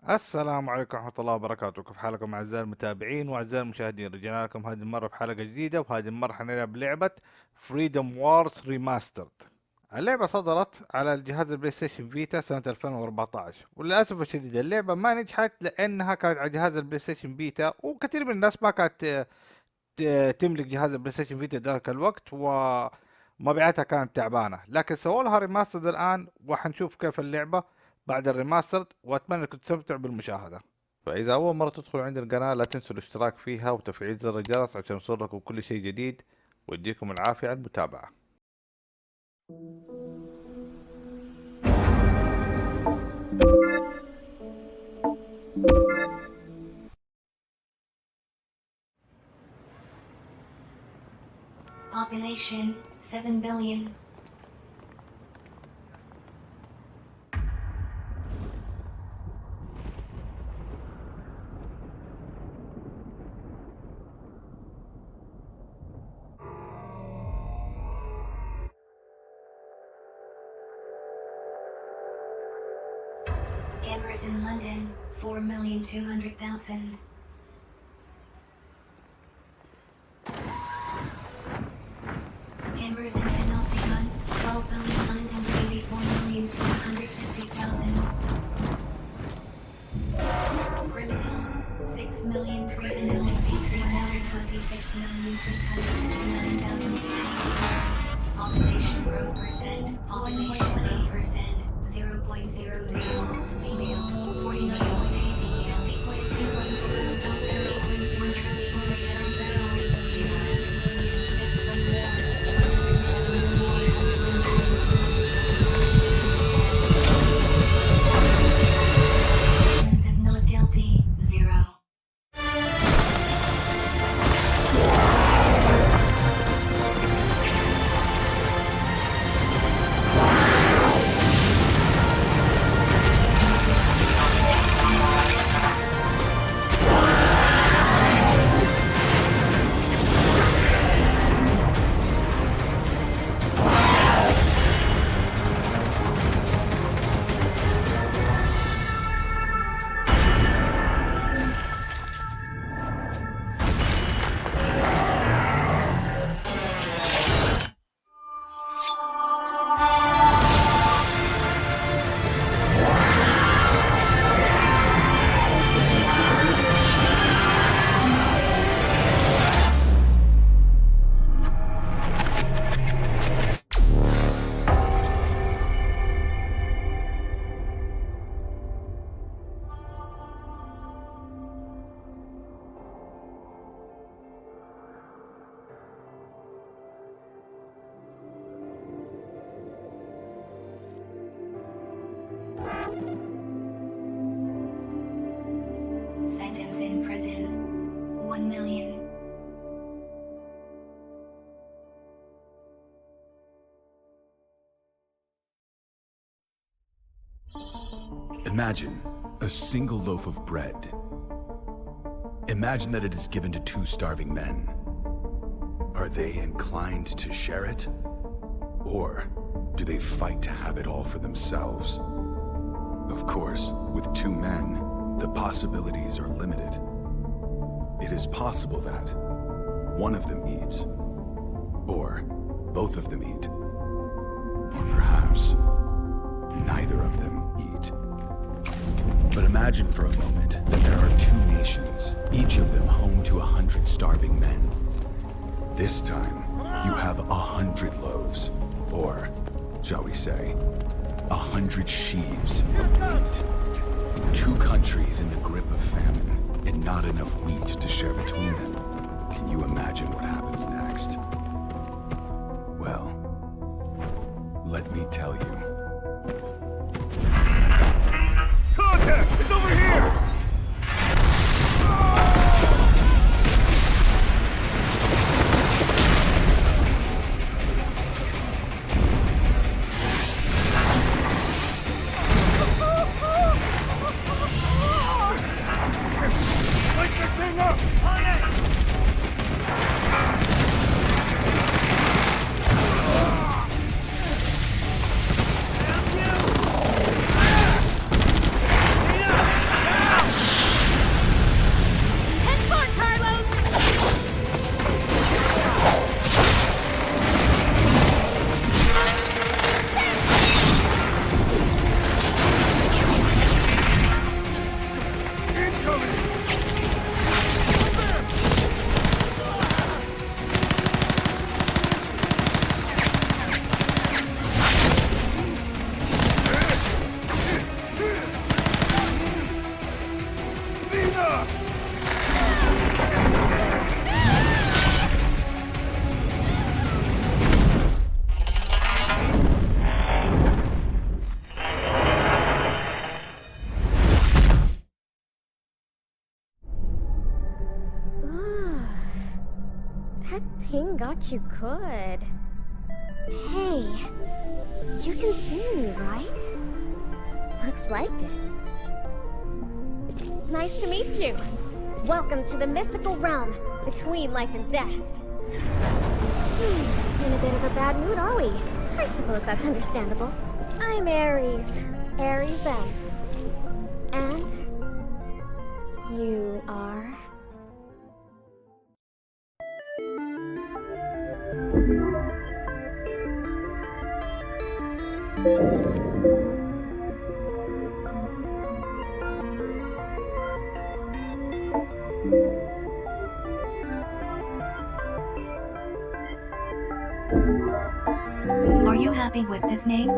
السلام عليكم ورحمة الله وبركاته. كيف حالكم أعزائي المتابعين وأعزائي المشاهدين؟ رجعنا لكم هذه المرة في حلقة جديدة، وهذه المرة حنلعب لعبة فريدوم وارز ريماسترد. اللعبة صدرت على الجهاز البلاي ستيشن فيتا سنة 2014، وللأسف الشديد اللعبة ما نجحت لأنها كانت على جهاز البلاي ستيشن فيتا، وكثير من الناس ما كانت تملك جهاز البلاي ستيشن فيتا ذاك الوقت، ومبيعاتها كانت تعبانة. لكن سووا لها ريماسترد الآن، وحنشوف كيف اللعبة بعد الريماسترد، وأتمنى أنكم تستمتعوا بالمشاهدة. فإذا أول مرة تدخلوا عند القناة لا تنسوا الاشتراك فيها وتفعيل زر الجرس عشان يوصلكم كل شيء جديد، ويديكم العافية على المتابعة. Population 7 billion. Cameras in London, 4,200,000. Cameras in Penultimate, 12,984,450,000. Criminals, 6,000,000 criminals, 1,026,659,600. Population growth percent, population 8%, 0.00, female, 49.8 female, 8.210, stop 38.1 trillion, 0. Death from war, 107,172. Of not guilty, 0. Sentence in prison, 1 million. Imagine a single loaf of bread. Imagine that it is given to two starving men. Are they inclined to share it? Or do they fight to have it all for themselves? Of course, with two men, the possibilities are limited. It is possible that one of them eats, or both of them eat, or perhaps neither of them eat. But imagine for a moment that there are two nations, each of them home to 100 starving men. This time, you have 100 loaves, or, shall we say, 100 sheaves of wheat. Two countries in the grip of famine, and not enough wheat to share between them. Can you imagine what happens next? Well, let me tell you. Contact! It's over here! Light this thing up! On it! thought you could. Hey, you can see me, right? Looks like it. Nice to meet you. Welcome to the mystical realm between life and death. In a bit of a bad mood, are we? I suppose that's understandable. I'm Ares. Ares M. And you are? Are you happy with this name?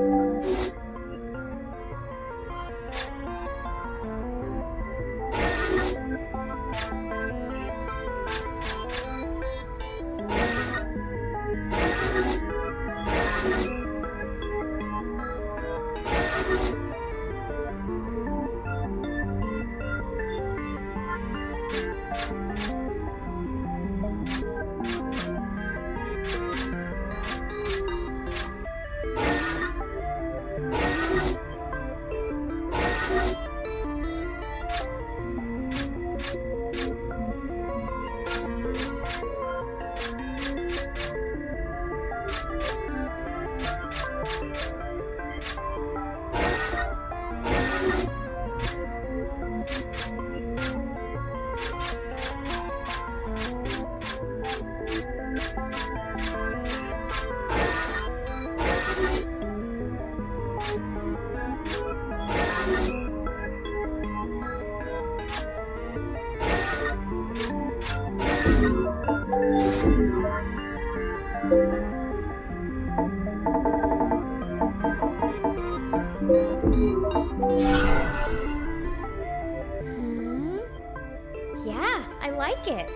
Yeah, I like it.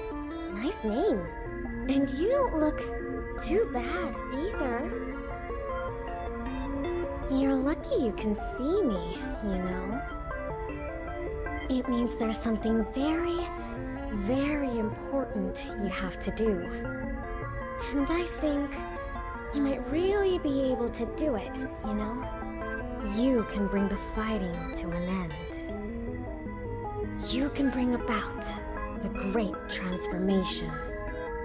Nice name. And you don't look too bad either. You're lucky you can see me, you know. It means there's something very, very important you have to do. And I think you might really be able to do it, you know? You can bring the fighting to an end. You can bring about the great transformation.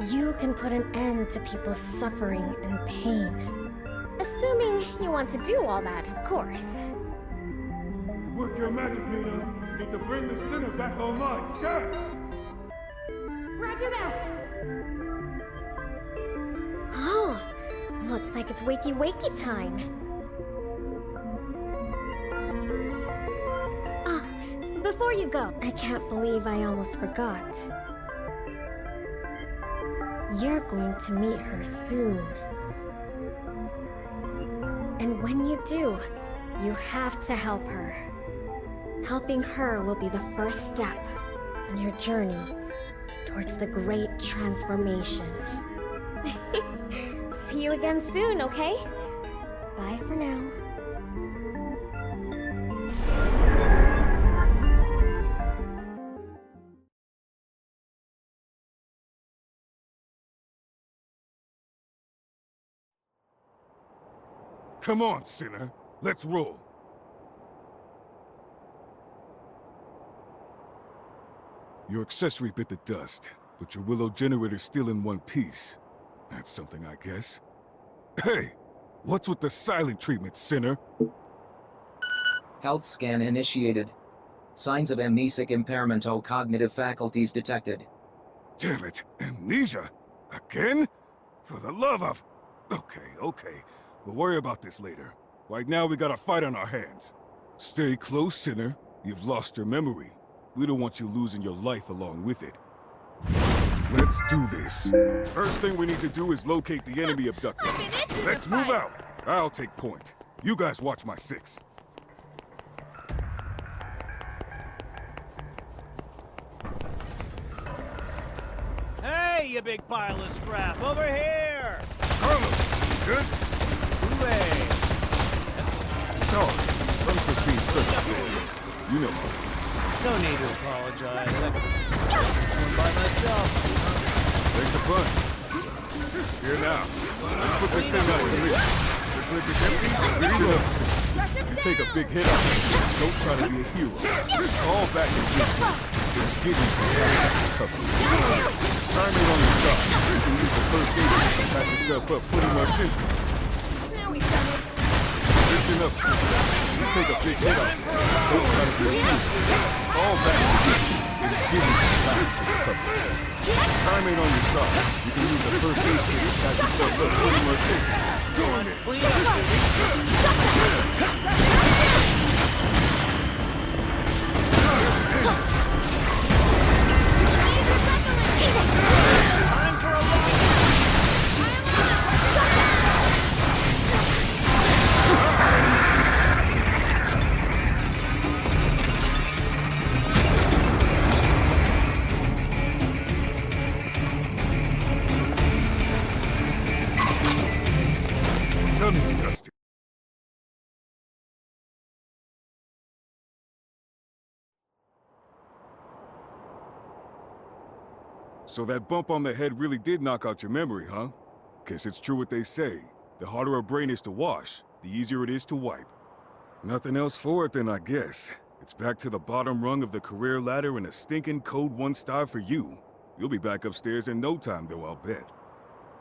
You can put an end to people's suffering and pain. Assuming you want to do all that, of course. Work your magic, Nina. Need to bring the sinner back online. Scan! Roger that! Oh, looks like it's wakey-wakey time. Ah, before you go, I can't believe I almost forgot. You're going to meet her soon. And when you do, you have to help her. Helping her will be the first step on your journey towards the great transformation. See you again soon, okay? Bye for now. Come on, sinner. Let's roll. Your accessory bit the dust, but your Willow generator's still in one piece. That's something, I guess. Hey! What's with the silent treatment, sinner? Health scan initiated. Signs of amnesic impairment or cognitive faculties detected. Damn it! Amnesia? Again? For the love of... Okay. We'll worry about this later. Right now, we got a fight on our hands. Stay close, sinner. You've lost your memory. We don't want you losing your life along with it. Let's do this. First thing we need to do is locate the enemy abductor. Let's move out. I'll take point. You guys watch my six. Hey, you big pile of scrap, over here! Carlos, you good? Hooray! Sorry. Unforeseen circumstances. You know how it is. No need to apologize. I could have this one by myself. Take the punch. Here now. Let's put this thing out of commission. The clip is empty. Reach it up. You take a big hit out. Don't try to be a hero. Fall back and get it. Just give me some time to cover. Time ain't on your side. You can use the first aid to patch yourself up pretty much empty. Now we've done it. Listen up. You take a big hit out. Don't try to be a hero. Fall back and get it. Just give me some time to cover. Time ain't on your side. You can use the first aid kit to patch yourself up pretty much empty. Go on it. Tell me, Dusty. So that bump on the head really did knock out your memory, huh? Guess it's true what they say. The harder a brain is to wash, the easier it is to wipe. Nothing else for it then, I guess. It's back to the bottom rung of the career ladder and a stinking code 1 star for you. You'll be back upstairs in no time, though, I'll bet.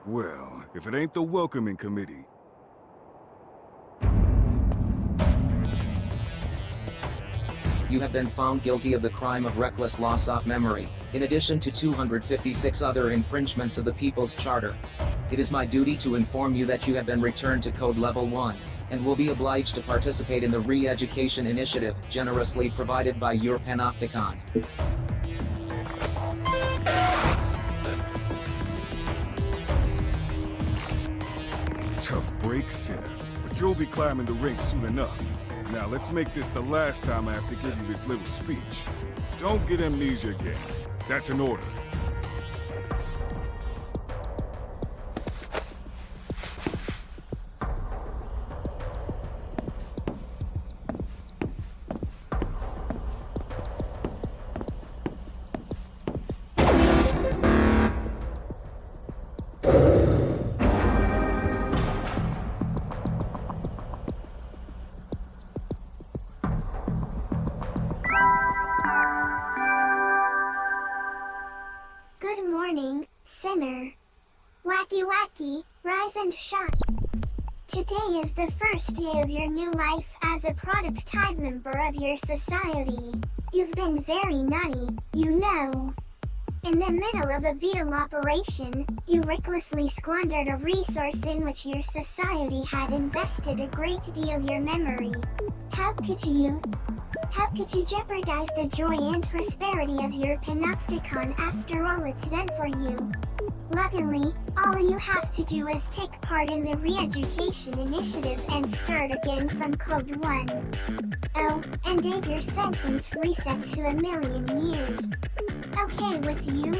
Well, if it ain't the welcoming committee, You have been found guilty of the crime of reckless loss of memory, in addition to 256 other infringements of the People's Charter. It is my duty to inform you that you have been returned to Code Level 1, and will be obliged to participate in the re-education initiative generously provided by your Panopticon. tough break, sinner. But you'll be climbing the ranks soon enough. Now let's make this the last time I have to give you this little speech. Don't get amnesia again. That's an order. Good morning, sinner. Wacky wacky, rise and shine. Today is the first day of your new life as a prototype member of your society. You've been very naughty, you know. In the middle of a vital operation, you recklessly squandered a resource in which your society had invested a great deal of your memory. How could you jeopardize the joy and prosperity of your Panopticon after all it's done for you? Luckily, all you have to do is take part in the re-education initiative and start again from Code 1. Oh, and if your sentence resets to 1,000,000 years. Okay with you?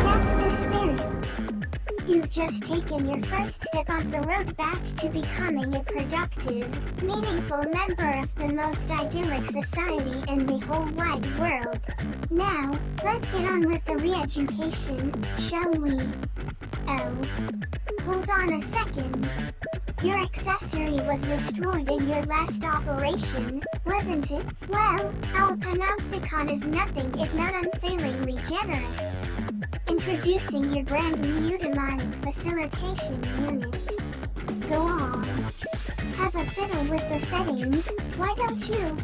That's the spirit. You've just taken your first step on the road back to becoming a productive, meaningful member of the most idyllic society in the whole wide world. Now, let's get on with the re-education, shall we? Oh, hold on a second. Your accessory was destroyed in your last operation, wasn't it? Well, our Panopticon is nothing if not unfailingly generous. Introducing your brand new Eudaimonic Facilitation Unit. Go on. Have a fiddle with the settings, why don't you?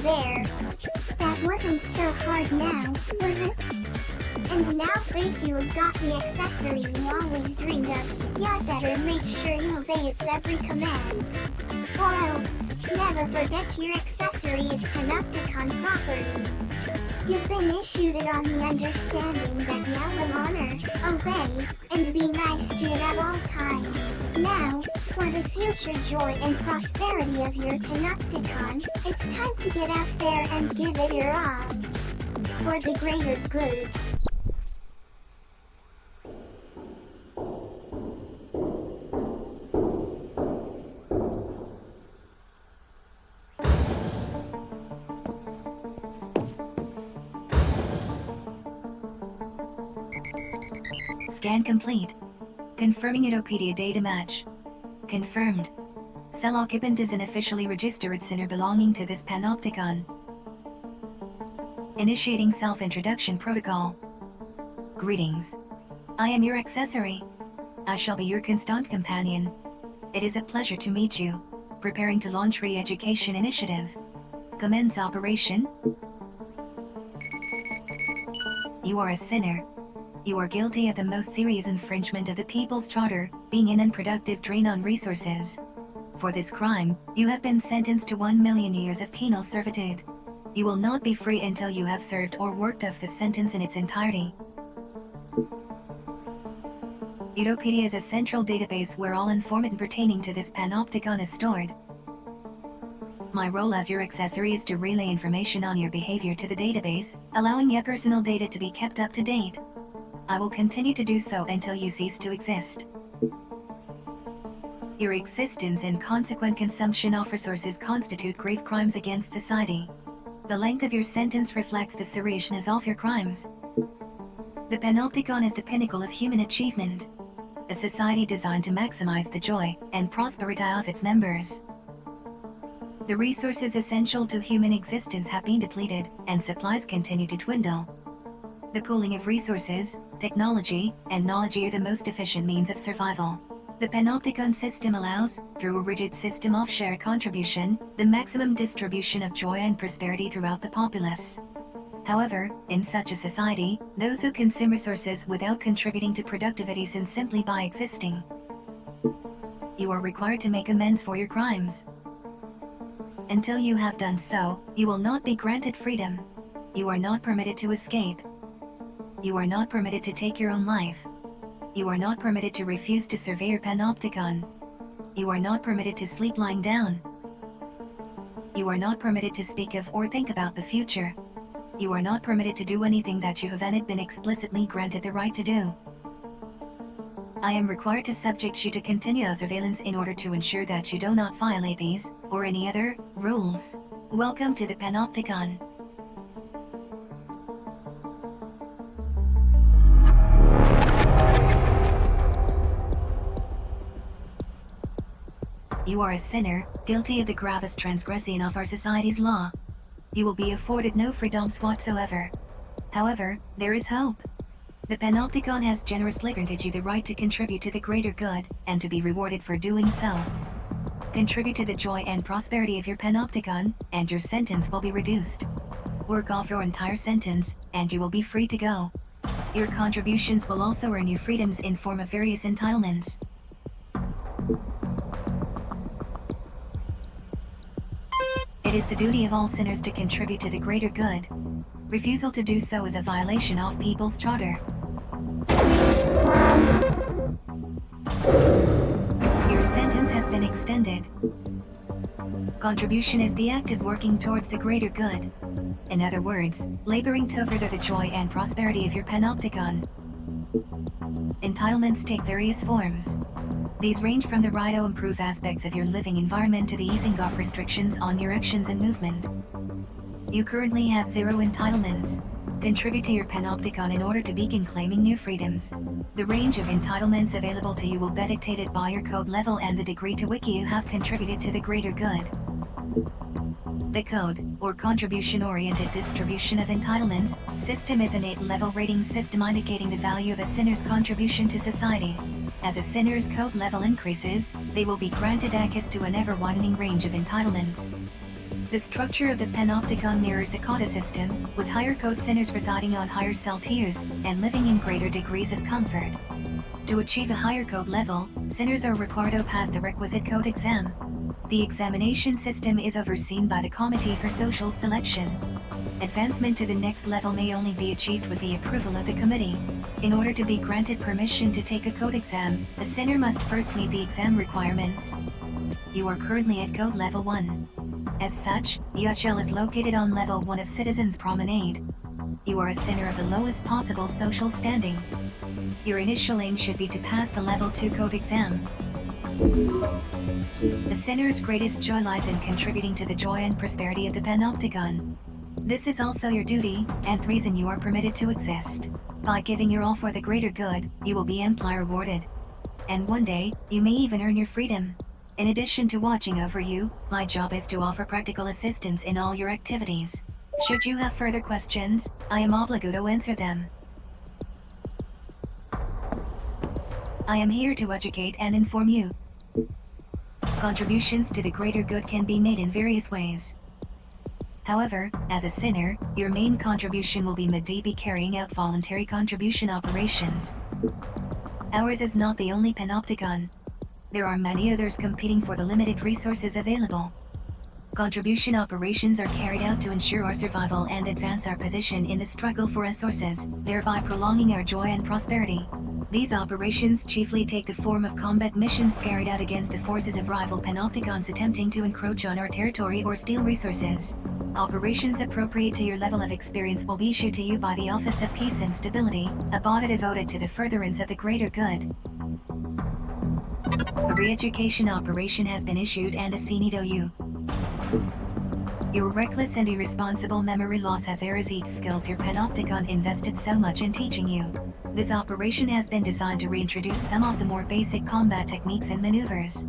There. That wasn't so hard now, was it? And now that you have got the accessory you always dreamed of, you'd better make sure you obey its every command. Or else, never forget your accessory is Panopticon property. You've been issued it on the understanding that you will honor, obey, and be nice to it at all times. Now, for the future joy and prosperity of your Panopticon, it's time to get out there and give it your all. For the greater good. Scan complete. Confirming Utopedia data match. Confirmed. Cell occupant is an officially registered sinner belonging to this panopticon. Initiating self-introduction protocol. Greetings. I am your accessory. I shall be your constant companion. It is a pleasure to meet you. Preparing to launch re-education initiative. Commence operation. You are a sinner. You are guilty of the most serious infringement of the People's Charter, being an unproductive drain on resources. For this crime, you have been sentenced to 1 million years of penal servitude. You will not be free until you have served or worked off the sentence in its entirety. Utopedia is a central database where all information pertaining to this panopticon is stored. My role as your accessory is to relay information on your behavior to the database, allowing your personal data to be kept up to date. I will continue to do so until you cease to exist. Your existence and consequent consumption of resources constitute grave crimes against society. The length of your sentence reflects the seriousness of your crimes. The panopticon is the pinnacle of human achievement. A society designed to maximize the joy and prosperity of its members. The resources essential to human existence have been depleted, and supplies continue to dwindle. The pooling of resources, technology, and knowledge are the most efficient means of survival. The panopticon system allows, through a rigid system of shared contribution, the maximum distribution of joy and prosperity throughout the populace. However, in such a society, those who consume resources without contributing to productivity sin simply by existing. You are required to make amends for your crimes. Until you have done so, you will not be granted freedom. You are not permitted to escape. You are not permitted to take your own life. You are not permitted to refuse to survey your panopticon. You are not permitted to sleep lying down. You are not permitted to speak of or think about the future. You are not permitted to do anything that you have not been explicitly granted the right to do. I am required to subject you to continuous surveillance in order to ensure that you do not violate these, or any other, rules. Welcome to the panopticon. You are a sinner, guilty of the gravest transgression of our society's law. You will be afforded no freedoms whatsoever. However, there is hope. The panopticon has generously granted you the right to contribute to the greater good, and to be rewarded for doing so. Contribute to the joy and prosperity of your panopticon, and your sentence will be reduced. Work off your entire sentence, and you will be free to go. Your contributions will also earn you freedoms in form of various entitlements. It is the duty of all sinners to contribute to the greater good. Refusal to do so is a violation of People's Charter. Your sentence has been extended. Contribution is the act of working towards the greater good. In other words, laboring to further the joy and prosperity of your panopticon. Entitlements take various forms. These range from the right to improve aspects of your living environment to the easing of restrictions on your actions and movement. You currently have 0 entitlements. Contribute to your panopticon in order to begin claiming new freedoms. The range of entitlements available to you will be dictated by your code level and the degree to which you have contributed to the greater good. The code, or contribution-oriented distribution of entitlements, system is an 8-level rating system indicating the value of a sinner's contribution to society. As a sinner's code level increases, they will be granted access to an ever-widening range of entitlements. The structure of the panopticon mirrors the quota system, with higher code sinners residing on higher cell tiers, and living in greater degrees of comfort. To achieve a higher code level, sinners are required to pass the requisite code exam. The examination system is overseen by the Committee for Social Selection. Advancement to the next level may only be achieved with the approval of the committee. In order to be granted permission to take a code exam, a sinner must first meet the exam requirements. You are currently at code level 1. As such, UHL is located on level 1 of Citizens Promenade. You are a sinner of the lowest possible social standing. Your initial aim should be to pass the level 2 code exam. The sinner's greatest joy lies in contributing to the joy and prosperity of the panopticon. This is also your duty, and reason you are permitted to exist. By giving your all for the greater good, you will be amply rewarded. And one day, you may even earn your freedom. In addition to watching over you, my job is to offer practical assistance in all your activities. Should you have further questions, I am obliged to answer them. I am here to educate and inform you. Contributions to the greater good can be made in various ways. However, as a sinner, your main contribution will be made by carrying out voluntary contribution operations. Ours is not the only panopticon. There are many others competing for the limited resources available. Contribution operations are carried out to ensure our survival and advance our position in the struggle for resources, thereby prolonging our joy and prosperity. These operations chiefly take the form of combat missions carried out against the forces of rival panopticons attempting to encroach on our territory or steal resources. Operations appropriate to your level of experience will be issued to you by the Office of Peace and Stability, a body devoted to the furtherance of the greater good. A re-education operation has been issued and assigned to you. Your reckless and irresponsible memory loss has eroded skills your panopticon invested so much in teaching you. This operation has been designed to reintroduce some of the more basic combat techniques and maneuvers.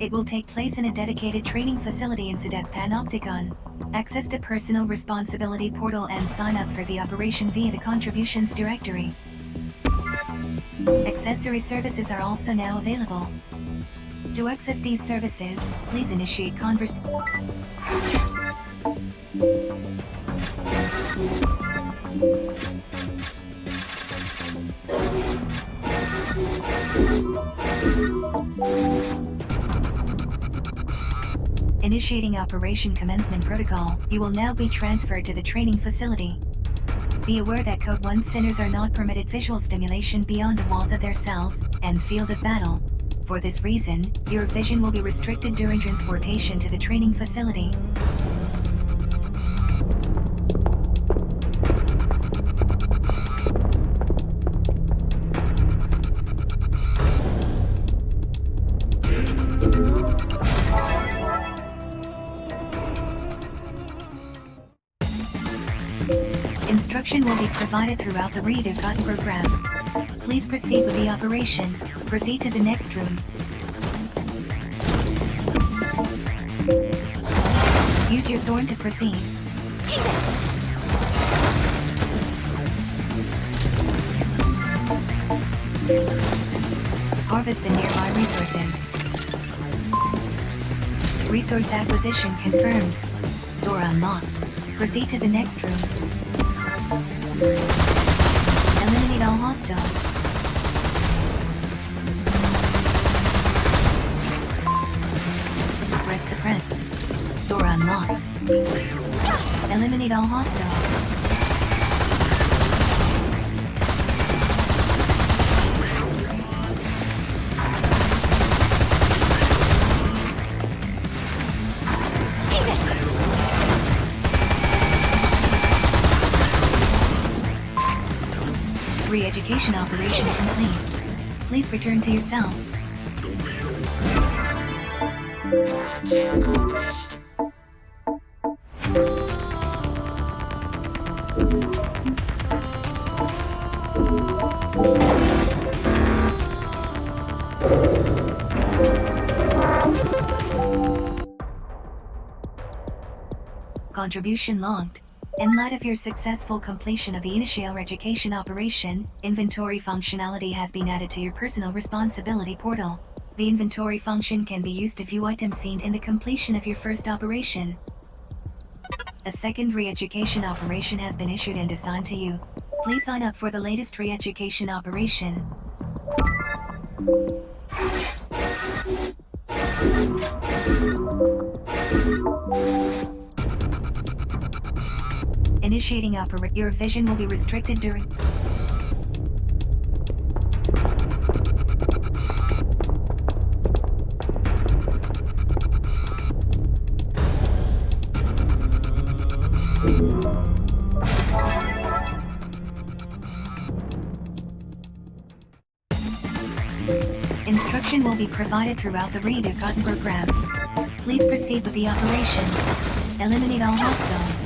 It will take place in a dedicated training facility in Sedet Panopticon. Access the Personal Responsibility portal and sign up for the operation via the Contributions directory. Accessory services are also now available. To access these services, please initiate Initiating Operation Commencement Protocol, you will now be transferred to the training facility. Be aware that Code 1 sinners are not permitted visual stimulation beyond the walls of their cells and field of battle. For this reason, your vision will be restricted during transportation to the training facility. Instruction will be provided throughout the FREEDOM program. Please proceed with the operation. Proceed to the next room. Use your thorn to proceed. Harvest the nearby resources. Resource acquisition confirmed. Door unlocked. Proceed to the next room. Eliminate all hostiles. Threat suppressed. Door unlocked. Eliminate all hostiles. Re-education operation complete. Please return to your cell. Contribution logged. In light of your successful completion of the initial education operation, inventory functionality has been added to your personal responsibility portal. The inventory function can be used to view items seen in the completion of your first operation. A second re-education operation has been issued and assigned to you. Please sign up for the latest re-education operation. Initiating operation. Your vision will be restricted during... Instruction will be provided throughout the FREEDOM program. Please proceed with the operation. Eliminate all hostiles.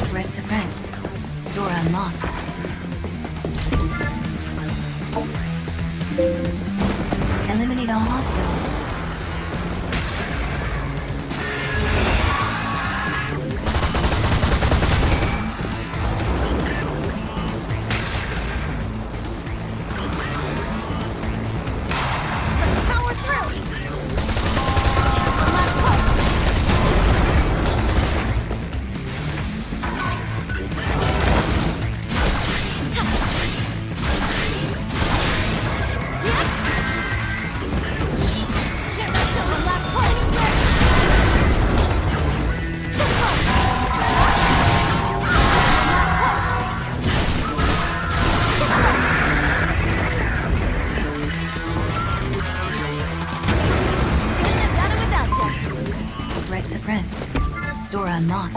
Threat suppressed. Door unlocked. Eliminate all hostiles. Power through! One last push! One last push! Done it without you. Threat suppressed. Door unlocked.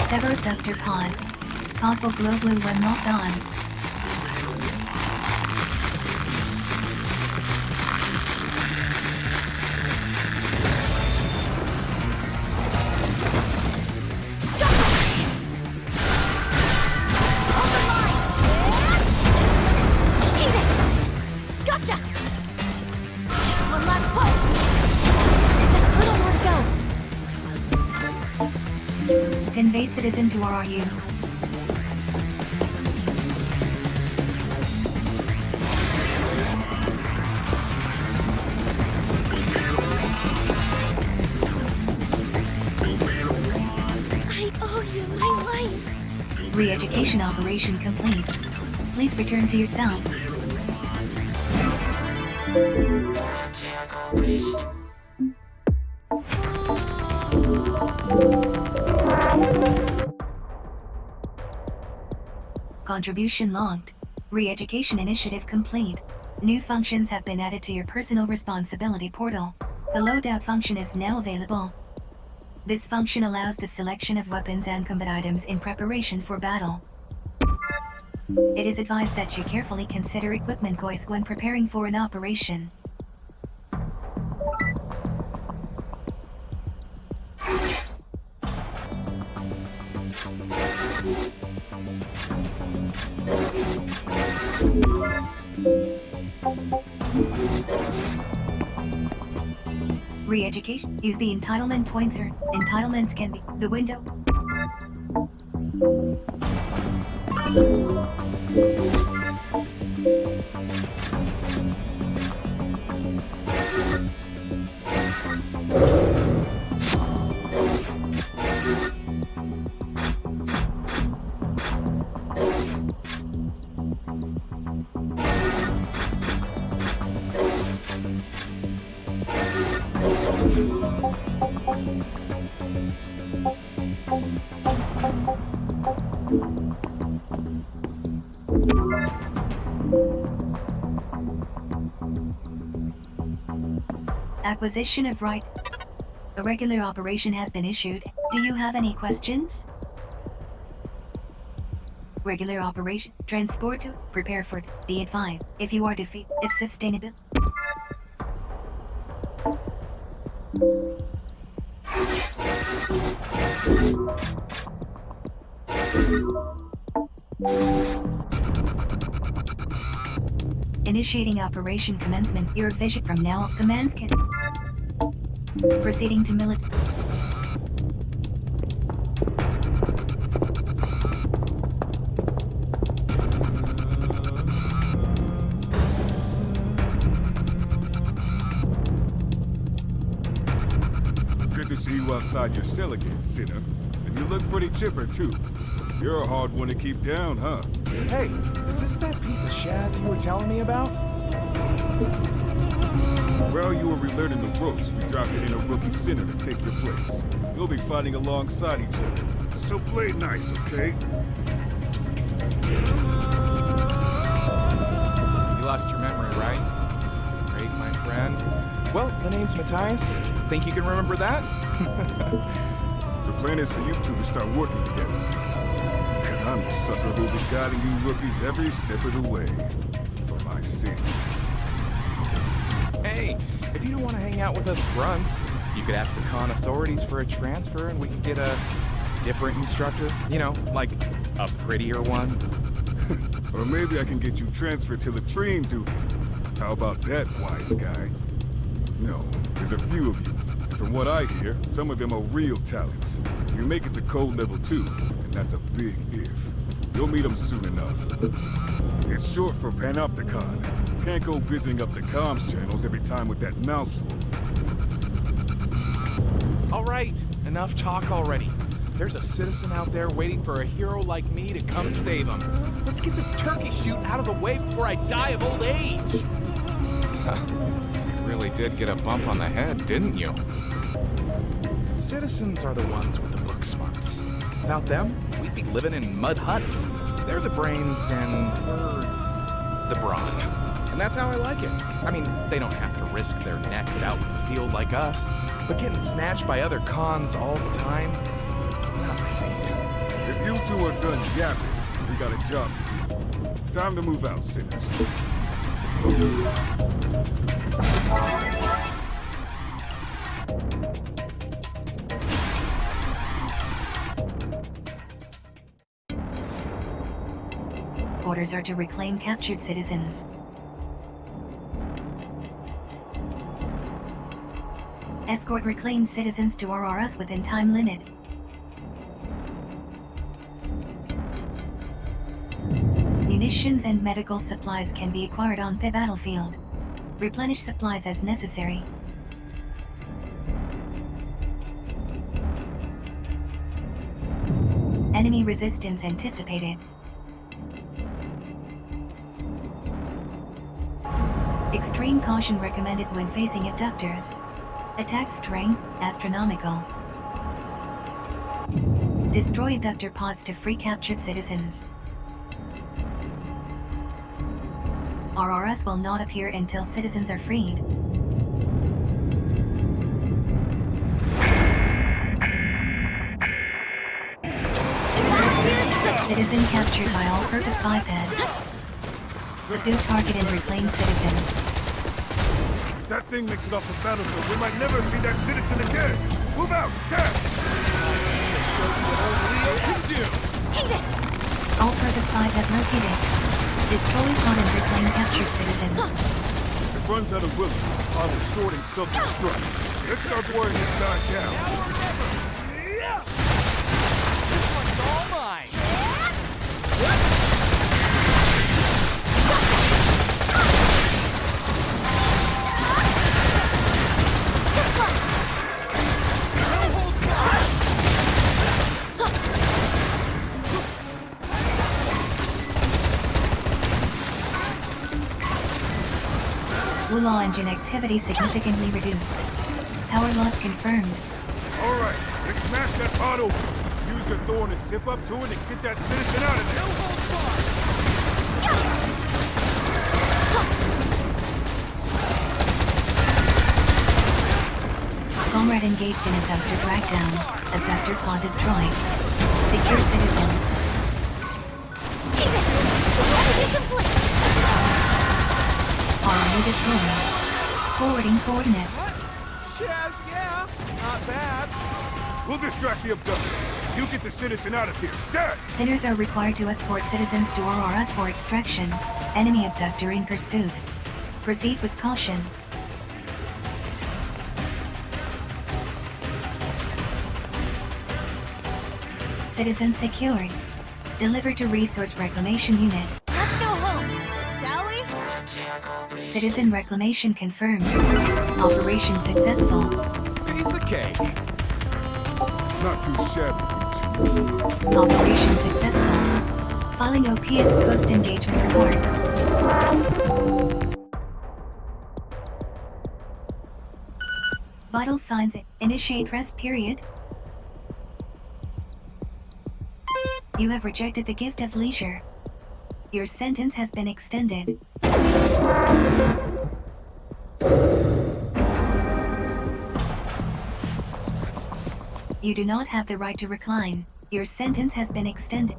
Sever thefter pod. Pod will glow blue when locked on. Gotcha! One last push! Just a little more to go. Convey citizen to RRU. I owe you my life. Re-education operation complete. Please return to your cell. Contribution logged. Re-education initiative complete. New functions have been added to your personal responsibility portal. The loadout function is now available. This function allows the selection of weapons and combat items in preparation for battle. It is advised that you carefully consider equipment choice when preparing for an operation. Re-education. Use the entitlement pointer. Entitlements can be the window. Acquisition of right. A regular operation has been issued. Do you have any questions? Regular operation. Transport to. Prepare for it. Be advised. If you are defeated. If sustainable. Initiating operation commencement. Your vision from now on. Commands can. Proceeding to military. Good to see you outside your cell again, sinner. And you look pretty chipper, too. You're a hard one to keep down, huh? Hey, is this that piece of Shaz you were telling me about? While you were relearning the ropes, we dropped in a rookie sinner to take your place. You'll be fighting alongside each other. So play nice, okay? You lost your memory, right? Great, my friend. Well, the name's Matthias. Think you can remember that? The plan is for you two to start working together. And I'm the sucker who'll be guiding you rookies every step of the way. For my sins. Hey, if you don't want to hang out with us grunts, you could ask the con authorities for a transfer and we could get a different instructor. You know, like a prettier one. Or maybe I can get you transferred to latrine duty. How about that, wise guy? No, there's a few of you. From what I hear, some of them are real talents. You make it to code level 2, and that's a big if. You'll meet them soon enough. It's short for Panopticon. Can't go busying up the comms channels every time with that mouthful. All right, enough talk already. There's a citizen out there waiting for a hero like me to come save him. Let's get this turkey shoot out of the way before I die of old age. You really did get a bump on the head, didn't you? Citizens are the ones with the book smarts. Without them, we'd be living in mud huts. They're the brains and we're the brawn. And that's how I like it. I mean, they don't have to risk their necks out in the field like us, but getting snatched by other cons all the time, not my scene. If you two are done yapping, we got a job to do. Time to move out, sinners. Orders are to reclaim captured citizens. Escort reclaimed citizens to RRS within time limit. Munitions and medical supplies can be acquired on the battlefield. Replenish supplies as necessary. Enemy resistance anticipated. Extreme caution recommended when facing abductors. Attack strength, astronomical. Destroy abductor pods to free captured citizens. RRS will not appear until citizens are freed. Citizen captured by all-purpose biped. Subdue target and reclaim citizen. That thing makes it off the battlefield. We might never see that citizen again. Move out, stab! Show you what old Leo can do. Hate it! All-purpose biped located. Destroy pod and reclaim captured citizen. It runs out of bullets. Auto shorting self-destruct. Let's start wearing this guy down. This one's all mine. Wula engine activity significantly reduced. Power loss confirmed. Alright, let's smash that pod open. Use your thorn and zip up to it and get that citizen out of there. No hold Comrade engaged in abductor crackdown. Abductor pod destroyed. Secure citizen. RMU deployed. Forwarding coordinates. Chaz, yeah, not bad. We'll distract the abductor. You get the citizen out of here. Stat! Sinners are required to escort citizens to RRS for extraction. Enemy abductor in pursuit. Proceed with caution. Citizen secured. Delivered to Resource Reclamation Unit. Let's go home, shall we? Citizen reclamation confirmed. Operation successful. Piece of cake. Not too shabby, you two. Operation successful. Filing OPS post-engagement report. Vital signs. Initiate rest period. You have rejected the gift of leisure. Your sentence has been extended. You do not have the right to recline. Your sentence has been extended.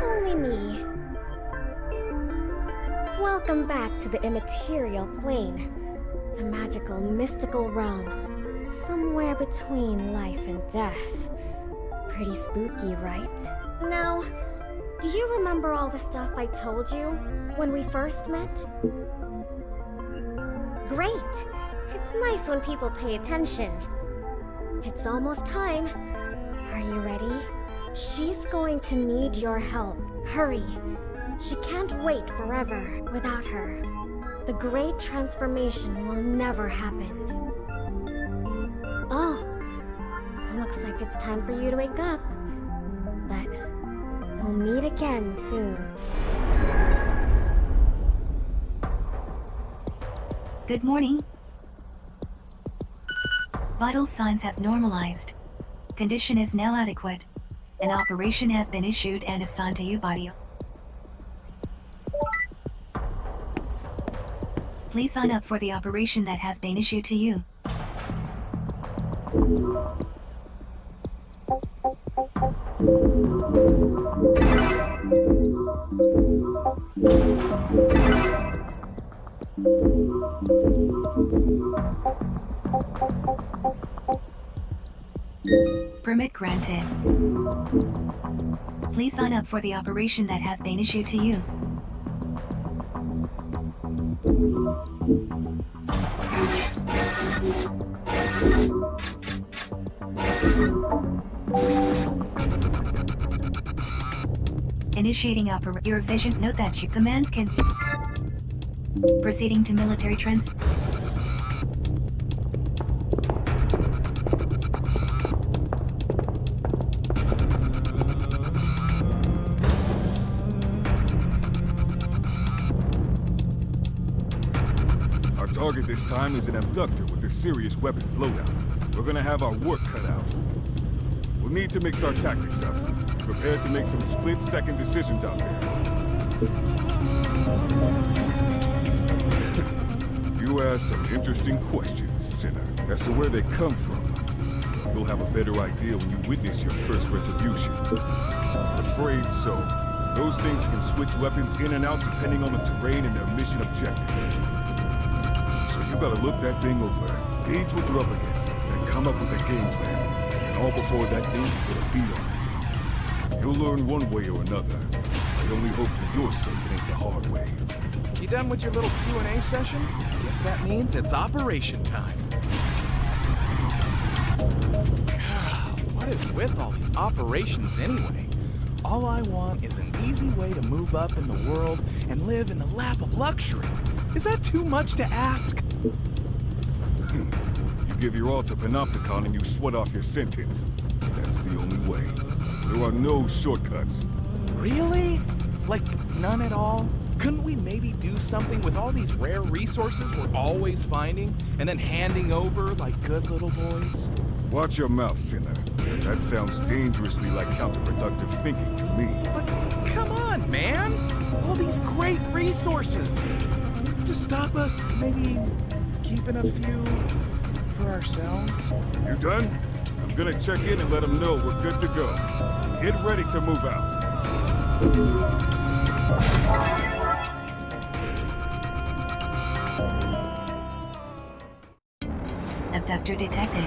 Only me. Welcome back to the immaterial plane. The magical, mystical realm. Somewhere between life and death. Pretty spooky, right? Now, do you remember all the stuff I told you when we first met? Great! It's nice when people pay attention. It's almost time. Are you ready? She's going to need your help. Hurry. She can't wait forever without her. The great transformation will never happen. Oh, looks like it's time for you to wake up. But we'll meet again soon. Good morning. Vital signs have normalized. Condition is now adequate. An operation has been issued and assigned to you by the... Please sign up for the operation that has been issued to you. Permit granted. Please sign up for the operation that has been issued to you. Initiating your vision. Note that your commands can... Proceeding to military trends. Our target this time is an abductor with a serious weapons loadout. We're gonna have our work cut out. We'll need to mix our tactics up. Prepare to make some split-second decisions out there. You asked some interesting questions, Sinner, as to where they come from. You'll have a better idea when you witness your first retribution. Afraid so. Those things can switch weapons in and out depending on the terrain and their mission objective. So you gotta look that thing over, gauge what you're up against, and come up with a game plan. And all before that thing can put a beat on it. You'll learn one way or another. I only hope for your sake it ain't the hard way. You done with your little Q&A session? Guess that means it's operation time. What is with all these operations anyway? All I want is an easy way to move up in the world and live in the lap of luxury. Is that too much to ask? You give your all to Panopticon and you sweat off your sentence. That's the only way. There are no shortcuts. Really? Like, none at all? Couldn't we maybe do something with all these rare resources we're always finding and then handing over like good little boys? Watch your mouth, Sinner. That sounds dangerously like counterproductive thinking to me. But come on, man! All these great resources! What's to stop us maybe keeping a few for ourselves? You done? I'm gonna check in and let them know we're good to go. Get ready to move out. Abductor detected.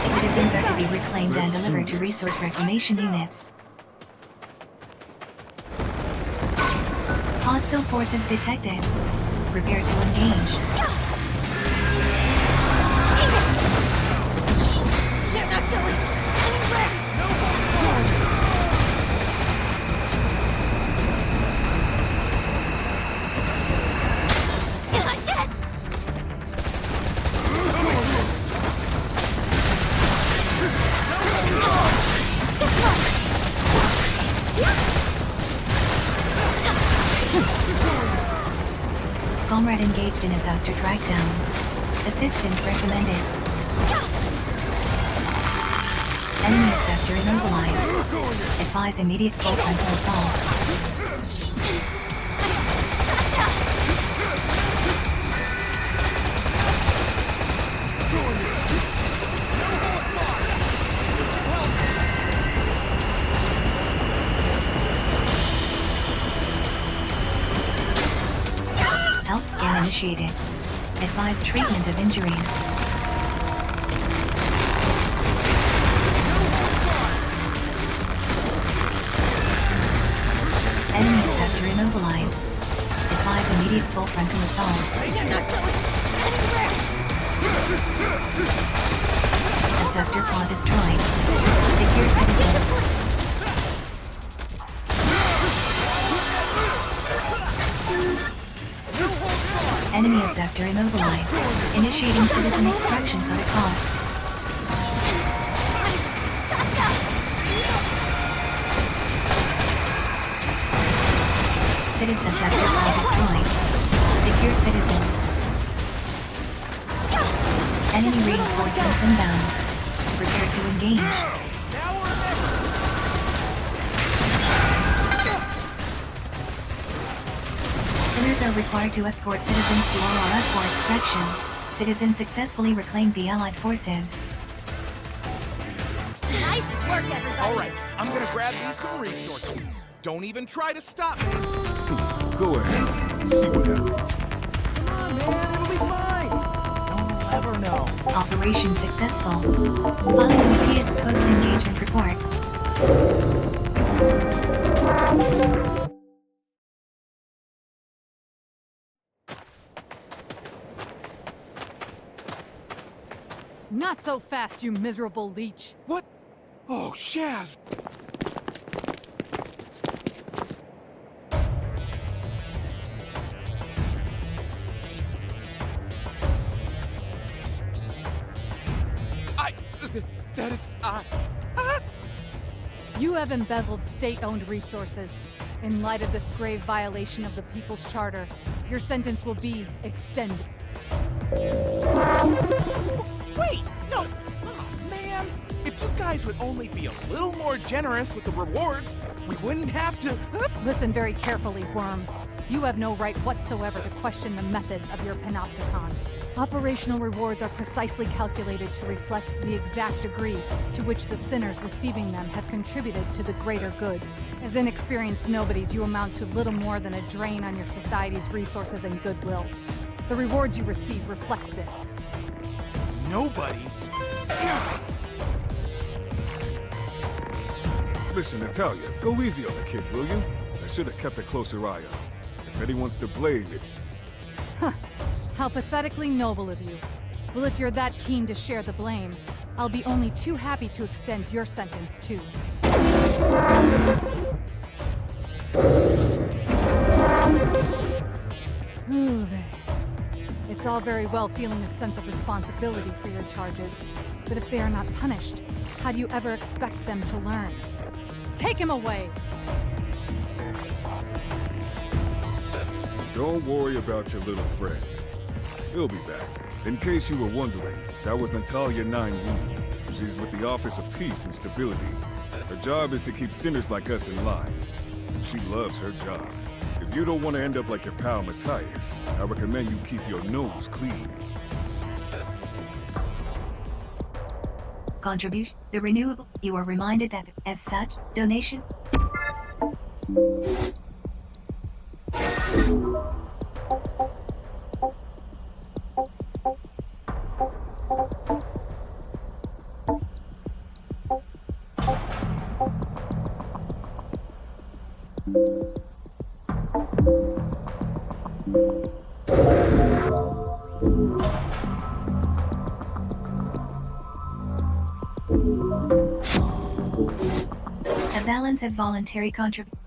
Citizens are to be reclaimed and delivered to resource reclamation units. Hostile forces detected. Prepare to engage. You're not going anywhere! Not yet! Comrade engaged in abductor trackdown. Assistance recommended. Enemy sector immobilized. Advise immediate full frontal assault. Health scan initiated. Advise treatment of injuries. Enemy sector immobilized. Advise immediate full frontal assault. Abductor pod destroyed. Secure citizen. Enemy abductor immobilized. Initiating citizen extraction protocol. Citizen abductor pod destroyed. Secure citizen. Enemy reinforcements inbound. Prepare to engage. Sinners are required to escort citizens to Aurora for extraction. Citizens successfully reclaimed the Allied forces. Nice work, everybody! Alright, I'm gonna grab you some resources. Don't even try to stop me. Go ahead. See what happens. Come on, man, it'll be fine. No one will ever know. Operation successful. Following the PS post-engagement report. Not so fast, you miserable leech. What? Oh, Shaz. That is, You have embezzled state-owned resources. In light of this grave violation of the People's Charter, your sentence will be extended. Wait, no! Oh, man! If you guys would only be a little more generous with the rewards, we wouldn't have to... Listen very carefully, Worm. You have no right whatsoever to question the methods of your panopticon. Operational rewards are precisely calculated to reflect the exact degree to which the sinners receiving them have contributed to the greater good. As inexperienced nobodies, you amount to little more than a drain on your society's resources and goodwill. The rewards you receive reflect this. Nobodies? Listen, Natalia, go easy on the kid, will you? I should have kept a closer eye on him. If anyone's to blame, it's... How pathetically noble of you. Well, if you're that keen to share the blame, I'll be only too happy to extend your sentence too. It's all very well feeling a sense of responsibility for your charges, but if they are not punished, how do you ever expect them to learn? Take him away! Don't worry about your little friend. He'll be back. In case you were wondering, that was Natalia 9 Wu. She's with the Office of Peace and Stability. Her job is to keep sinners like us in line. She loves her job. If you don't want to end up like your pal Matthias, I recommend you keep your nose clean. Contribution, the renewable. You are reminded that, as such, donation. A balance of voluntary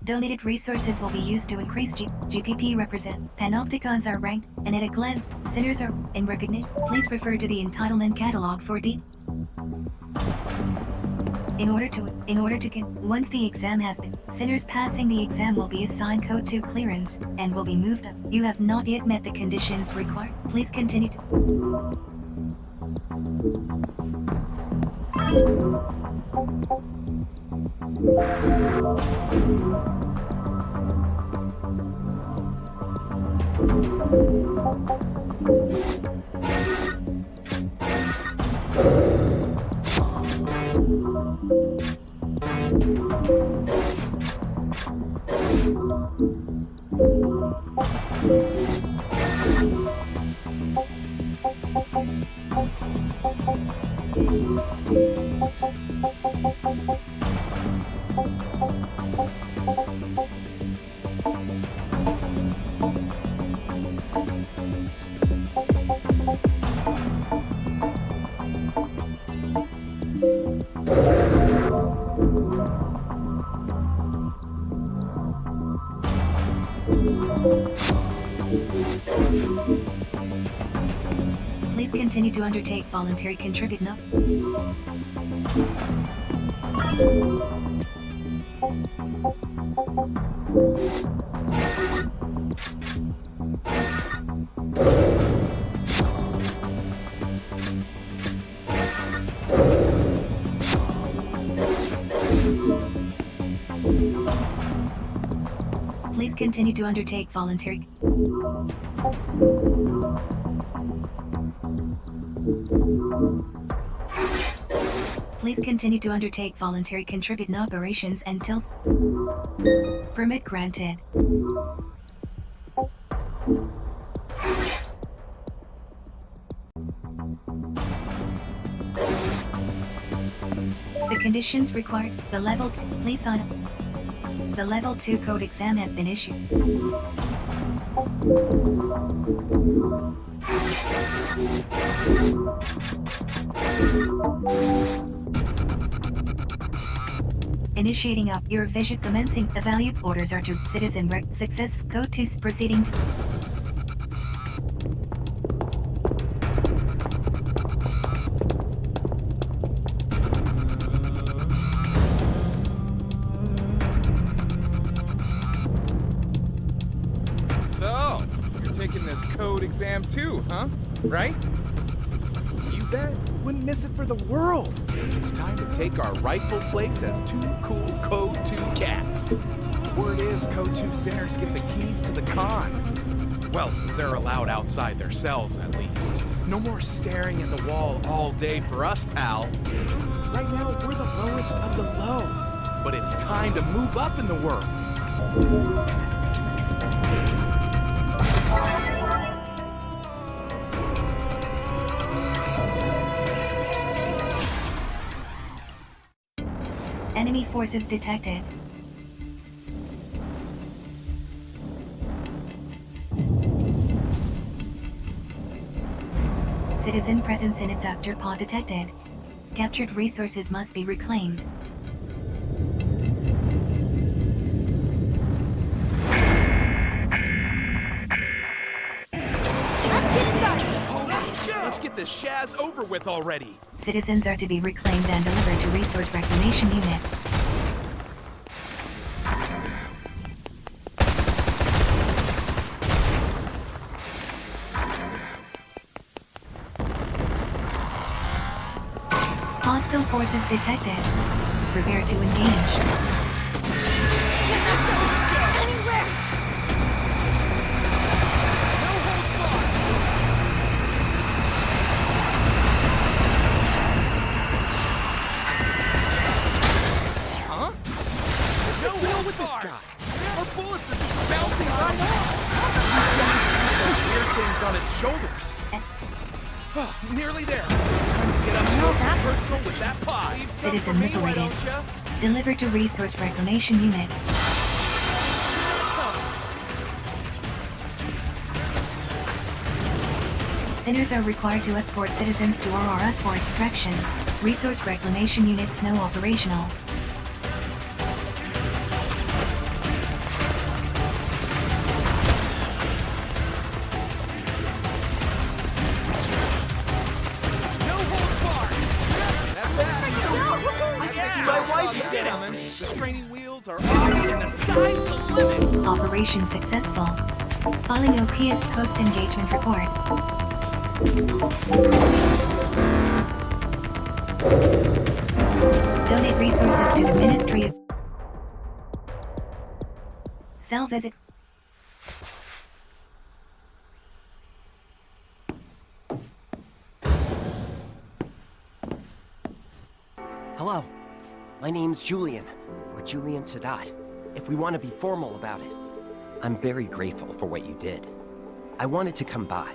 donated resources will be used to increase GPP represent. Panopticons are ranked, and at a glance, sinners are in recognition. Please refer to the entitlement catalog for once the exam has been, sinners passing the exam will be assigned Code 2 clearance, and will be moved up. You have not yet met the conditions required. Please continue to... Please continue to undertake voluntary contribute no. Please continue to undertake voluntary. Please continue to undertake voluntary contribute operations until permit granted. The conditions required, the level 2, please sign up. The level 2 code exam has been issued. Initiating up your vision commencing the valued orders are to citizen success code 2 proceeding to So, you're taking this code exam too, huh? Right? You bet. Wouldn't miss it for the world. It's time to take our rightful place as two cool Code 2 cats. Word is Code 2 sinners get the keys to the con. Well, they're allowed outside their cells at least. No more staring at the wall all day for us, pal. Right now, we're the lowest of the low. But it's time to move up in the world. enemy forces detected. Citizen presence in abductor pod detected. Captured resources must be reclaimed. Let's get started! Let's get this shaz over with already. Citizens are to be reclaimed and delivered to resource reclamation units. Hostile forces detected. Prepare to engage. With this guy. Our bullets are just bouncing right off. Weird things on its shoulders. Oh, nearly there. Time to get up close and personal with that pod. Leave some Citizen for me, why liberated. don't ya? Delivered to resource reclamation unit. Sinners are required to escort citizens to RRS for extraction. Resource reclamation units now operational. The training wheels are on and the sky's the limit. Operation successful. Filing OPS post-engagement report. Donate resources to the Ministry of... Cell visit. Hello. My name's Julian, or Julian Sadat, if we want to be formal about it. I'm very grateful for what you did. I wanted to come by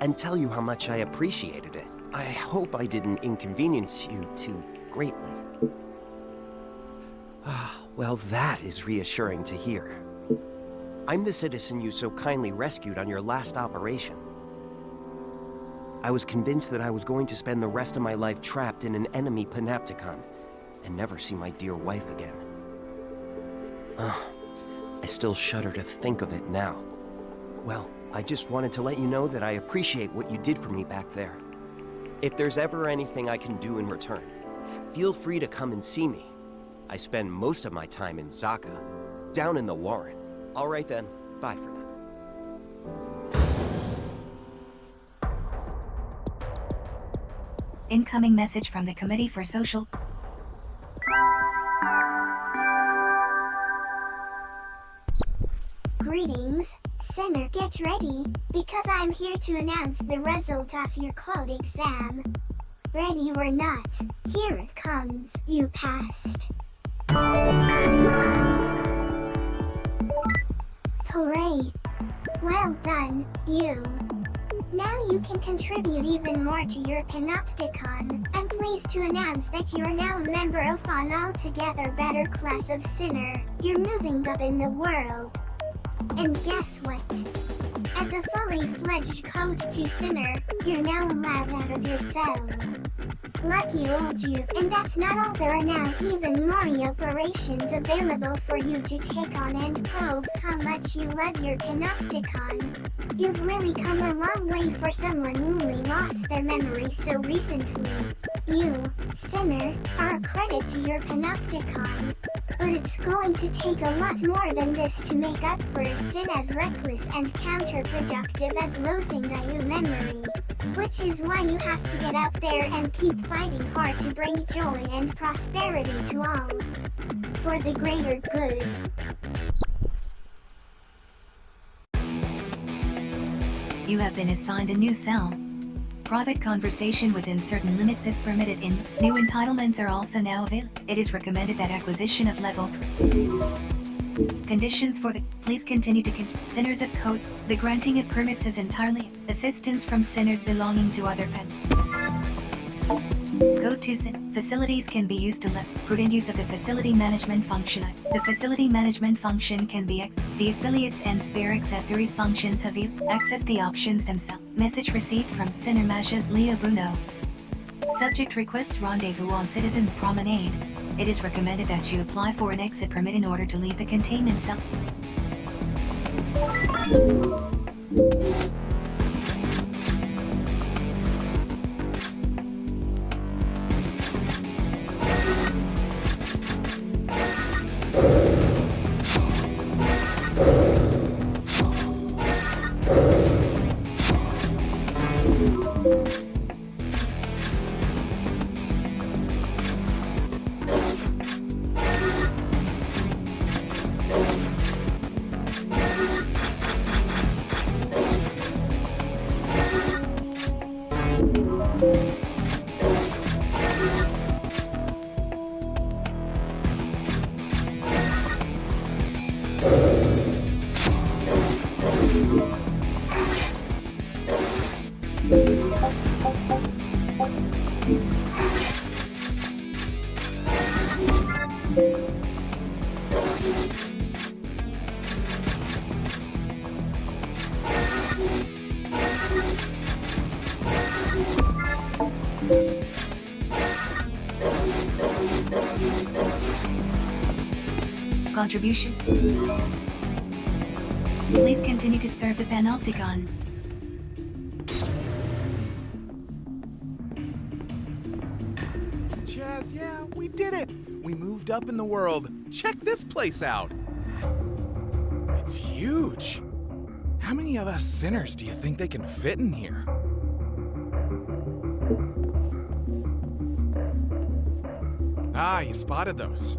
and tell you how much I appreciated it. I hope I didn't inconvenience you too greatly. Well, that is reassuring to hear. I'm the citizen you so kindly rescued on your last operation. I was convinced that I was going to spend the rest of my life trapped in an enemy panopticon and never see my dear wife again. I still shudder to think of it now. Well, I just wanted to let you know that I appreciate what you did for me back there. If there's ever anything I can do in return, feel free to come and see me. I spend most of my time in Zaka, down in the Warren. All right then, bye for now. Incoming message from the Committee for Social... Greetings, Sinner, get ready, because I'm here to announce the result of your code exam. Ready or not, here it comes. You passed. Hooray! Well done, you. Now you can contribute even more to your panopticon. I'm pleased to announce that you are now a member of an altogether better class of Sinner. You're moving up in the world. And guess what? As a fully fledged Code 2 Sinner, you're now allowed out of your cell. Lucky old you, and that's not all, there are now even more operations available for you to take on and prove how much you love your panopticon. You've really come a long way for someone who only lost their memory so recently. You, Sinner, are a credit to your panopticon. But it's going to take a lot more than this to make up for a sin as reckless and counterproductive as losing your memory. Which is why you have to get out there and keep fighting hard to bring joy and prosperity to all. For the greater good. You have been assigned a new cell. Private conversation within certain limits is permitted in. New entitlements are also now available. It is recommended that acquisition of level conditions for the... Please continue to sinners of Code. The granting of permits is entirely assistance from sinners belonging to other Code 2 facilities can be used to let prudent use of the facility management function. The facility management function can be the affiliates and spare accessories functions have you access the options themselves. Message received from Sinner Masha's Leo Bruno. Subject requests rendezvous on Citizens Promenade. It is recommended that you apply for an exit permit in order to leave the containment cell. Contribution. Please continue to serve the Panopticon. Chaz, yeah, we did it! We moved up in the world. Check this place out! It's huge! How many of us sinners do you think they can fit in here? Ah, you spotted those.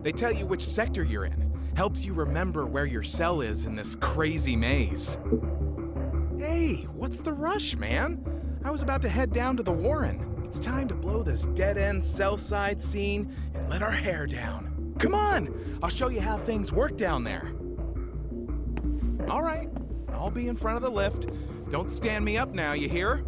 They tell you which sector you're in. Helps you remember where your cell is in this crazy maze. Hey, what's the rush, man? I was about to head down to the Warren. It's time to blow this dead-end cell side scene and let our hair down. Come on, I'll show you how things work down there. All right, I'll be in front of the lift. Don't stand me up now, you hear?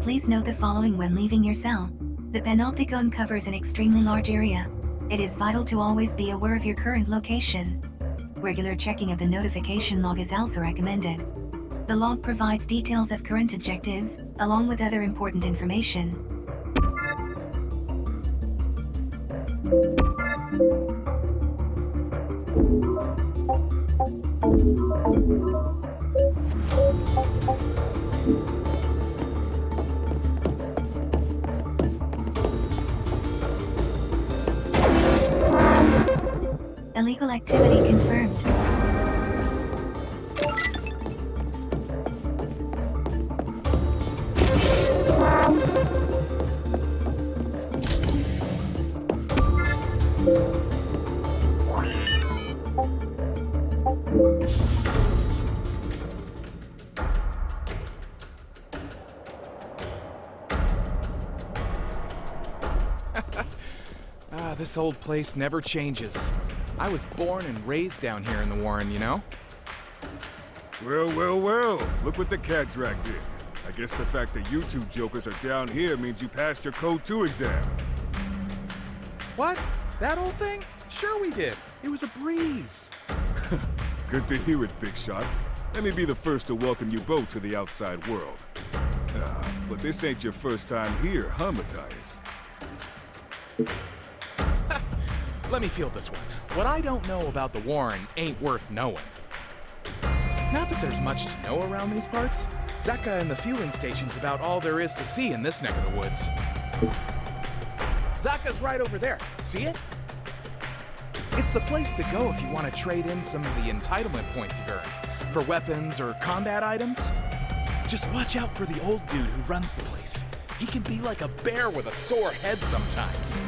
Please note the following when leaving your cell. The panopticon covers an extremely large area. It is vital to always be aware of your current location. Regular checking of the notification log is also recommended. The log provides details of current objectives, along with other important information. Illegal activity confirmed. This old place never changes. I was born and raised down here in the Warren, you know? Well, well, well. Look what the cat dragged in. I guess the fact that you two jokers are down here means you passed your Code 2 exam. What? That old thing? Sure we did. It was a breeze. Good to hear it, Big Shot. Let me be the first to welcome you both to the outside world. But this ain't your first time here, huh, Matthias? Let me field this one. What I don't know about the Warren ain't worth knowing. Not that there's much to know around these parts. Zaka and the fueling station's about all there is to see in this neck of the woods. Zaka's right over there. See it? It's the place to go if you want to trade in some of the entitlement points you've earned for weapons or combat items. Just watch out for the old dude who runs the place. He can be like a bear with a sore head sometimes.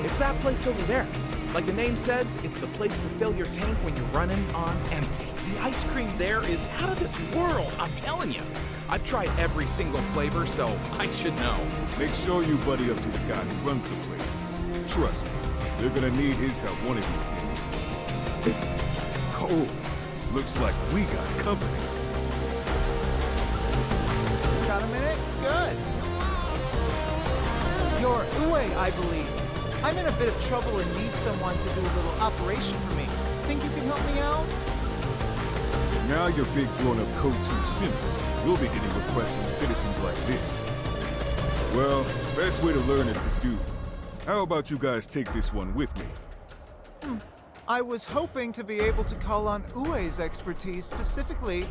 It's that place over there. Like the name says, it's the place to fill your tank when you're running on empty. The ice cream there is out of this world, I'm telling you. I've tried every single flavor, so I should know. Make sure you buddy up to the guy who runs the place. Trust me, you're gonna need his help one of these days. Cole, looks like we got company. Got a minute? Good. You're Uwe, I believe. I'm in a bit of trouble and need someone to do a little operation for me. Think you can help me out? Now you're big grown-up Code 2 sinners. You'll be getting requests from citizens like this. Well, best way to learn is to do. How about you guys take this one with me? I was hoping to be able to call on Uwe's expertise specifically,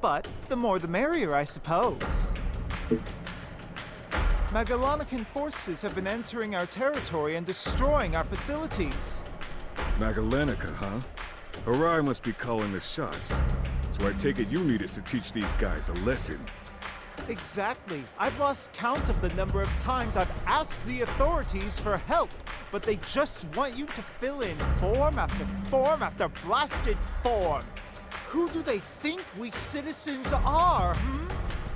but the more the merrier, I suppose. Magellanican forces have been entering our territory and destroying our facilities. Magallanica, huh? Harai must be calling the shots. So I take it you need us to teach these guys a lesson. Exactly. I've lost count of the number of times I've asked the authorities for help, but they just want you to fill in form after blasted form. Who do they think we citizens are,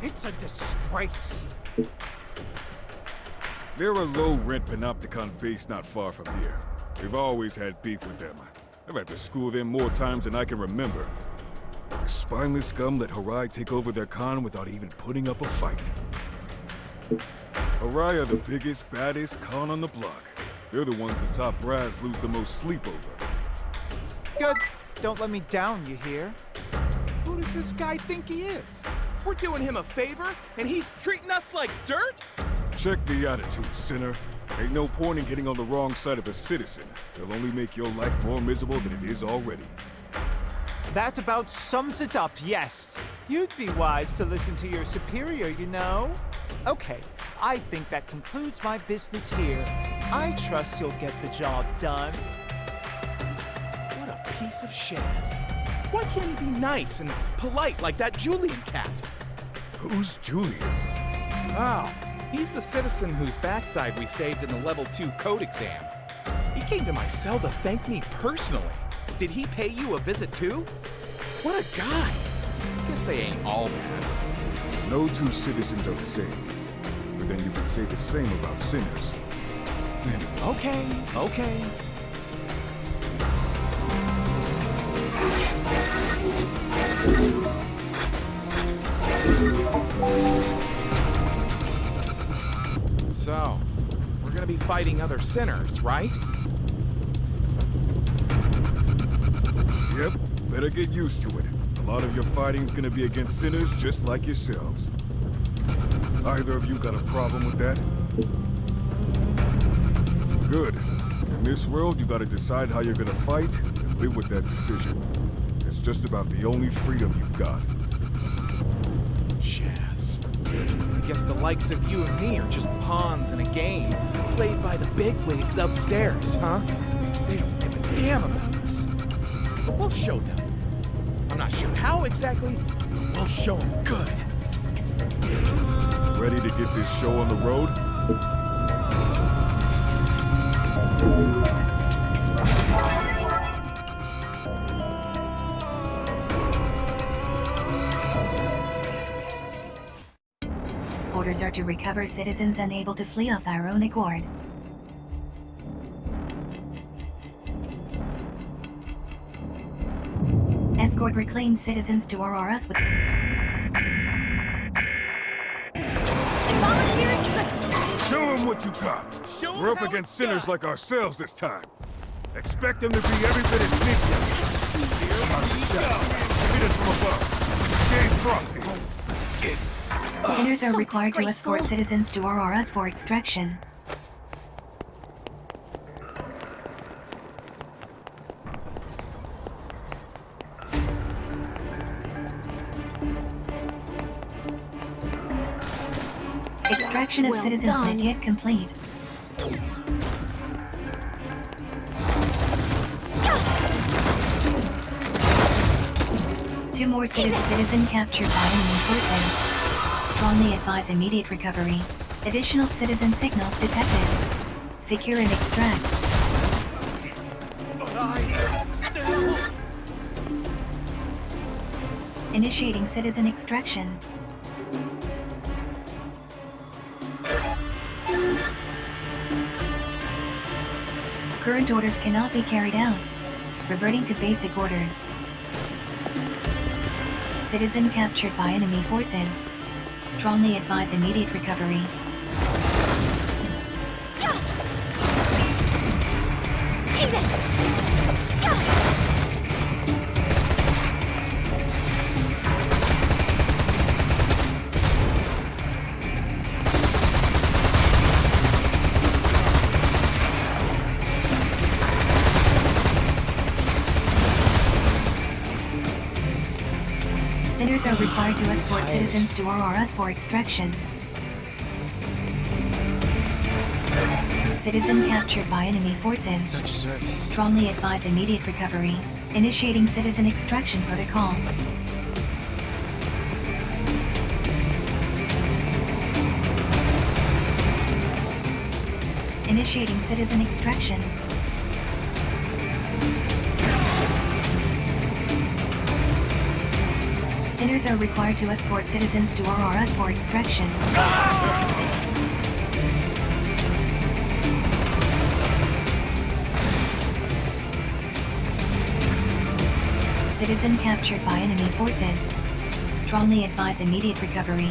It's a disgrace. They're a low-rent Panopticon base not far from here. We've always had beef with them. I've had to school them more times than I can remember. The spineless scum let Harai take over their con without even putting up a fight. Harai are the biggest, baddest con on the block. They're the ones the top brass lose the most sleep over. Good. Don't let me down, you hear? Who does this guy think he is? We're doing him a favor, and he's treating us like dirt? Check the attitude, sinner. Ain't no point in getting on the wrong side of a citizen. They'll only make your life more miserable than it is already. That about sums it up, yes. You'd be wise to listen to your superior, you know. Okay, I think that concludes my business here. I trust you'll get the job done. What a piece of shaz. Why can't he be nice and polite like that Julian cat? Who's Julian? Oh, he's the citizen whose backside we saved in the level 2 code exam. He came to my cell to thank me personally. Did he pay you a visit too? What a guy! Guess they ain't all bad. No two citizens are the same. But then you can say the same about sinners. Anyway. Okay. So, we're gonna be fighting other sinners, right? Yep, better get used to it. A lot of your fighting's gonna be against sinners just like yourselves. Either of you got a problem with that? Good. In this world, you gotta decide how you're gonna fight and live with that decision. It's just about the only freedom you've got. Shaz. I guess the likes of you and me are just pawns in a game played by the bigwigs upstairs, huh? They don't give a damn about us. But we'll show them. I'm not sure how exactly, but we'll show them good. Ready to get this show on the road? Orders are to recover citizens unable to flee of their own accord. Escort reclaimed citizens to RRS with... Volunteers to... Show them what you got! We're up against sinners like ourselves this time. Expect them to be every bit as sneaky as us. Hit us from above. Stay frosty. Sinners are required to escort citizens to RRS for extraction. Extraction of citizens not yet complete. Two more citizen captured by enemy forces. Strongly advise immediate recovery. Additional citizen signals detected. Secure and extract. Initiating citizen extraction. Current orders cannot be carried out. Reverting to basic orders. Citizen captured by enemy forces. Strongly advise immediate recovery. Sinners are required to escort citizens to RRS for extraction. Citizen captured by enemy forces. Such service. Strongly advise immediate recovery. Initiating citizen extraction protocol. Initiating citizen extraction. Sinners are required to escort citizens to RRS for extraction. Citizen captured by enemy forces. Strongly advise immediate recovery.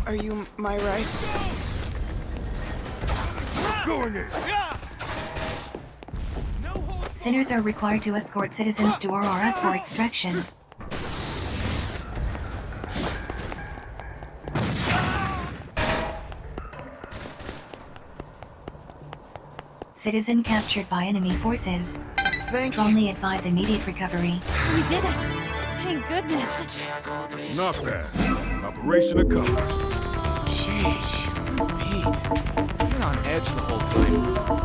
Are you my right? Going in! Sinners are required to escort citizens to RRS for extraction. Citizen captured by enemy forces. Strongly advise immediate recovery. We did it! Thank goodness! Not bad. Operation accomplished. Sheesh. Pete, you're on edge the whole time.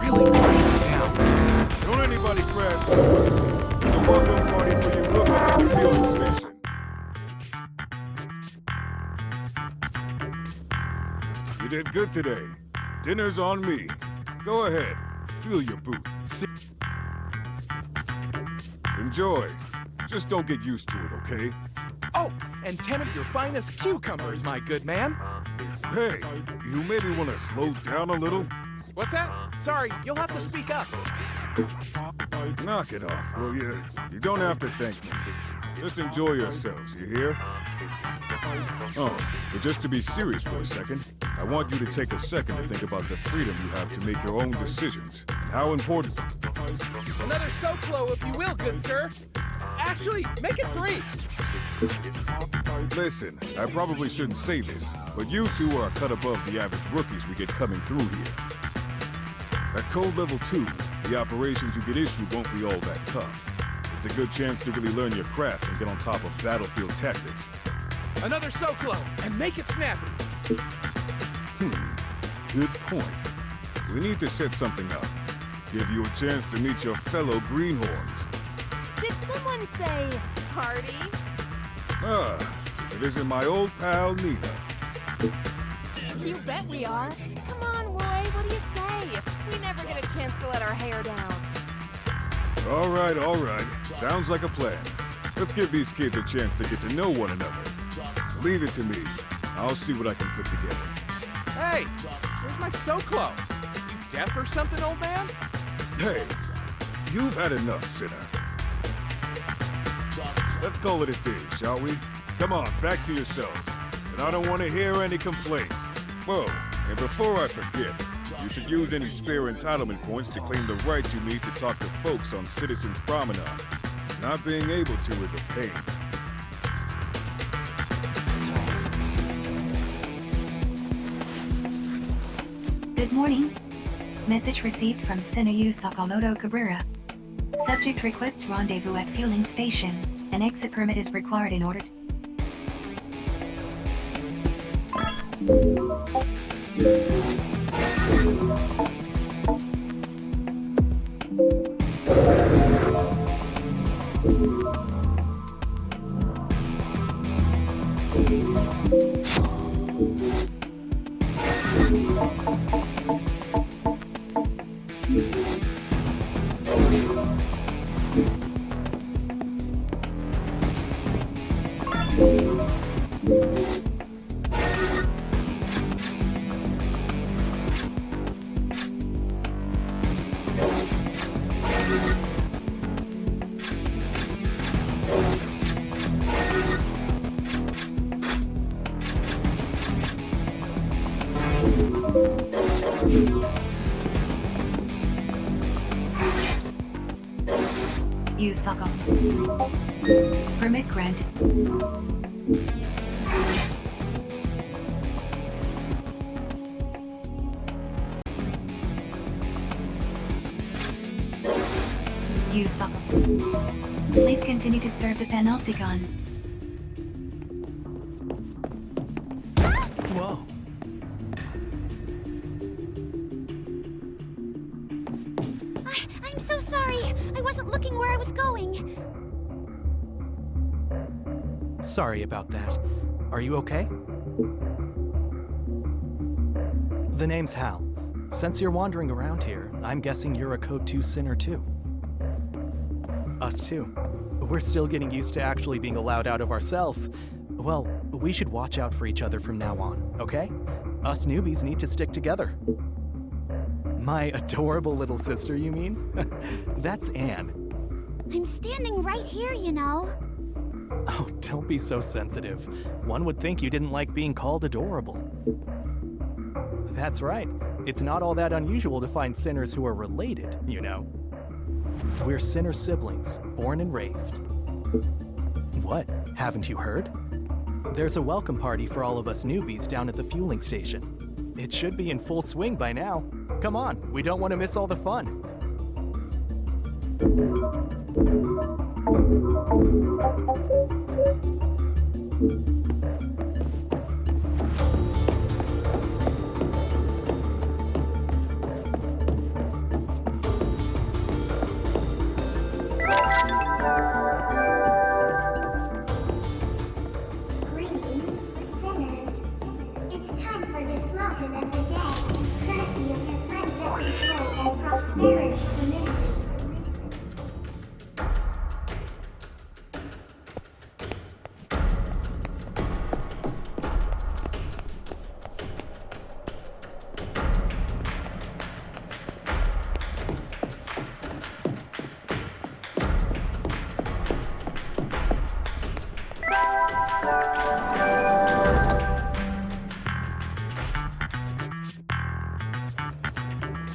Really grinds it down. Don't anybody crash. There's a welcome party for you hookers at the fueling station. did good today. Dinner's on me. Go ahead. Feel your boot. Enjoy. Just don't get used to it, okay? Oh, and 10 of your finest cucumbers, my good man. Hey, you maybe want to slow down a little? What's that? Sorry, you'll have to speak up. Knock it off, will you? You don't have to thank me. Just enjoy yourselves, you hear? Oh, but just to be serious for a second, I want you to take a second to think about the freedom you have to make your own decisions, and how important... Another Soclo, if you will, good sir. Actually, make it 3. Listen, I probably shouldn't say this, but you two are a cut above the average rookies we get coming through here. At Code Level 2, the operations you get issued won't be all that tough. It's a good chance to really learn your craft and get on top of battlefield tactics. Another Soclo, and make it snappy. Good point. We need to set something up. Give you a chance to meet your fellow greenhorns. Did someone say party? If it isn't my old pal, Nina. You bet we are. Come on, Roy, what do you say? We never get a chance to let our hair down. All right. Sounds like a plan. Let's give these kids a chance to get to know one another. Leave it to me. I'll see what I can put together. Hey, where's my Soclo? You deaf or something, old man? Hey, you've had enough, sinner. Let's call it a day, shall we? Come on, back to yourselves. And I don't want to hear any complaints. Whoa, and before I forget, you should use any spare entitlement points to claim the right you need to talk to folks on Citizens Promenade. Not being able to is a pain. Good morning. Message received from Sinayu Sakamoto Cabrera. Subject requests rendezvous at fueling station. An exit permit is required in order use Saka. Permit granted. Use Saka. Please continue to serve the Panopticon. Whoa. I'm so sorry. I wasn't looking where I was going. Sorry about that. Are you okay? The name's Hal. Since you're wandering around here, I'm guessing you're a Code 2 sinner too. Us too. We're still getting used to actually being allowed out of our cells. Well, we should watch out for each other from now on, okay? Us newbies need to stick together. My adorable little sister, you mean? That's Anne. I'm standing right here, you know. Oh, don't be so sensitive. One would think you didn't like being called adorable. That's right. It's not all that unusual to find sinners who are related, you know. We're sinner siblings, born and raised. What? Haven't you heard? There's a welcome party for all of us newbies down at the fueling station. It should be in full swing by now. Come on, we don't want to miss all the fun. Greetings, sinners. It's time for the slogan and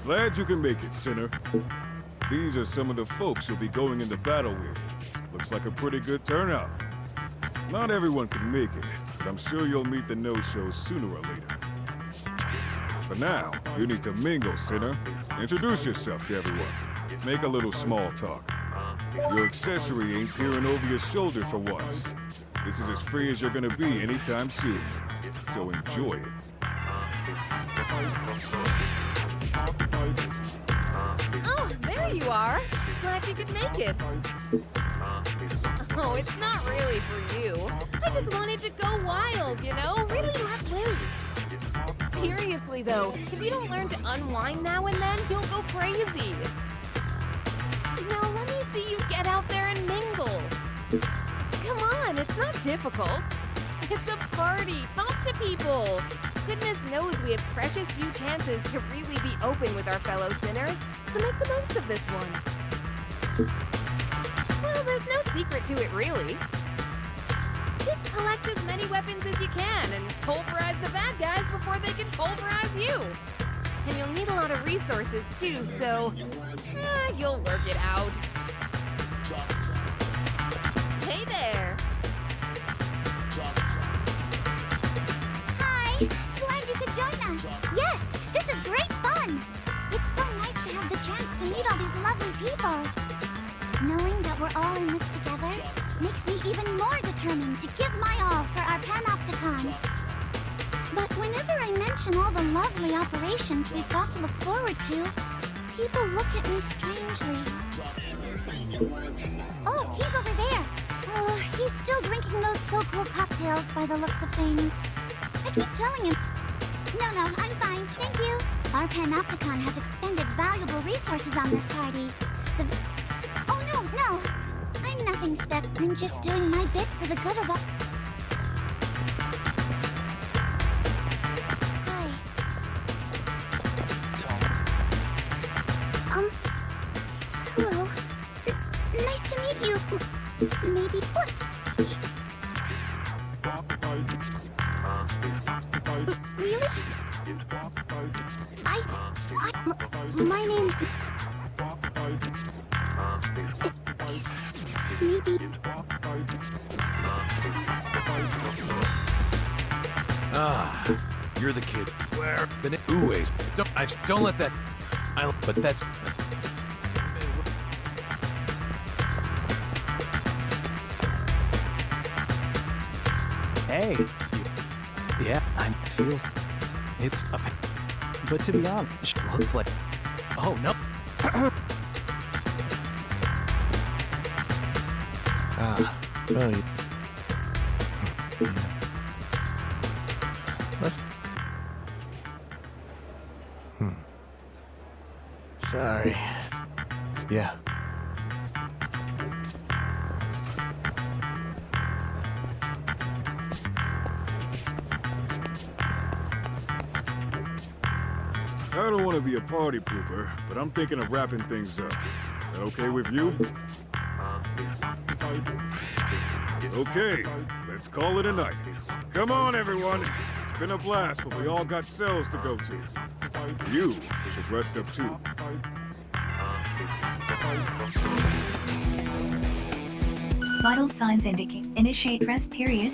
Glad you can make it, Sinner. These are some of the folks you'll be going into battle with. Looks like a pretty good turnout. Not everyone can make it, but I'm sure you'll meet the no-shows sooner or later. For now, you need to mingle, Sinner. Introduce yourself to everyone. Make a little small talk. Your accessory ain't peering over your shoulder for once. This is as free as you're gonna be anytime soon. So enjoy it. Oh, there you are. Glad you could make it. Oh, it's not really for you. I just wanted to go wild, you know? Really let loose. Seriously, though, if you don't learn to unwind now and then, you'll go crazy. Now, let me see you get out there and mingle. Come on, it's not difficult. It's a party. Talk to people. Goodness knows we have precious few chances to really be open with our fellow sinners, so make the most of this one. Well, there's no secret to it, really. Just collect as many weapons as you can and pulverize the bad guys before they can pulverize you. And you'll need a lot of resources, too, so you'll work it out. Hey there. Hi! Glad you could join us. Yes, this is great fun. It's so nice to have the chance to meet all these lovely people. Knowing that we're all in this together makes me even more determined to give my all for our Panopticon. But whenever I mention all the lovely operations we've got to look forward to, people look at me strangely. Oh, he's over there. Oh, he's still drinking those so-cool cocktails by the looks of things. I keep telling him. No, I'm fine, thank you. Our Panopticon has expended valuable resources on this party. Oh, no. I'm nothing I'm just doing my bit for the good of all. Hi. Hello. Nice to meet you. Maybe. Really? My name's... Maybe... Ah, you're the kid. Where? The Uways. Don't let that... But that's... Hey. Yeah, I feel... It's... But to be honest, looks like... Oh, no. Oh, yeah. Let's... Sorry. Yeah. I don't want to be a party pooper, but I'm thinking of wrapping things up. That okay with you? Okay, let's call it a night. Come on, everyone. It's been a blast, but we all got cells to go to. You should rest up too. Vital signs indicate initiate rest period.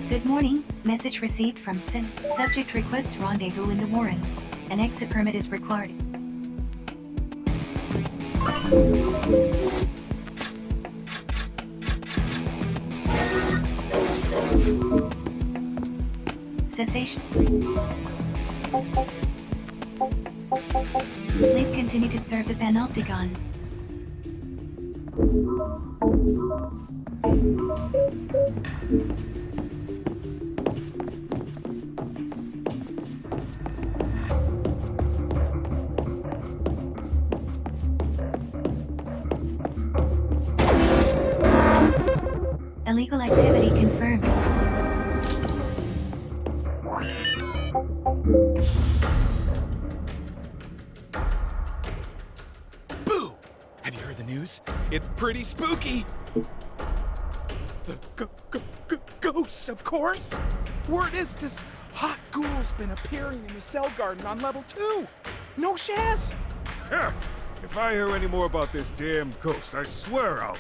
Good morning. Message received from Sin. Subject requests rendezvous in the Warren. An exit permit is required. Cessation. Please continue to serve the Panopticon. Illegal activity confirmed. Boo! Have you heard the news. It's pretty spooky. The ghost, of course. Word is this hot ghoul's been appearing in the cell garden on level 2. No Shaz? If I hear any more about this damn ghost, I swear I'll...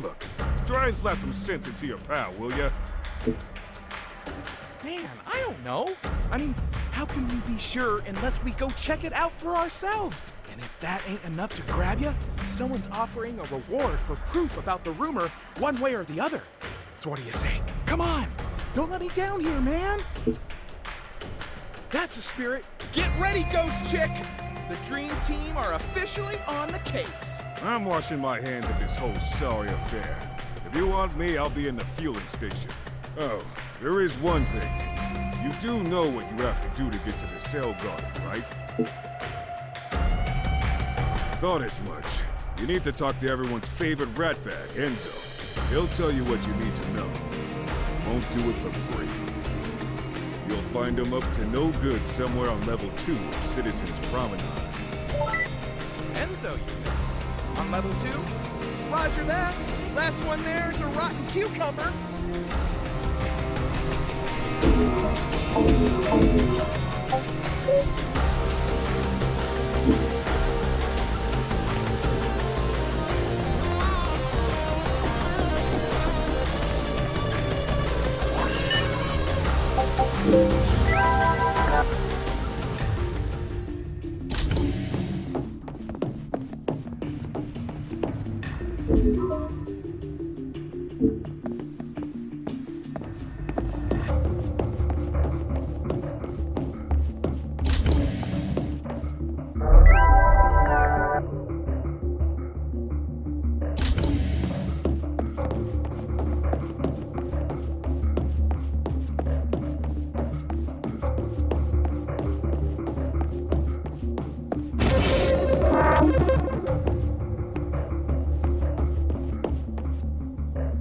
Look, try and slap some sense into your pal, will ya? Man, I don't know. I mean, how can we be sure unless we go check it out for ourselves? And if that ain't enough to grab you, someone's offering a reward for proof about the rumor one way or the other. So what do you say? Come on! Don't let me down here, man! That's the spirit. Get ready, Ghost Chick! The Dream Team are officially on the case. I'm washing my hands of this whole sorry affair. If you want me, I'll be in the fueling station. Oh, there is one thing. You do know what you have to do to get to the cell garden, right? Thought as much. You need to talk to everyone's favorite ratbag, Enzo. He'll tell you what you need to know. Won't do it for free. You'll find him up to no good somewhere on level 2 of Citizens Promenade. Enzo, you say? On level 2? Roger that. Last one there's a rotten cucumber.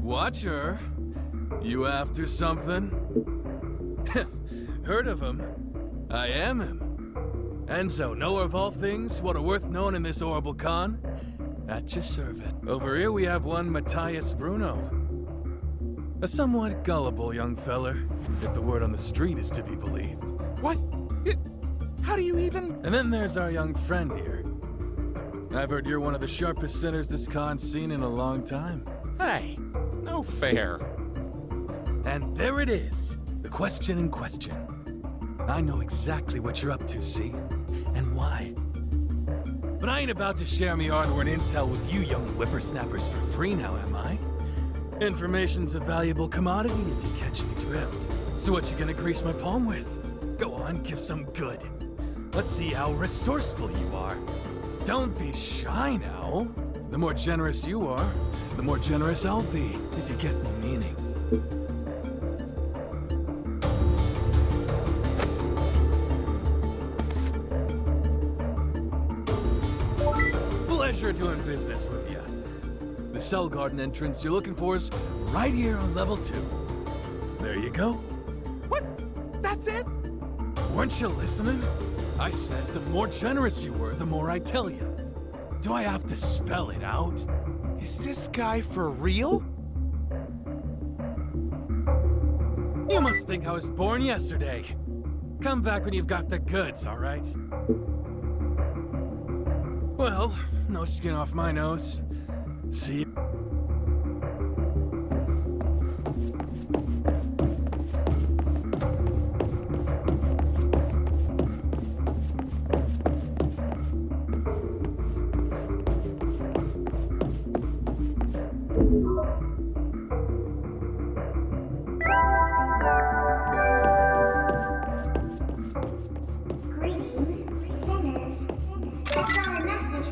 Watcher, you after something? Heard of him? I am him. Enzo, knower of all things, what are worth knowing in this horrible con? At your service. Over here we have one Matthias Bruno. A somewhat gullible young feller, if the word on the street is to be believed. What? How do you even... And then there's our young friend here. I've heard you're one of the sharpest sinners this con's seen in a long time. Hey, no fair. And there it is, the question in question. I know exactly what you're up to, see? And why. But I ain't about to share me hard-earned intel with you young whippersnappers for free now, am I? Information's a valuable commodity if you catch me drift. So what you gonna grease my palm with? Go on, give some good. Let's see how resourceful you are. Don't be shy now. The more generous you are, the more generous I'll be, if you get my meaning. Pleasure doing business with you. The cell garden entrance you're looking for is right here on level 2. There you go. What? That's it? Weren't you listening? I said the more generous you were, the more I tell you. Do I have to spell it out? Is this guy for real? You must think I was born yesterday. Come back when you've got the goods, all right? Well, no skin off my nose. See?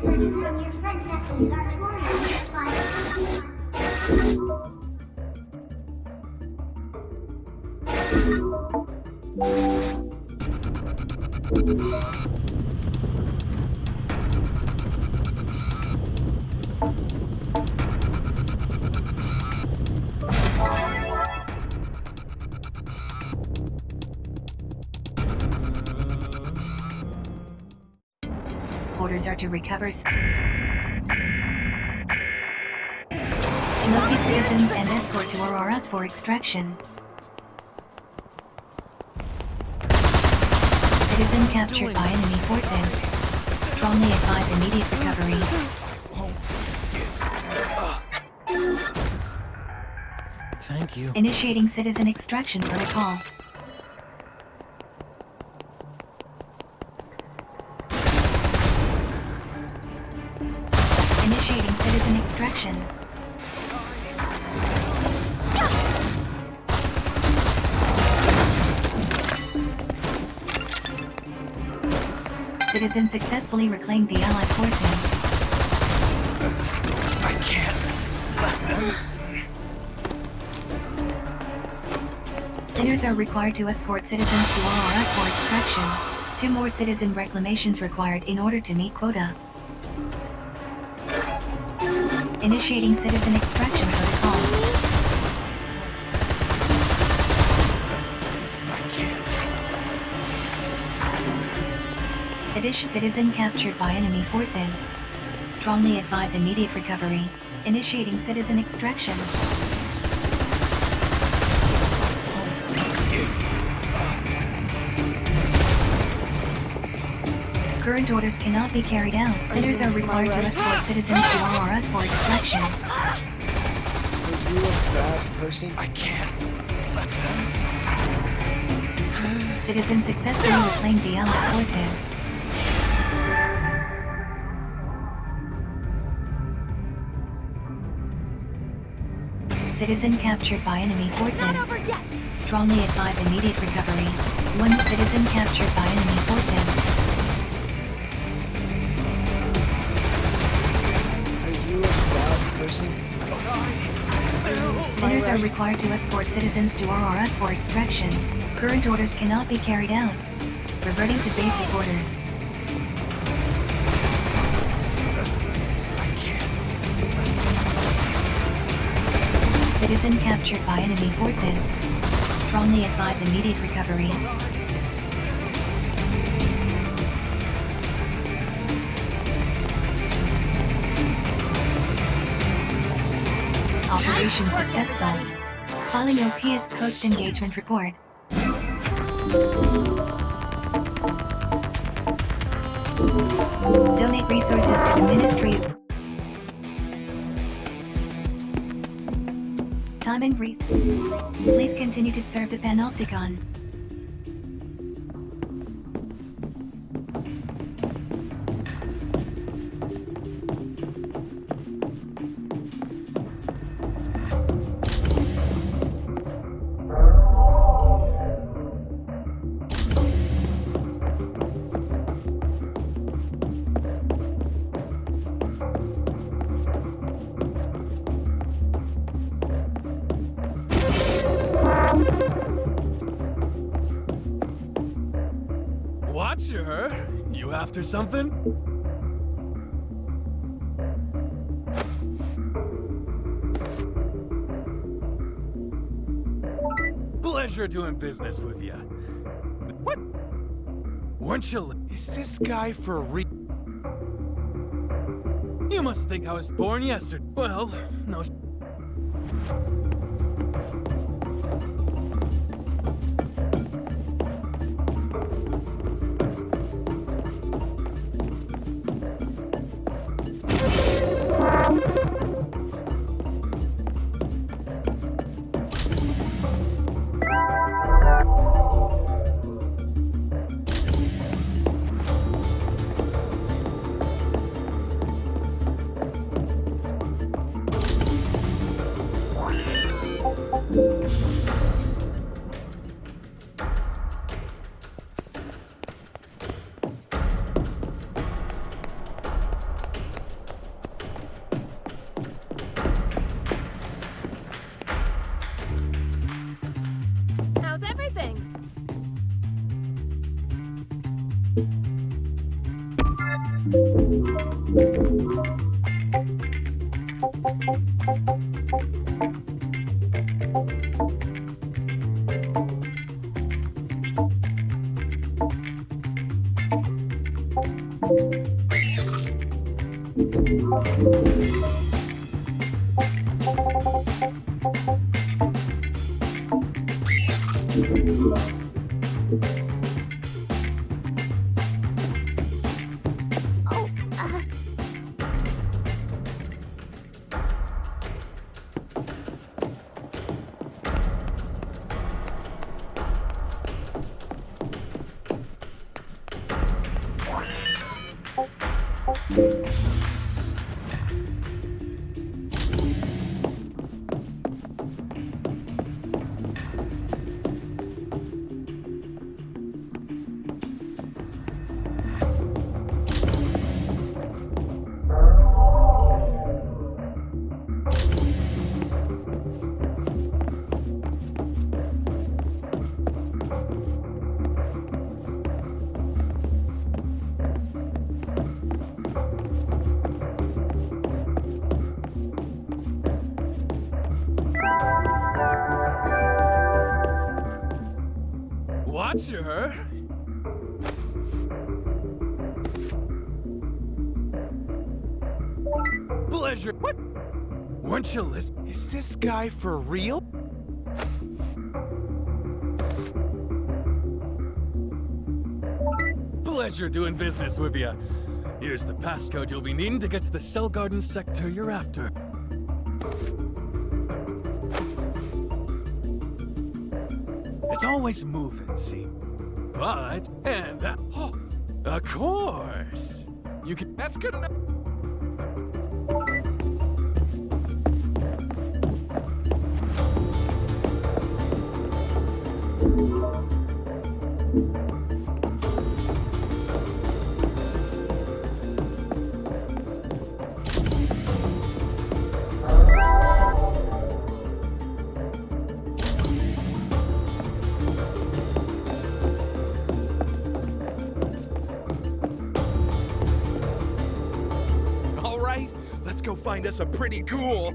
For you from your friends at the Sartorius Orders are to recover. Locate citizens and escort to Auroras for extraction. Citizen captured by enemy forces. Strongly advise immediate recovery. Thank you. Initiating citizen extraction protocol. Initiating citizen extraction. Citizen successfully reclaimed the Allied forces. I can't let them. Sinners are required to escort citizens to Auroras for extraction. 2 more citizen reclamations required in order to meet quota. Initiating citizen extraction protocol. Addition citizen captured by enemy forces. Strongly advise immediate recovery. Initiating citizen extraction. Current orders cannot be carried out. Sinners are required to escort citizens to Auroras for extraction. Are you a bad person? I can't let them. Citizens successfully reclaimed the Allied forces. Citizen captured by enemy forces. Strongly advise immediate recovery. 1 citizen captured by enemy forces. Are you a bad person? Sinners are required to escort citizens to Auroras for extraction. Current orders cannot be carried out. Reverting to basic orders. Citizen captured by enemy forces. Strongly advise immediate recovery. Operation successful. Filing OTS Coast Engagement Report. Donate resources to the Ministry of Time and Breathe. Please continue to serve the Panopticon. Watcher, you after something? Pleasure doing business with you. What? Weren't you? Is this guy for real? You must think I was born yesterday. Well, no. How's everything? Oh, Watch her. Pleasure. What? Weren't you listening? Is this guy for real? Pleasure doing business with you. Here's the passcode you'll be needing to get to the Cell Garden sector you're after. It's always moving, see? But, oh, of course! You can. That's good enough. All right, let's go find us a pretty cool.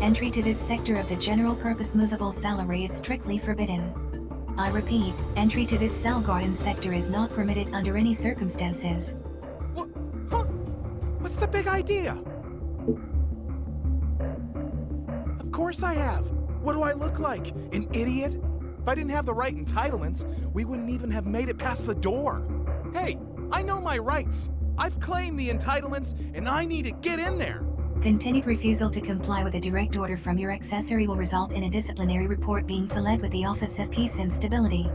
Entry to this sector of the general-purpose movable cell array is strictly forbidden. I repeat, entry to this cell garden sector is not permitted under any circumstances. What? Huh? What's the big idea? Of course I have. What do I look like? An idiot? If I didn't have the right entitlements, we wouldn't even have made it past the door. Hey, I know my rights. I've claimed the entitlements, and I need to get in there. Continued refusal to comply with a direct order from your accessory will result in a disciplinary report being filed with the Office of Peace and Stability.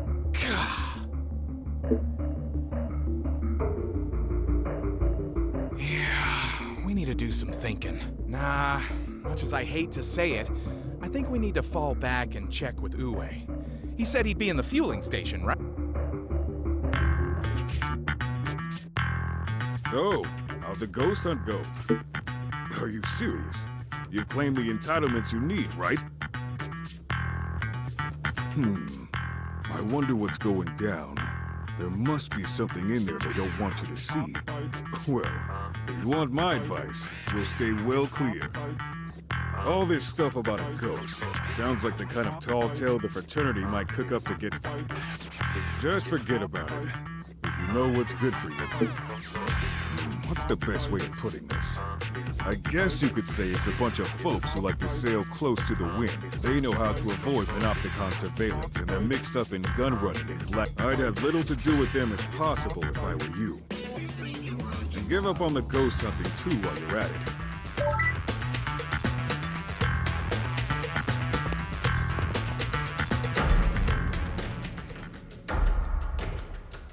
Yeah, we need to do some thinking. Nah, much as I hate to say it, I think we need to fall back and check with Uwe. He said he'd be in the fueling station, right? So, how'd the ghost hunt go? Are you serious? You claim the entitlements you need, right? I wonder what's going down. There must be something in there they don't want you to see. Well, if you want my advice, you'll stay well clear. All this stuff about a ghost sounds like the kind of tall tale the fraternity might cook up to get... Just forget about it, if you know what's good for you. What's the best way of putting this? I guess you could say it's a bunch of folks who like to sail close to the wind. They know how to avoid panopticon surveillance, and they're mixed up in gun running and black... I'd have little to do with them if possible if I were you. And give up on the ghost hunting too while you're at it.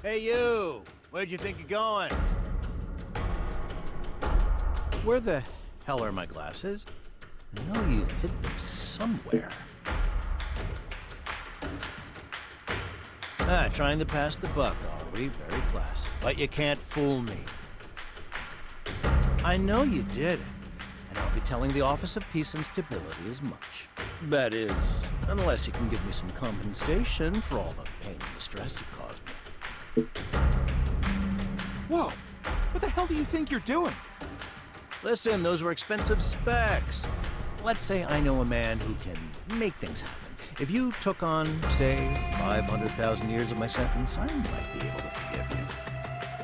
Hey, you! Where'd you think you're going? Where the hell are my glasses? I know you hid them somewhere. Trying to pass the buck, are we? Very classy. But you can't fool me. I know you did it, and I'll be telling the Office of Peace and Stability as much. That is, unless you can give me some compensation for all the pain and distress you've caused me. Whoa! What the hell do you think you're doing? Listen, those were expensive specs. Let's say I know a man who can make things happen. If you took on, say, 500,000 years of my sentence, I might be able to forgive you.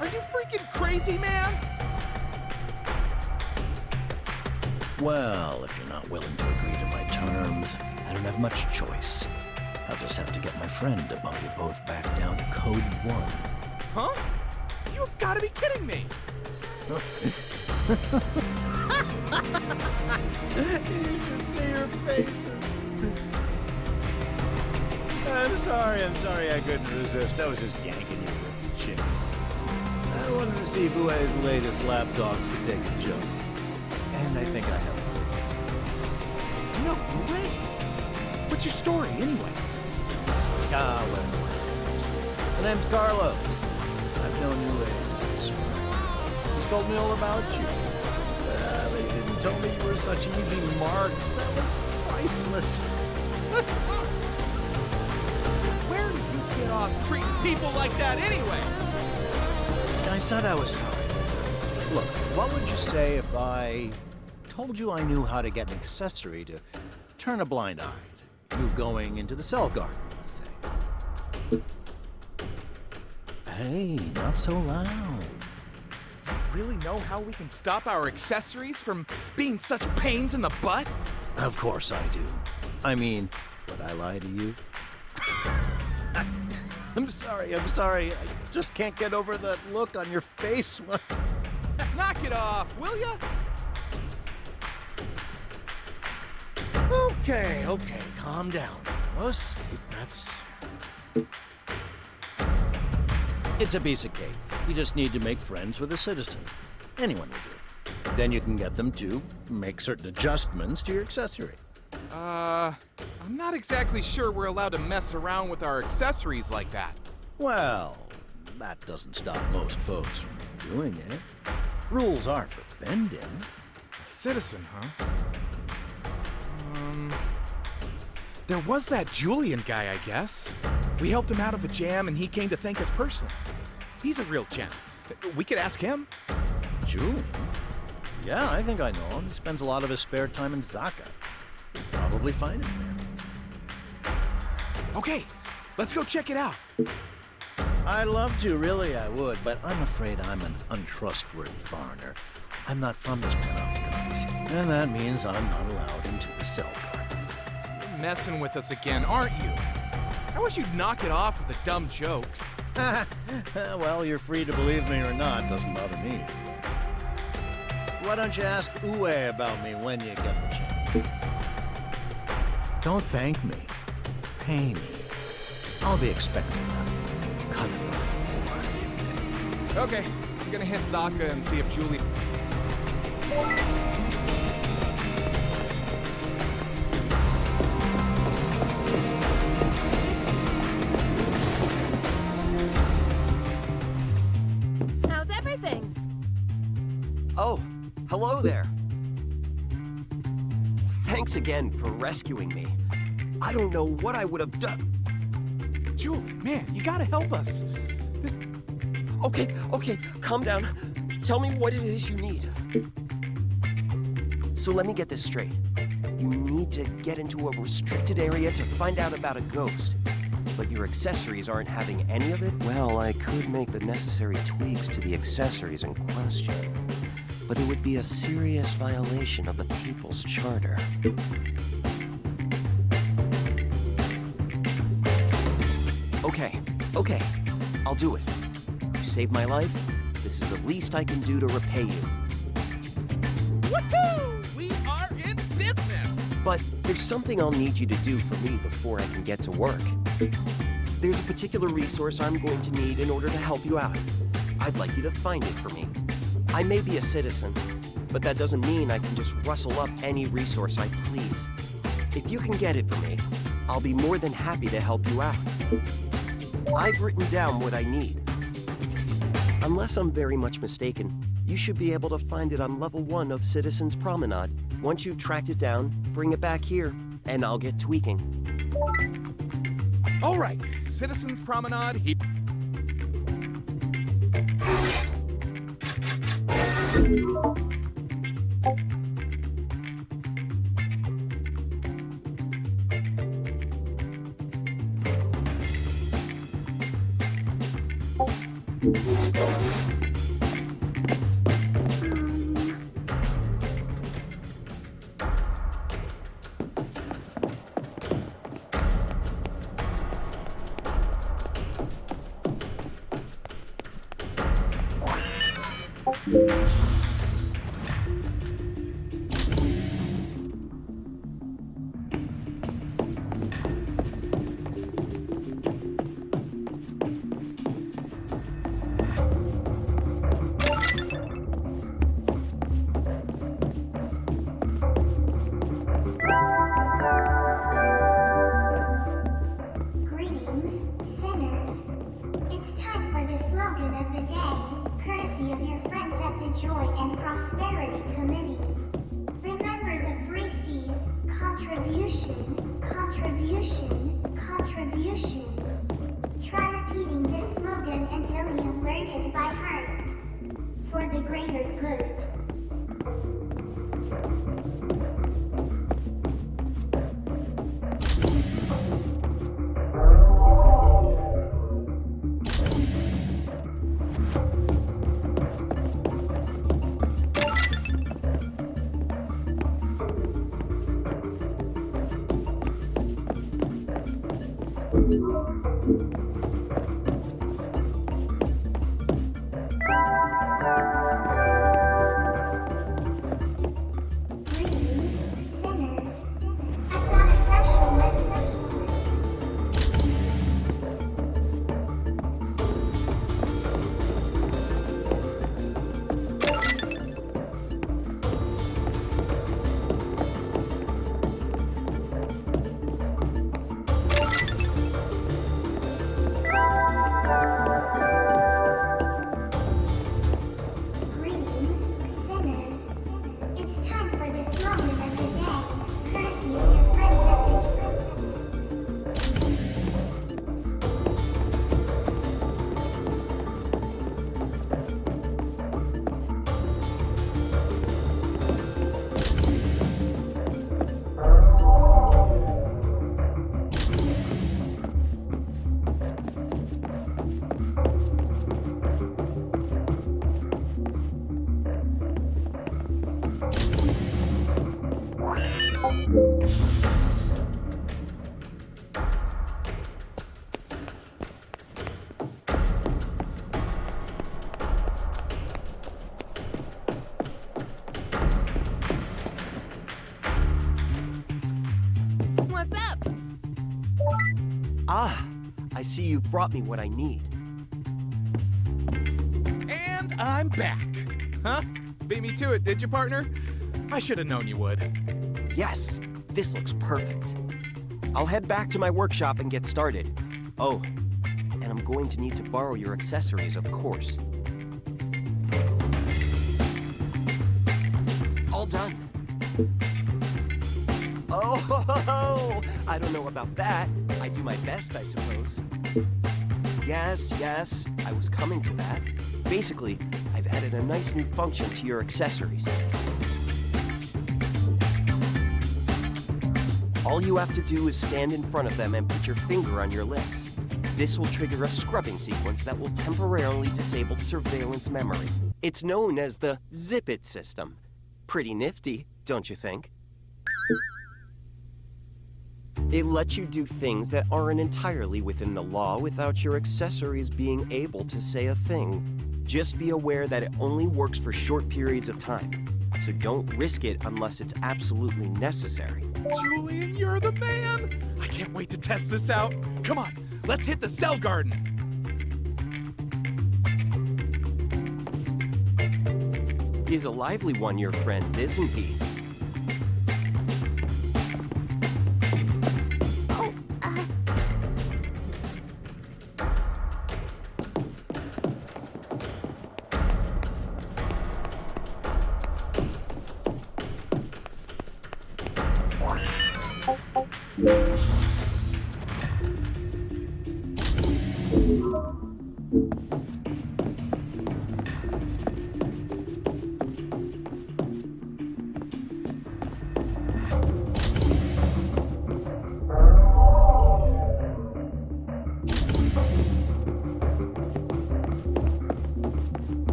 Are you freaking crazy, man? Well, if you're not willing to agree to my terms, I don't have much choice. I'll just have to get my friend to bump you both back down to Code 1. Huh? You've got to be kidding me! You should see your faces. I'm sorry I couldn't resist. I was just yanking your little chains. I wanted to see who had the latest lapdogs to take a joke. And I think I have one answer. No way! What's your story, anyway? Well. My name's Carlos. I've known you since. He's told me all about you. But he didn't tell me you were such easy marks. That was priceless. Where do you get off treating people like that, anyway? I said I was sorry. Look, what would you say if I told you I knew how to get an accessory to turn a blind eye to you going into the cell garden, let's say? Hey, not so loud. You really know how we can stop our accessories from being such pains in the butt? Of course I do. I mean, would I lie to you? I'm sorry. I just can't get over that look on your face. Knock it off, will ya? Okay, calm down. Just deep breaths. It's a piece of cake. You just need to make friends with a citizen. Anyone will do. Then you can get them to make certain adjustments to your accessory. I'm not exactly sure we're allowed to mess around with our accessories like that. Well, that doesn't stop most folks from doing it. Rules are for bending. A citizen, huh? There was that Julian guy, I guess. We helped him out of a jam and he came to thank us personally. He's a real gent. We could ask him. Julian? Yeah, I think I know him. He spends a lot of his spare time in Zaka. You'll probably find him there. Okay, let's go check it out. I'd love to, really I would, but I'm afraid I'm an untrustworthy foreigner. I'm not from this panopticon, you see, and that means I'm not allowed into the cell garden. You're messing with us again, aren't you? I wish you'd knock it off with the dumb jokes. Well, you're free to believe me or not, doesn't bother me. Why don't you ask Uwe about me when you get the chance? Don't thank me. Pay me. I'll be expecting a cut of the reward. Okay, I'm gonna hit Zaka and see if Julie... How's everything? Oh, hello there. Thanks again for rescuing me. I don't know what I would have done. Julie, man, you gotta help us. Okay, calm down. Tell me what it is you need. So let me get this straight. You need to get into a restricted area to find out about a ghost. But your accessories aren't having any of it? Well, I could make the necessary tweaks to the accessories in question. But it would be a serious violation of the People's Charter. Okay, I'll do it. You saved my life. This is the least I can do to repay you. Woohoo! We are in business! But there's something I'll need you to do for me before I can get to work. There's a particular resource I'm going to need in order to help you out. I'd like you to find it for me. I may be a citizen, but that doesn't mean I can just rustle up any resource I please. If you can get it for me, I'll be more than happy to help you out. I've written down what I need. Unless I'm very much mistaken, you should be able to find it on level 1 of Citizen's Promenade. Once you've tracked it down, bring it back here, and I'll get tweaking. All right, Citizens Promenade, Greetings, sinners. It's time for the slogan of the day, courtesy of your friends at the Joy and Prosperity Committee. Remember the 3 C's: contribution, contribution, contribution. Try repeating this slogan until you've learned it by heart. For the greater good. Greetings, sinners. I've got a special message. Greetings, sinners. It's time for the slogan of the day, courtesy of your friends at the What's up? Ah, I see you've brought me what I need. And I'm back. Huh? Beat me to it, did you, partner? I should have known you would. Yes, this looks perfect. I'll head back to my workshop and get started. Oh, and I'm going to need to borrow your accessories, of course. All done. Oh, I don't know about that. I do my best, I suppose. Yes, I was coming to that. Basically, I've added a nice new function to your accessories. All you have to do is stand in front of them and put your finger on your lips. This will trigger a scrubbing sequence that will temporarily disable surveillance memory. It's known as the Zip It system. Pretty nifty, don't you think? It lets you do things that aren't entirely within the law without your accessories being able to say a thing. Just be aware that it only works for short periods of time, so don't risk it unless it's absolutely necessary. Julian, you're the man! I can't wait to test this out. Come on, let's hit the cell garden. He's a lively one, your friend, isn't he?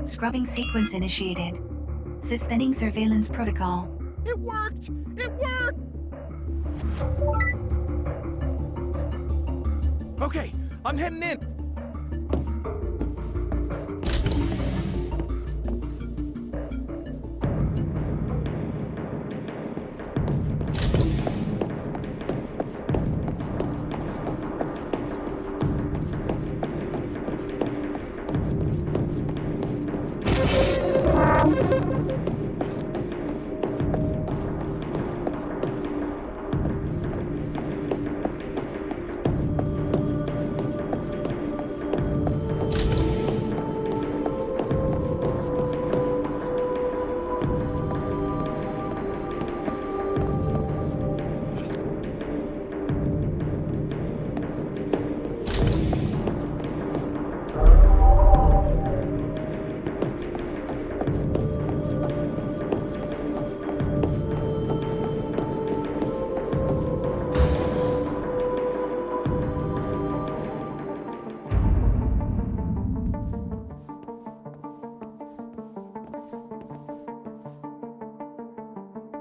Scrubbing sequence initiated. Suspending surveillance protocol. It worked! It worked! Okay, I'm heading in.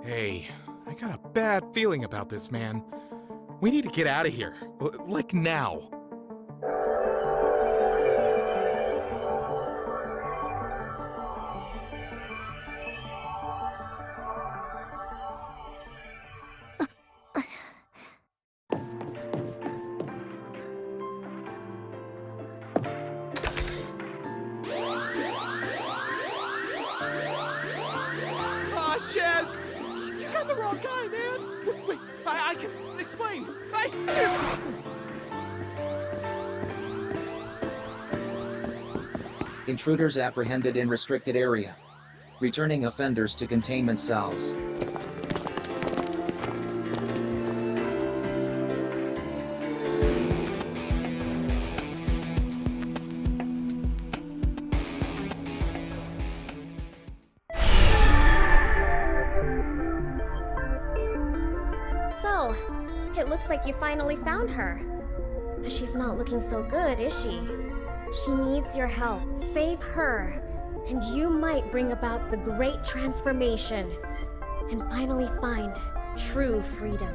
Hey, I got a bad feeling about this, man. We need to get out of here. Like now. Shaz! You got the wrong guy, man! Wait, I can explain! Intruders apprehended in restricted area. Returning offenders to containment cells. So, it looks like you finally found her. But she's not looking so good, is she? She needs your help. Save her, and you might bring about the great transformation and finally find true freedom.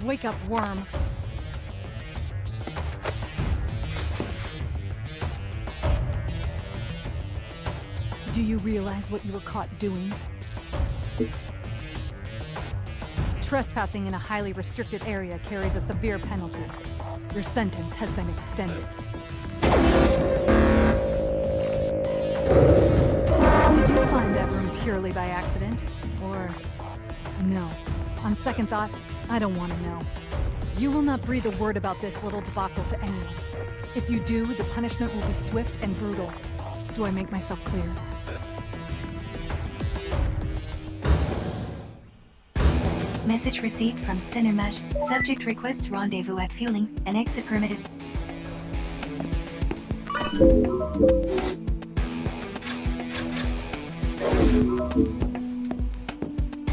Wake up, worm. Do you realize what you were caught doing? Trespassing in a highly restricted area carries a severe penalty. Your sentence has been extended. Did you find that room purely by accident? Or no? On second thought, I don't want to know. You will not breathe a word about this little debacle to anyone. If you do, the punishment will be swift and brutal. Do I make myself clear? Message received from Cinemesh. Subject requests rendezvous at fueling. An exit permit is...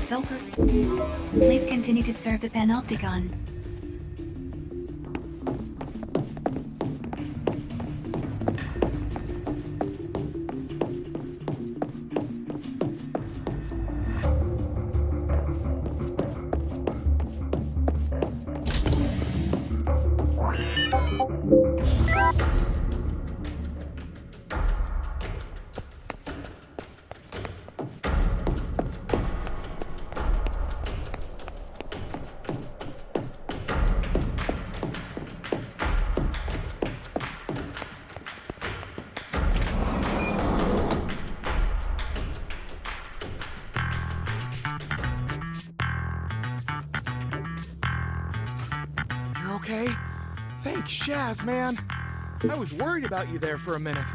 Sulfur. Please continue to serve the Panopticon. Okay? Thanks, Shaz, man. I was worried about you there for a minute.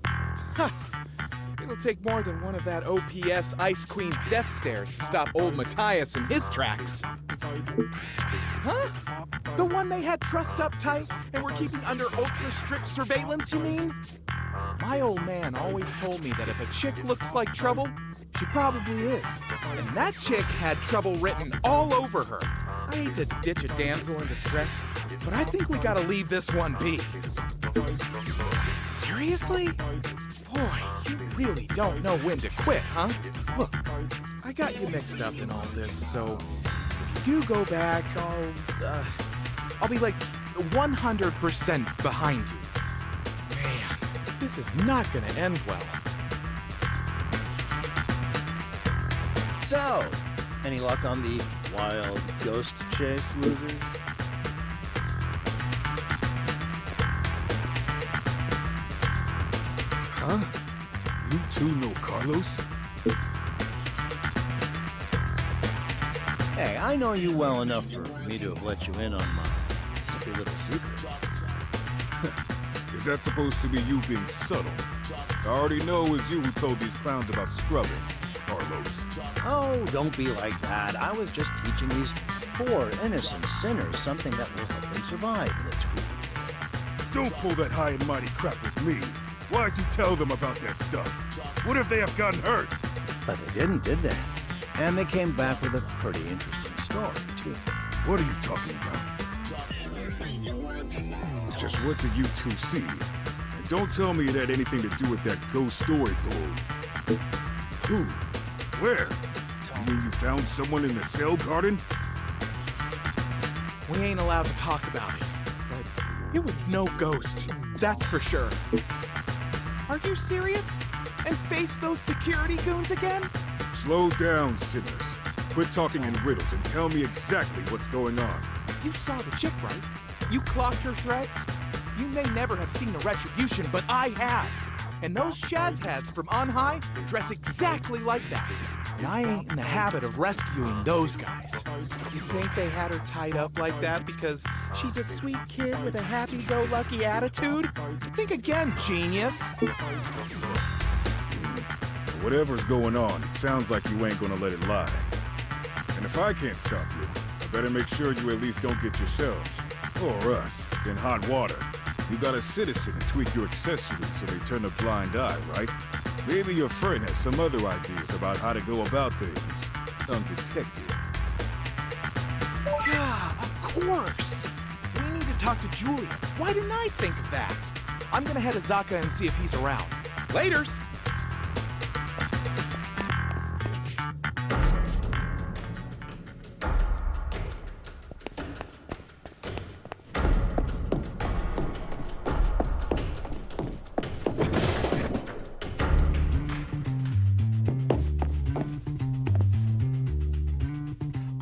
Huh. It'll take more than one of that OPS Ice Queen's death stares to stop old Matthias in his tracks. Huh? The one they had trussed up tight and were keeping under ultra-strict surveillance, you mean? My old man always told me that if a chick looks like trouble, she probably is. And that chick had trouble written all over her. I hate to ditch a damsel in distress, but I think we gotta leave this one be. Seriously? Boy, you really don't know when to quit, huh? Look, I got you mixed up in all this, so if you do go back, I'll be like 100% behind you. Man, this is not gonna end well. So, any luck on the wild ghost chase, losers? Huh? You two know Carlos? Hey, I know you well enough for me to have let you in on my sippy little secret. Is that supposed to be you being subtle? I already know it was you who told these clowns about scrubbing, Carlos. Oh, don't be like that. I was just teaching these poor, innocent sinners something that will help them survive in this cruel world. Don't pull that high and mighty crap with me. Why'd you tell them about that stuff? What if they have gotten hurt? But they didn't, did they? And they came back with a pretty interesting story, too. What are you talking about? Just what did you two see? And don't tell me it had anything to do with that ghost story gold. Who? Where? You mean you found someone in the cell garden? We ain't allowed to talk about it, but it was no ghost, that's for sure. Are you serious? And face those security goons again? Slow down, sinners. Quit talking in riddles and tell me exactly what's going on. You saw the chick, right? You clocked her threats? You may never have seen the retribution, but I have. And those Shaz heads from on high dress exactly like that. And I ain't in the habit of rescuing those guys. You think they had her tied up like that because she's a sweet kid with a happy-go-lucky attitude? Think again, genius. Whatever's going on, it sounds like you ain't gonna let it lie. And if I can't stop you, I better make sure you at least don't get yourselves, or us, in hot water. You got a citizen and tweak your accessories so they turn a blind eye, right? Maybe your friend has some other ideas about how to go about things undetected. Yeah, of course. We need to talk to Julia. Why didn't I think of that? I'm gonna head to Zaka and see if he's around. Laters!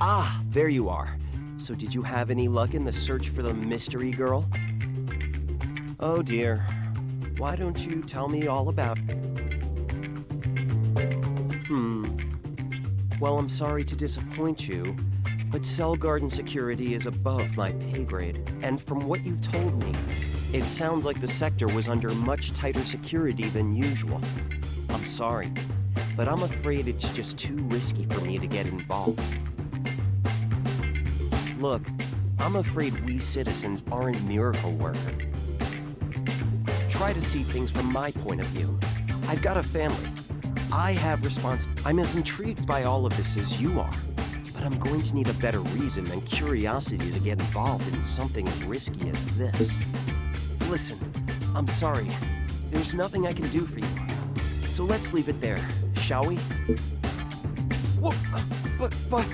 Ah, there you are. So did you have any luck in the search for the mystery girl? Oh dear. Why don't you tell me all about it? Well, I'm sorry to disappoint you, but Cell Garden security is above my pay grade. And from what you've told me, it sounds like the sector was under much tighter security than usual. I'm sorry, but I'm afraid it's just too risky for me to get involved. Look, I'm afraid we citizens aren't miracle workers. Try to see things from my point of view. I've got a family. I have I'm as intrigued by all of this as you are. But I'm going to need a better reason than curiosity to get involved in something as risky as this. Listen, I'm sorry. There's nothing I can do for you. So let's leave it there, shall we? Well, but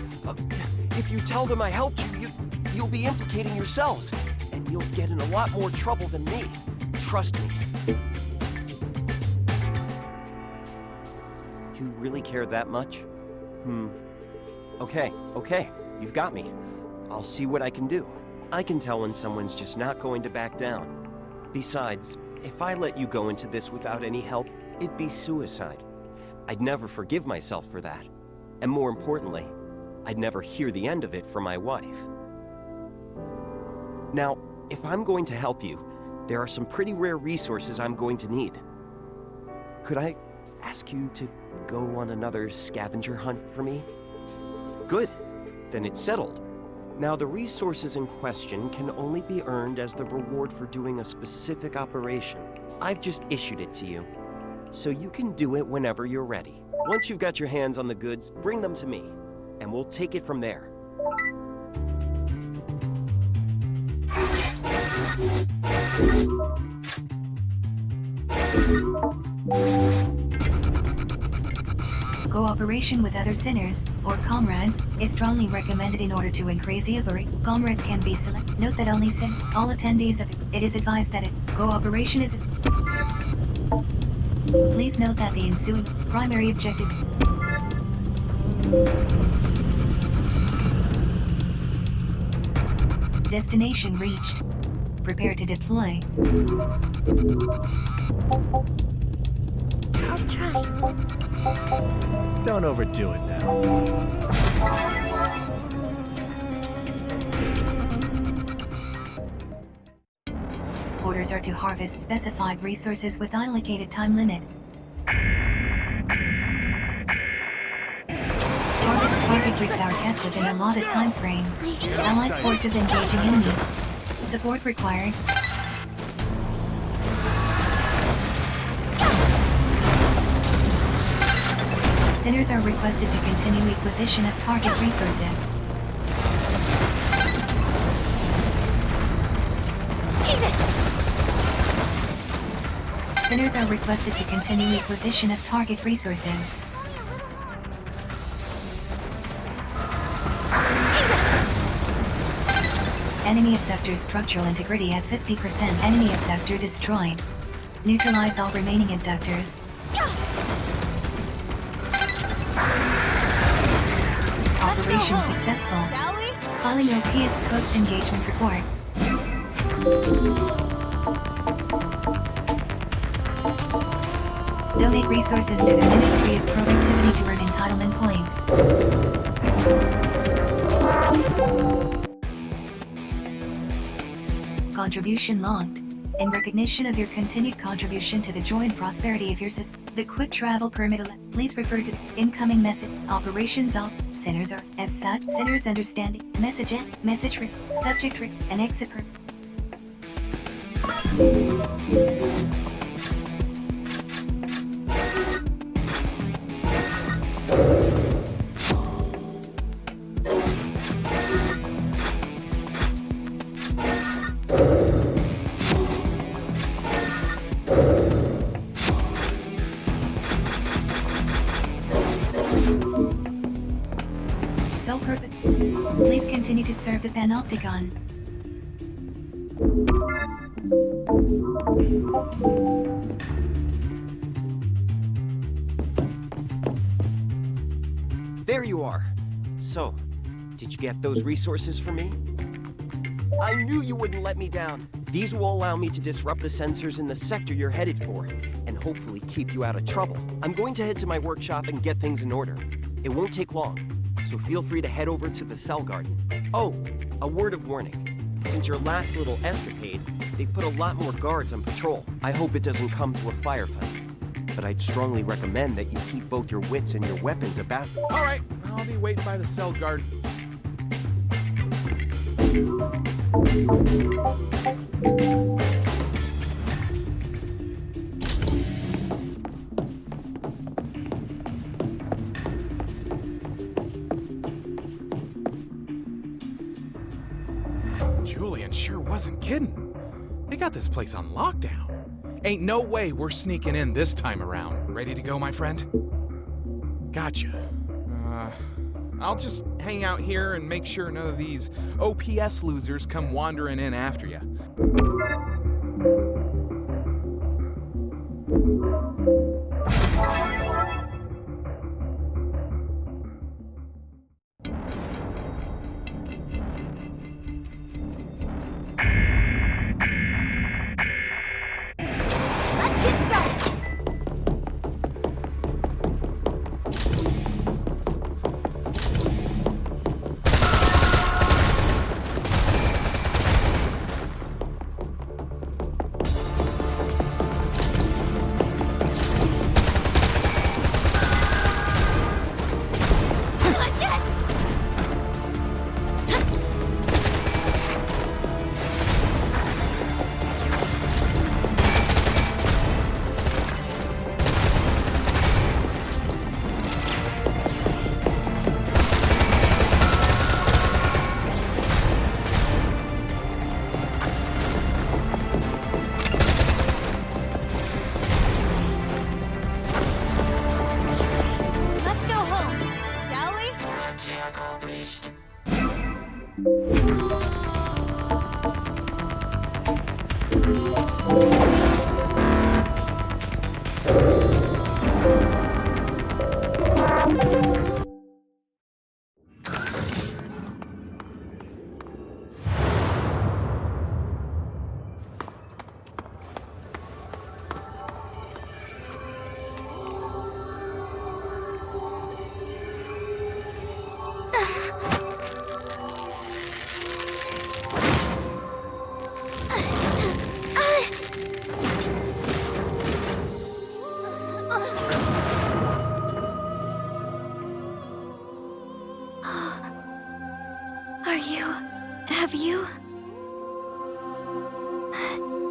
if you tell them I helped you, you'll be implicating yourselves. And you'll get in a lot more trouble than me. Trust me. You really care that much? Okay, you've got me. I'll see what I can do. I can tell when someone's just not going to back down. Besides, if I let you go into this without any help, it'd be suicide. I'd never forgive myself for that. And more importantly, I'd never hear the end of it from my wife. Now, if I'm going to help you, there are some pretty rare resources I'm going to need. Could I ask you to go on another scavenger hunt for me? Good. Then it's settled. Now, the resources in question can only be earned as the reward for doing a specific operation. I've just issued it to you, so you can do it whenever you're ready. Once you've got your hands on the goods, bring them to me, and we'll take it from there. Cooperation with other sinners, or comrades, is strongly recommended in order to increase the ability. Comrades can be select. Note that only all attendees of it is advised that cooperation is. Please note that the ensuing primary objective. Destination reached. Prepare to deploy. I'll try. Don't overdo it now. Orders are to harvest specified resources with unallocated time limit. Harvest target resources within allotted time frame. Allied forces engaging enemy. Support required. Sinners are requested to continue acquisition of target resources. Sinners are requested to continue acquisition of target resources. Enemy abductor's structural integrity at 50%. Enemy abductor destroyed. Neutralize all remaining abductors. Operation successful. Shall we? Filing OPS post-engagement report. Donate resources to the Ministry of Productivity to earn entitlement points. Contribution logged. In recognition of your continued contribution to the joint prosperity of your system, the quick travel permit please refer to the incoming message. Operations off. Sinners are, as such, sinners understanding. Message in, message risk, subject risk, and exit per. Sole purpose. Please continue to serve the Panopticon. There you are. So, did you get those resources for me? I knew you wouldn't let me down. These will allow me to disrupt the sensors in the sector you're headed for, and hopefully keep you out of trouble. I'm going to head to my workshop and get things in order. It won't take long, so feel free to head over to the cell garden. Oh, a word of warning. Since your last little escapade, they've put a lot more guards on patrol. I hope it doesn't come to a firefight, but I'd strongly recommend that you keep both your wits and your weapons about. All right, I'll be waiting by the cell guard. Julian sure wasn't kidding. They got this place on lockdown. Ain't no way we're sneaking in this time around. Ready to go, my friend? Gotcha. I'll just hang out here and make sure none of these OPS losers come wandering in after you. Let's get started. Have you?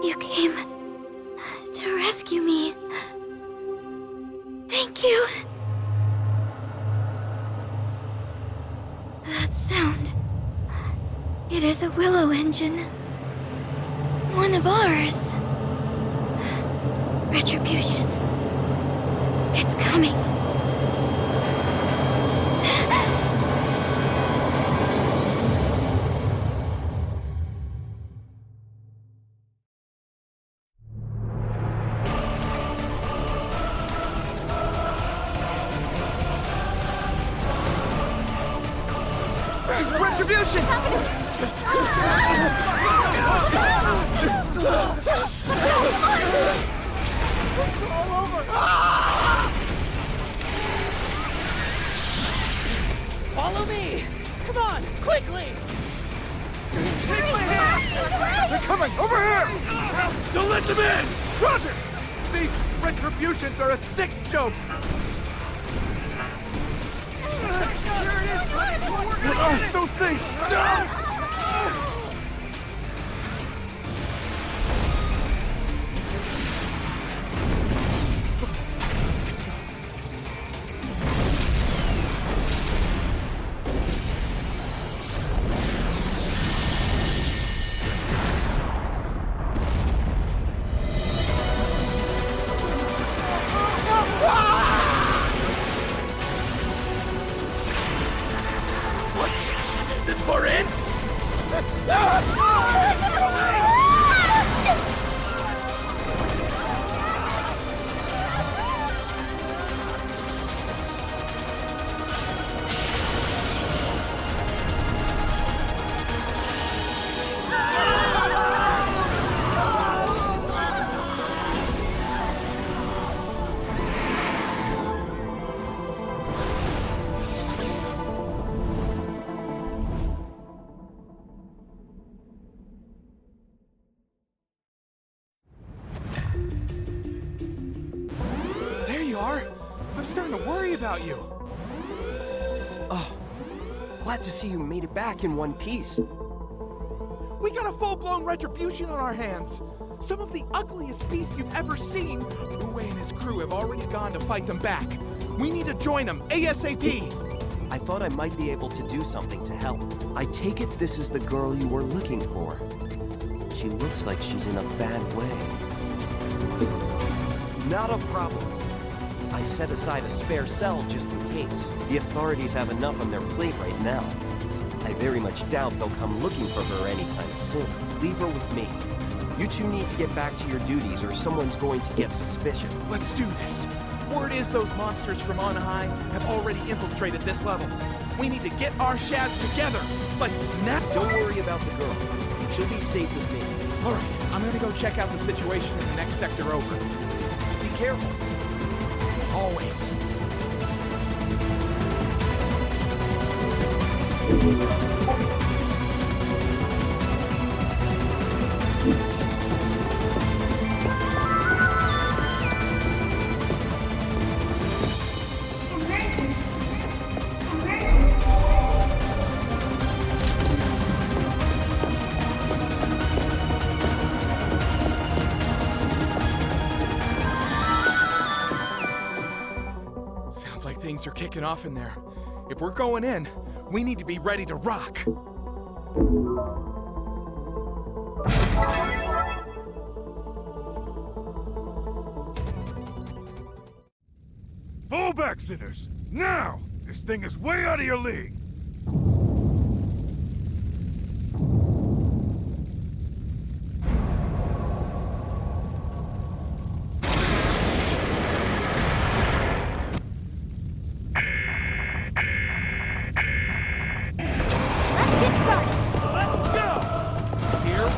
You came to rescue me. Thank you. That sound. It is a willow engine. One of ours. Retribution. It's coming. Retribution! It's all over! Follow me! Come on, quickly! Take my hand! They're coming! Over here! Don't let them in! Roger! These retributions are a sick joke! Here it is! Those things! Jump! This far in? There you are. I'm starting to worry about you. Oh, glad to see you made it back in one piece. We got a full-blown retribution on our hands. Some of the ugliest beasts you've ever seen. Wu and his crew have already gone to fight them back. We need to join them ASAP. I thought I might be able to do something to help. I take it this is the girl you were looking for. She looks like she's in a bad way. Not a problem. I set aside a spare cell just in case. The authorities have enough on their plate right now. I very much doubt they'll come looking for her anytime soon. Leave her with me. You two need to get back to your duties or someone's going to get suspicious. Let's do this. Word is those monsters from on high have already infiltrated this level. We need to get our Shaz together, but now... Don't worry about the girl. She'll be safe with me. All right, I'm gonna go check out the situation in the next sector over. Be careful. Always. Sounds like things are kicking off in there. If we're going in, we need to be ready to rock. Fall back, sinners! Now! This thing is way out of your league!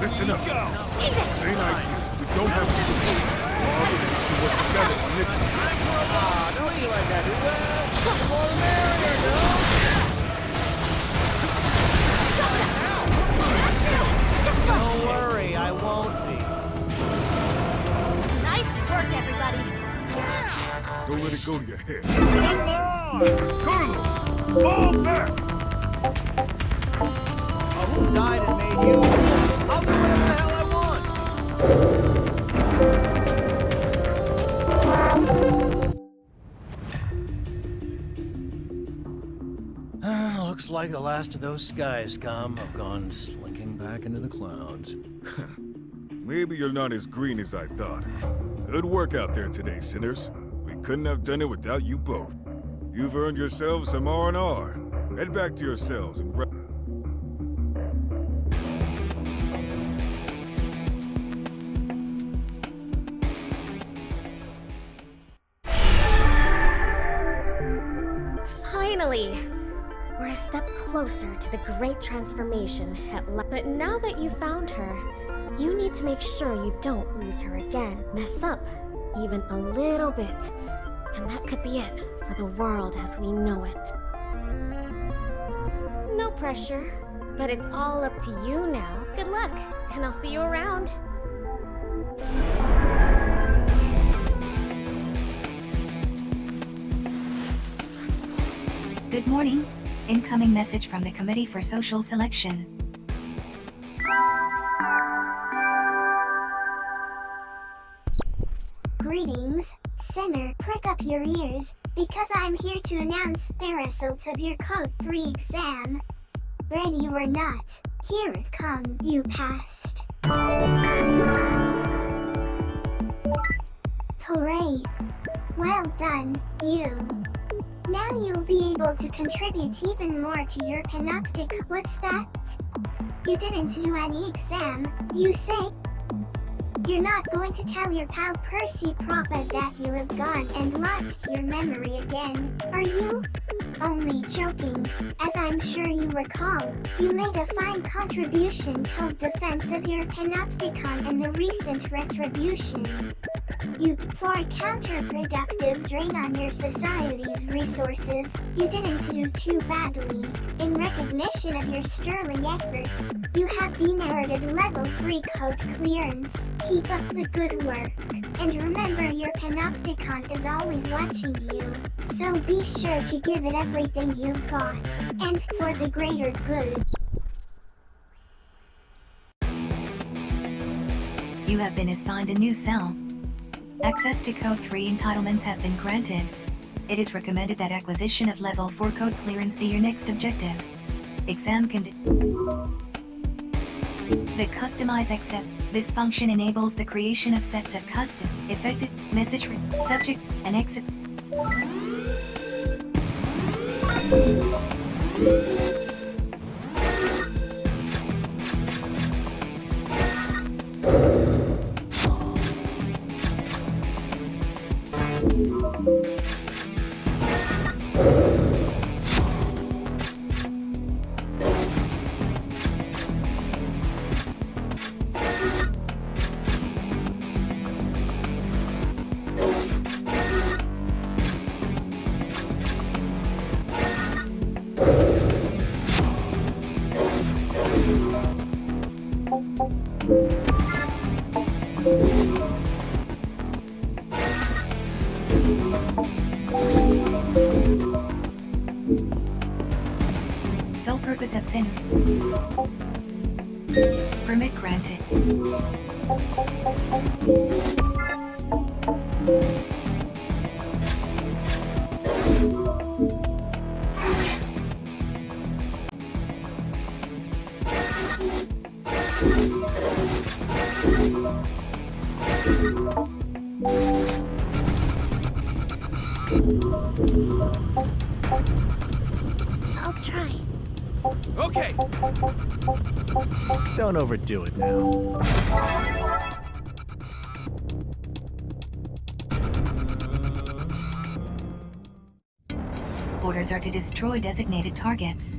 Listen up. Easy! Same idea. We don't have to work together on this one. Don't be like that, dude. The more the merrier, no? Don't worry, I won't be. Nice work, everybody. Don't let it go to your head. Carlos! Fall back! Who died and made you? I'll do whatever the hell I want. Looks like the last of those sky scum have gone slinking back into the clouds. Maybe you're not as green as I thought. Good work out there today, sinners. We couldn't have done it without you both. You've earned yourselves some R&R. Head back to your cells and Finally! We're a step closer to the great transformation but now that you found her, you need to make sure you don't lose her again. Mess up, even a little bit, and that could be it for the world as we know it. No pressure, but it's all up to you now. Good luck, and I'll see you around. Good morning. Incoming message from the Committee for Social Selection. Greetings, sinner. Prick up your ears, because I'm here to announce the result of your Code 3 exam. Ready or not, here it comes. You passed. Hooray! Well done, you. Now you'll be able to contribute even more to your panoptic. What's that? You didn't do any exam, you say? You're not going to tell your pal Percy Prophet that you have gone and lost your memory again, are you? Only joking. As I'm sure you recall, you made a fine contribution toward defense of your panopticon in the recent retribution. For a counterproductive drain on your society's resources, you didn't do too badly. In recognition of your sterling efforts, you have been awarded level 3 code clearance. Keep up the good work. And remember, your panopticon is always watching you. So be sure to give it everything you've got. And for the greater good. You have been assigned a new cell. Access to Code 3 entitlements has been granted. It is recommended that acquisition of Level 4 code clearance be your next objective. Exam The Customize Access. This function enables the creation of sets of custom, effective, message subjects, and exit. Sole purpose of sin. Permit granted. I'll try. Okay. Don't overdo it now. Orders are to destroy designated targets.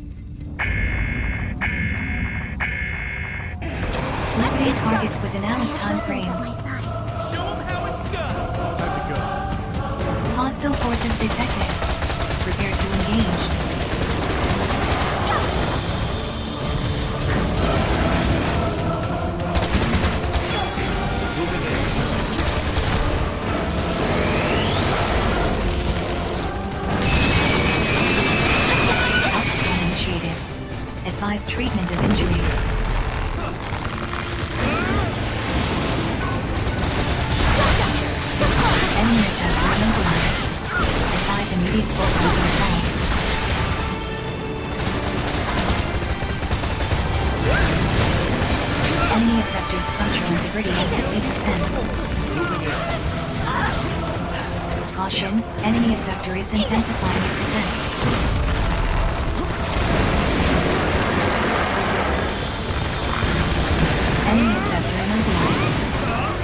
Liquidate targets within Alice time frame. Show them how it's done. Time to go. Hostile forces detected. Prepare to engage. Outcome initiated. Advise treatment of injuries. Enemy attack immobilized. Advise immediate full-frontal assault. Enemy effector structural integrity at 50%. Caution, enemy effector is intensifying its defense. Enemy effector immobilized.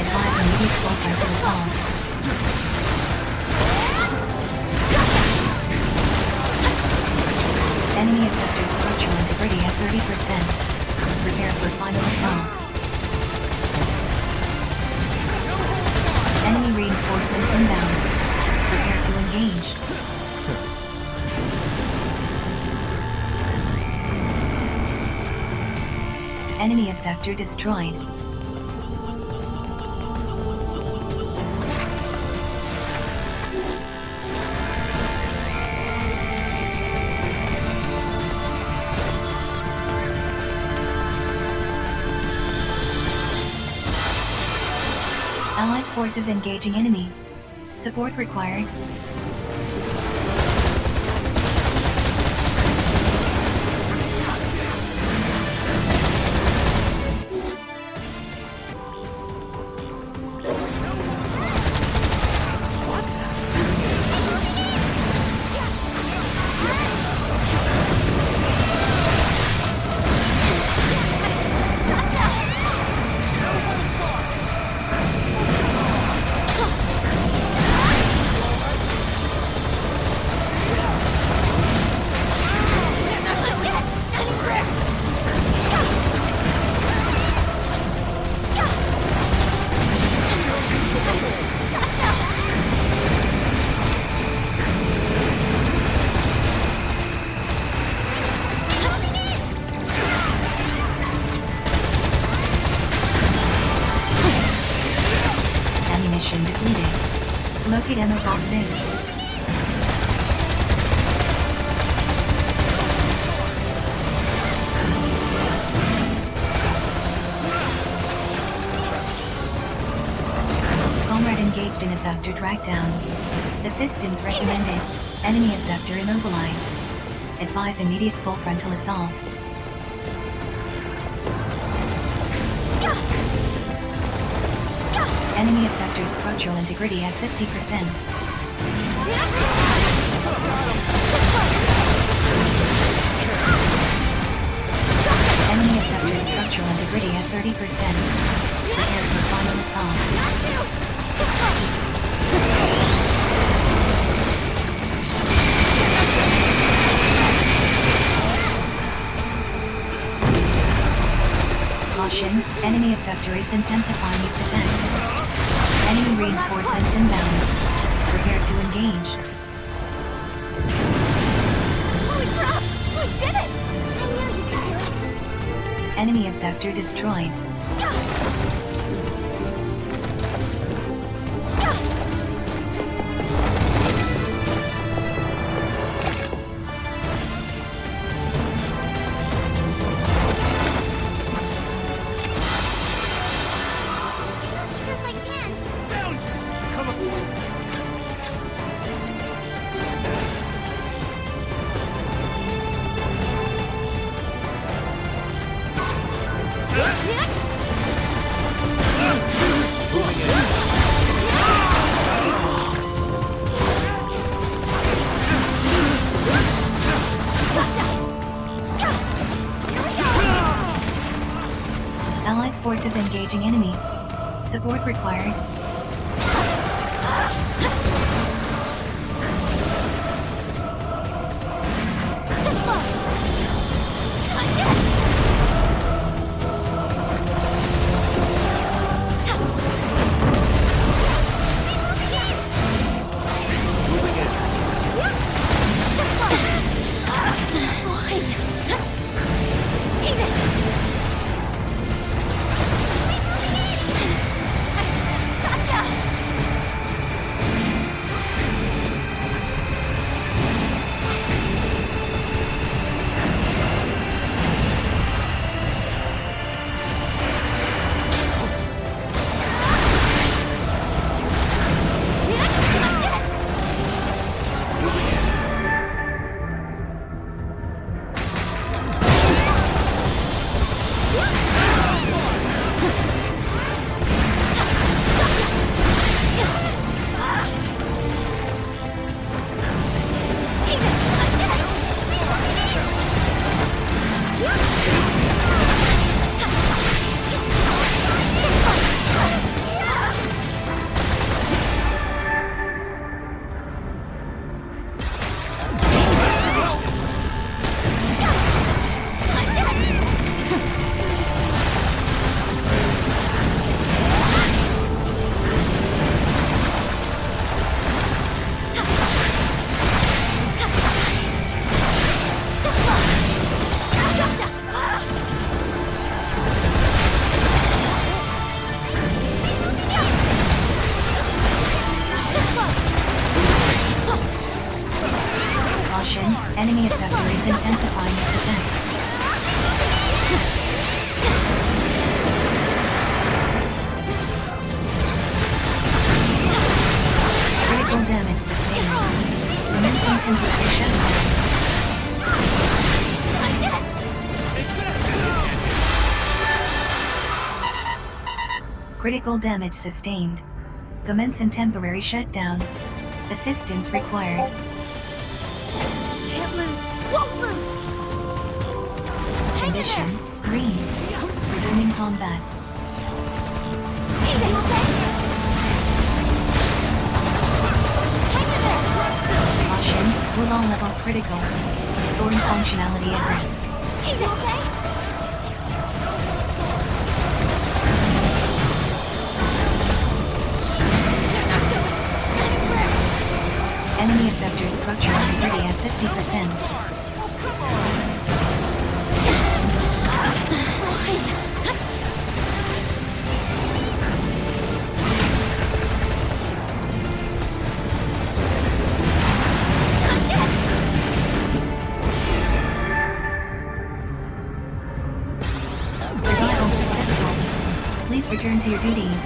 Advise immediate full-frontal assault. Enemy effector structural integrity at 30%. Prepare for final assault. Enemy reinforcements inbound. Prepare to engage. Enemy abductor destroyed. Allied forces engaging enemy. Support required. Ammunition depleted. Locate ammo boxes. Comrade engaged in abductor track down. Assistance recommended. Enemy abductor immobilized. Advise immediate full frontal assault. Enemy effector structural integrity at 50%. Enemy effector structural integrity at 30%. Prepare for final assault. Caution, enemy effector is intensifying its attack. Enemy reinforcements inbound. Prepare to engage. Holy crap! We did it! I knew you could do it. Enemy abductor destroyed. Allied forces engaging enemy. Support required. Critical damage sustained. Commencing temporary shutdown. Assistance required. Can't lose. Won't lose. Condition green. Resuming combat. Hang in there. Caution, will all levels critical. Thorn functionality at risk. Hang in there. Enemy effector structure integrity at 50%. Survival successful. Please return to your duties.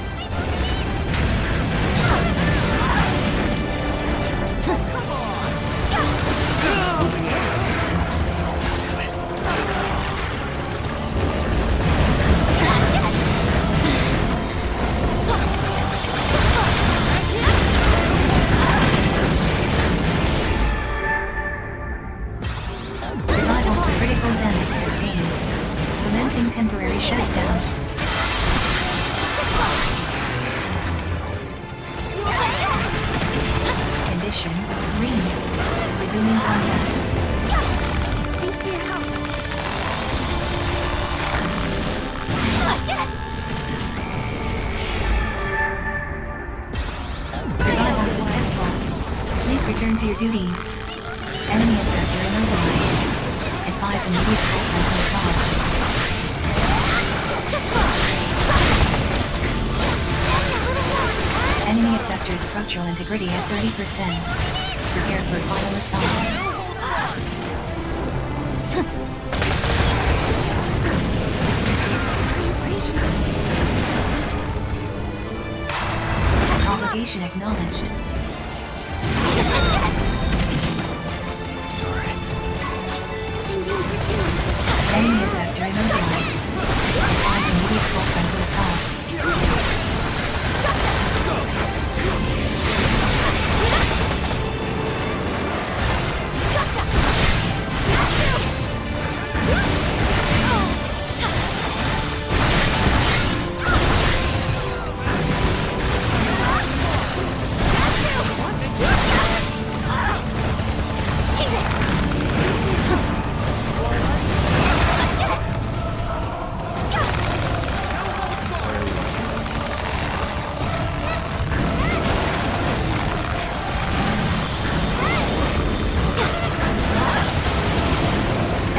Survival for critical damage sustained. Commencing temporary shutdown. Condition green. Resuming combat. Thanks for your help. Survival successful. Please return to your duties. Enemy effector immobilized. Advise immediate contact with boss. Enemy effector structural integrity at 30%. Prepare for final assault. Propagation acknowledged. Sorry. Enemy effector immobilized. Advise immediate contact with boss.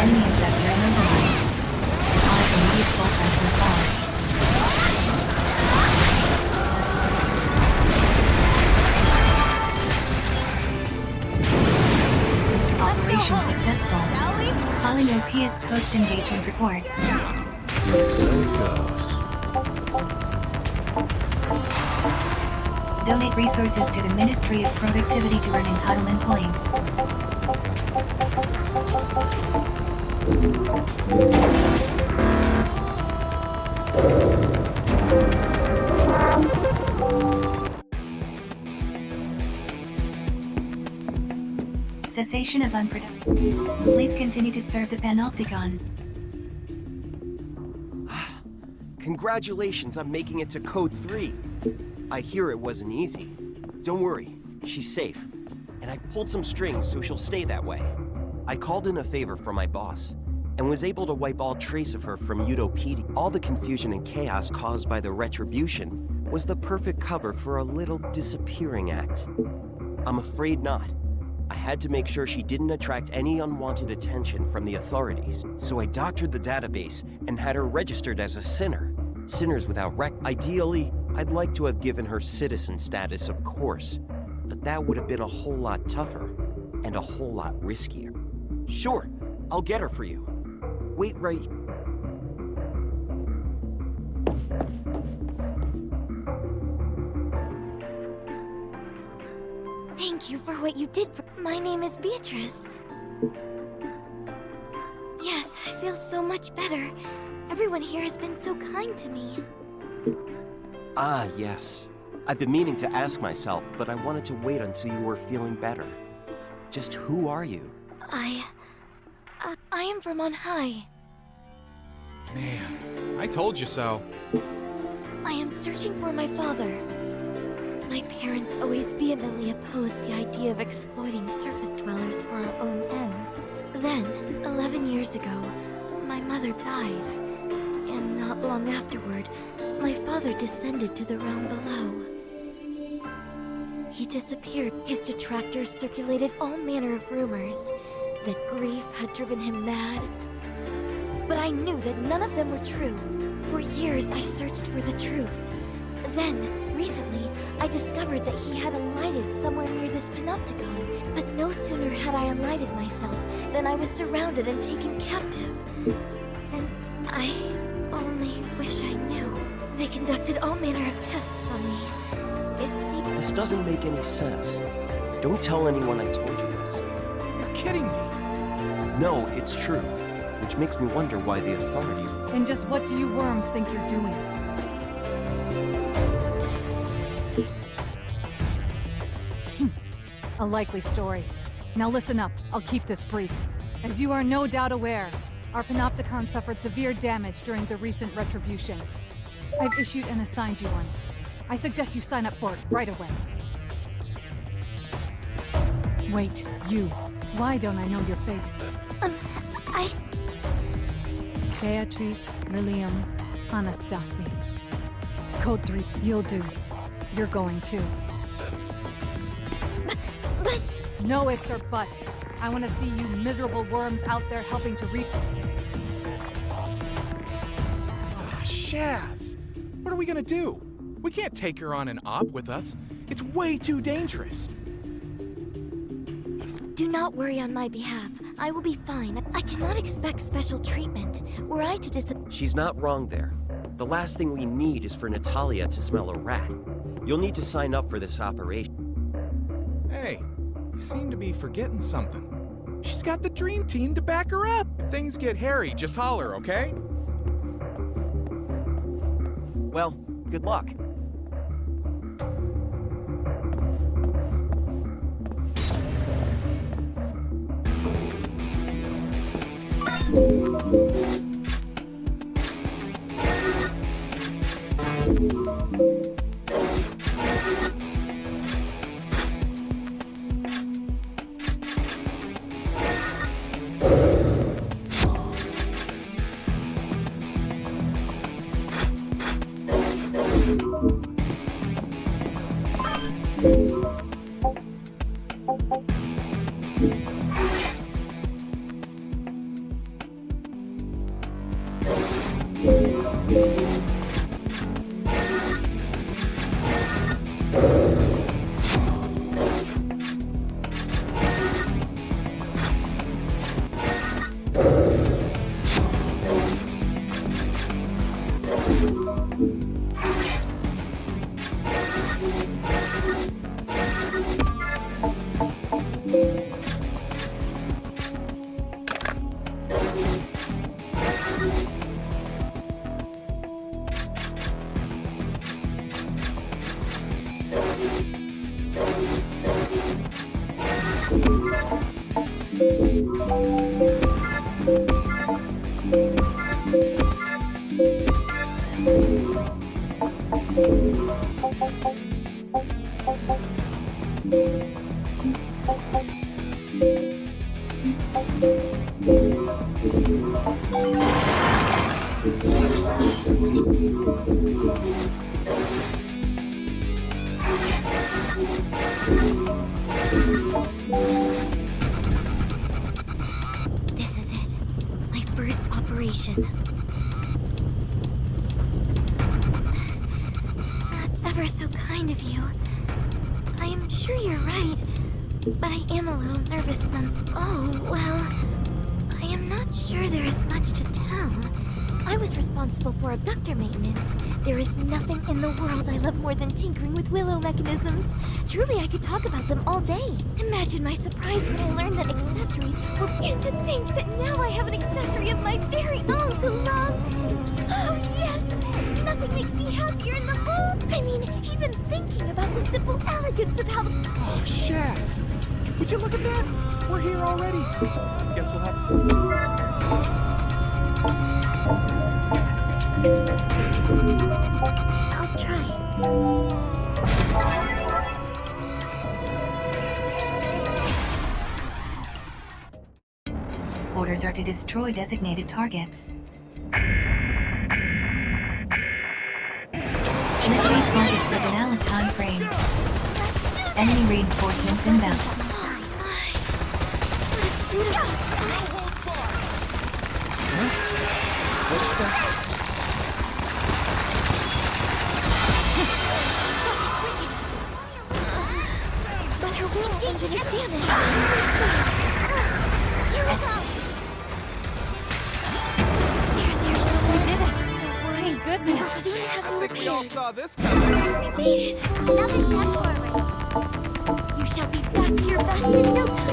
Enemy effector immobilized. Advise immediate contact with boss. Operation successful. Calling OPS post engagement report. So it goes. Donate resources to the Ministry of Productivity to earn entitlement points. Cessation of unproductive. Please continue to serve the Panopticon. Congratulations on making it to Code 3. I hear it wasn't easy. Don't worry, she's safe. And I've pulled some strings so she'll stay that way. I called in a favor from my boss, and was able to wipe all trace of her from Utopedi. All the confusion and chaos caused by the Retribution was the perfect cover for a little disappearing act. I'm afraid not. I had to make sure she didn't attract any unwanted attention from the authorities. So I doctored the database and had her registered as a sinner. Sinners without Ideally, I'd like to have given her citizen status, of course. But that would have been a whole lot tougher, and a whole lot riskier. Sure, I'll get her for you. Wait right... Thank you for what you did for... My name is Beatrice. Yes, I feel so much better. Everyone here has been so kind to me. Ah, yes. I've been meaning to ask myself, but I wanted to wait until you were feeling better. Just who are you? I am from on high. Man, I told you so. I am searching for my father. My parents always vehemently opposed the idea of exploiting surface dwellers for our own ends. Then, 11 years ago, my mother died. And not long afterward, my father descended to the realm below. He disappeared. His detractors circulated all manner of rumors that grief had driven him mad. But I knew that none of them were true. For years, I searched for the truth. Then, recently, I discovered that he had alighted somewhere near this panopticon. But no sooner had I alighted myself than I was surrounded and taken captive. Since I only wish I knew. They conducted all manner of tests on me. It seemed... This doesn't make any sense. Don't tell anyone I told you this. You're kidding me. No, it's true. Which makes me wonder why the authorities... And just what do you worms think you're doing? A likely story. Now listen up, I'll keep this brief. As you are no doubt aware, our panopticon suffered severe damage during the recent retribution. I've issued and assigned you one. I suggest you sign up for it right away. Wait, you. Why don't I know your face? Beatrice Lilium Anastasi. Code 3, you'll do. You're going too. But... No ifs or buts. I want to see you miserable worms out there helping to reap... Shaz! What are we gonna do? We can't take her on an op with us. It's way too dangerous. Do not worry on my behalf. I will be fine. I cannot expect special treatment. Were I to disappear... She's not wrong there. The last thing we need is for Natalia to smell a rat. You'll need to sign up for this operation. Hey, you seem to be forgetting something. She's got the dream team to back her up. If things get hairy, just holler, okay? Well, good luck. This is it. My first operation. That's ever so kind of you. I am sure you're right, but I am a little nervous Oh, well, I am not sure there is much to tell. I was responsible for abductor maintenance. There is nothing in the world I love more than tinkering with willow mechanisms. Truly, I could talk about them all day. Imagine my surprise when I learned that accessories were... And to think that now I have an accessory of my very own to love. Oh, yes! Nothing makes me happier in the whole Even thinking about the simple elegance of how the... Oh, Shaz! Would you look at that? We're here already. Guess we'll have to... I'll try. Orders are to destroy designated targets. Initiate targets within allied time frames. Enemy reinforcements inbound. What's that? But her wheel engine is damaged. Here we go. We did it. Thank goodness. We'll soon have them repaired. We all saw this coming. We made it. Another step forward. You shall be back to your best in no time.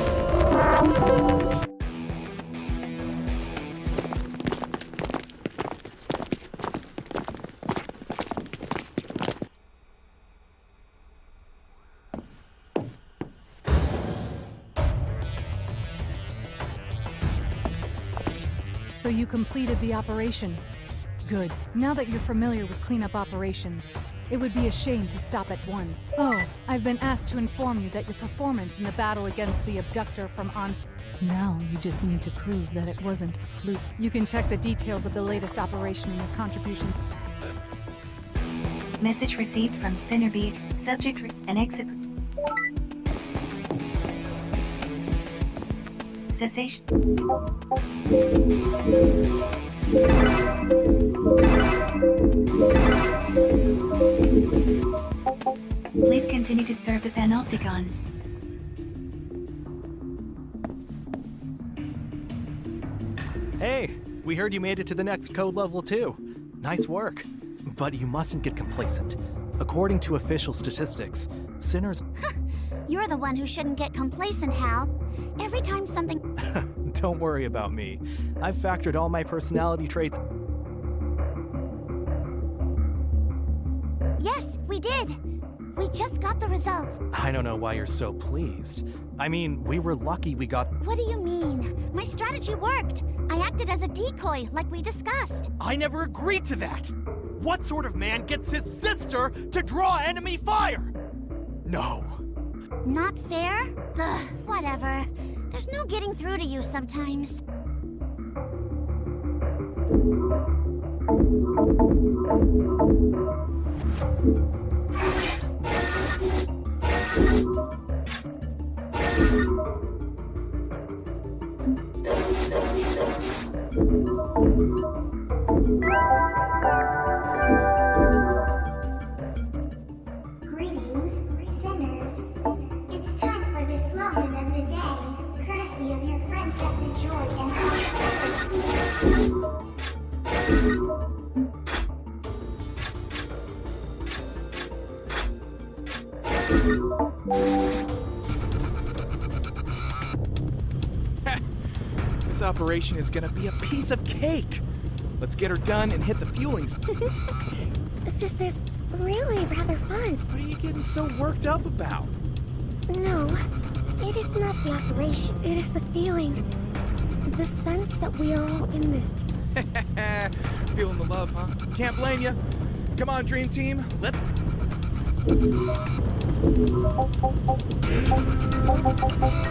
So you completed the operation. Good. Now that you're familiar with cleanup operations, it would be a shame to stop at one. Oh, I've been asked to inform you that your performance in the battle against the abductor from on... Now you just need to prove that it wasn't a fluke. You can check the details of the latest operation in your contributions. Message received from Cinderbeat. Subject an exit. Cessation. Please continue to serve the Panopticon. Hey, we heard you made it to the next code level too. Nice work. But you mustn't get complacent. According to official statistics, sinners... You're the one who shouldn't get complacent, Hal. Every time something... Don't worry about me. I've factored all my personality traits... Yes, we did. We just got the results. I don't know why you're so pleased. I mean, we were lucky we got... What do you mean? My strategy worked. I acted as a decoy, like we discussed. I never agreed to that! What sort of man gets his sister to draw enemy fire? No. Not fair? Whatever. There's no getting through to you sometimes. Greetings, sinners. It's time for the slogan of the day, courtesy of your friends at the Joy and This operation is gonna be a piece of cake. Let's get her done and hit the fueling. This is really rather fun. What are you getting so worked up about? No, it is not the operation. It is the feeling. The sense that we are all in this. Feeling the love, huh? Can't blame you. Come on, Dream Team.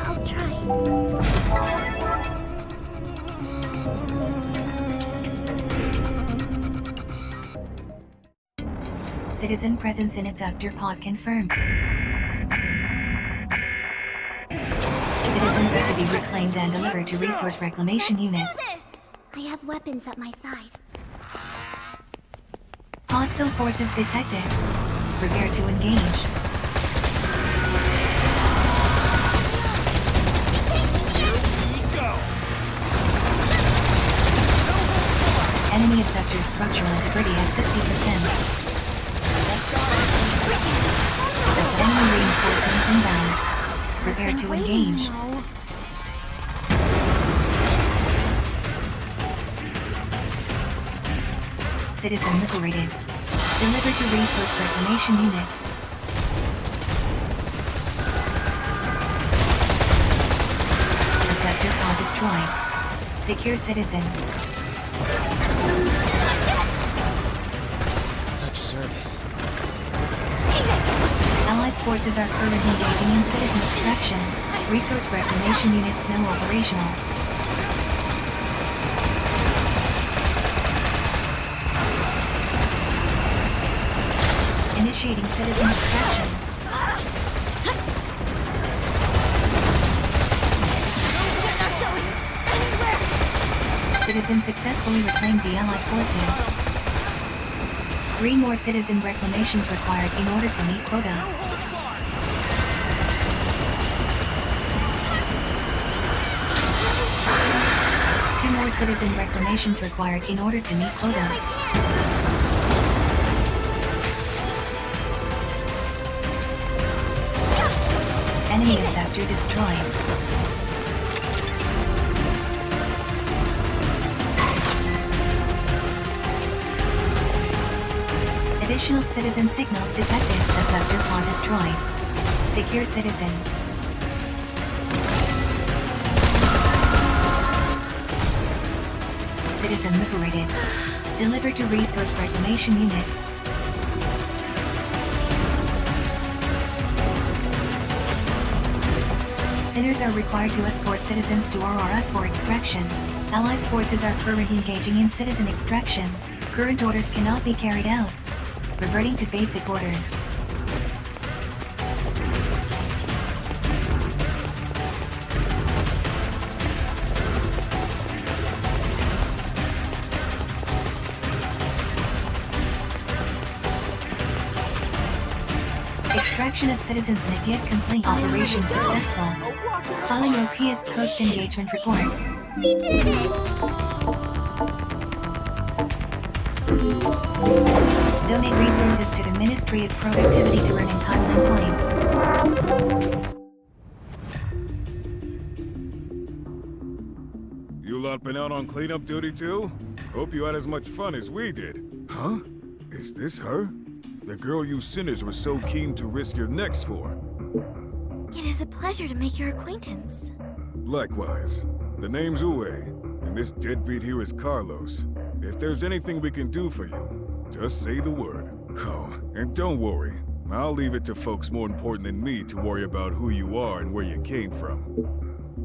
I'll try. Citizen presence in abductor pod confirmed. Citizens are to be reclaimed and delivered to resource reclamation units. I have weapons at my side. Hostile forces detected. Prepare to engage. Enemy abductor structural integrity at 50%. Enemy reinforcements inbound. Prepare to engage. Citizen liberated. Deliver to Resource Reclamation Unit. Sector pod destroyed. Secure citizen. Such service. Allied forces are currently engaging in citizen extraction. Resource reclamation units now operational. Initiating citizen extraction. Citizens successfully reclaimed the Allied forces. 3 more citizen reclamations required in order to meet quota. Two more citizen reclamations required in order to meet quota. Enemy effector destroyed. Additional citizen signals detected. Effector pod destroyed. Secure citizen. Citizen liberated. Deliver to Resource Reclamation Unit. Sinners are required to escort citizens to RRS for extraction. Allied forces are currently engaging in citizen extraction. Current orders cannot be carried out. Reverting to basic orders. Extraction of citizens not yet complete. Operation successful. Calling OTS post-engagement report. We did it! Donate resources to the Ministry of Productivity to earn entitlement points. You lot been out on cleanup duty too? Hope you had as much fun as we did. Huh? Is this her? The girl you sinners were so keen to risk your necks for. It is a pleasure to make your acquaintance. Likewise. The name's Uwe, and this deadbeat here is Carlos. If there's anything we can do for you, just say the word. Oh, and don't worry. I'll leave it to folks more important than me to worry about who you are and where you came from.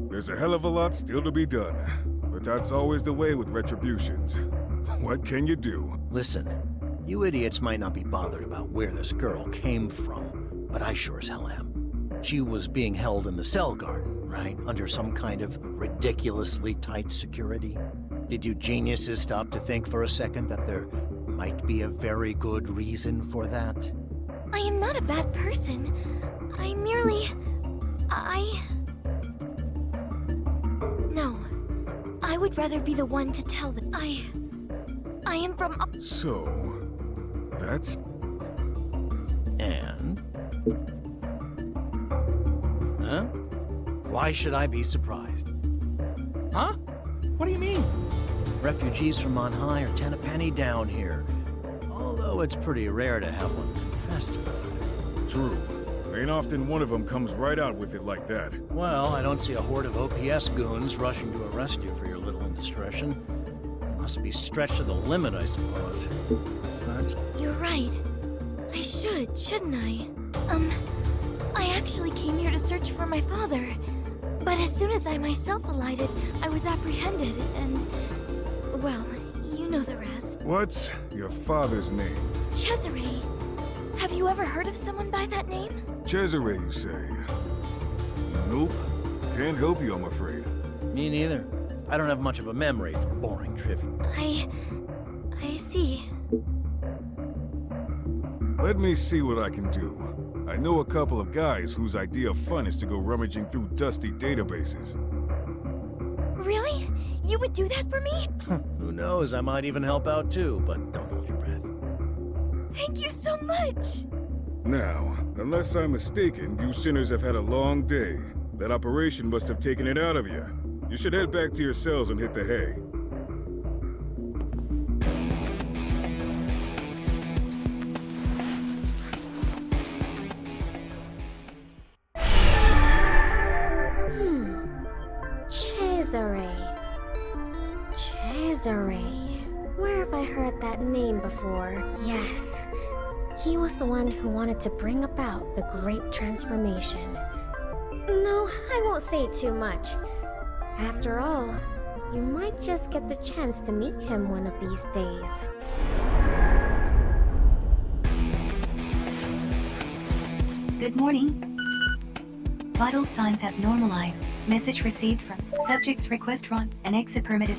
There's a hell of a lot still to be done, but that's always the way with retributions. What can you do? Listen, you idiots might not be bothered about where this girl came from, but I sure as hell am. She was being held in the cell garden, right? Under some kind of ridiculously tight security. Did you geniuses stop to think for a second that there might be a very good reason for that? I am not a bad person. I merely... No. I would rather be the one to tell them. I am from... So... that's... And? Huh? Why should I be surprised? Huh? What do you mean? Refugees from on high are 10 a penny down here. Although it's pretty rare to have one confess to the fact. True. Ain't often one of them comes right out with it like that. Well, I don't see a horde of OPS goons rushing to arrest you for your little indiscretion. You must be stretched to the limit, I suppose. You're right. I should, shouldn't I? I actually came here to search for my father. But as soon as I myself alighted, I was apprehended and... well, you know the rest. What's your father's name? Cesare. Have you ever heard of someone by that name? Cesare, you say? Nope. Can't help you, I'm afraid. Me neither. I don't have much of a memory for boring trivia. I see. Let me see what I can do. I know a couple of guys whose idea of fun is to go rummaging through dusty databases. Really? You would do that for me? Who knows, I might even help out too, but don't hold your breath. Thank you so much! Now, unless I'm mistaken, you sinners have had a long day. That operation must have taken it out of you. You should head back to your cells and hit the hay. Desiree. Where have I heard that name before? Yes. He was the one who wanted to bring about the Great Transformation. No, I won't say too much. After all, you might just get the chance to meet him one of these days. Good morning. Vital signs have normalized. Message received from subject's request run. An exit permitted.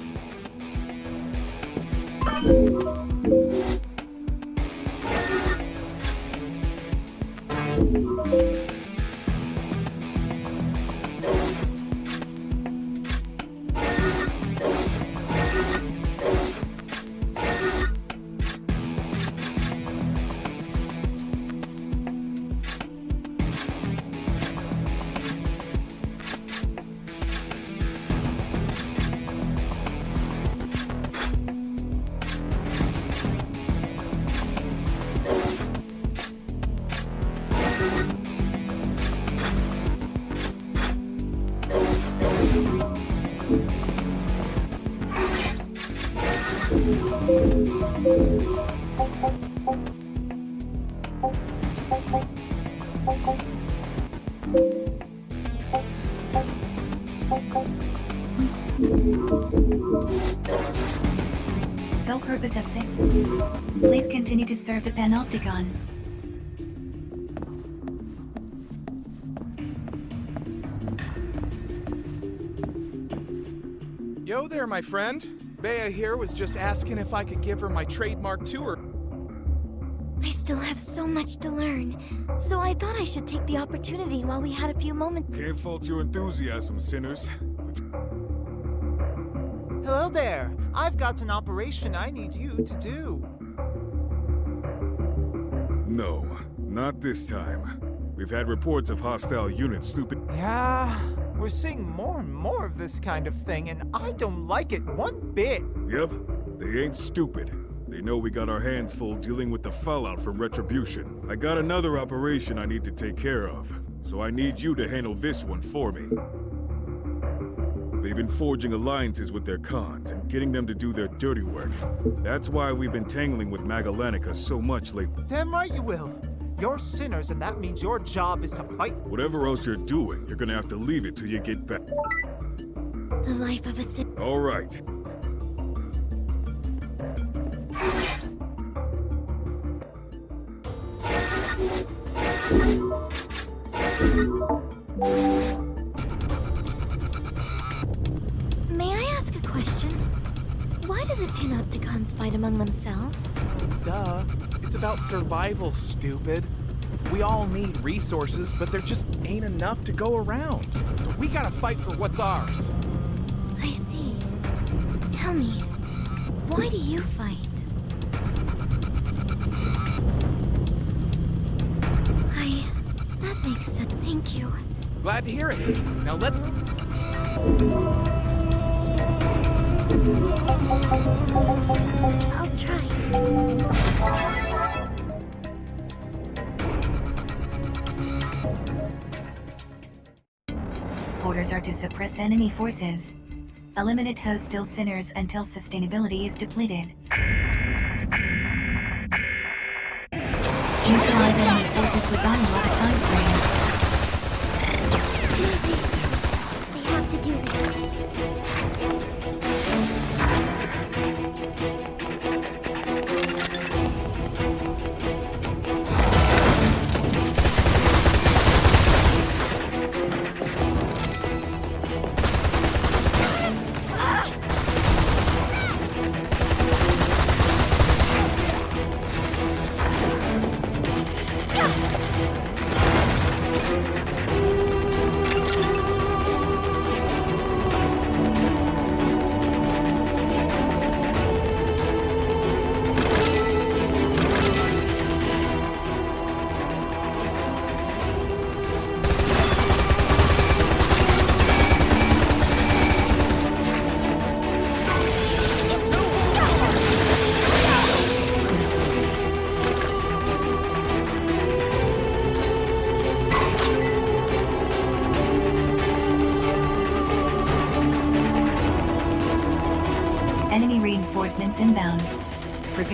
Sole purpose of SIP. Please continue to serve the Panopticon. Yo there, my friend. Bea here was just asking if I could give her my trademark tour. I still have so much to learn, so I thought I should take the opportunity while we had a few moments. Can't fault your enthusiasm, sinners. Hello there. I've got an operation I need you to do. No, not this time. We've had reports of hostile units snooping. Yeah, we're seeing more and more of this kind of thing, and I don't like it one bit. Yep, they ain't stupid. They know we got our hands full dealing with the fallout from Retribution. I got another operation I need to take care of, so I need you to handle this one for me. They've been forging alliances with their cons and getting them to do their dirty work. That's why we've been tangling with Magallanica so much lately. Damn right you will. You're sinners, and that means your job is to fight. Whatever else you're doing, you're gonna have to leave it till you get back. The life of a sinner. All right. May I ask a question? Why do the Panopticons fight among themselves? Duh. It's about survival, stupid. We all need resources, but there just ain't enough to go around. So we gotta fight for what's ours. I see. Tell me, why do you fight? That makes sense. Thank you. Glad to hear it. Now let's... I'll try. Orders are to suppress enemy forces. Eliminate hostile sinners until sustainability is depleted. Neutralize enemy forces within a time frame. We have to do this.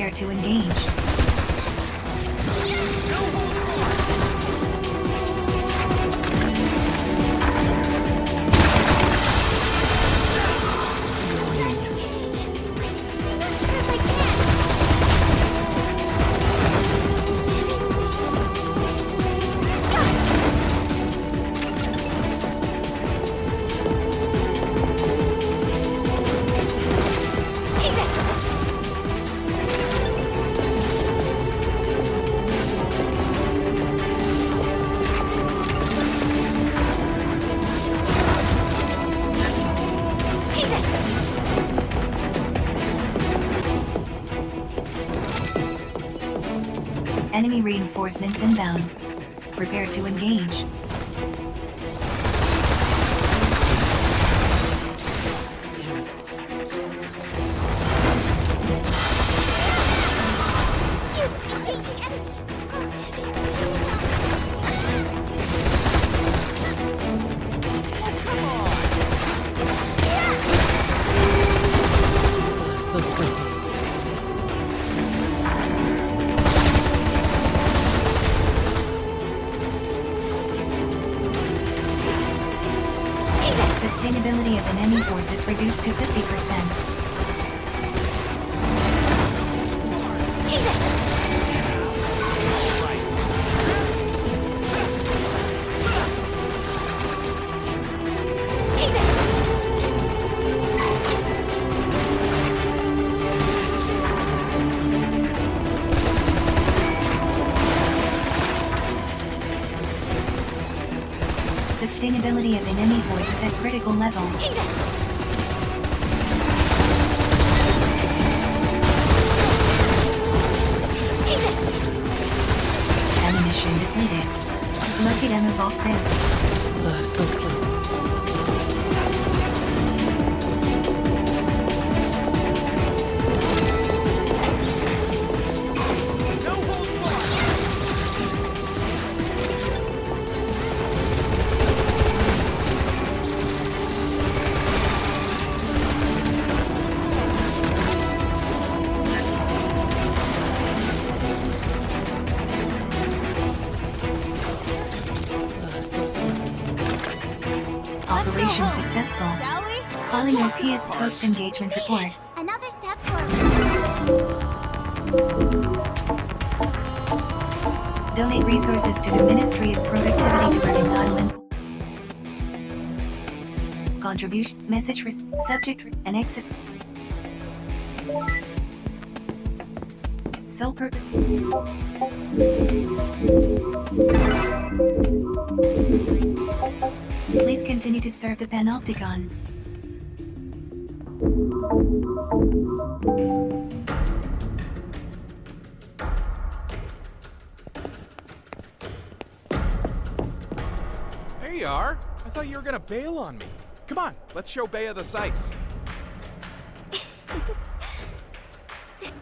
Prepare to engage. Enemy reinforcements inbound. Prepare to engage. So sleepy. Sustainability of enemy forces reduced to 50%. Sustainability of enemy forces at critical level. Ammunition depleted. Look at ammo boxes. So sleepy. Operation successful. Shall we? Calling your PS post-engagement report. Another step forward. Donate resources to the Ministry of Productivity to Bergen Island. Contribution, message, subject, and exit. Sole purpose. Please continue to serve the Panopticon. There you are. I thought you were gonna bail on me. Come on, let's show Bea the sights.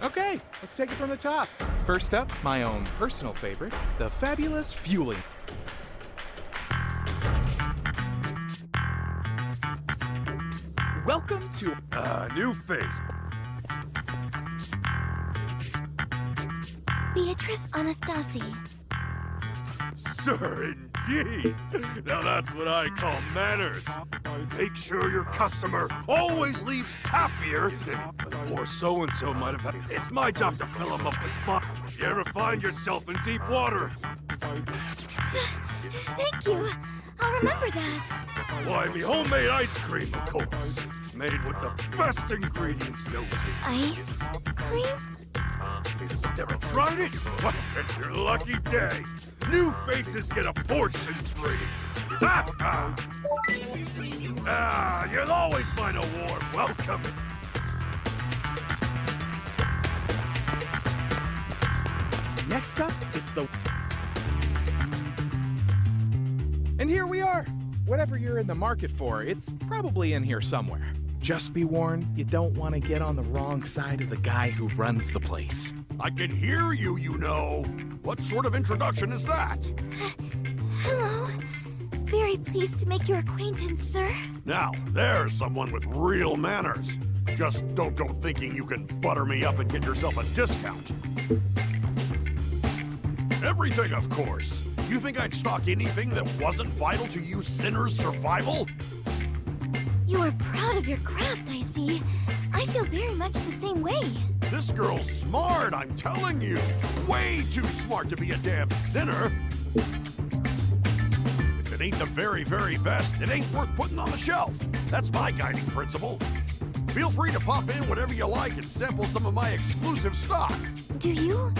Okay, let's take it from the top. First up, my own personal favorite, the fabulous fueling. Welcome to new face. Beatrice Anastasi. Sir, indeed. Now that's what I call manners. Make sure your customer always leaves happier than before so-and-so might have had. It's my job to fill him up with fun. You ever find yourself in deep water? Thank you. I'll remember that. Why, me homemade ice cream, of course. Made with the best ingredients known to Ice cream? Never tried it? Well, it's your lucky day. New faces get a portion free. You'll always find a warm welcome. Next up, it's the... And here we are. Whatever you're in the market for, it's probably in here somewhere. Just be warned, you don't want to get on the wrong side of the guy who runs the place. I can hear you, you know. What sort of introduction is that? Hello. Very pleased to make your acquaintance, sir. Now, there's someone with real manners. Just don't go thinking you can butter me up and get yourself a discount. Everything, of course. You think I'd stock anything that wasn't vital to you sinners' survival? You are proud of your craft, I see. I feel very much the same way. This girl's smart, I'm telling you. Way too smart to be a damn sinner. If it ain't the very, very best, it ain't worth putting on the shelf. That's my guiding principle. Feel free to pop in whatever you like and sample some of my exclusive stock. Do you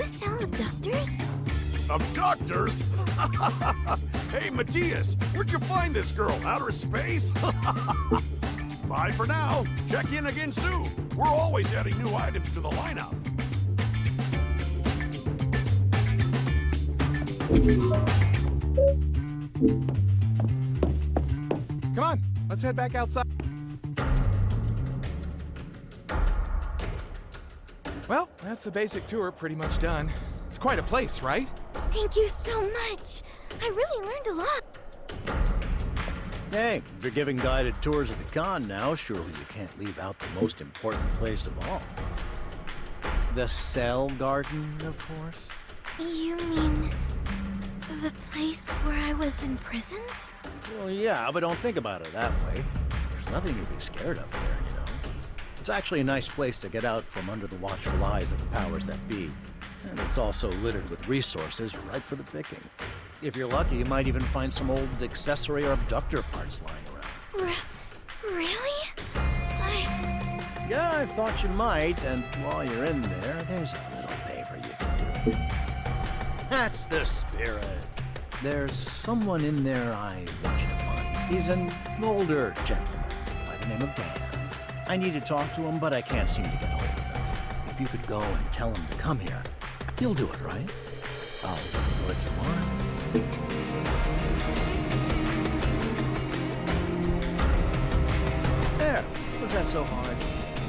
sell abductors? Abductors? Hey, Matthias, where'd you find this girl? Outer space? Bye for now. Check in again soon. We're always adding new items to the lineup. Come on, let's head back outside. Well, that's the basic tour pretty much done. It's quite a place, right? Thank you so much. I really learned a lot. Hey, if you're giving guided tours of the con now, surely you can't leave out the most important place of all. The Cell Garden, of course. You mean the place where I was imprisoned? Well, yeah, but don't think about it that way. There's nothing to be scared of there, you know. It's actually a nice place to get out from under the watchful eyes of the powers that be. And it's also littered with resources ripe for the picking. If you're lucky, you might even find some old accessory or abductor parts lying around. Really? Yeah, I thought you might, and while you're in there, there's a little favor you can do. That's the spirit. There's someone in there I want you to find. He's an older gentleman by the name of Dan. I need to talk to him, but I can't seem to get hold of him. If you could go and tell him to come here, you'll do it, right? I'll do it if you want. There. Was that so hard?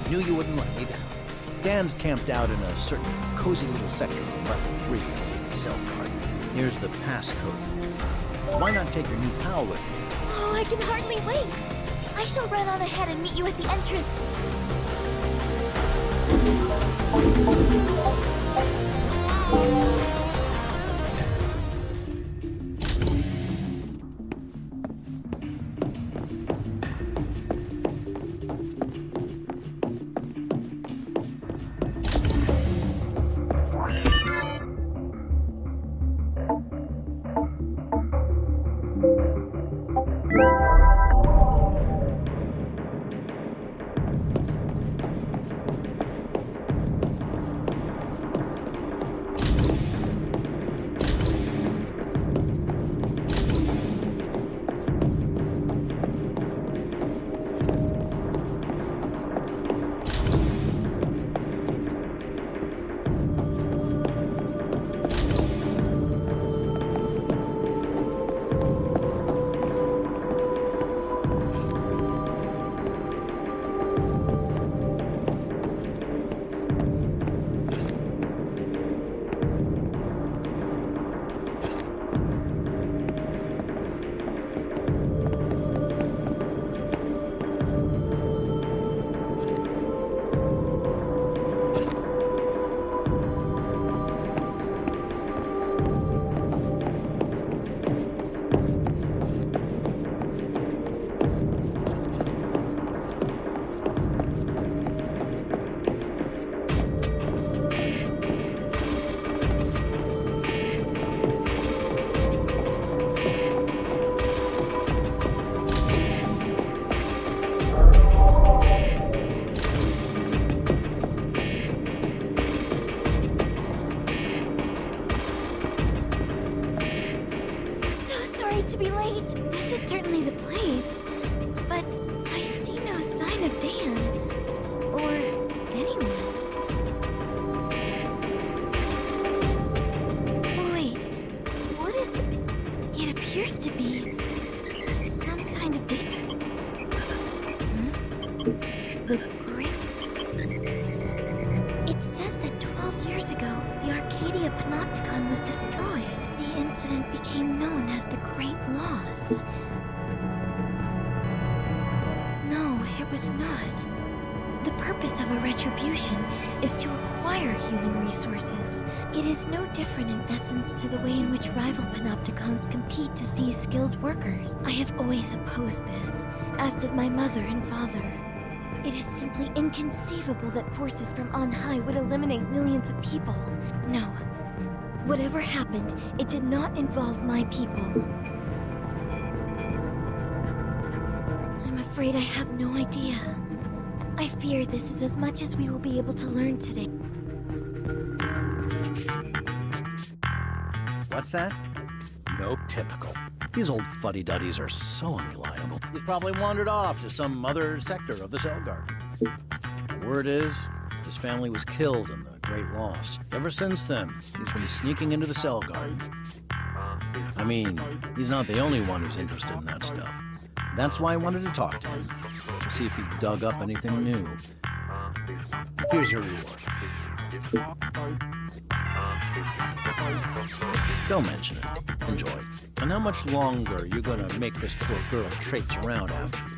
Knew you wouldn't let me down. Dan's camped out in a certain cozy little sector on level 3 of the Cell Garden. Here's the passcode. Why not take your new pal with you? Oh, I can hardly wait. I shall run on ahead and meet you at the entrance. To be late. This is certainly the place, but I see no sign of Dan or anyone. Wait, what is the... It appears to be some kind of The Great... It says that 12 years ago, the Arcadia Panopticon was destroyed. The incident became known as the Great Loss. No, it was not. The purpose of a retribution is to acquire human resources. It is no different in essence to the way in which rival panopticons compete to seize skilled workers. I have always opposed this, as did my mother and father. It is simply inconceivable that forces from on high would eliminate millions of people. No. Whatever happened, it did not involve my people. I'm afraid I have no idea. I fear this is as much as we will be able to learn today. What's that? Nope, typical. These old fuddy-duddies are so unreliable. He's probably wandered off to some other sector of the cell garden. Word is, his family was killed in the Great Loss. Ever since then, he's been sneaking into the cell garden. I mean, he's not the only one who's interested in that stuff. That's why I wanted to talk to him, to see if he dug up anything new. Here's your reward. Don't mention it. Enjoy. And how much longer are you gonna make this poor girl traipse around after you?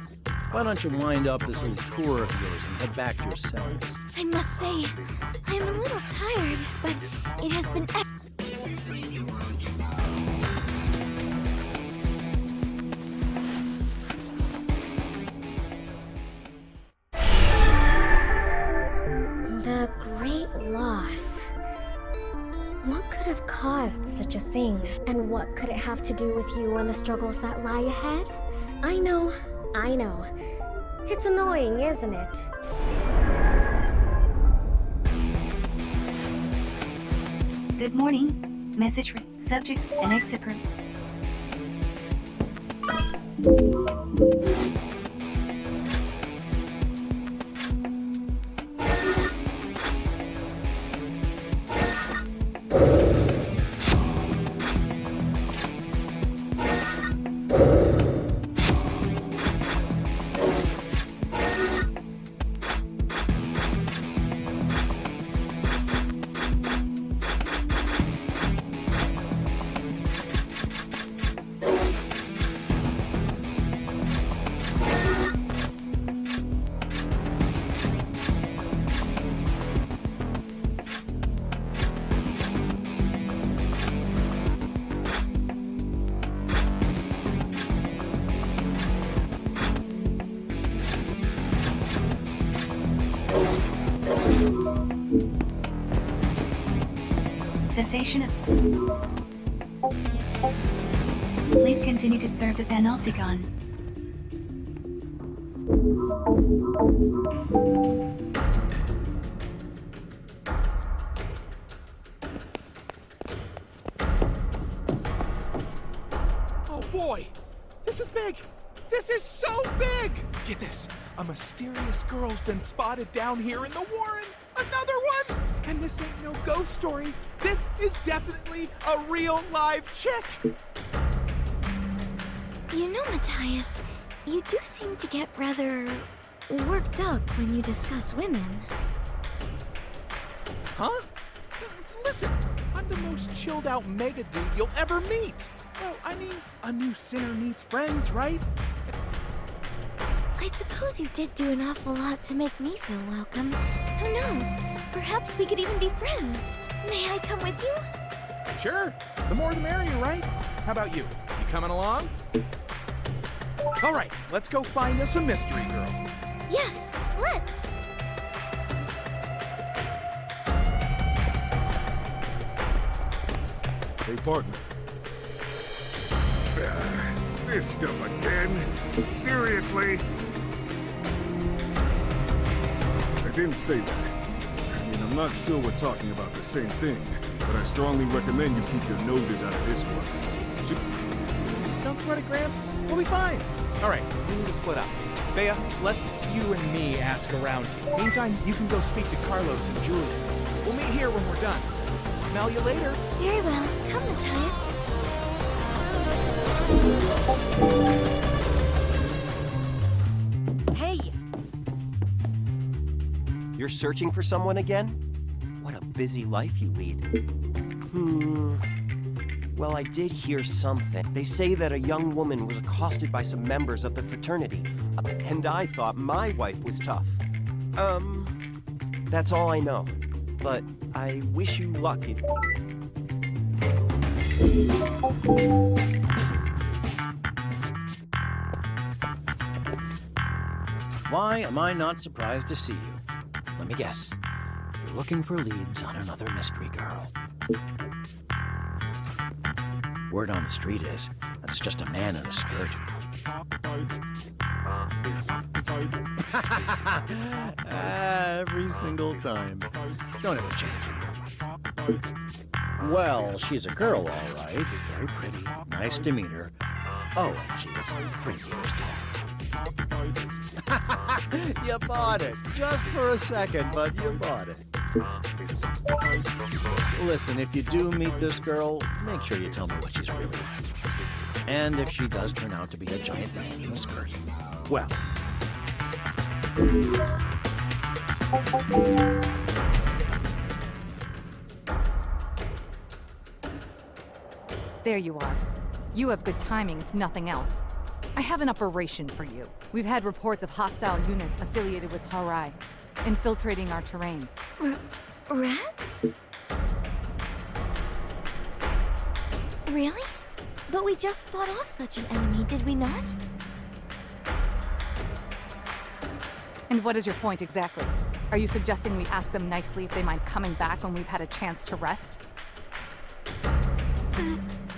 Why don't you wind up this little tour of yours and head back to your cells? I must say, I am a little tired, but it has been The Great Loss. What could have caused such a thing? And what could it have to do with you and the struggles that lie ahead? I know. It's annoying, isn't it? Good morning. Message subject and exit per. Cessation of... Please continue to serve the Panopticon. Oh boy! This is big! This is so big! Get this. A mysterious girl's been spotted down here in the Warren. Another one! And this ain't no ghost story. This is definitely a real live chick. You know, Matthias, you do seem to get rather worked up when you discuss women. Huh? Listen, I'm the most chilled out mega dude you'll ever meet. Well, I mean, a new sinner needs friends, right? I suppose you did do an awful lot to make me feel welcome. Who knows? Perhaps we could even be friends. May I come with you? Sure. The more the merrier, right? How about you? You coming along? All right, let's go find us a mystery girl. Yes, let's. Hey, partner. This stuff again? Seriously? I didn't say that. I mean, I'm not sure we're talking about the same thing, but I strongly recommend you keep your noses out of this one. Don't sweat it, Gramps. We'll be fine. All right, we need to split up. Bea, let's you and me ask around. Meantime, you can go speak to Carlos and Julia. We'll meet here when we're done. Smell you later. Very well. Come, Matthias. Hey! You're searching for someone again? What a busy life you lead. Well, I did hear something. They say that a young woman was accosted by some members of the fraternity, and I thought my wife was tough. That's all I know. But I wish you luck. Why am I not surprised to see you? Let me guess. You're looking for leads on another mystery girl. Word on the street is that it's just a man in a skirt. Every single time. Don't ever change it. Well, she's a girl, all right. Very pretty, nice demeanor. Oh, and she is 3 years dead. You bought it. Just for a second, but you bought it. Listen, if you do meet this girl, make sure you tell me what she's really like. And if she does turn out to be a giant man in a skirt, well... There you are. You have good timing, if nothing else. I have an operation for you. We've had reports of hostile units affiliated with Harai, infiltrating our terrain. Rats? Really? But we just fought off such an enemy, did we not? And what is your point exactly? Are you suggesting we ask them nicely if they mind coming back when we've had a chance to rest?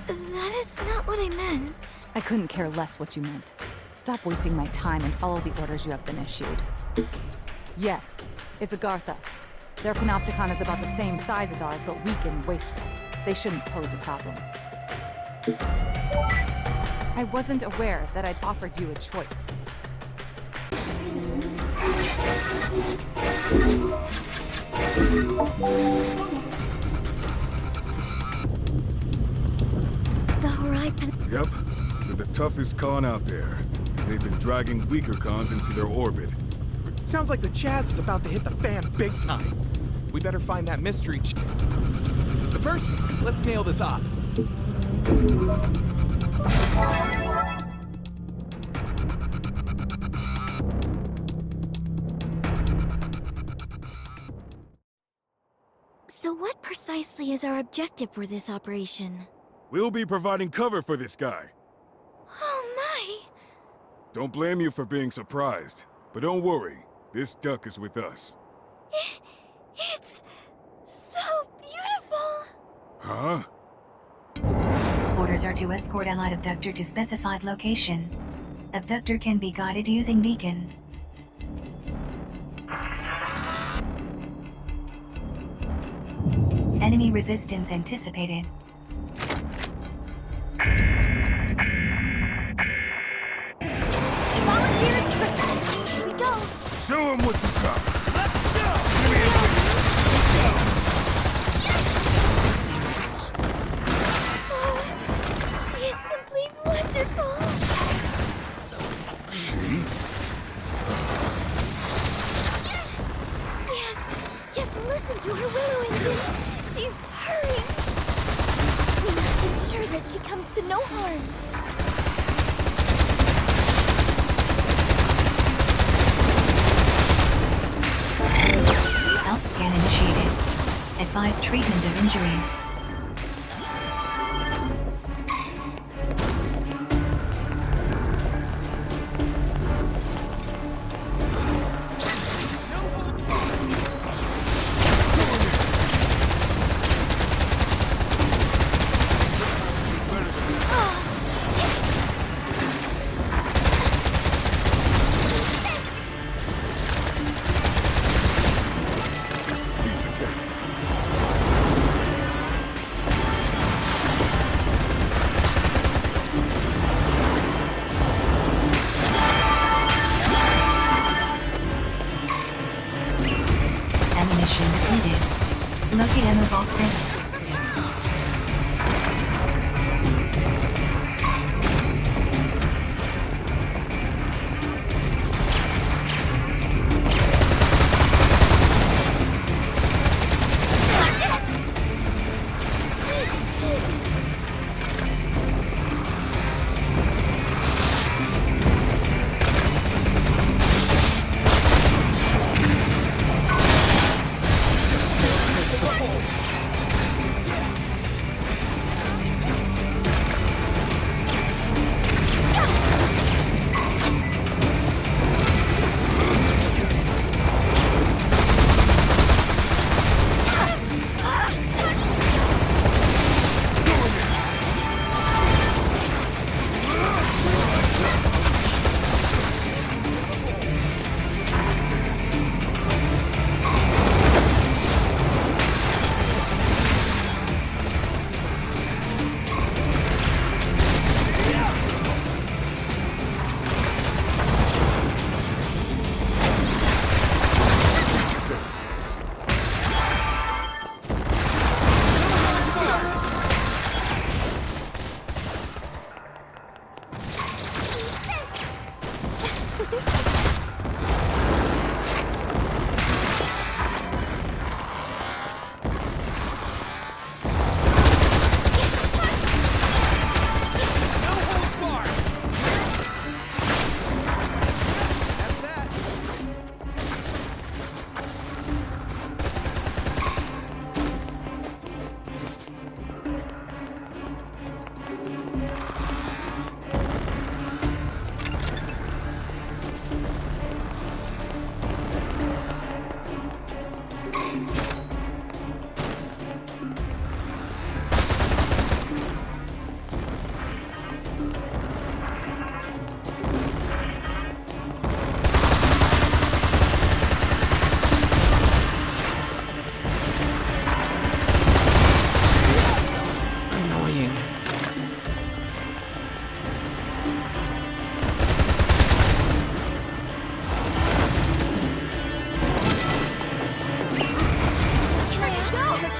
That is not what I meant. I couldn't care less what you meant. Stop wasting my time and follow the orders you have been issued. Yes, it's Agartha. Their panopticon is about the same size as ours, but weak and wasteful. They shouldn't pose a problem. I wasn't aware that I'd offered you a choice. The Horizon. Yep, they're the toughest con out there. They've been dragging weaker cons into their orbit. Sounds like the Chaz is about to hit the fan big time. We better find that mystery. But first, let's nail this op. So what precisely is our objective for this operation? We'll be providing cover for this guy. Oh my! Don't blame you for being surprised. But don't worry, this duck is with us. It's so beautiful! Huh? Orders are to escort allied abductor to specified location. Abductor can be guided using beacon. Enemy resistance anticipated. Volunteers trip! Here we go! Show him what you got! Let's go! Oh, she is simply wonderful! She? Yes, just listen to her willowing. She's hurrying. We must ensure that she comes to no harm. Health scan initiated. Advise treatment of injuries. Ammunition depleted. Locate ammo box ready.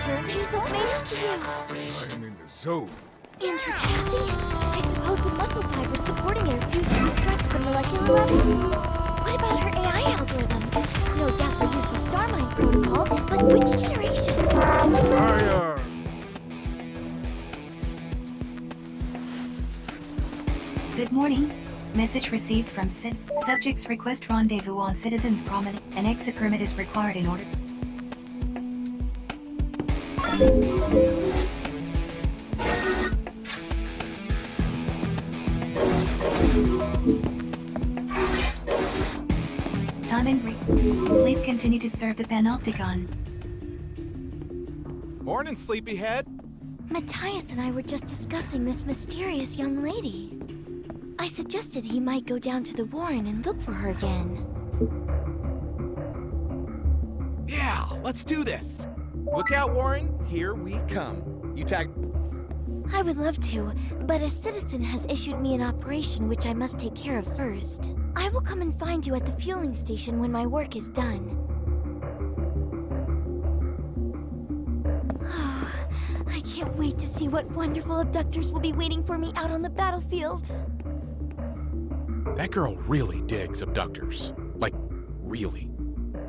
her pieces made it to you. I am in the zone. And her chassis? I suppose the muscle fibers supporting it are fused to stretch the molecular level? What about her AI algorithms? No doubt they use the Starmine protocol, but which generation? Fire! Good morning. Message received from Sid. Subjects request rendezvous on Citizens Promenade. An exit permit is required in order. Time and brief. Please continue to serve the Panopticon. Morning, sleepyhead. Matthias and I were just discussing this mysterious young lady. I suggested he might go down to the Warren and look for her again. Yeah, let's do this. Look out, Warren. Here we come. You tag... I would love to, but a citizen has issued me an operation which I must take care of first. I will come and find you at the fueling station when my work is done. I can't wait to see what wonderful abductors will be waiting for me out on the battlefield. That girl really digs abductors. Like, really.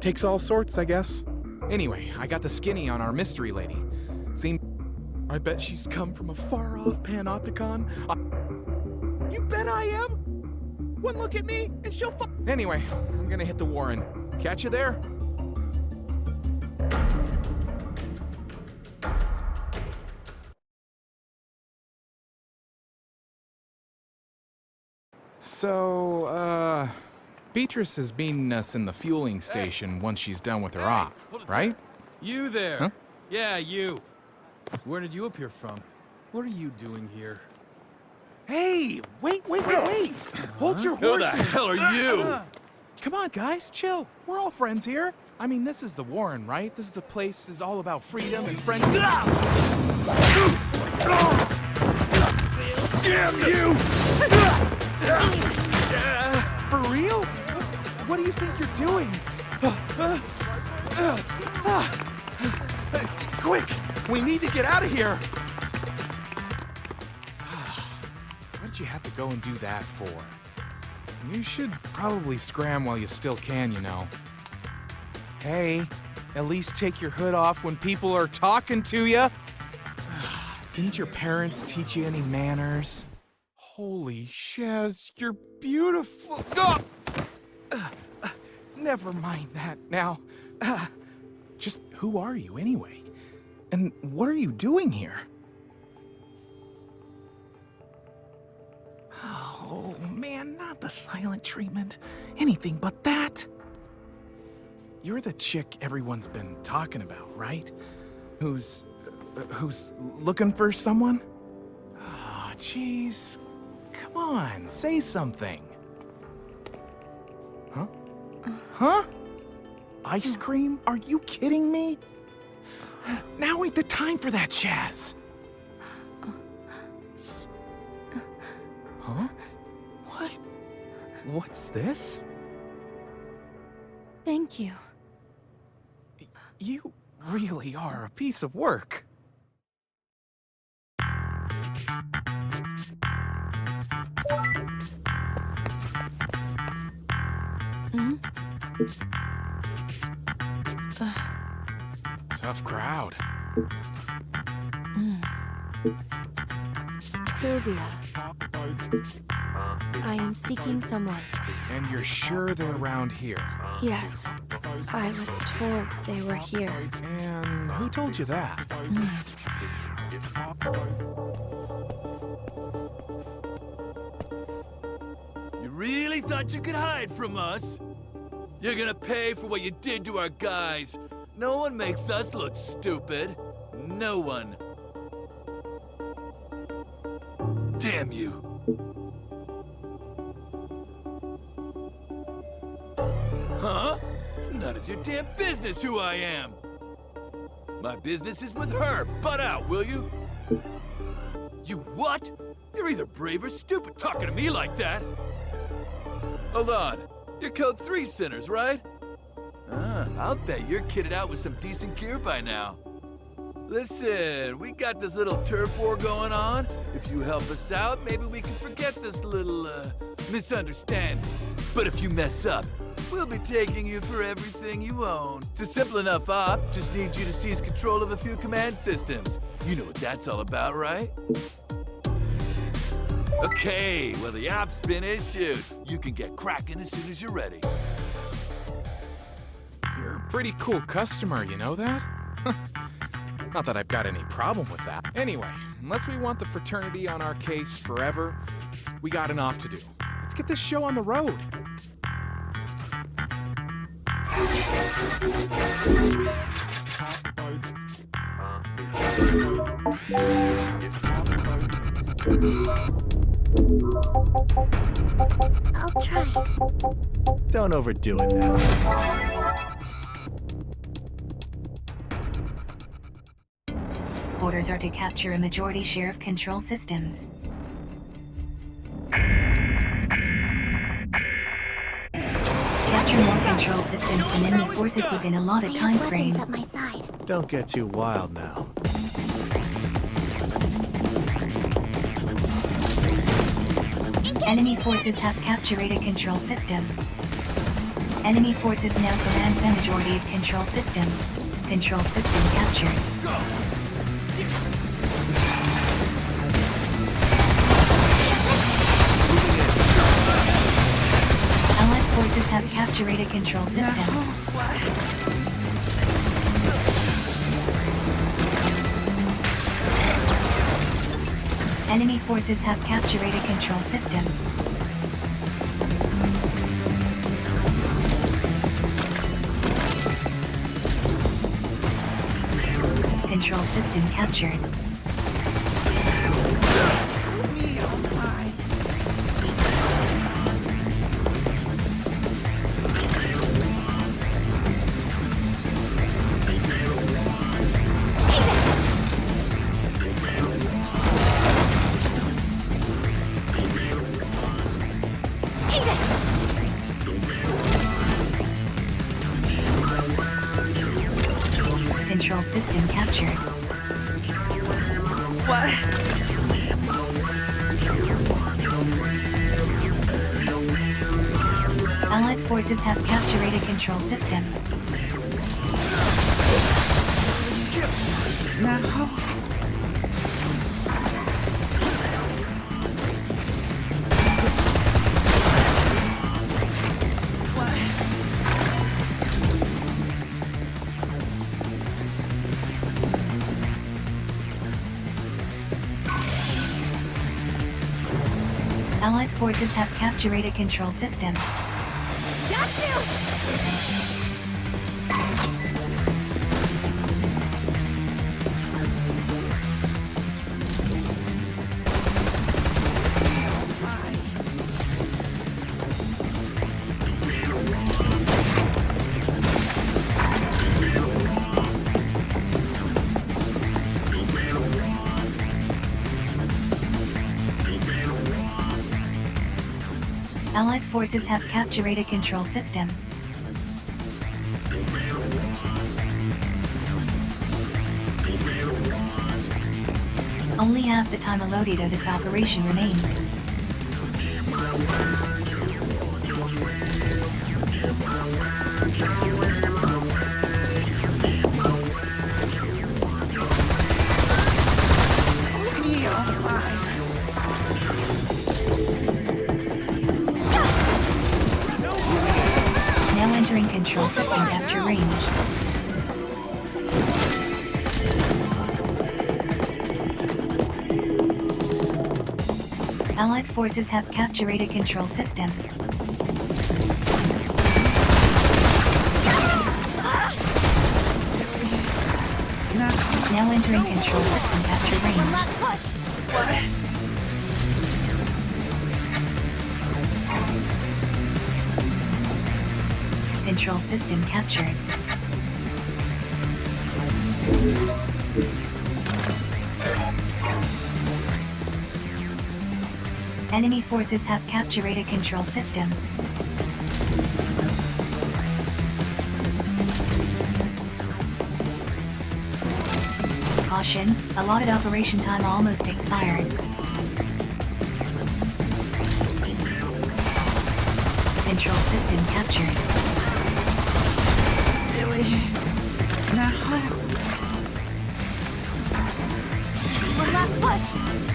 Takes all sorts, I guess. Anyway, I got the skinny on our mystery lady. I bet she's come from a far-off Panopticon. You bet I am! One look at me, and she'll Anyway, I'm gonna hit the Warren. Catch you there. So, Beatrice is meeting us in the fueling station once she's done with her op, right? You there. Huh? Yeah, you. Where did you appear from? What are you doing here? Hey, wait! Hold your Who horses! the hell are you? Come on, guys, chill. We're all friends here. I mean, this is the Warren, right? This is the place is all about freedom and friend. Damn you! For real? What do you think you're doing? Quick! We need to get out of here! What did you have to go and do that for? You should probably scram while you still can, you know. Hey, at least take your hood off when people are talking to you. Didn't your parents teach you any manners? Holy Shaz, you're beautiful. Never mind that now. Just who are you anyway? And what are you doing here? Oh man, not the silent treatment. Anything but that. You're the chick everyone's been talking about, right? Who's looking for someone? Oh, jeez. Come on, say something. Huh? Huh? Ice cream? Are you kidding me? Now ain't the time for that, Shaz. Huh? What? What's this? Thank you. You really are a piece of work. Tough crowd. Sylvia. I am seeking someone. And you're sure they're around here? Yes. I was told they were here. And who told you that? You really thought you could hide from us? You're gonna pay for what you did to our guys. No one makes us look stupid. No one. Damn you. Huh? It's none of your damn business who I am. My business is with her. Butt out, will you? You what? You're either brave or stupid talking to me like that. Hold on. You're Code 3 sinners, right? I'll bet you're kitted out with some decent gear by now. Listen, we got this little turf war going on. If you help us out, maybe we can forget this little, misunderstanding. But if you mess up, we'll be taking you for everything you own. It's a simple enough op, just need you to seize control of a few command systems. You know what that's all about, right? Okay, well the op's been issued. You can get cracking as soon as you're ready. You're a pretty cool customer, you know that? Not that I've got any problem with that. Anyway, unless we want the fraternity on our case forever, we got an op to do. Let's get this show on the road. I'll try. Don't overdo it now. Orders are to capture a majority share of control systems. Capture more control systems than enemy forces within a allotted time frame. Weapons at my side. Don't get too wild now. Enemy forces have captured a control system. Enemy forces now command the majority of control systems. Control system captured. Allied forces have captured a control system. Enemy forces have captured a control system. Control system captured. Control system captured. What? Allied forces have captured a control system. Now. Allied forces have captured a control system. Got you! Allied forces have captured a control system. Only half the time allotted of this operation remains. Now entering control system capture range. Allied forces have captured a control system. Now entering control system capture range. One last push! Control system captured. Enemy forces have captured a control system. Caution, allotted operation time almost expired. Control system captured. Really? Now? One last push!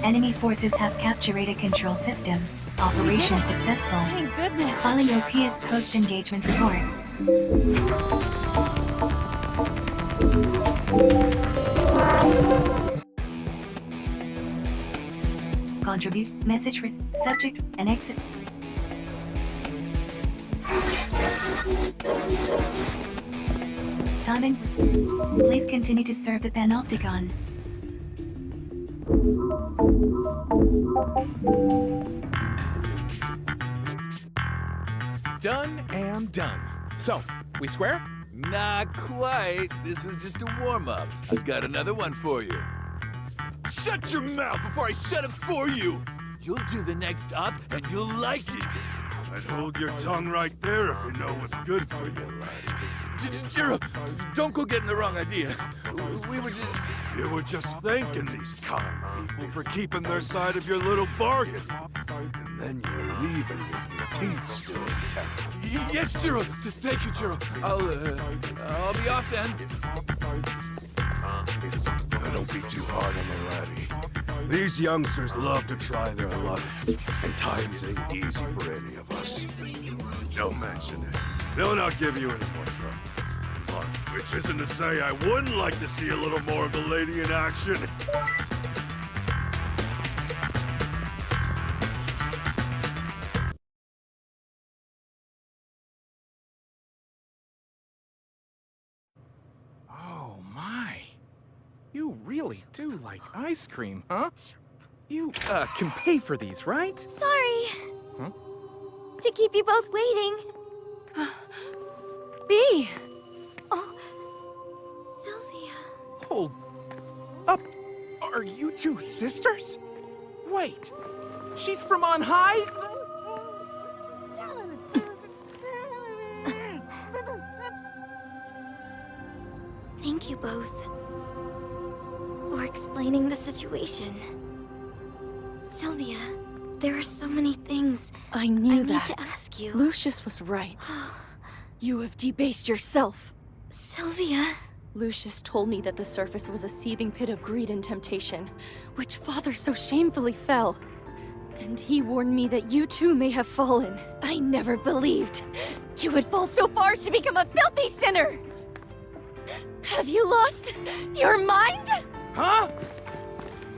Enemy forces have captured a control system. Operation successful. Thank goodness. Filing OTS post-engagement report. Contribute, message, subject, and exit. Timing. Please continue to serve the Panopticon. Done and done. So, we square? Not quite. This was just a warm-up. I've got another one for you. Shut your mouth before I shut it for you! You'll do the next up, and you'll like it. I'd hold your tongue right there if you know what's good for you, laddie. Jiro, don't go getting the wrong idea. We were just... You were just thanking these kind people for keeping their side of your little bargain. And then you're leaving with your teeth still intact. Yes, Jiro. Thank you, Jiro. I'll be off then. Now don't be too hard on the laddie. These youngsters love to try their luck, and times ain't easy for any of us. Don't mention it. They'll not give you any more trouble. Which isn't to say I wouldn't like to see a little more of the lady in action. Oh my. You really do like ice cream, huh? You, can pay for these, right? Sorry. Huh? To keep you both waiting. B. Oh, Sylvia. Hold up. Are you two sisters? Wait. She's from on high? Thank you both for explaining the situation. Sylvia, there are so many things I knew need to ask you. Lucius was right. You have debased yourself. Sylvia. Lucius told me that the surface was a seething pit of greed and temptation, which Father so shamefully fell. And he warned me that you too may have fallen. I never believed you would fall so far as to become a filthy sinner! Have you lost your mind? Huh?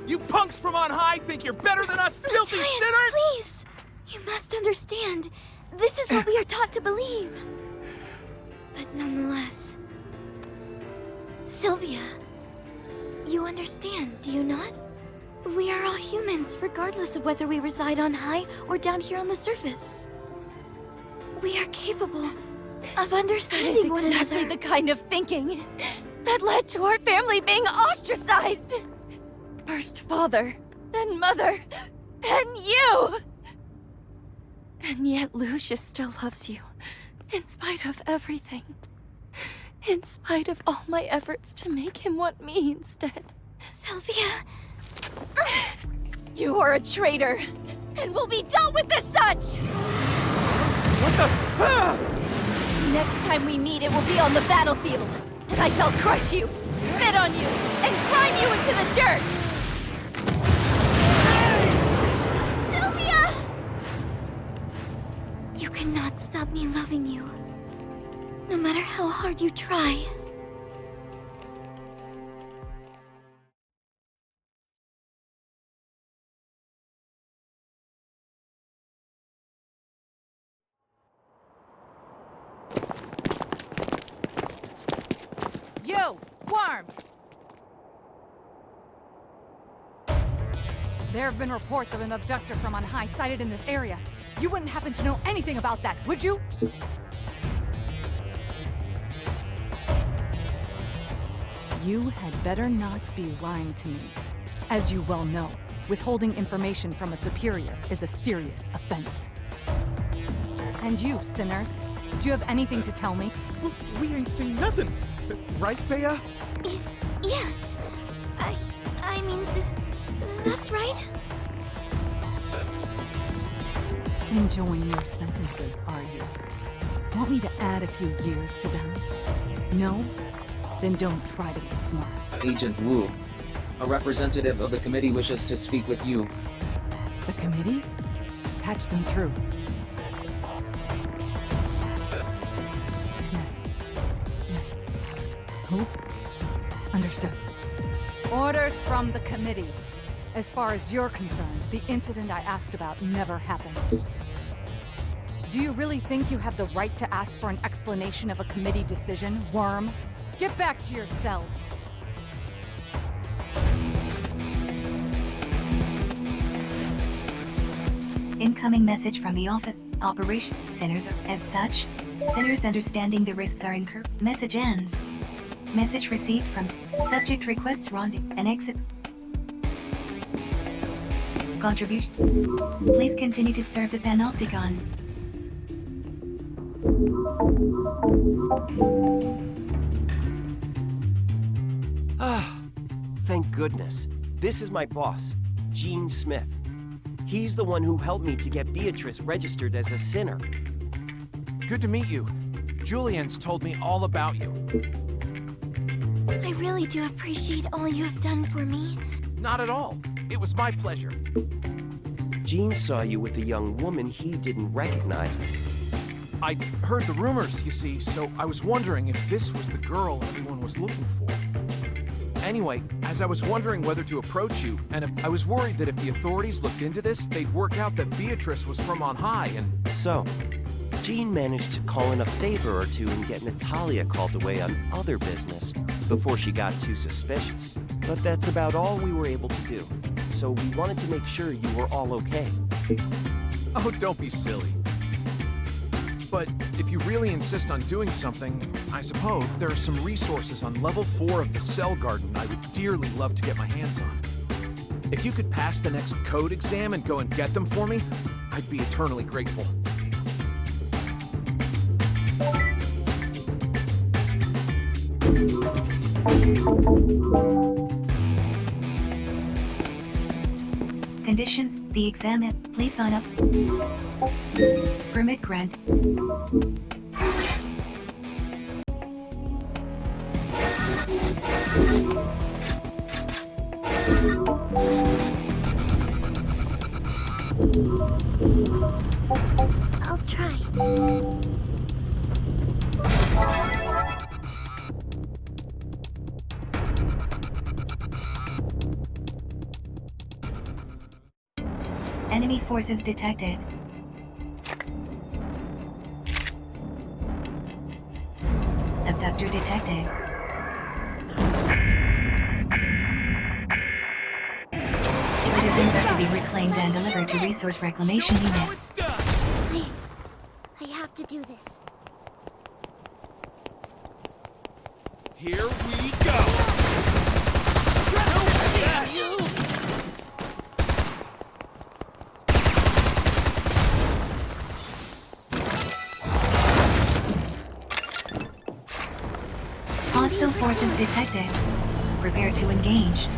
You punks from on high think you're better than us filthy sinners? Please! You must understand. This is what we are taught to believe. But nonetheless... Sylvia, you understand, do you not? We are all humans, regardless of whether we reside on high or down here on the surface. We are capable of understanding one another. That is exactly the kind of thinking that led to our family being ostracized. First father, then mother, then you! And yet Lucius still loves you, in spite of everything. In spite of all my efforts to make him want me instead. Sylvia! You are a traitor, and will be dealt with as such! What the... Next time we meet, it will be on the battlefield, and I shall crush you, spit on you, and grind you into the dirt! Sylvia! You cannot stop me loving you. no matter how hard you try. You! Worms! There have been reports of an abductor from on high sighted in this area. You wouldn't happen to know anything about that, would you? You had better not be lying to me. As you well know, withholding information from a superior is a serious offense. And you, sinners, do you have anything to tell me? We ain't seen nothing. Right, Bea? Yes. I mean, that's right. Enjoying your sentences, are you? Want me to add a few years to them? No? Then don't try to be smart. Agent Wu, a representative of the committee wishes to speak with you. The committee? Patch them through. Yes. Yes. Who? Understood. Orders from the committee. As far as you're concerned, the incident I asked about never happened. Do you really think you have the right to ask for an explanation of a committee decision, worm? Get back to your cells. Incoming message from the office. Operation Sinners. As such, sinners understanding the risks are incurred. Message ends. Message received from subject requests rendezvous and exit. Contribution. Please continue to serve the Panopticon. Ah, thank goodness. This is my boss, Gene Smith. He's the one who helped me to get Beatrice registered as a sinner. Good to meet you. Julian's told me all about you. I really do appreciate all you have done for me. Not at all. It was my pleasure. Gene saw you with a young woman he didn't recognize. I heard the rumors, you see, so I was wondering if this was the girl everyone was looking for. Anyway, as I was wondering whether to approach you, and I was worried that if the authorities looked into this, they'd work out that Beatrice was from on high, and... So, Gene managed to call in a favor or two and get Natalia called away on other business before she got too suspicious. But that's about all we were able to do. So we wanted to make sure you were all okay. Oh, don't be silly. But if you really insist on doing something, I suppose there are some resources on level 4 of the Cell Garden I would dearly love to get my hands on. If you could pass the next code exam and go and get them for me, I'd be eternally grateful. Conditions. The exam is. Please sign up. Permit grant. I'll try. Enemy forces detected. Abductor detected. Citizens are to be reclaimed and delivered to resource reclamation units. I have to do this. Here we go! Hostile forces detected. Prepare to engage.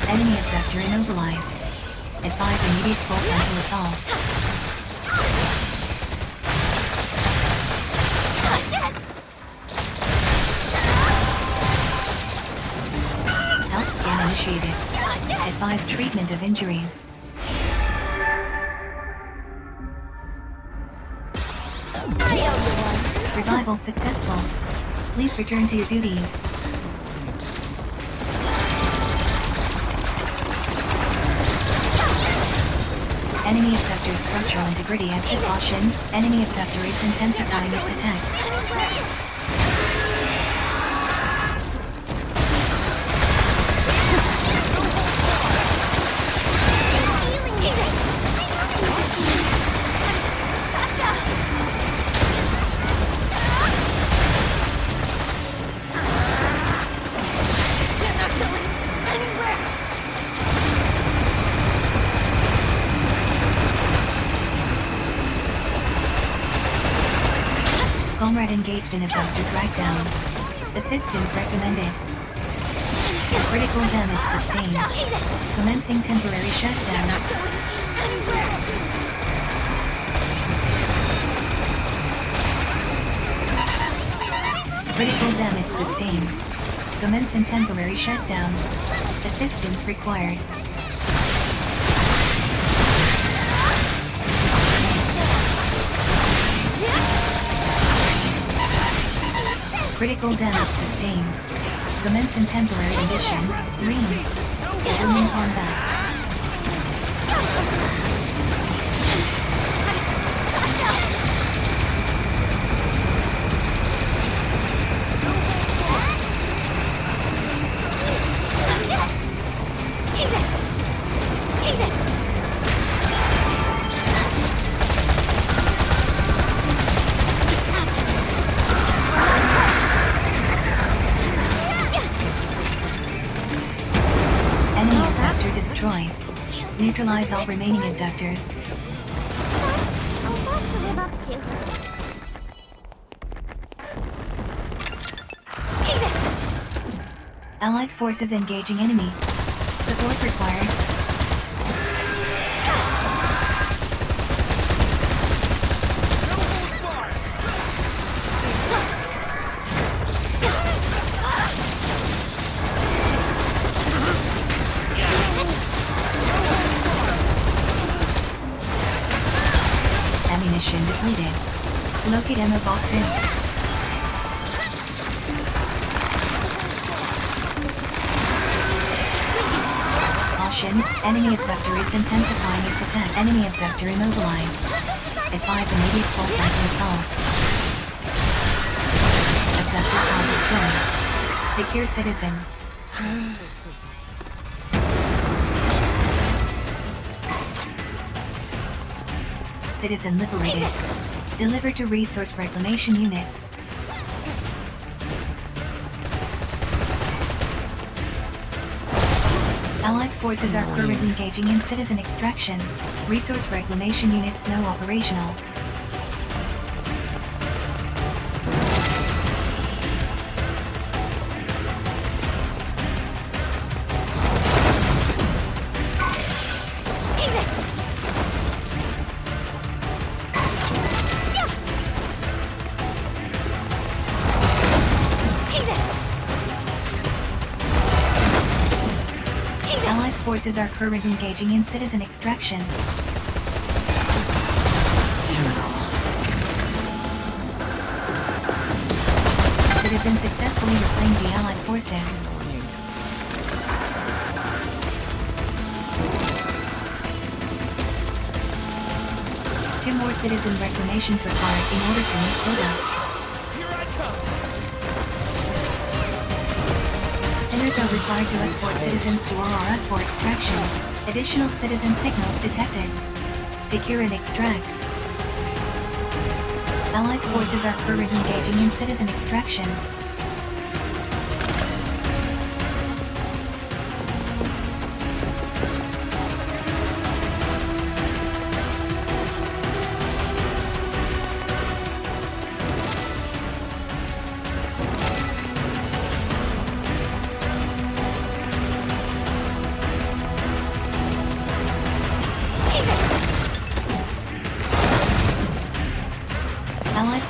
Enemy abductor immobilized. Advise immediate full-frontal assault. initiated. Advise treatment of injuries. Revival successful. Please return to your duties. Enemy abductor's structural integrity exit caution. Enemy abductor is intensifying its attacks. Comrade engaged in abductor crackdown. Assistance recommended. Critical damage sustained. Commencing temporary shutdown. Critical damage sustained. Commencing temporary shutdown. Assistance required. Critical damage sustained. Commence in temporary condition. Green. Enemies on back. Neutralize all remaining abductors. A lot to live up to. Allied forces engaging enemy. Support required. Ammunition depleted. Locate ammo boxes. Caution, enemy abductor is intensifying its attack. Enemy abductor immobilized. Advise immediate fault line resolved. Abductor pod destroyed. Secure citizen. Citizen liberated. Delivered to Resource Reclamation Unit. Allied forces are currently engaging in citizen extraction. Resource Reclamation Units now operational. Forces are currently engaging in citizen extraction. Citizens successfully reclaimed the Allied forces. Two more citizen reclamations required in order to meet quota. Sinners are required to escort citizens to Aurora for extraction. Additional citizen signals detected. Secure and extract. Allied forces are currently engaging in citizen extraction.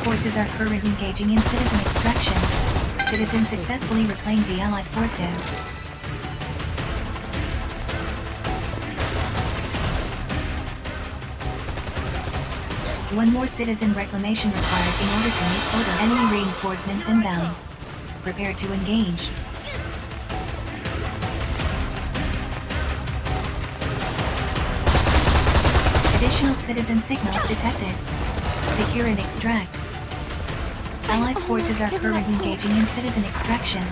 Forces are currently engaging in citizen extraction. Citizens successfully reclaimed the Allied forces. One more citizen reclamation required in order to meet quota. Enemy reinforcements inbound. Prepare to engage. Additional citizen signals detected. Secure and extract. Allied forces are currently engaging in citizen extraction.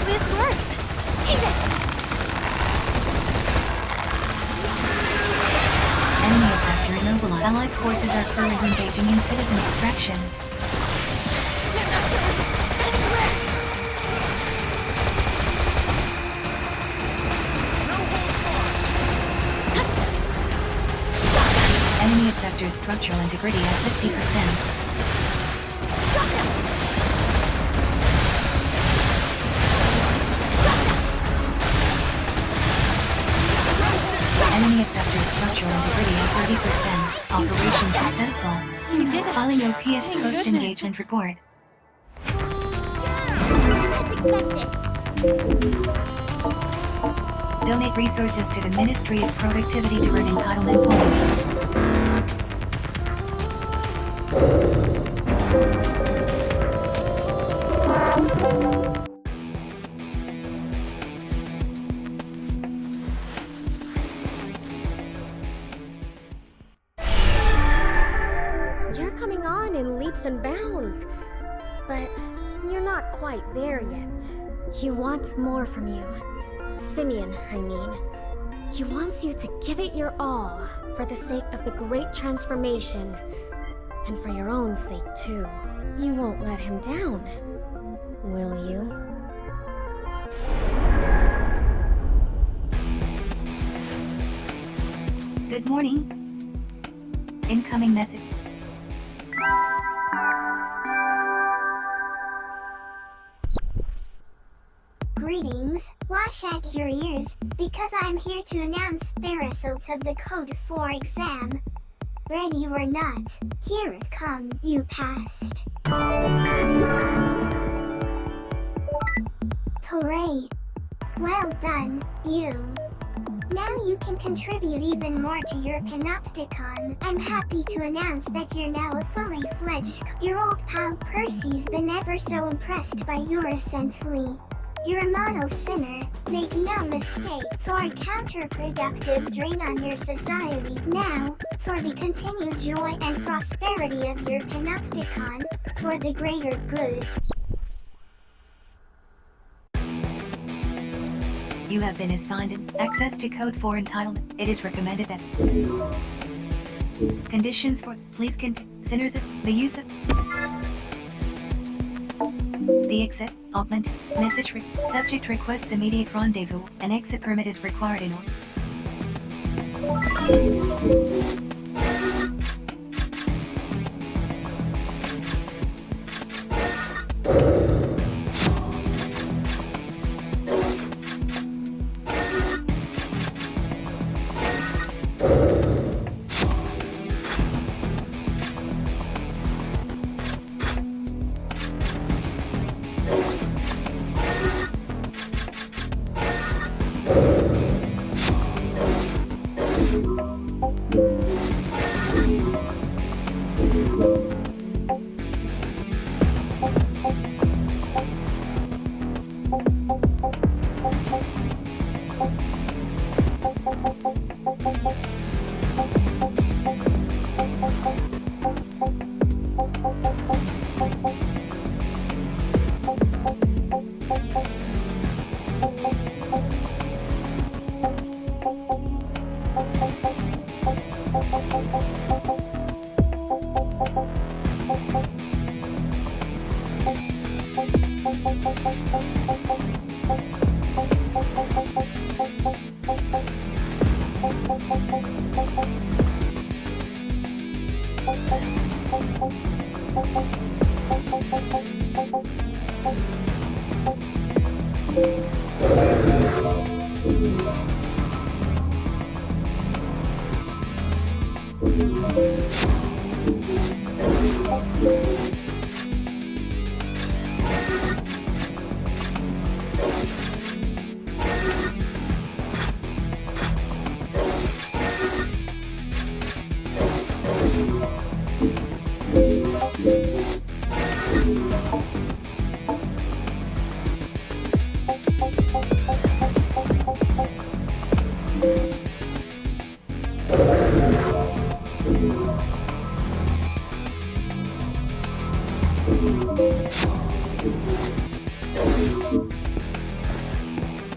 This works! Take it! Enemy effector immobilized. Allied forces are currently engaging in citizen extraction. Enemy effector's structural integrity at 50%. Enemy effector structural integrity at 30%. Operation successful. You did it! Filing OPS Thank post goodness. engagement report. As expected. Donate resources to the Ministry of Productivity to earn entitlement points. You're coming on in leaps and bounds, but you're not quite there yet. He wants more from you. Simeon, I mean. He wants you to give it your all for the sake of the great transformation, and for your own sake too. You won't let him down, will you? Good morning. Incoming message. Greetings, wash out your ears, because I'm here to announce the result of the Code 4 exam. Ready or not, here it comes. You passed. Hooray! Well done, you. Now you can contribute even more to your Panopticon. I'm happy to announce that you're now a fully fledged. Your old pal Percy's been ever so impressed by your recently. You're a model sinner, make no mistake, for a counterproductive drain on your society. Now, for the continued joy and prosperity of your Panopticon, for the greater good. You have been assigned access to Code 4 entitlement. It is recommended that conditions for please sinners of the use of the access augment message subject requests immediate rendezvous. An exit permit is required in order.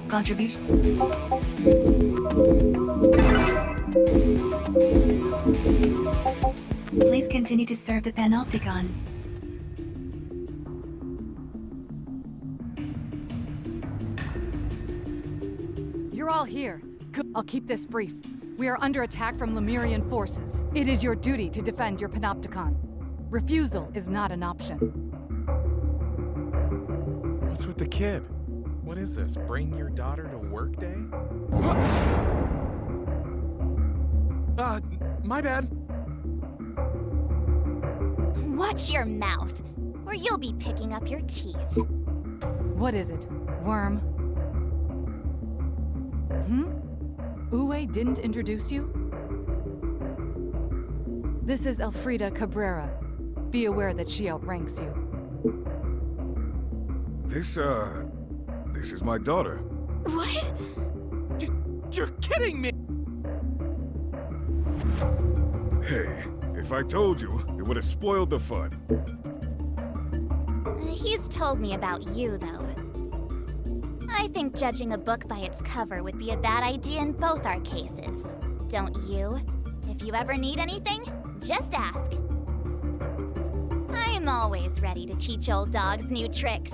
Contribution. Please continue to serve the Panopticon. You're all here. Good. I'll keep this brief. We are under attack from Lemurian forces. It is your duty to defend your Panopticon. Refusal is not an option. What's with the kid? What is this? Bring your daughter to work day? My bad. Watch your mouth, or you'll be picking up your teeth. What is it, worm? Uwe didn't introduce you? This is Elfrida Cabrera. Be aware that she outranks you. This is my daughter. What? You're kidding me! Hey, if I told you, it would have spoiled the fun. He's told me about you, though. I think judging a book by its cover would be a bad idea in both our cases. Don't you? If you ever need anything, just ask. I'm always ready to teach old dogs new tricks.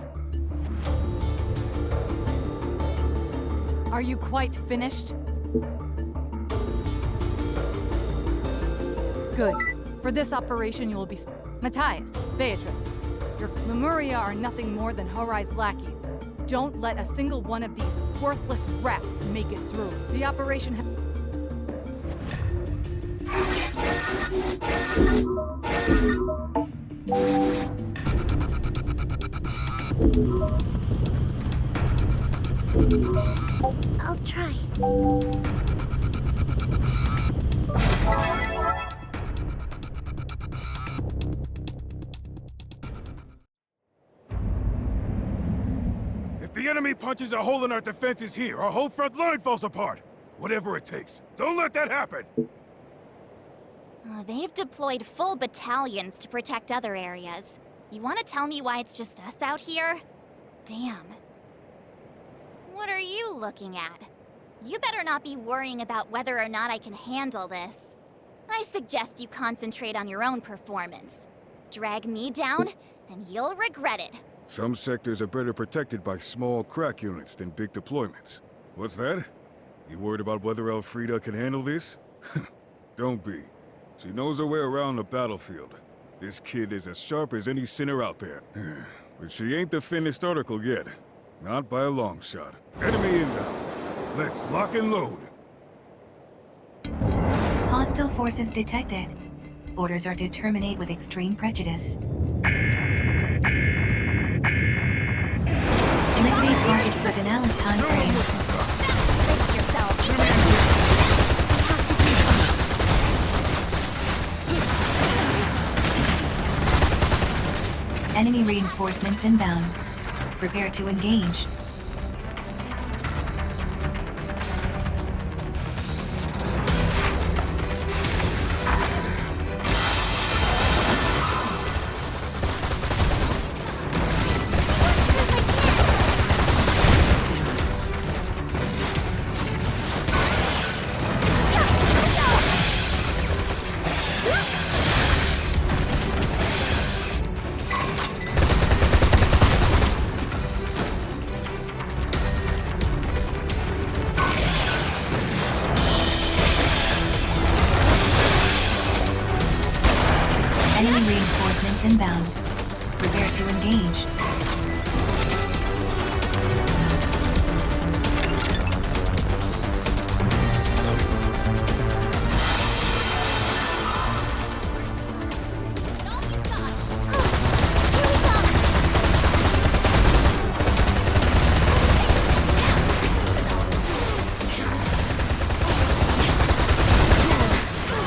Are you quite finished? Good. For this operation, you will be... Matthias, Beatrice, your Lemuria are nothing more than Horai's lackeys. Don't let a single one of these worthless rats make it through. The operation I'll try. If the enemy punches a hole in our defenses here, our whole front line falls apart. Whatever it takes. Don't let that happen! They've deployed full battalions to protect other areas. You want to tell me why it's just us out here? Damn. What are you looking at? You better not be worrying about whether or not I can handle this. I suggest you concentrate on your own performance. Drag me down, and you'll regret it. Some sectors are better protected by small crack units than big deployments. What's that? You worried about whether Elfrida can handle this? Don't be. She knows her way around the battlefield. This kid is as sharp as any sinner out there. But she ain't the finished article yet. Not by a long shot. Enemy inbound. Let's lock and load. Hostile forces detected. Orders are to terminate with extreme prejudice. Eliminate targets with an allied time frame. Brace yourself. Enemy reinforcements inbound. Prepare to engage. Enemy reinforcements inbound. Prepare to engage.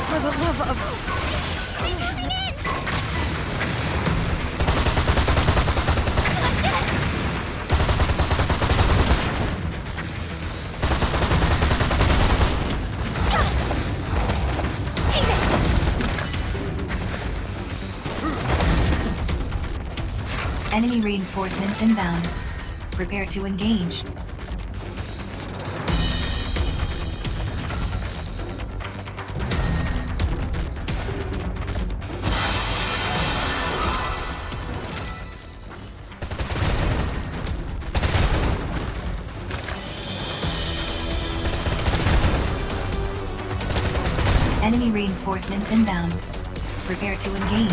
For the love of... Enemy reinforcements inbound. Prepare to engage. Enemy reinforcements inbound. Prepare to engage.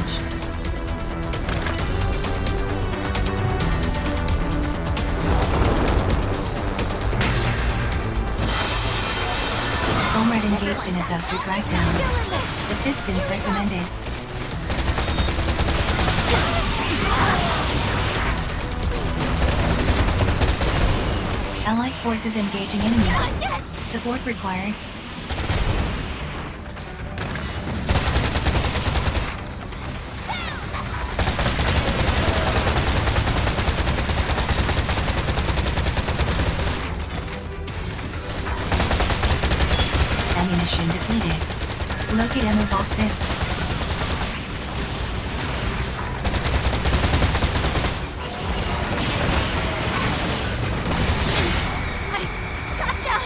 Comrade engaged in a theft or crackdown. Assistance recommended. Allied forces engaging enemy. Support required. Ammunition depleted. Locate ammo boxes. Gotcha!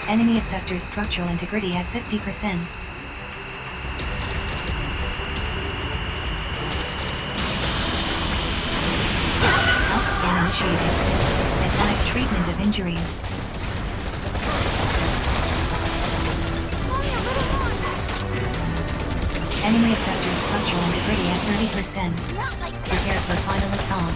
Enemy abductor's structural integrity at 50%. Health scan initiated. Advise treatment of injuries. Enemy abductor's structural integrity at 30%. Prepare for final assault.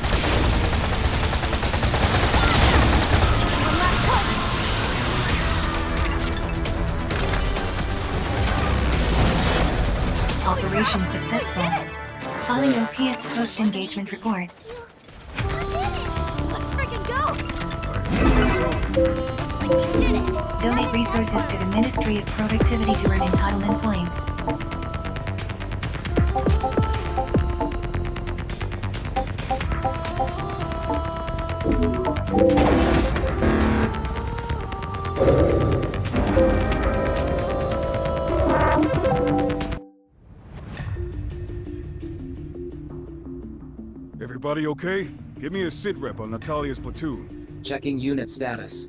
Operation successful. Following OPS post-engagement report. Let's freaking go! Looks like we did it! Donate resources to the Ministry of Productivity to earn entitlement points. Everybody okay? Give me a sit rep on Natalia's platoon. Checking unit status.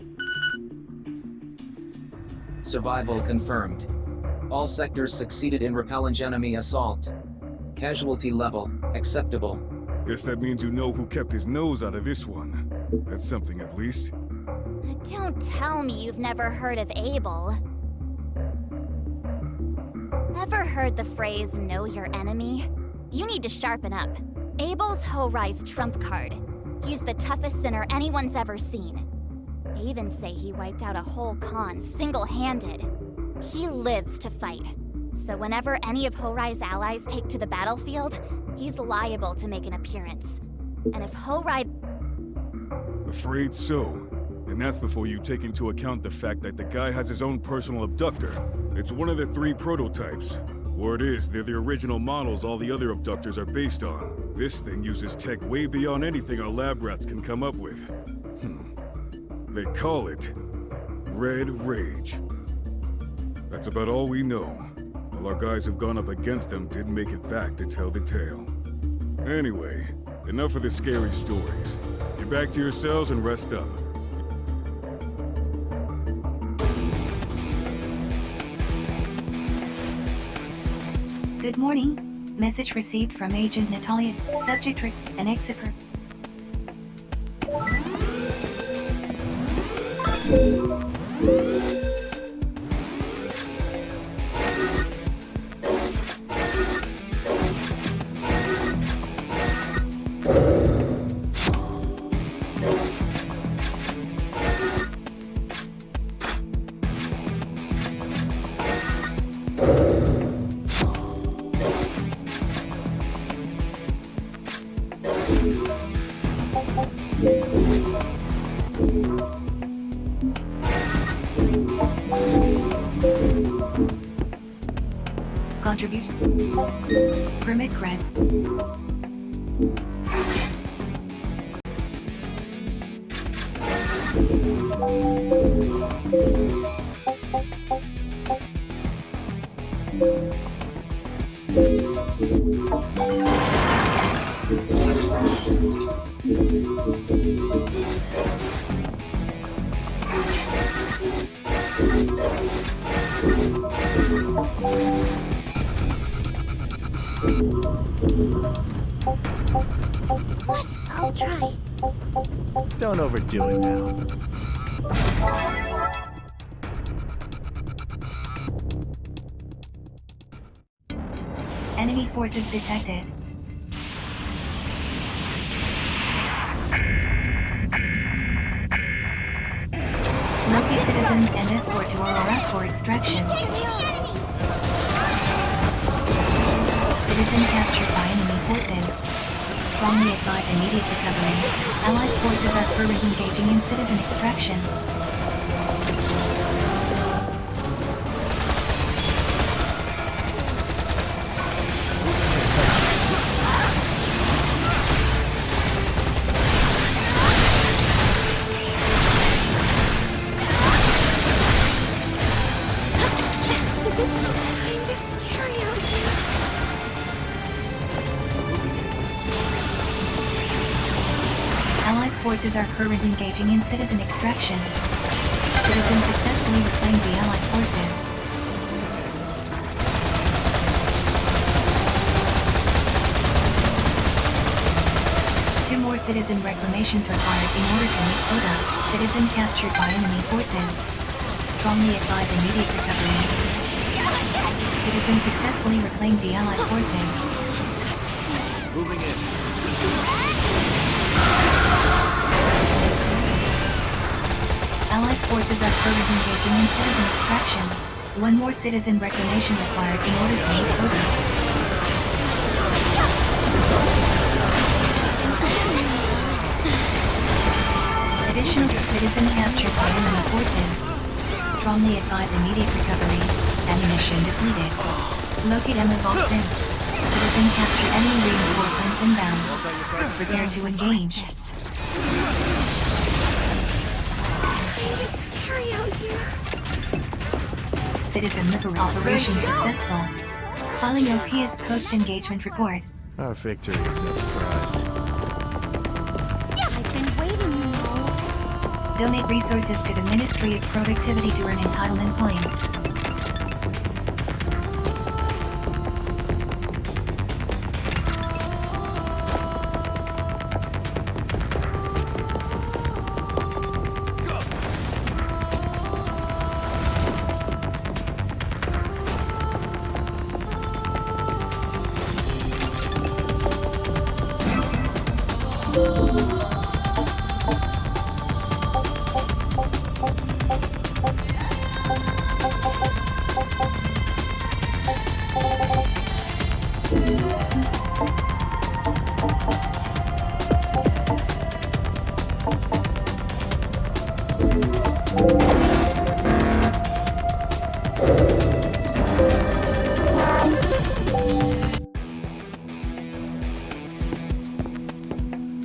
Survival confirmed. All sectors succeeded in repelling enemy assault. Casualty level acceptable. Guess that means you know who kept his nose out of this one. That's something at least. Don't tell me you've never heard of Abel. Ever heard the phrase, know your enemy? You need to sharpen up. Abel's Ho-Rai's trump card. He's the toughest sinner anyone's ever seen. They even say he wiped out a whole Khan single-handed. He lives to fight. So whenever any of Ho-Rai's allies take to the battlefield, he's liable to make an appearance. And if Ho-Rai... Afraid so. And that's before you take into account the fact that the guy has his own personal abductor. It's one of the 3 prototypes. Word is, they're the original models all the other abductors are based on. This thing uses tech way beyond anything our lab rats can come up with. They call it Red Rage. That's about all we know. All our guys who've gone up against them didn't make it back to tell the tale. Anyway, enough of the scary stories. Get back to your cells and rest up. Good morning. Message received from Agent Natalia. Subject an exit per... Contribute. Permit grant. Let's all try. Don't overdo it now. Enemy forces detected. Locate citizens and escort to Aurora for extraction. Citizen captured by enemy forces. Strongly advise immediate recovery. Allied forces are currently engaging in citizen extraction. Forces are currently engaging in citizen extraction. Citizens successfully reclaimed the Allied forces. Two more citizen reclamations required in order to meet quota. Citizen captured by enemy forces. Strongly advise immediate recovery. Citizens successfully reclaimed the Allied forces. Moving in. Allied forces are currently engaging in citizen extraction. One more citizen reclamation required in order to meet quota. Additional citizen captured by enemy forces. Strongly advise immediate recovery. Ammunition depleted. Locate ammo boxes. Citizen captured enemy reinforcements inbound. Prepare to engage. It's scary out here. Citizen liberation operation successful. Filing OTS post-engagement report. Our victory is no surprise. I've been waiting, you know. Donate resources to the Ministry of Productivity to earn entitlement points.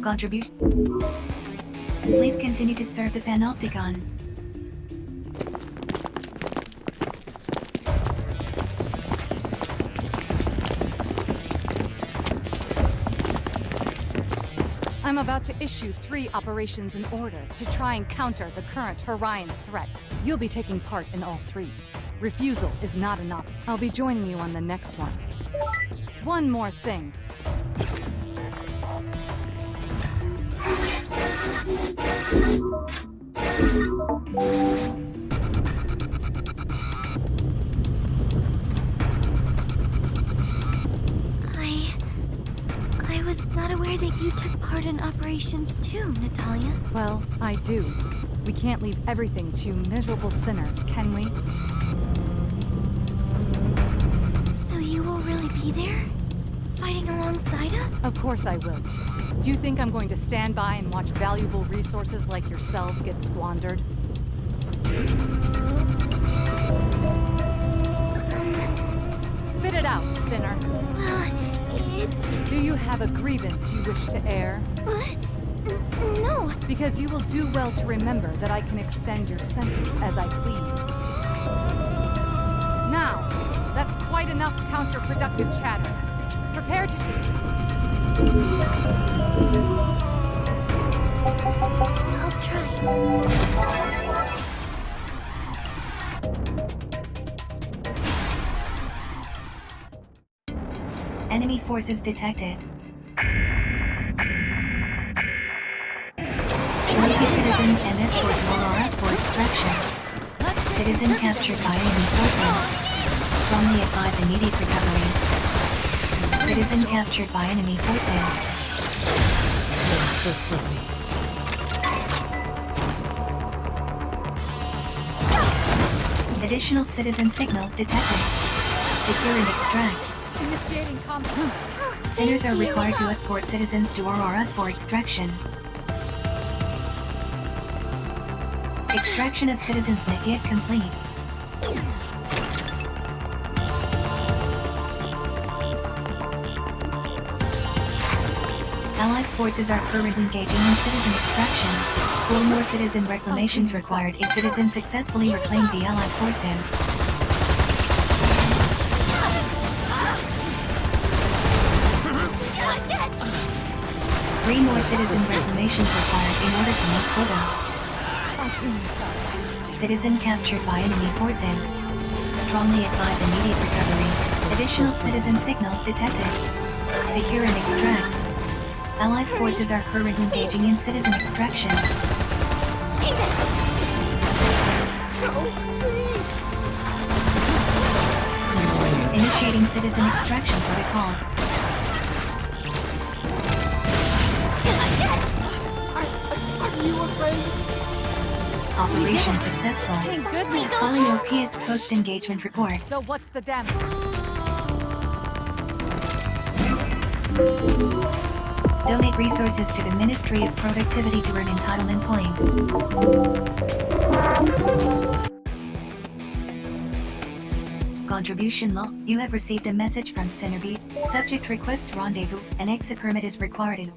Contribute. Please continue to serve the Panopticon. I'm about to issue 3 operations in order to try and counter the current Orion threat. You'll be taking part in all 3. Refusal is not enough. I'll be joining you on the next one. One more thing. I was not aware that you took part in operations too, Natalia. Well, I do. We can't leave everything to miserable sinners, can we? So you will really be there? Fighting alongside us? Of course I will. Do you think I'm going to stand by and watch valuable resources like yourselves get squandered? Spit it out, sinner. It's... Do you have a grievance you wish to air? No. Because you will do well to remember that I can extend your sentence as I please. Now, that's quite enough counterproductive chatter. Prepare to... I'll try. Enemy forces detected. Target citizens and escort Aurora for extraction. Citizen captured by enemy forces. Strongly advise immediate recovery. Citizen captured by enemy forces. So sleepy. Additional citizen signals detected. Secure and extract. Initiating combat. Sinners are required to escort citizens to Auroras for extraction. Extraction of citizens not yet complete. Allied forces are currently engaging in citizen extraction. 4 more citizen reclamations required if citizens successfully reclaim the Allied forces. 3 more citizen reclamations required in order to meet quota. Citizen captured by enemy forces. Strongly advise immediate recovery. Additional citizen signals detected. Secure and extract. Allied forces are currently engaging in citizen extraction. Initiating citizen extraction protocol. Are you afraid? Operation successful. Thank goodness. Following OPS post-engagement report. So what's the damage? Donate resources to the Ministry of Productivity to earn entitlement points. Contribution law. You have received a message from Centerbeat. Subject requests rendezvous. An exit permit is required.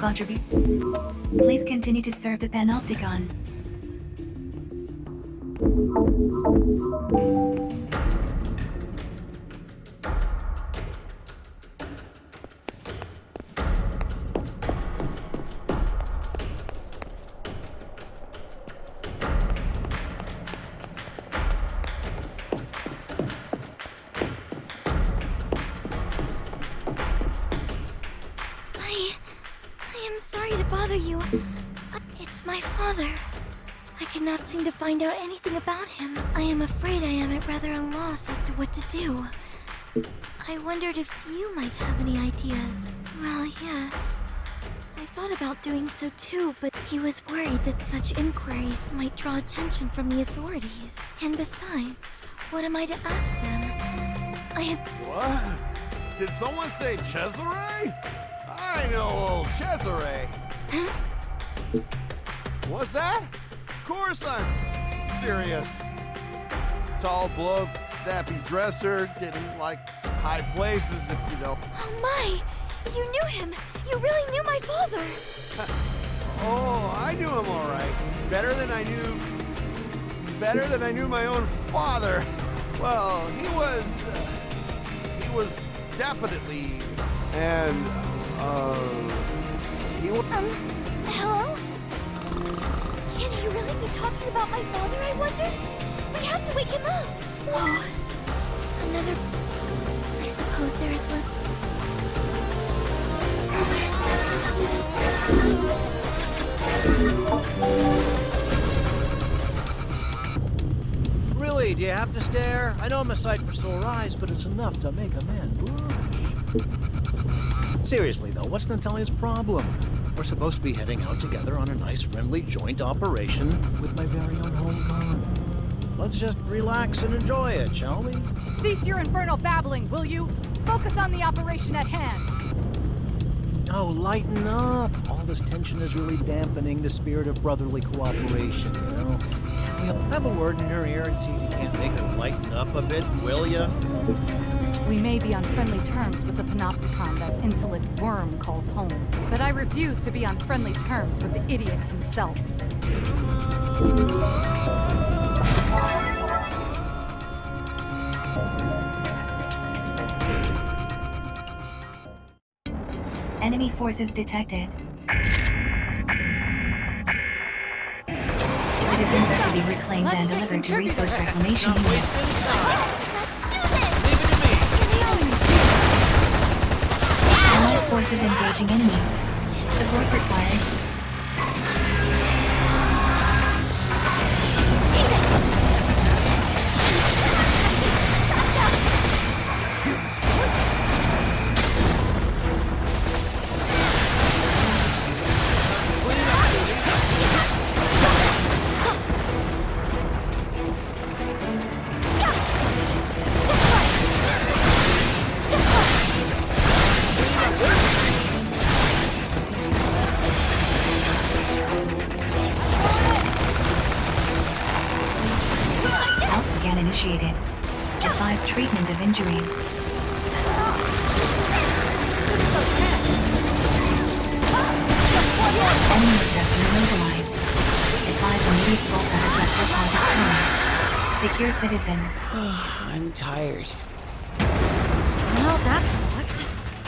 Contribute. Please continue to serve the Panopticon. I am sorry to bother you. It's my father. I cannot seem to find out anything about him. I am afraid I am at rather a loss as to what to do. I wondered if you might have any ideas. Well, yes. I thought about doing so too, but he was worried that such inquiries might draw attention from the authorities. And besides, what am I to ask them? I have... What? Did someone say Cesare? I know old Cesare. What's that? Of course I'm serious. Tall bloke, snappy dresser, didn't like high places if you know. Oh my! You knew him! You really knew my father! Oh, I knew him all right. Better than I knew my own father. Well, he was definitely, and, he was... Hello? Can he really be talking about my father, I wonder? We have to wake him up! Oh, another... I suppose there is Really, do you have to stare? I know I'm a sight for sore eyes, but it's enough to make a man blush. Seriously, though, what's Natalia's problem? We're supposed to be heading out together on a nice, friendly joint operation with my very own home con. Let's just relax and enjoy it, shall we? Cease your infernal babbling, will you? Focus on the operation at hand. Oh, lighten up. All this tension is really dampening the spirit of brotherly cooperation, you know? Can we have a word in her ear and see if you can't make her lighten up a bit, will ya? We may be on friendly terms with the panopticon that insolent worm calls home, but I refuse to be on friendly terms with the idiot himself. Enemy forces detected. Citizens are to be reclaimed and delivered to resource reclamation units. Allied forces engaging enemy. Support required. Scan initiated. Advise treatment of injuries. Enemy objector immobilized. Advise immediate full projector pod destroyed. Secure citizen. I'm tired. Well, that sucked.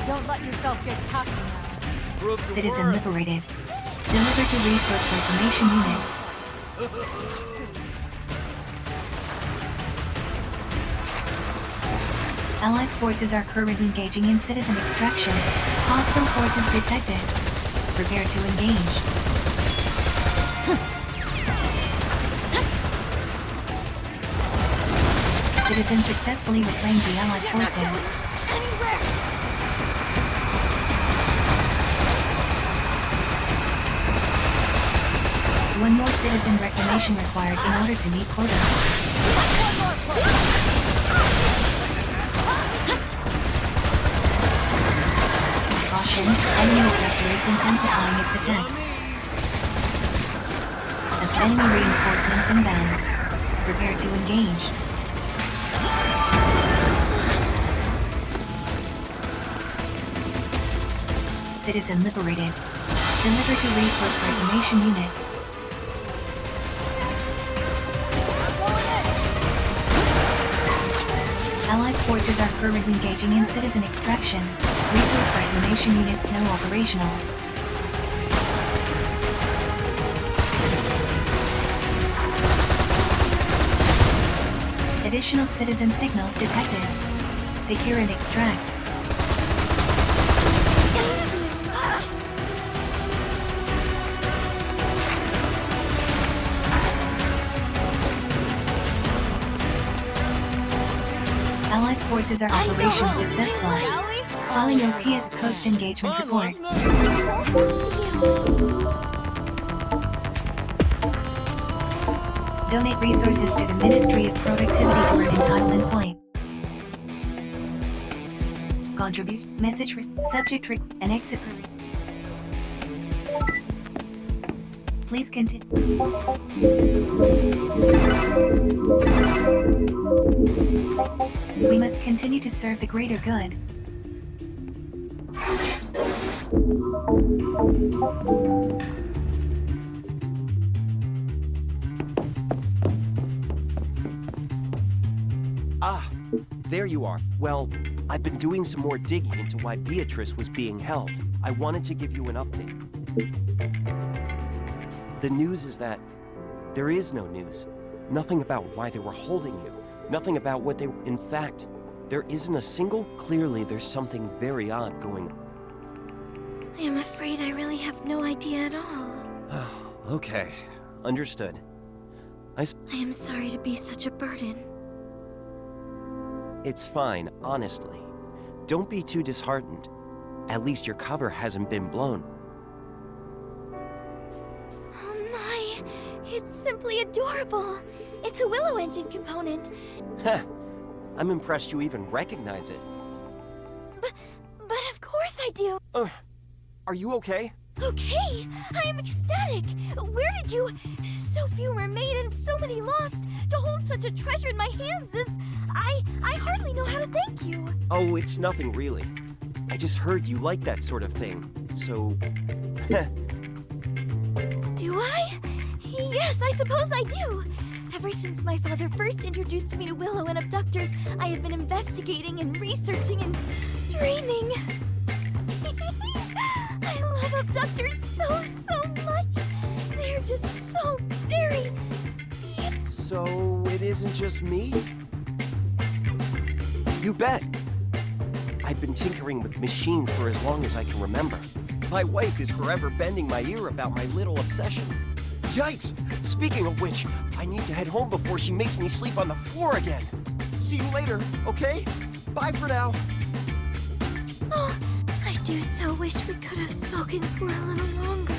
Don't let yourself get cocky now. Citizen liberated. Delivered to resource reclamation units. Allied forces are currently engaging in citizen extraction. Hostile forces detected. Prepare to engage. Citizens successfully reclaimed the Allied forces. One more citizen reclamation required in order to meet quota. Caution, enemy objector is intensifying its attacks. As enemy reinforcements inbound. Prepare to engage. Citizen liberated. Delivered to resource reclamation unit. Allied forces are currently engaging in citizen extraction. Resource reclamation units now operational. Additional citizen signals detected. Secure and extract. Allied forces are operation successful. Following OTS post-engagement report. This is all thanks to you. Donate resources to the Ministry of Productivity to earn entitlement point. Contribute, message, subject, and exit. Please continue. We must continue to serve the greater good. Ah, there you are. Well, I've been doing some more digging into why Beatrice was being held. I wanted to give you an update. The news is that there is no news. Nothing about why they were holding you. Nothing about what they... In fact, there isn't a single... Clearly, there's something very odd going on. I am afraid I really have no idea at all. Okay, understood. I am sorry to be such a burden. It's fine, honestly. Don't be too disheartened. At least your cover hasn't been blown. Oh my, it's simply adorable. It's a Willow Engine component. Heh, I'm impressed you even recognize it. But of course I do. Are you okay? Okay, I am ecstatic. Where did you... So few were made and so many lost. To hold such a treasure in my hands is... I hardly know how to thank you. Oh, it's nothing really. I just heard you like that sort of thing, so... Do I? Yes, I suppose I do. Ever since my father first introduced me to Willow and abductors, I have been investigating and researching and dreaming. I love abductors so much. They're just so very... So, it isn't just me? You bet. I've been tinkering with machines for as long as I can remember. My wife is forever bending my ear about my little obsession. Yikes! Speaking of which, I need to head home before she makes me sleep on the floor again. See you later, okay? Bye for now. Oh, I do so wish we could have spoken for a little longer.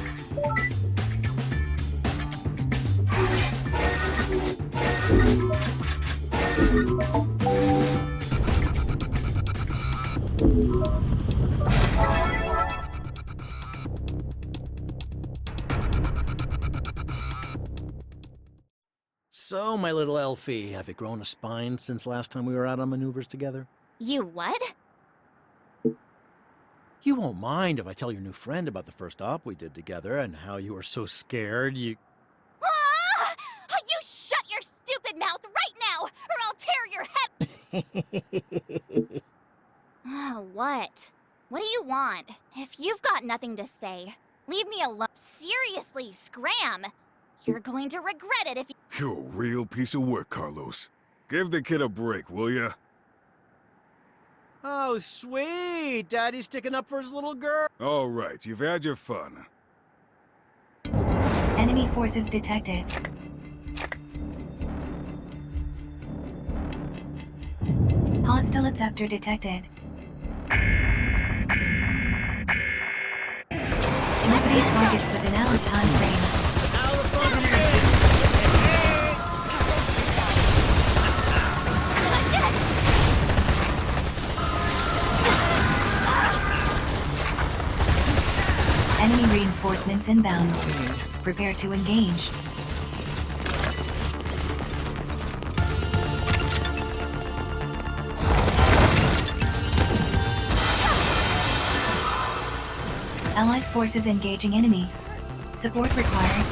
So, my little Elfie, have you grown a spine since last time we were out on maneuvers together? You what? You won't mind if I tell your new friend about the first op we did together and how you were so scared you... Ah! You shut your stupid mouth right now, or I'll tear your head... What? What do you want? If you've got nothing to say, leave me alone. Seriously, scram! You're going to regret it if you... You're a real piece of work, Carlos. Give the kid a break, will ya? Oh, sweet! Daddy's sticking up for his little girl. All right, you've had your fun. Enemy forces detected. Hostile abductor detected. Eliminate targets within our time frame. Enemy reinforcements inbound. Prepare to engage. Allied forces engaging enemy. Support required.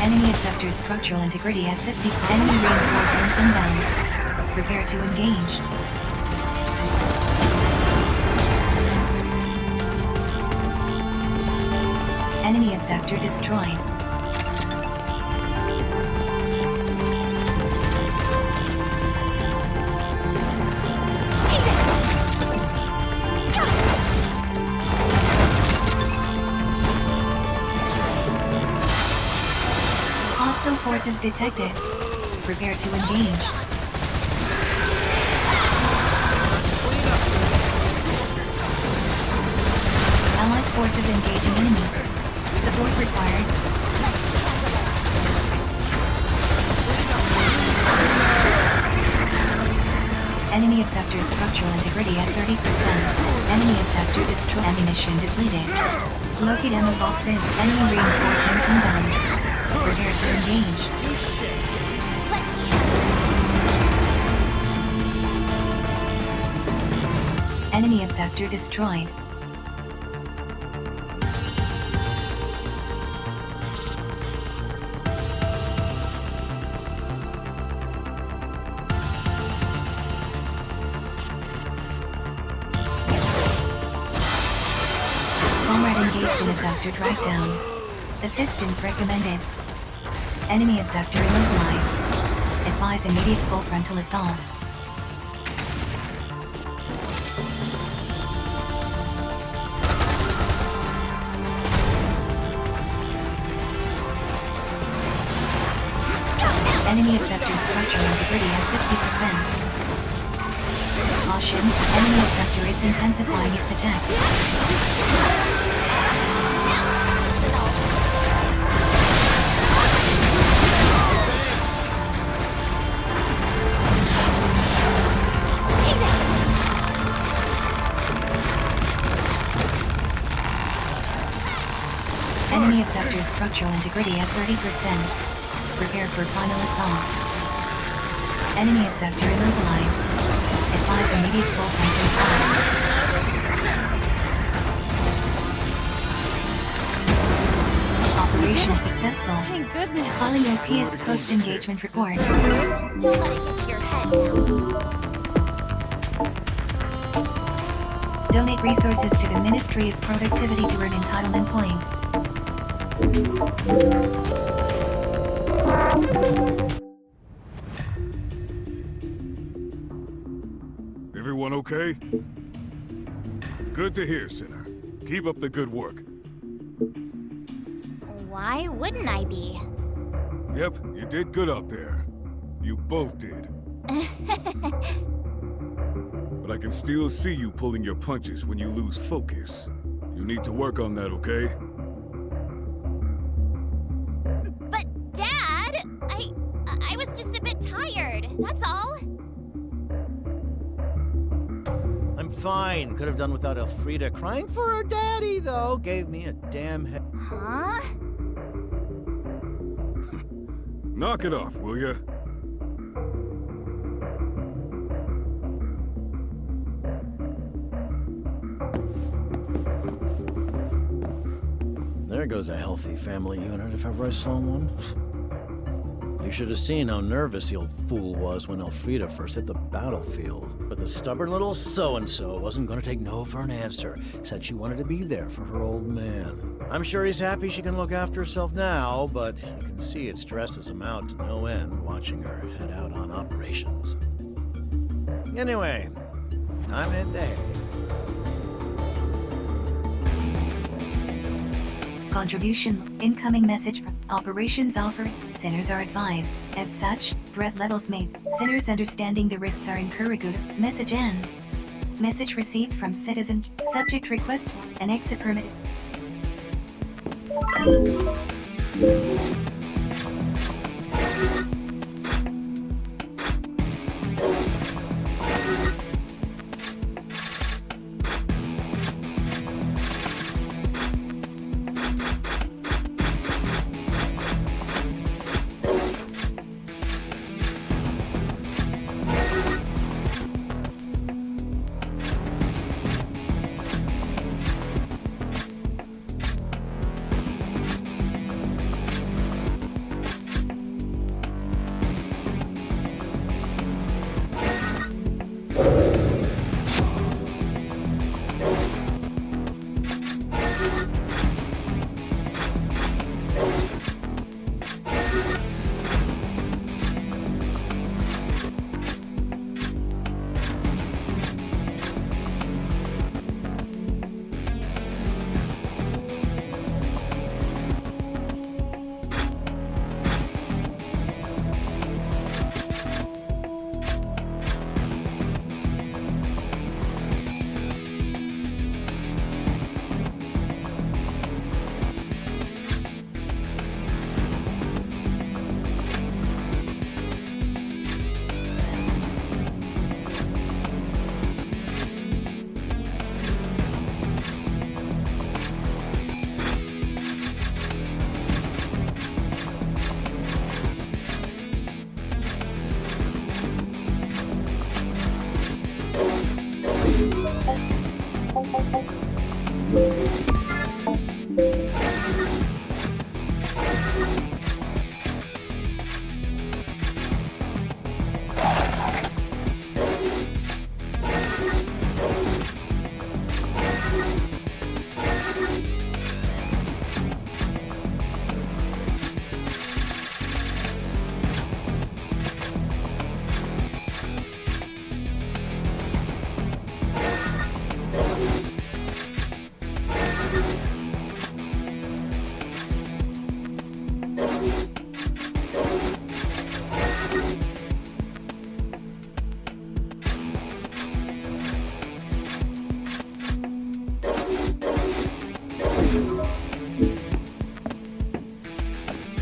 Enemy abductor structural integrity at 50. Enemy reinforcements inbound. Prepare to engage. Enemy abductor destroyed. Hostile forces detected. Prepare to engage. Allied forces engaging enemy. Support required. Enemy abductor structural integrity at 30%. Enemy abductor destroy. Ammunition depleted. Locate ammo boxes. Enemy reinforcements inbound. Prepare to engage. Enemy abductor destroyed. Comrade engaged in abductor track down. Assistance recommended. Enemy abductor immobilized. Advise immediate full frontal assault. Enemy abductor structural integrity at 50%. Caution, enemy abductor is intensifying its attack. structural integrity at 30%. Prepare for final assault. Enemy abductor immobilized. Advise immediate full tank inside. Operation successful. Thank goodness. Calling OPS post-engagement report. Don't let it get to your head now. Donate resources to the Ministry of Productivity to earn entitlement points. Everyone okay? Good to hear, Sinner. Keep up the good work. Why wouldn't I be? Yep, you did good out there. You both did. But I can still see you pulling your punches when you lose focus. You need to work on that, okay? But Dad, I was just a bit tired. That's all. I'm fine. Could have done without Elfrida crying for her daddy, though. Gave me a damn head. Huh? Knock it off, will ya? There goes a healthy family unit if ever I saw one. You should have seen how nervous the old fool was when Elfrida first hit the battlefield. But the stubborn little so-and-so wasn't going to take no for an answer. Said she wanted to be there for her old man. I'm sure he's happy she can look after herself now, but you can see it stresses him out to no end watching her head out on operations. Anyway, I'm in the hay. Contribution. Incoming message from Operations Alpha. Sinners are advised. As such, threat levels may. Sinners understanding the risks are encouraged. Message ends. Message received from citizen. Subject requests an exit permit.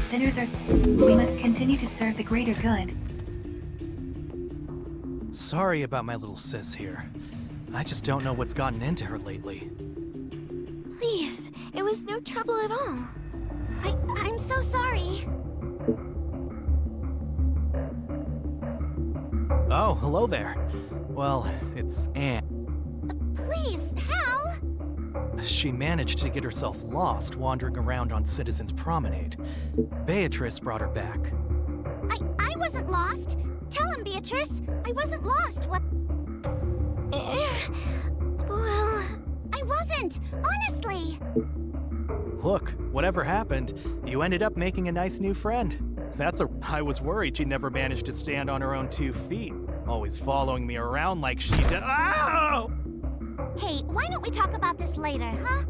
Sinners are... We must continue to serve the greater good. Sorry about my little sis here. I just don't know what's gotten into her lately. Please, it was no trouble at all. I'm so sorry. Oh, hello there. Well, it's Anne. Please, Hal! She managed to get herself lost wandering around on Citizens Promenade. Beatrice brought her back. I wasn't lost. Tell him, Beatrice. I wasn't lost. What? Well, I wasn't. Honestly. Look, whatever happened, you ended up making a nice new friend. I was worried she never managed to stand on her own 2 feet. Always following me around like she did. Ow! Hey, why don't we talk about this later, huh?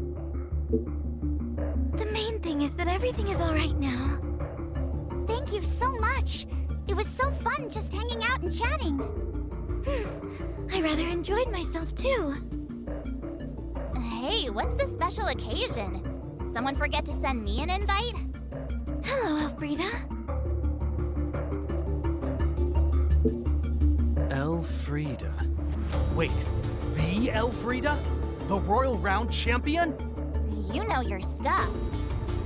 The main thing is that everything is alright now. Thank you so much. It was so fun just hanging out and chatting. I rather enjoyed myself too. Hey, what's the special occasion? Someone forget to send me an invite? Hello, Elfrida. Elfrida. Wait, the Elfrida? The Royal Round Champion? You know your stuff.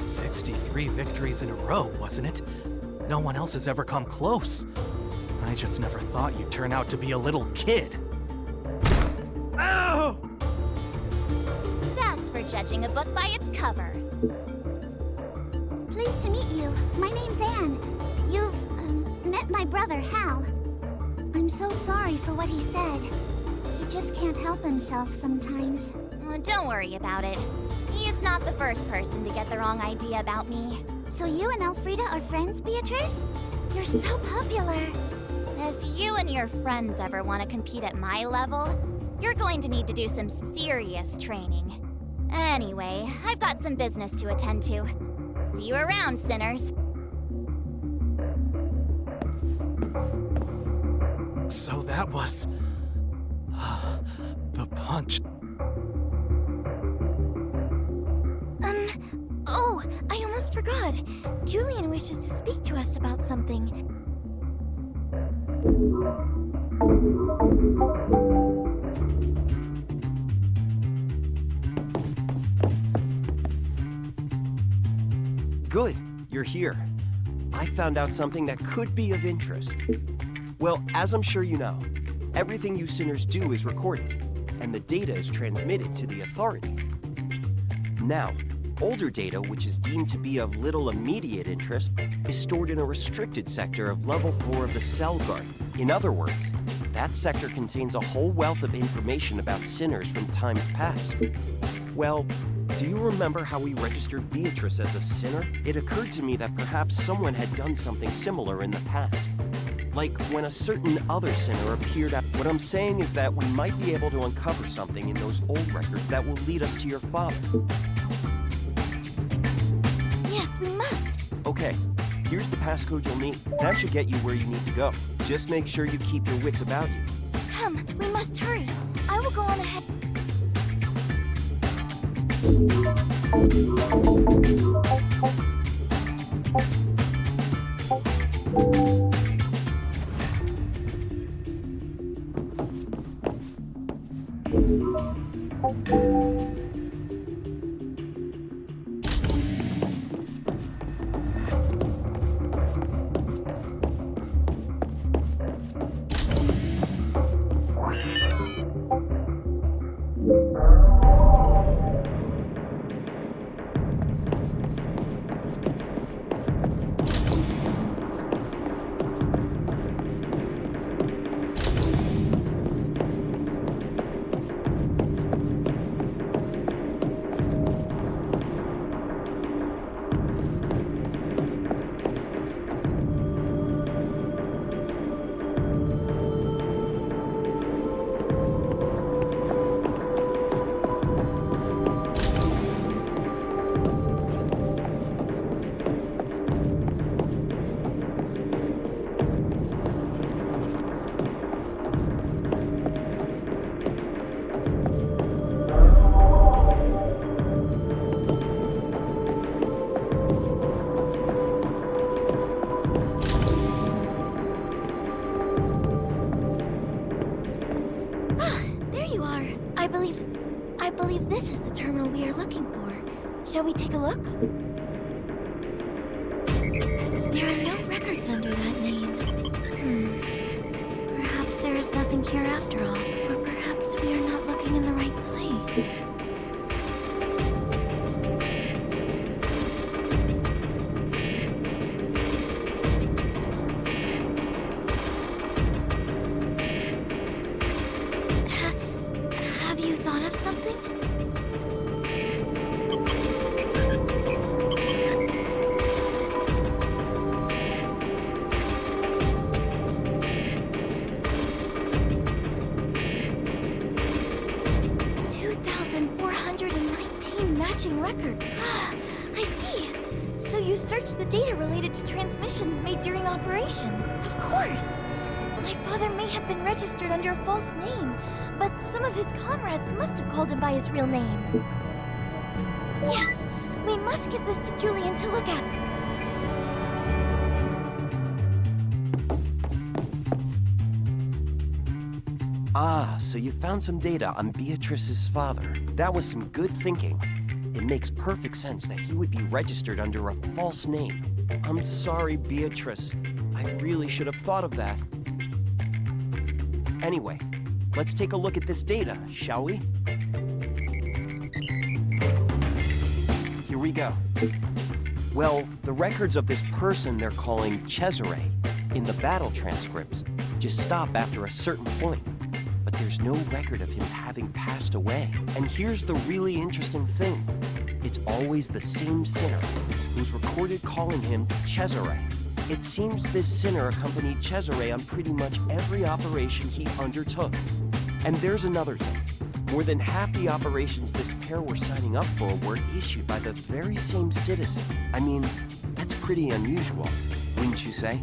63 victories in a row, wasn't it? No one else has ever come close. I just never thought you'd turn out to be a little kid. Ow! That's for judging a book by its cover. Pleased to meet you. My name's Anne. You've met my brother, Hal. I'm so sorry for what he said. He just can't help himself sometimes. Don't worry about it. He's not the first person to get the wrong idea about me. So you and Elfrida are friends, Beatrice? You're so popular. If you and your friends ever want to compete at my level, you're going to need to do some serious training. Anyway, I've got some business to attend to. See you around, sinners. So that was... the punch. Oh, I almost forgot. Julian wishes to speak to us about something. Good, you're here. I found out something that could be of interest. Well, as I'm sure you know, everything you sinners do is recorded, and the data is transmitted to the authority. Now, older data, which is deemed to be of little immediate interest, is stored in a restricted sector of level 4 of the Cell Garden. In other words, that sector contains a whole wealth of information about sinners from times past. Well, do you remember how we registered Beatrice as a sinner? It occurred to me that perhaps someone had done something similar in the past. Like when a certain other sinner appeared at... What I'm saying is that we might be able to uncover something in those old records that will lead us to your father. Yes, we must. Okay, here's the passcode you'll need. That should get you where you need to go. Just make sure you keep your wits about you. Come, we must hurry. I will go on ahead. I believe this is the terminal we are looking for. Shall we take a look? nothing here after all. Or perhaps we are not looking in the right place. Have you thought of something? 2,419 matching record. I see. So you searched the data related to transmissions made during operation. Of course. My father may have been registered under a false name, but some of his comrades must have called him by his real name. Yes, we must give this to Julian to look at. Ah, so you found some data on Beatrice's father. That was some good thinking. It makes perfect sense that he would be registered under a false name. I'm sorry, Beatrice. I really should have thought of that. Anyway, let's take a look at this data, shall we? Here we go. Well, the records of this person they're calling Cesare in the battle transcripts just stop after a certain point. But there's no record of him having passed away. And here's the really interesting thing. It's always the same sinner who's recorded calling him Cesare. It seems this sinner accompanied Cesare on pretty much every operation he undertook. And there's another thing. More than half the operations this pair were signing up for were issued by the very same citizen. I mean, that's pretty unusual, wouldn't you say?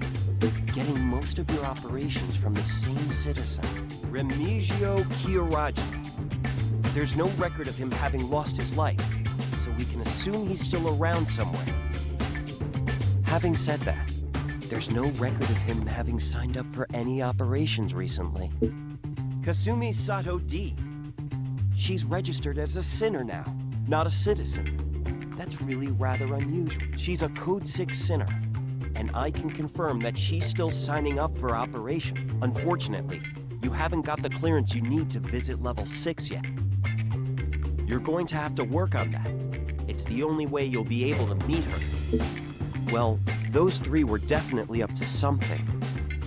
Getting most of your operations from the same citizen. Remigio Chiaraggi. There's no record of him having lost his life, so we can assume he's still around somewhere. Having said that, there's no record of him having signed up for any operations recently. Kasumi Sato D. She's registered as a sinner now, not a citizen. That's really rather unusual. She's a Code 6 sinner, and I can confirm that she's still signing up for operation. Unfortunately, you haven't got the clearance you need to visit level 6 yet. You're going to have to work on that. It's the only way you'll be able to meet her. Well, those three were definitely up to something,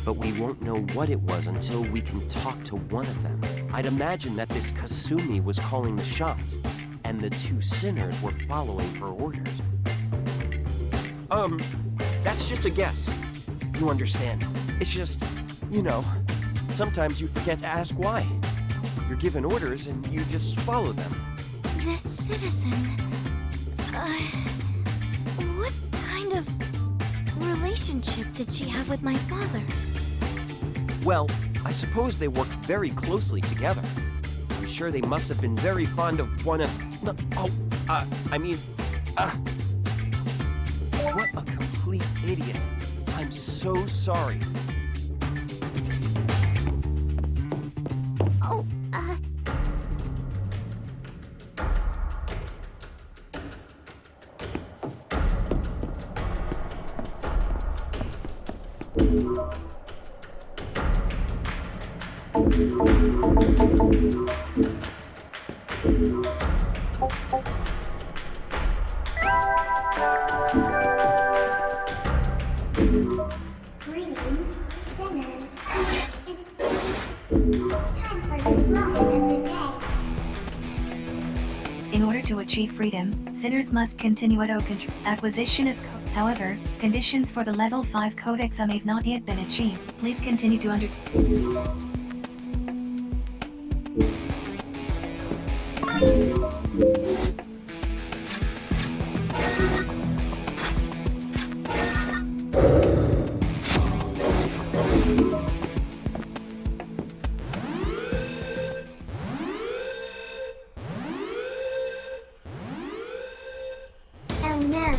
but we won't know what it was until we can talk to one of them. I'd imagine that this Kasumi was calling the shots, and the two sinners were following her orders. That's just a guess. You understand? It's just, you know, sometimes you forget to ask why. You're given orders and you just follow them. This citizen... what kind of relationship did she have with my father? Well, I suppose they worked very closely together. I'm sure they must have been very fond of one of... What a complete idiot. I'm so sorry. Greetings, sinners. It's time for the slogan of the day. In order to achieve freedom, sinners must continue acquisition of However, conditions for the level 5 codex have not yet been achieved. Please continue to Oh no.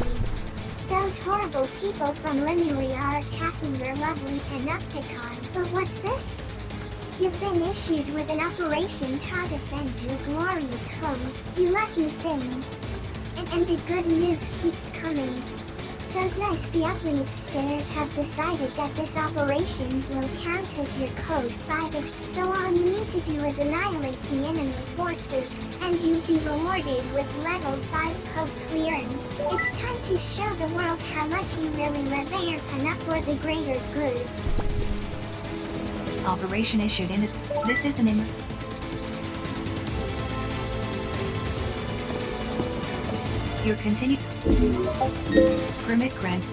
Those horrible people from Limuli are attacking your lovely Panopticon. But what's this? You've been issued with an operation to defend your glorious home, you lucky thing. And the good news keeps coming. Those nice Beoplipsters have decided that this operation will count as your code 5, so all you need to do is annihilate the enemy forces, and you'll be rewarded with level 5 code clearance. It's time to show the world how much you really revere Pana for the greater good. Operation issued in this is an Your continued permit grant.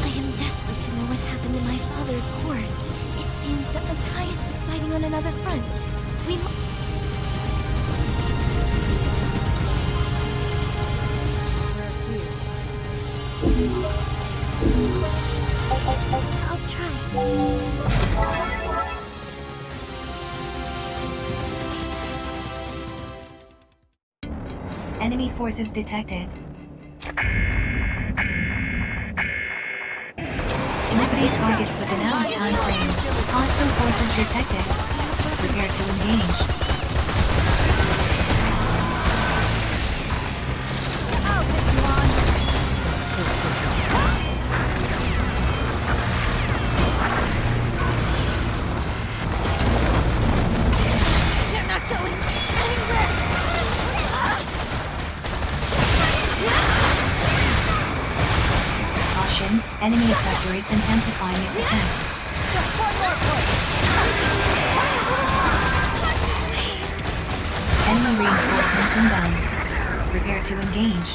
I am desperate to know what happened to my father, of course. It seems that Matthias is fighting on another front. We I'll try. Enemy forces detected. Eliminate targets within our time frame. Hostile forces detected. Prepare to engage. They're not going anywhere. Caution, enemy effector is intensifying its attack. Just one more push. Enemy reinforcements inbound. Prepare to engage.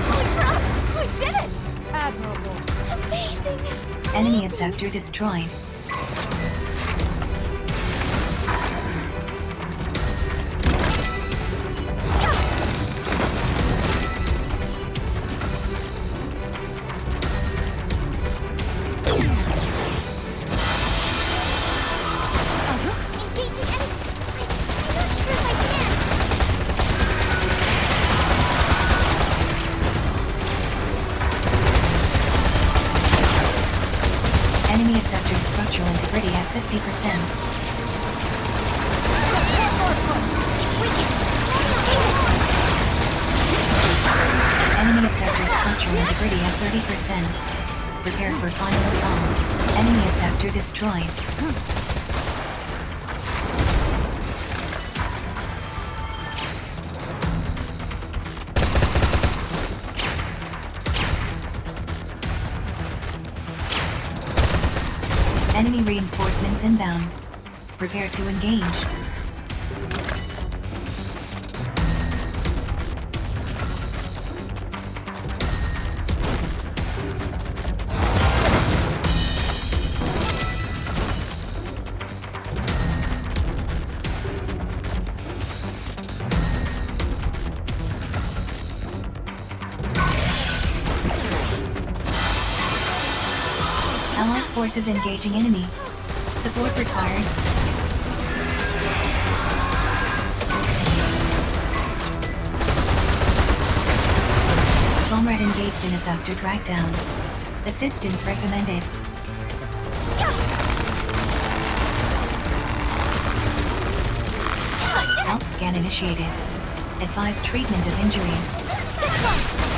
Holy crap! We did it! Admirable. Amazing! Enemy effector destroyed. Enemy effector structural integrity at 50%. Enemy effector structural integrity at 30%. Prepare for final assault. Enemy effector destroyed. Enemy reinforcements inbound. Prepare to engage. Allied forces engaging enemy. Support required. Comrade engaged in effector track down. Assistance recommended. Health scan initiated. Advised treatment of injuries.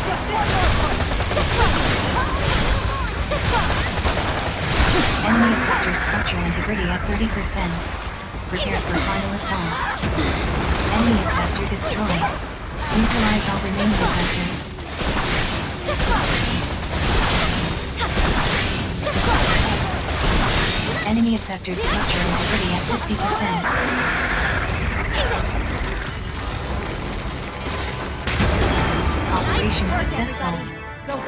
Just one more push. Enemy effector structural integrity at 30%. Prepare for final assault. Enemy effector destroyed. Neutralize all remaining effectors. Enemy effector structural integrity at 50%. Operation successful.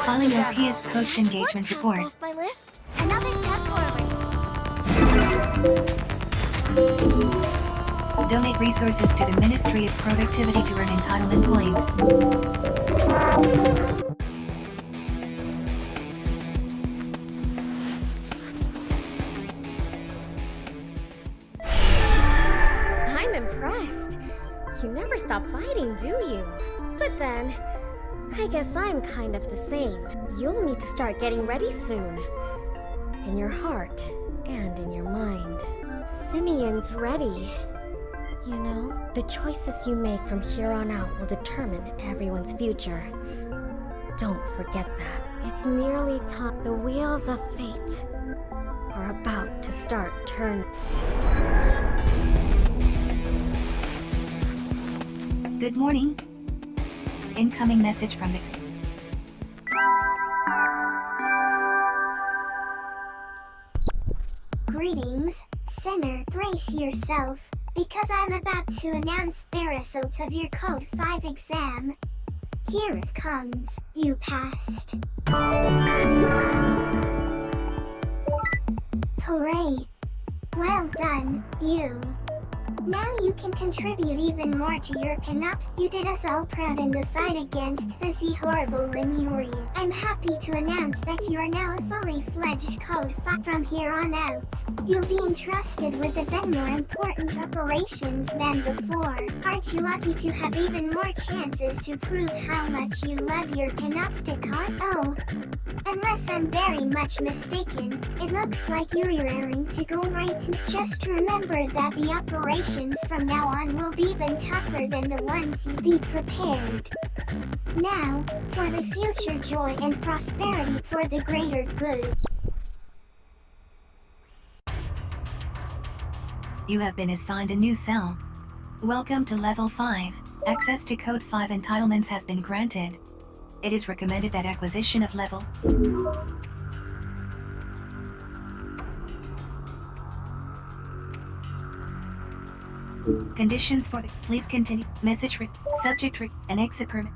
Calling OTS post-engagement report. Off my list. Another step forward. Donate resources to the Ministry of Productivity to earn entitlement points. I'm impressed. You never stop fighting, do you? But then, I guess I'm kind of the same. You'll need to start getting ready soon. in your heart, and in your mind. Simeon's ready. You know, the choices you make from here on out will determine everyone's future. Don't forget that. It's nearly time. The wheels of fate are about to start turning. Good morning. Incoming message from the... Greetings, sinner. Brace yourself, because I'm about to announce the results of your Code 5 exam. Here it comes. You passed. Hooray! Well done, you. Now you can contribute even more to your pinup. You did us all proud in the fight against the horrible Lemurian. I'm happy to announce that you are now a fully fledged Code 5 from here on out. You'll be entrusted with even more important operations than before. Aren't you lucky to have even more chances to prove how much you love your Panopticon? Oh, unless I'm very much mistaken, it looks like you're raring to go right. Just remember that the operations from now on will be even tougher than the ones you be prepared. Now, for the future joy and prosperity for the greater good. You have been assigned a new cell. Welcome to Level 5. Access to Code 5 entitlements has been granted. It is recommended that acquisition of level... Conditions for the... Please continue. Message subject and exit permit.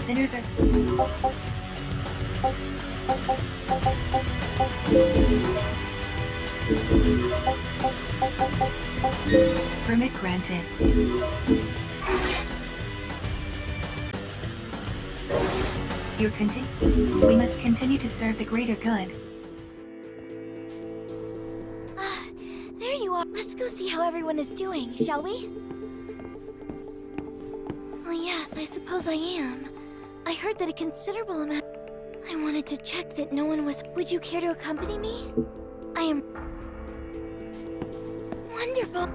Sinners are... Permit granted. We must continue to serve the greater good. There you are. Let's go see how everyone is doing, shall we? Well, yes, I suppose I am. I heard that a considerable amount... I wanted to check that no one was... Would you care to accompany me? I am... Wonderful.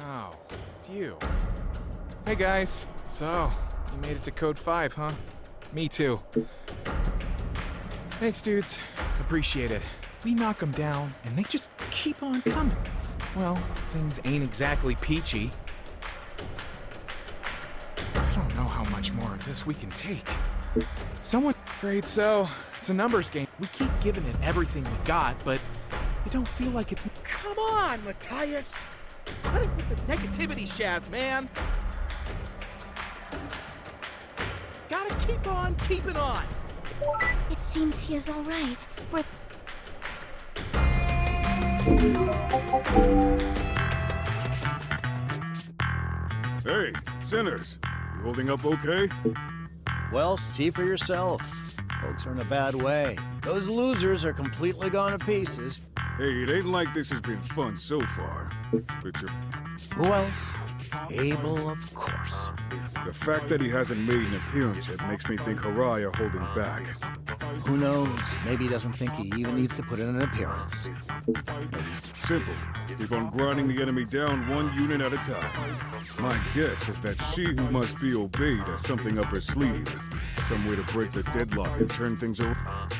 Oh, it's you. Hey guys, so, you made it to Code 5, huh? Me too. Thanks, dudes. Appreciate it. We knock them down, and they just keep on coming. Well, things ain't exactly peachy. I don't know how much more of this we can take. Someone... Afraid so. It's a numbers game. We keep giving it everything we got, but it don't feel like it's... Come on, Matthias! Cut it with the negativity, Shaz, man! Gotta keep on keeping on! It seems he is all right. We're... Hey, sinners. You holding up okay? Well, see for yourself. Folks are in a bad way. Those losers are completely gone to pieces. Hey, it ain't like this has been fun so far. But you're... Who else? Abel, of course. The fact that he hasn't made an appearance yet makes me think Harai are holding back. Who knows? Maybe he doesn't think he even needs to put in an appearance. Simple. Keep on grinding the enemy down one unit at a time. My guess is that she who must be obeyed has something up her sleeve. Some way to break the deadlock and turn things around.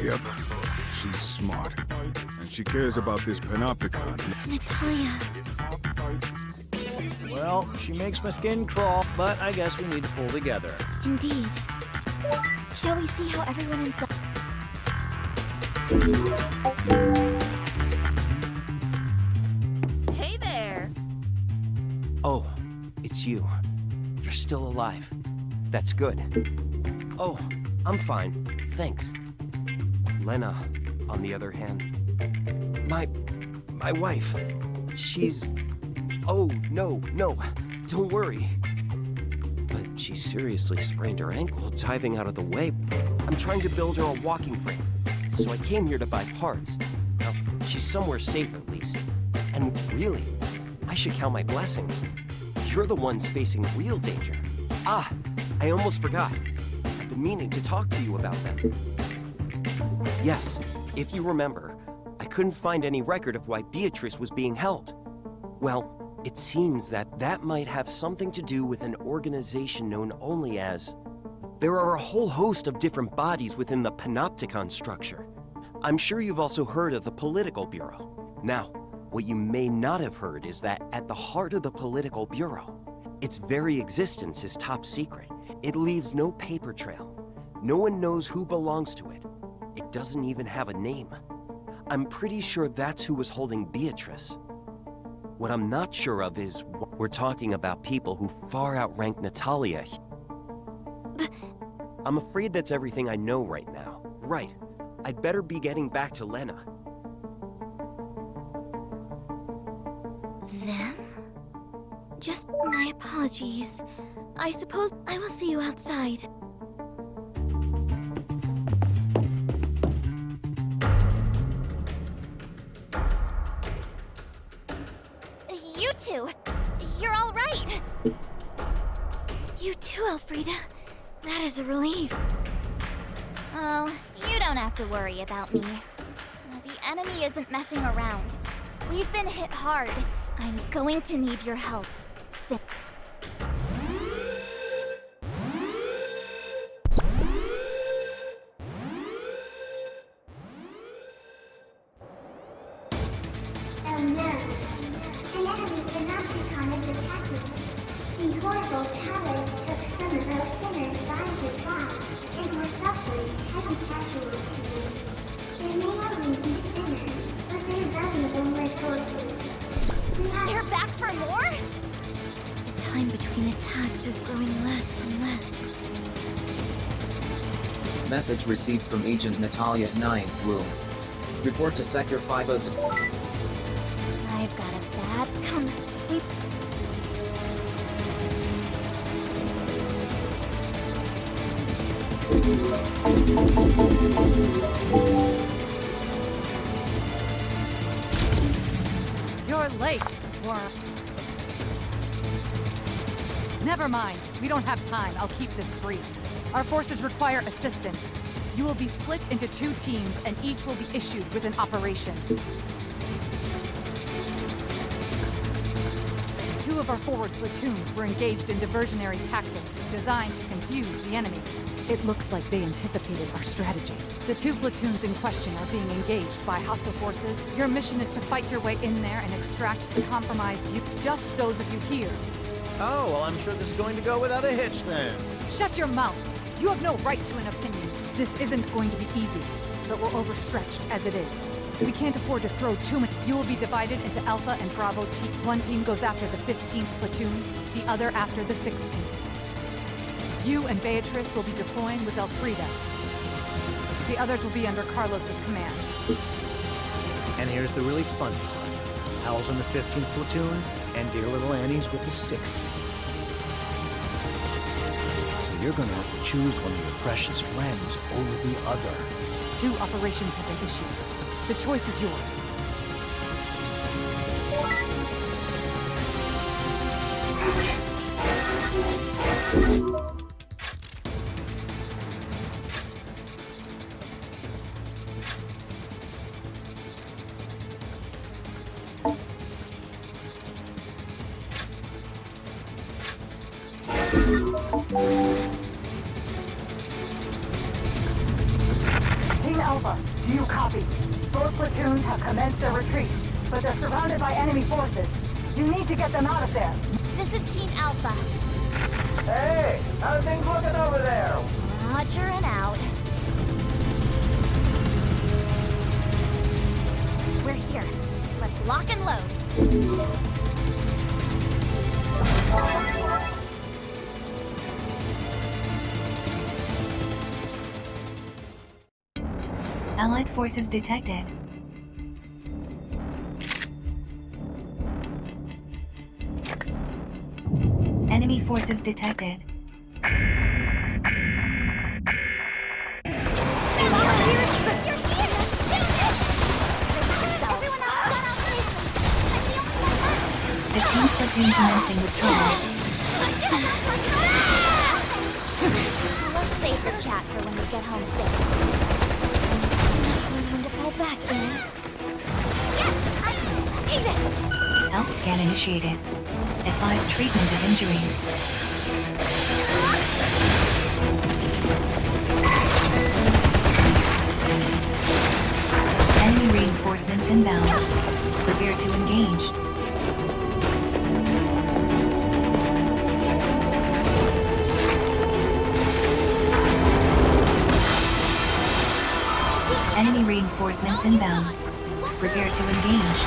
Yep. She's smart. And she cares about this Panopticon. Natalia. Well, she makes my skin crawl, but I guess we need to pull together. Indeed. Shall we see how everyone inside... Hey there! Oh, it's you. You're still alive. That's good. Oh, I'm fine. Thanks. Lena, on the other hand... My wife. She's... Oh, no. Don't worry. But she seriously sprained her ankle diving out of the way. I'm trying to build her a walking frame. So I came here to buy parts. Now, she's somewhere safe at least. And really, I should count my blessings. You're the ones facing real danger. Ah, I almost forgot. I've been meaning to talk to you about them. Yes, if you remember, I couldn't find any record of why Beatrice was being held. Well, it seems that might have something to do with an organization known only as... There are a whole host of different bodies within the Panopticon structure. I'm sure you've also heard of the Political Bureau. Now, what you may not have heard is that at the heart of the Political Bureau, its very existence is top secret. It leaves no paper trail. No one knows who belongs to it. It doesn't even have a name. I'm pretty sure that's who was holding Beatrice. What I'm not sure of is we're talking about people who far outrank Natalia. I'm afraid that's everything I know right now. Right. I'd better be getting back to Lena. Them? Just my apologies. I suppose I will see you outside. You two, you're all right. You too, Elfrida. That is a relief. Oh, you don't have to worry about me. The enemy isn't messing around. We've been hit hard. I'm going to need your help. Sit. Oh no. An enemy Panopticon is attacking. The horrible cowards took some of our sinners by surprise, and were suffering heavy casualties. There may only be sinners, but they're valuable resources. They're back for more? The time between attacks is growing less and less. Message received from Agent Natalia 9, room. Report to Sector 506. I've got a bad You're late, worm. Never mind. We don't have time. I'll keep this brief. Our forces require assistance. You will be split into 2 teams, and each will be issued with an operation. 2 of our forward platoons were engaged in diversionary tactics designed to confuse the enemy. It looks like they anticipated our strategy. The 2 platoons in question are being engaged by hostile forces. Your mission is to fight your way in there and extract the compromised just those of you here. Oh, well, I'm sure this is going to go without a hitch then. Shut your mouth! You have no right to an opinion. This isn't going to be easy, but we're overstretched as it is. We can't afford to throw too many. You will be divided into Alpha and Bravo team. One team goes after the 15th platoon, the other after the 16th. You and Beatrice will be deploying with Elfrida. The others will be under Carlos's command. And here's the really fun part. Hal's in the 15th platoon, and dear little Annie's with the 16th. So you're gonna have to choose one of your precious friends over the other. 2 operations have been issued. The choice is yours. Team Alpha, do you copy? Both platoons have commenced their retreat, but they're surrounded by enemy forces. You need to get them out of there. This is Team Alpha. Hey, how's things looking over there? Roger and out. We're here. Let's lock and load. Allied forces detected. Enemy forces detected. The team platoon commencing withdrawal. Let's save the chat for when we get home safe. Must learn when to fall back, Anne. Yes! I need it! Health scan initiated. Advise treatment of injuries. Enemy reinforcements inbound. Prepare to engage. Enemy reinforcements inbound. Prepare to engage.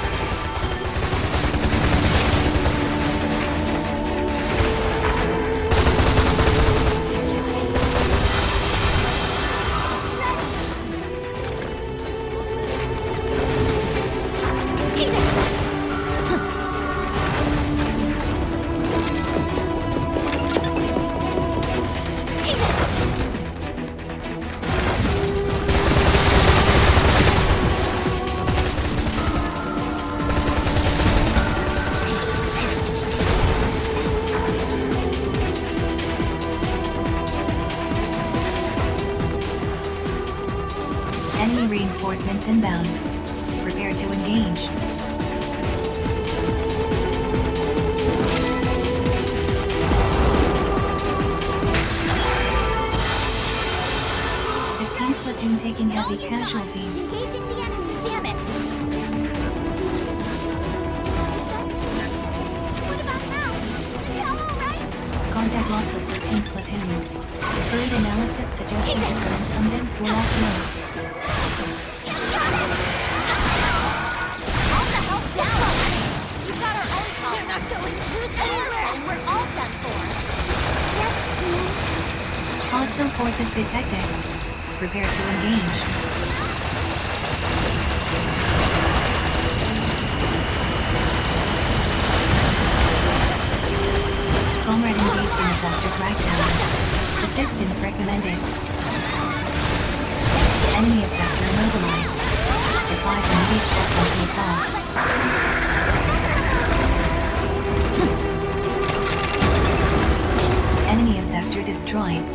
Enemy reinforcements inbound. Prepare to engage. Platoon taking heavy casualties. Engaging the enemy. Damn it! What about now? Is it all right? Contact lost with 13th Platoon. Further analysis suggesting the current condensed will offload. All the hell down! We've got our own problem. They're not going to lose anywhere, and we're all done for. Yes, ma'am. Hostile forces detected. Prepare to engage. Comrade engagement cluster crackdown. Assistance recommended. Enemy effector immobilized. Advise immediate difficulty assault. Enemy effector destroyed.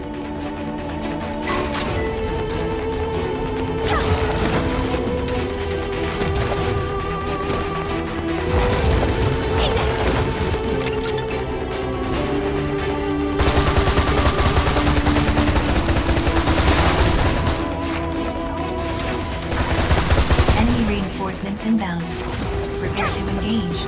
Reinforcements inbound. Prepare to engage.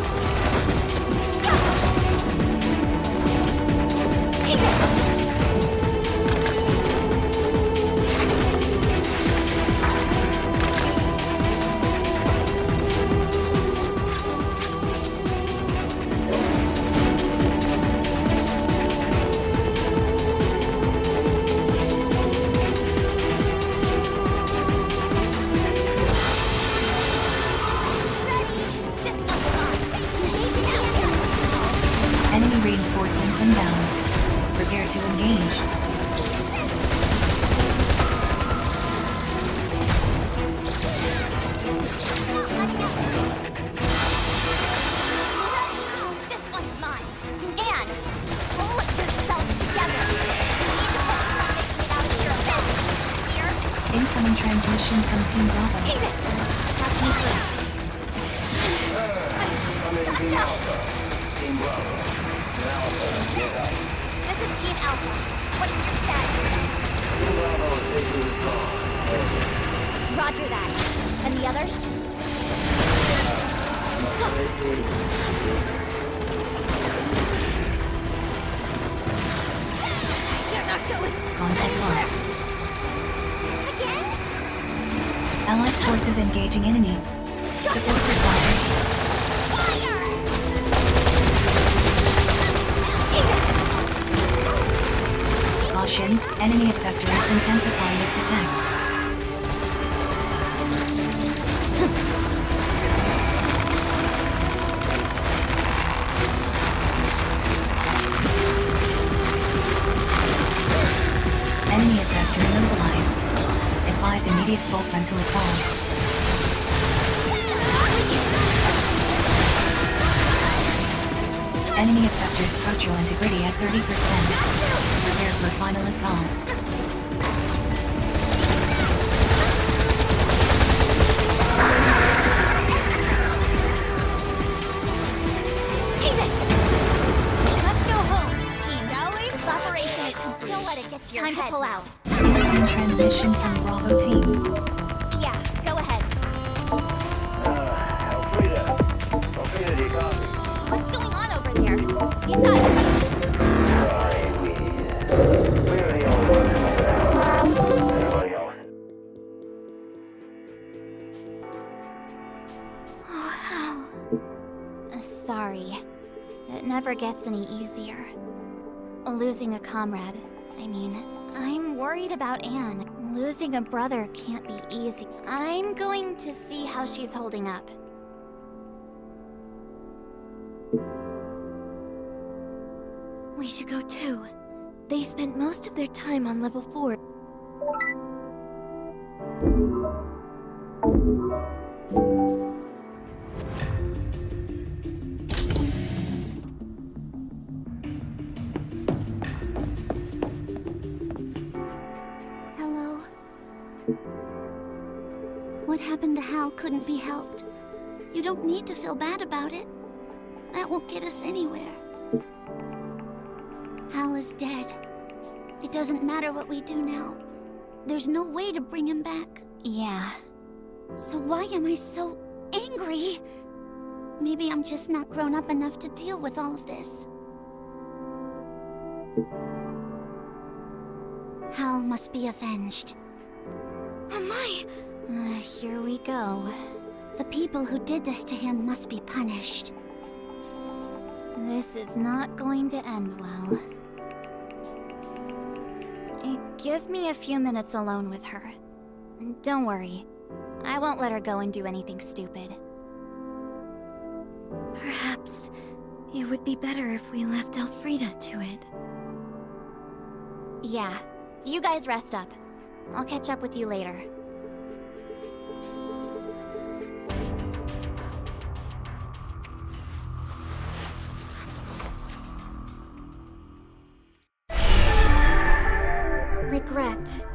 Enemy reinforcements inbound. Prepare to engage. This one's mine. Anne, pull yourself together. You need to focus on making it out of here. Here. Incoming transmission from Team Bravo. David! Catch me through. Gotcha! Team Bravo. Alpha, get up. This is Team Alpha. What is your status? Team Bravo is safely withdrawn. Roger that. And the others? Panopticon at once. Allied forces engaging enemy. Support required. Caution, enemy effector is intensifying its attacks. Enemy effector immobilized. Advise immediate full frontal assault. Enemy effector structural integrity at 30%. Prepare for final assault. Let's go home, team. Shall we? This operation is complete. Don't let it get to your head. Time to pull out. Transition from Bravo team. Yeah, go ahead. Community copy. What's going on over there? You've got... Sorry, we're the only ones. Anybody else? Oh, hell. Sorry. It never gets any easier. Losing a comrade, I mean. I'm worried about Anne. Losing a brother can't be easy. I'm going to see how she's holding up. We should go too. They spent most of their time on level 4. Hello? What happened to Hal couldn't be helped. You don't need to feel bad about it. That won't get us anywhere. Hal is dead. It doesn't matter what we do now. There's no way to bring him back. Yeah. So why am I so angry? Maybe I'm just not grown up enough to deal with all of this. Hal must be avenged. Am I? Here we go. The people who did this to him must be punished. This is not going to end well. Give me a few minutes alone with her. Don't worry. I won't let her go and do anything stupid. Perhaps it would be better if we left Elfrida to it. Yeah. You guys rest up. I'll catch up with you later. Regret.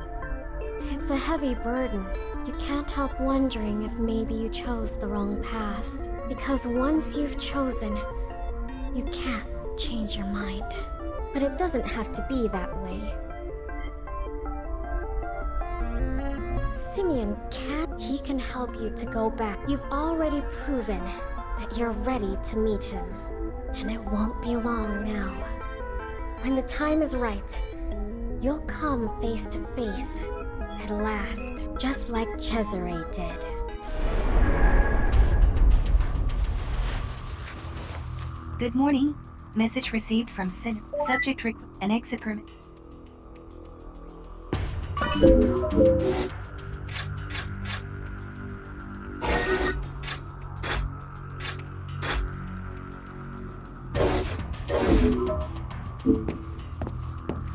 It's a heavy burden. You can't help wondering if maybe you chose the wrong path. Because once you've chosen, you can't change your mind. But it doesn't have to be that way. Simeon can't. He can help you to go back. You've already proven that you're ready to meet him. And it won't be long now. When the time is right, you'll come face to face at last, just like Cesare did. Good morning. Message received from Sid. Subject an exit permit.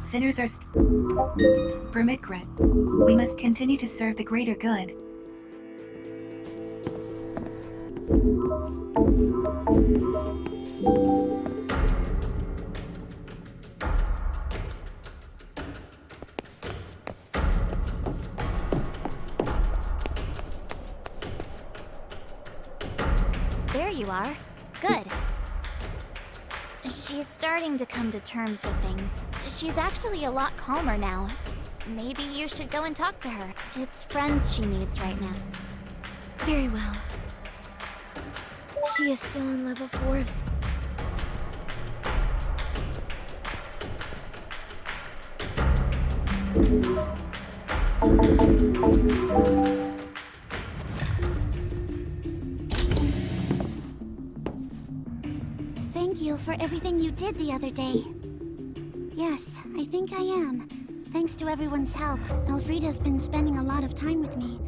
Sinners are permit grant. We must continue to serve the greater good. There you are. Good. She's starting to come to terms with things. She's actually a lot calmer now. Maybe you should go and talk to her. It's friends she needs right now. Very well. She is still on level 4 of... Thank you for everything you did the other day. Yes, I think I am. Thanks to everyone's help, Elfrida's been spending a lot of time with me.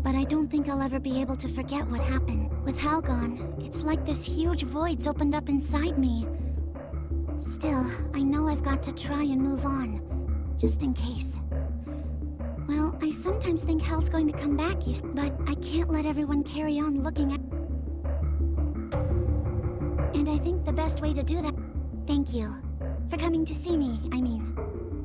But I don't think I'll ever be able to forget what happened. With Hal gone, it's like this huge void's opened up inside me. Still, I know I've got to try and move on, just in case. Well, I sometimes think Hal's going to come back, but I can't let everyone carry on looking at... And I think the best way to do that... Thank you. For coming to see me, I mean.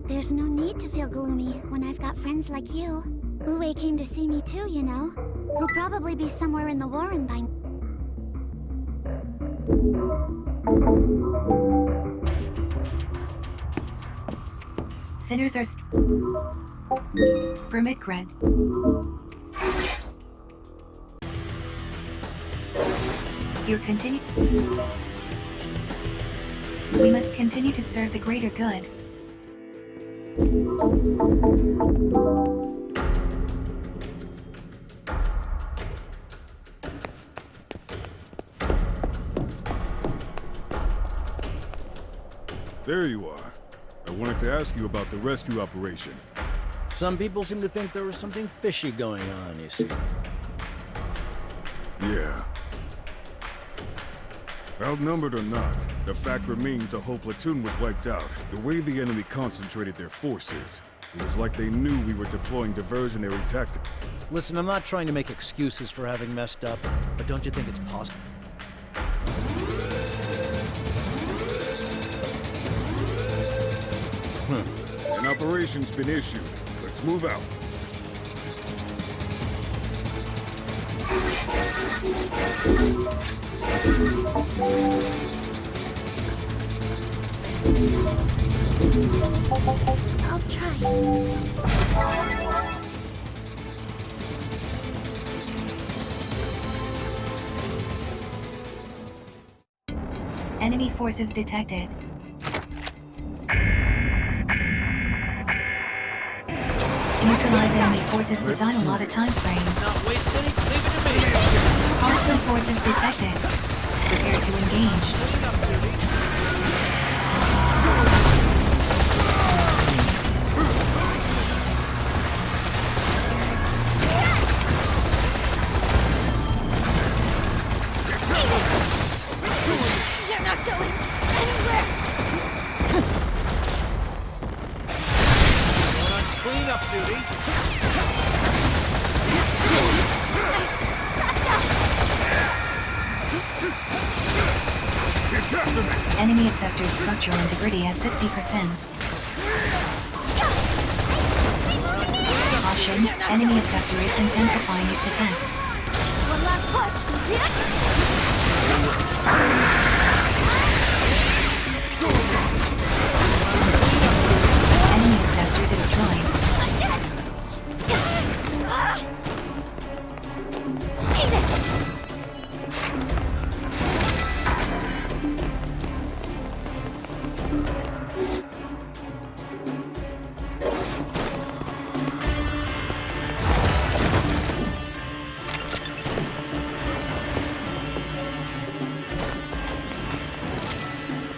There's no need to feel gloomy when I've got friends like you. Uwe came to see me too, you know. He'll probably be somewhere in the Warren by... Sinners are Vermicred. We must continue to serve the greater good. There you are. I wanted to ask you about the rescue operation. Some people seem to think there was something fishy going on, you see. Yeah. Outnumbered or not, the fact remains a whole platoon was wiped out. The way the enemy concentrated their forces, it was like they knew we were deploying diversionary tactics. Listen, I'm not trying to make excuses for having messed up, but don't you think it's possible? An operation's been issued. Let's move out. I'll try. Enemy forces detected. Neutralize enemy forces without a lot of time frame. Not waste any, leave it to me. Hostile forces detected. Prepare to engage. You're not going anywhere! Cleanup duty. Enemy effector structural integrity at 50%. Caution, enemy effector is intensifying its attacks. One last push! Enemy effector destroyed.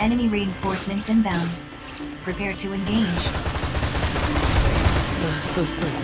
Enemy reinforcements inbound. Prepare to engage. So sleepy.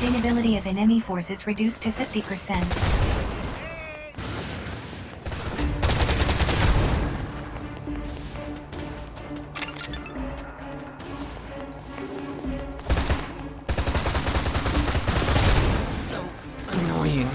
Sustainability of enemy forces reduced to 50%. So annoying.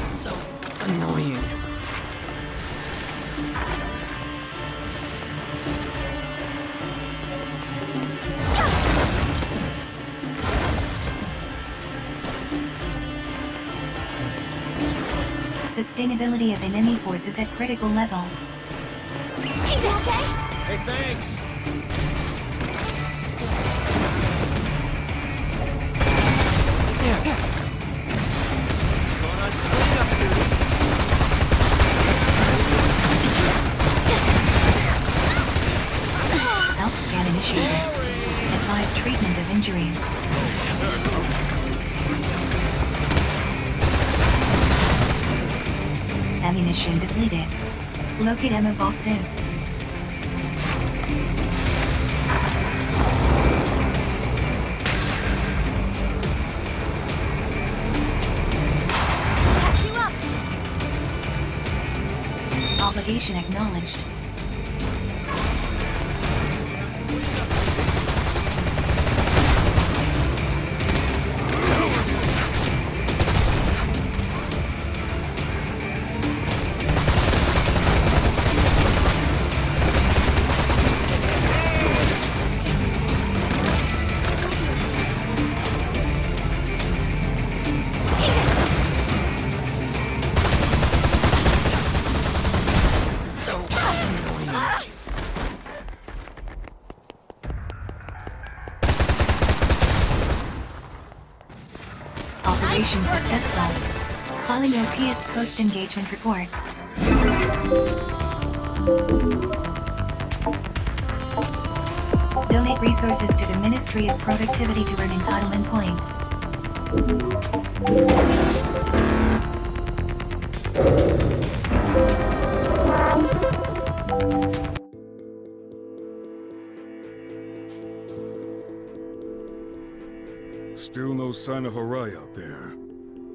So annoying. Sustainability of enemy forces at critical level. Hey, thanks. Going on cleanup duty. Health scan initiated. Advise treatment of injuries. Ammunition depleted. Locate ammo boxes. Catch you up! Obligation acknowledged. So annoying. Operation successful. Calling LPS post-engagement report. Donate resources to the Ministry of Productivity to earn entitlement points. Still no sign of Harai out there.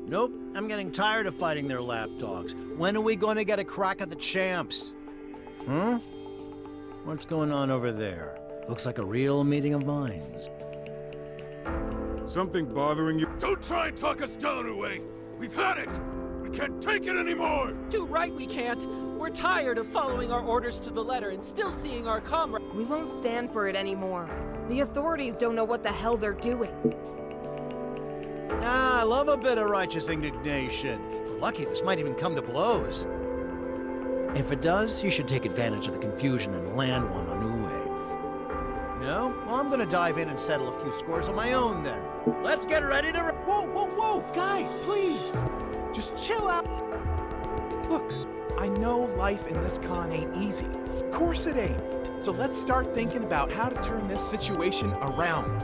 Nope, I'm getting tired of fighting their lapdogs. When are we going to get a crack at the champs? Huh? What's going on over there? Looks like a real meeting of minds. Something bothering you? Don't try and talk us down, Uwe! We've had it! We can't take it anymore! Too right we can't. We're tired of following our orders to the letter and still seeing our comrades. We won't stand for it anymore. The authorities don't know what the hell they're doing. Ah, I love a bit of righteous indignation. If we're lucky, this might even come to blows. If it does, you should take advantage of the confusion and land one on Uwe. No? Well, I'm gonna dive in and settle a few scores of my own then. Let's get ready to... Whoa, whoa, whoa! Guys, please! Just chill out. Look, I know life in this con ain't easy. Of course it ain't. So let's start thinking about how to turn this situation around.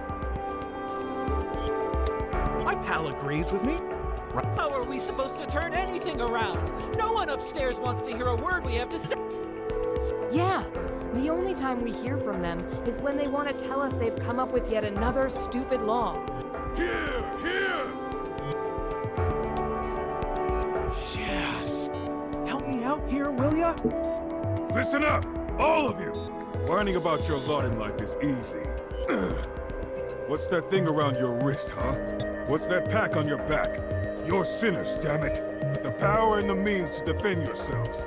My pal agrees with me. How are we supposed to turn anything around? No one upstairs wants to hear a word we have to say. Yeah, the only time we hear from them is when they want to tell us they've come up with yet another stupid law. Here, here! Yes. Help me out here, will ya? Listen up, all of you! Whining about your lot in life is easy. What's that thing around your wrist, huh? What's that pack on your back? You're sinners, damn it! The power and the means to defend yourselves.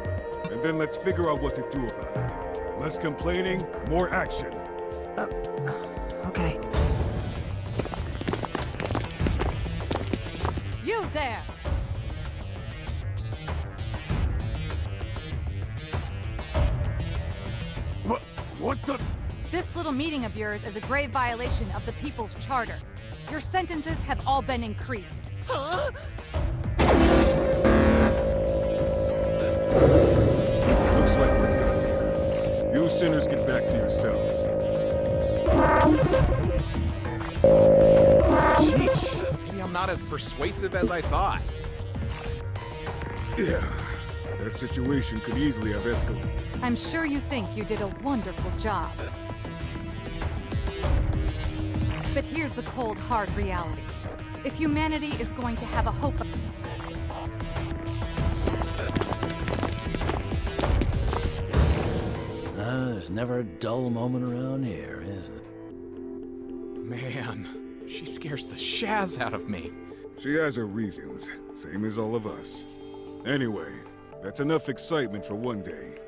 And then let's figure out what to do about it. Less complaining, more action. Okay. You there! What the? This little meeting of yours is a grave violation of the People's Charter. Your sentences have all been increased. Huh? Looks like we're done here. sinners get back to yourselves. Sheesh. Maybe I'm not as persuasive as I thought. Yeah, that situation could easily have escalated. I'm sure you think you did a wonderful job. But here's the cold, hard reality. If humanity is going to have a hope of... There's never a dull moment around here, is there? Man, she scares the shaz out of me. She has her reasons, same as all of us. Anyway, that's enough excitement for one day.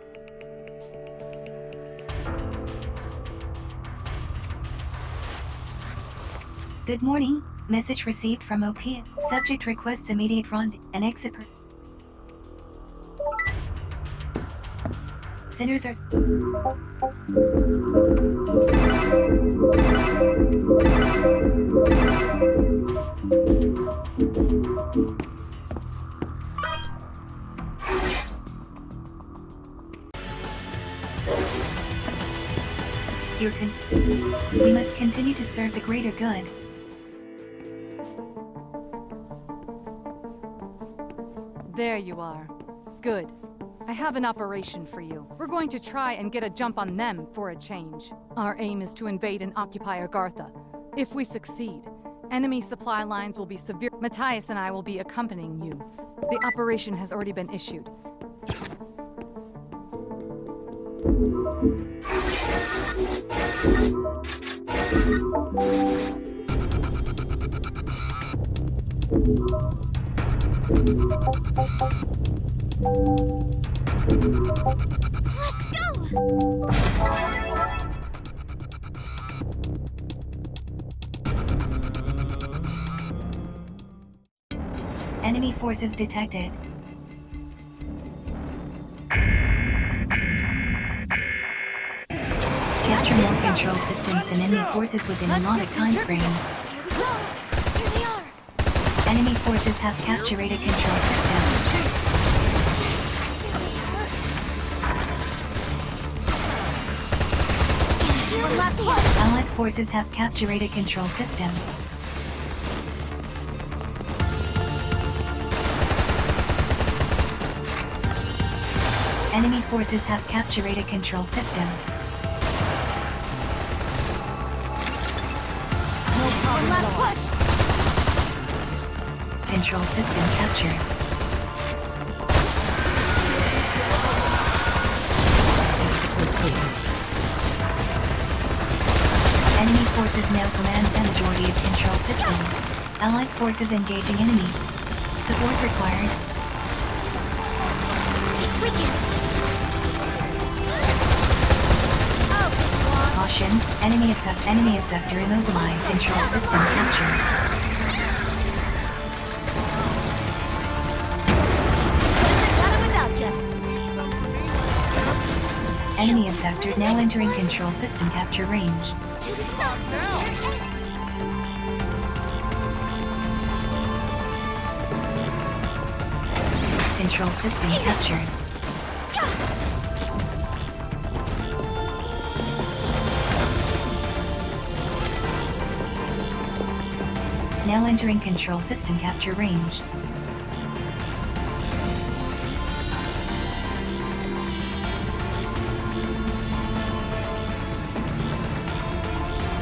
Good morning. Message received from OP. Subject requests immediate run and exit per... Sinners are... We must continue to serve the greater good. There you are. Good. I have an operation for you. We're going to try and get a jump on them for a change. Our aim is to invade and occupy Agartha. If we succeed, enemy supply lines will be severe. Matthias and I will be accompanying you. The operation has already been issued. Let's go! Enemy forces detected. Capture more control systems than enemy forces within a allotted time frame. Here they are! Enemy forces have captured a control system. Allied forces have captured a control system. Enemy forces have captured a control system. Last push! Control system captured. Enemy forces now command the majority of control systems. Allied forces engaging enemy. Support required. It's wicked! Caution, enemy effector immobilized, control system captured. Enemy effector now entering control system capture range. Control system captured. Now entering control system capture range.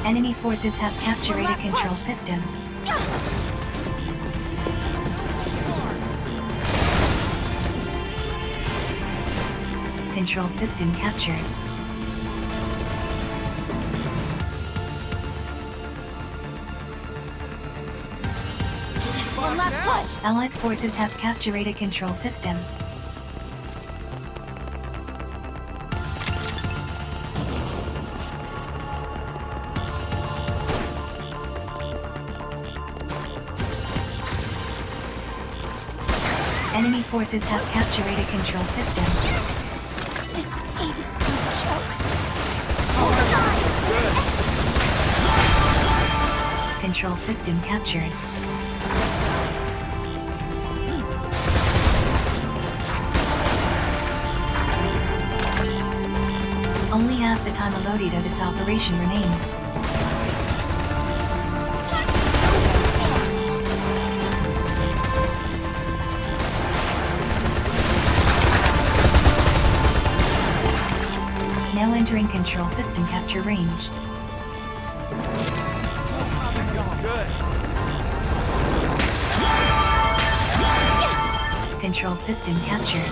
Enemy forces have captured a control system. Control system captured. One last push! Allied forces have captured a control system. Enemy forces have captured a control system. This ain't no joke. Control system captured. Only half the time allotted of this operation remains. Now entering control system capture range. Control system captured.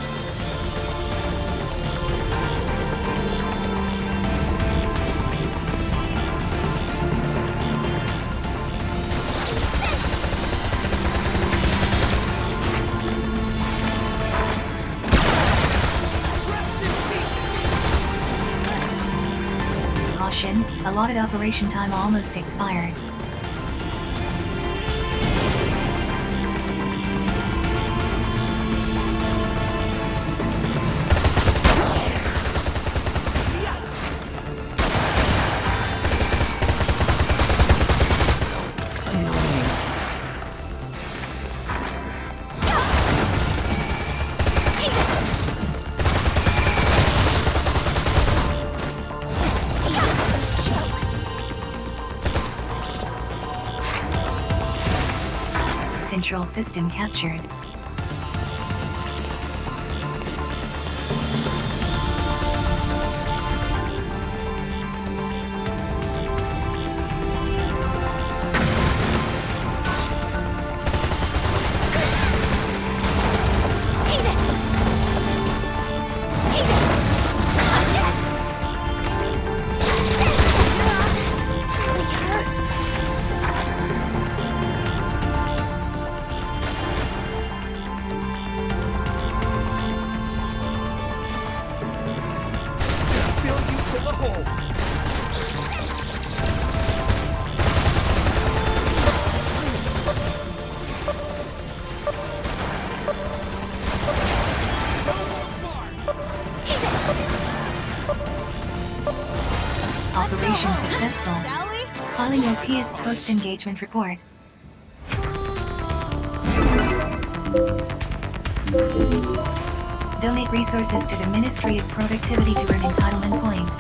Caution, allotted operation time almost expired. Control system captured. Operation successful. Calling OPS post-engagement report. Donate resources to the Ministry of Productivity to earn entitlement points.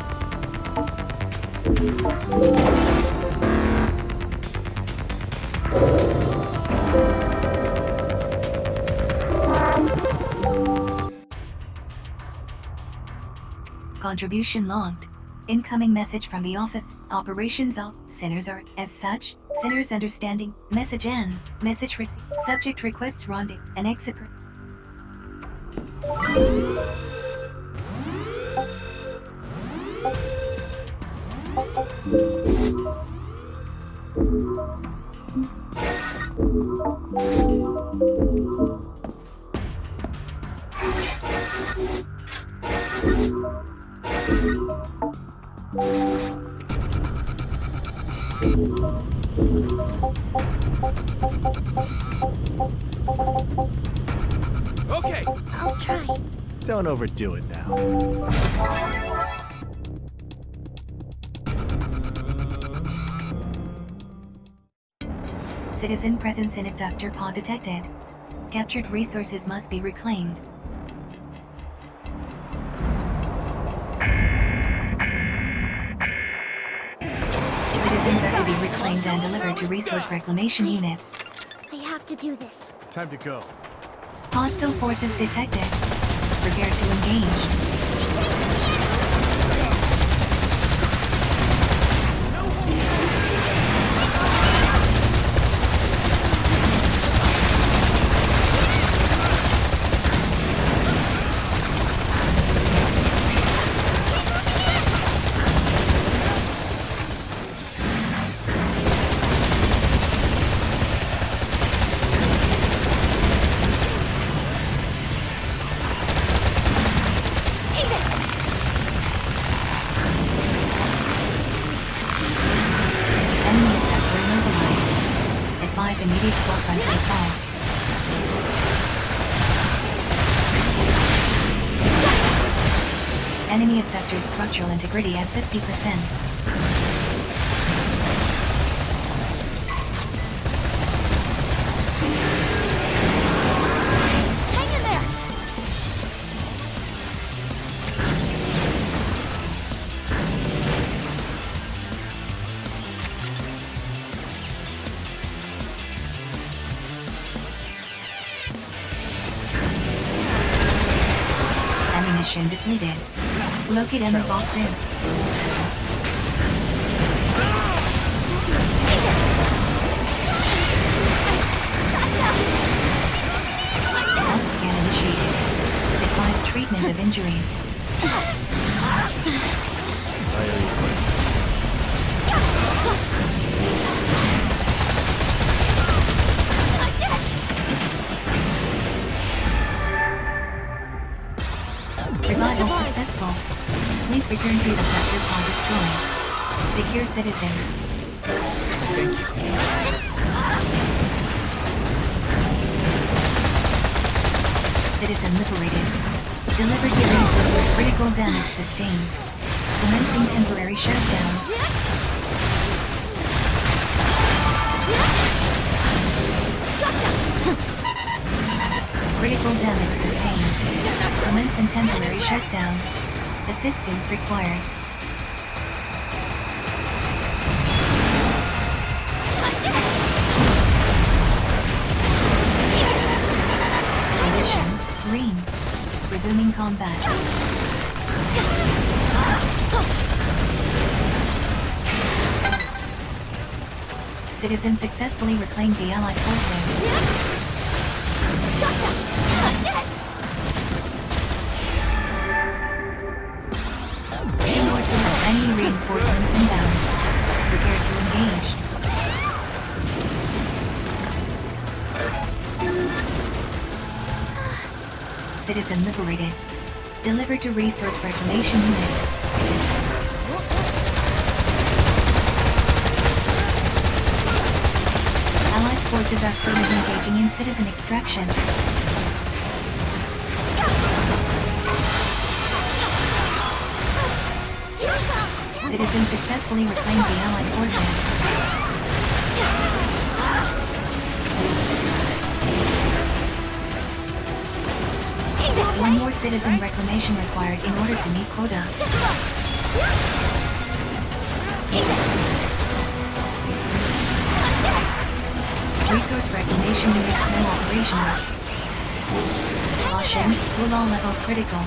Contribution logged. Incoming message from the office. Operations op. Sinners are, as such. Sinners understanding. Message ends. Message received. Subject requests rendezvous. An exit per. Okay, I'll try. Don't overdo it now. Citizen presence in abductor pod detected. Captured resources must be reclaimed. Citizens are to be reclaimed and delivered to resource reclamation units. I have to do this. Time to go. Hostile forces detected. Prepare to engage. Immediate forefront to assault. Enemy effector's structural integrity at 50%. Hang in there! Mission depleted. Locate ammo boxes. Health scan initiated. Advise treatment of injuries. Revival successful. Please return to the vector pod destroyed. Secure citizen. Thank you. Citizen liberated. Delivered to resources. Critical damage sustained. Commencing temporary shutdown. Critical damage sustained. Commencing temporary shutdown. Assistance required. Condition: green. Resuming combat. Citizen successfully reclaimed the Allied forces. Enemy reinforcements inbound. Prepare to engage. Citizen liberated. Delivered to Resource Reclamation Unit. Allied forces are currently engaging in citizen extraction. Citizen successfully reclaimed the Allied forces. One more citizen reclamation required in order to meet quota. Resource reclamation units now operational. Caution, will all levels critical.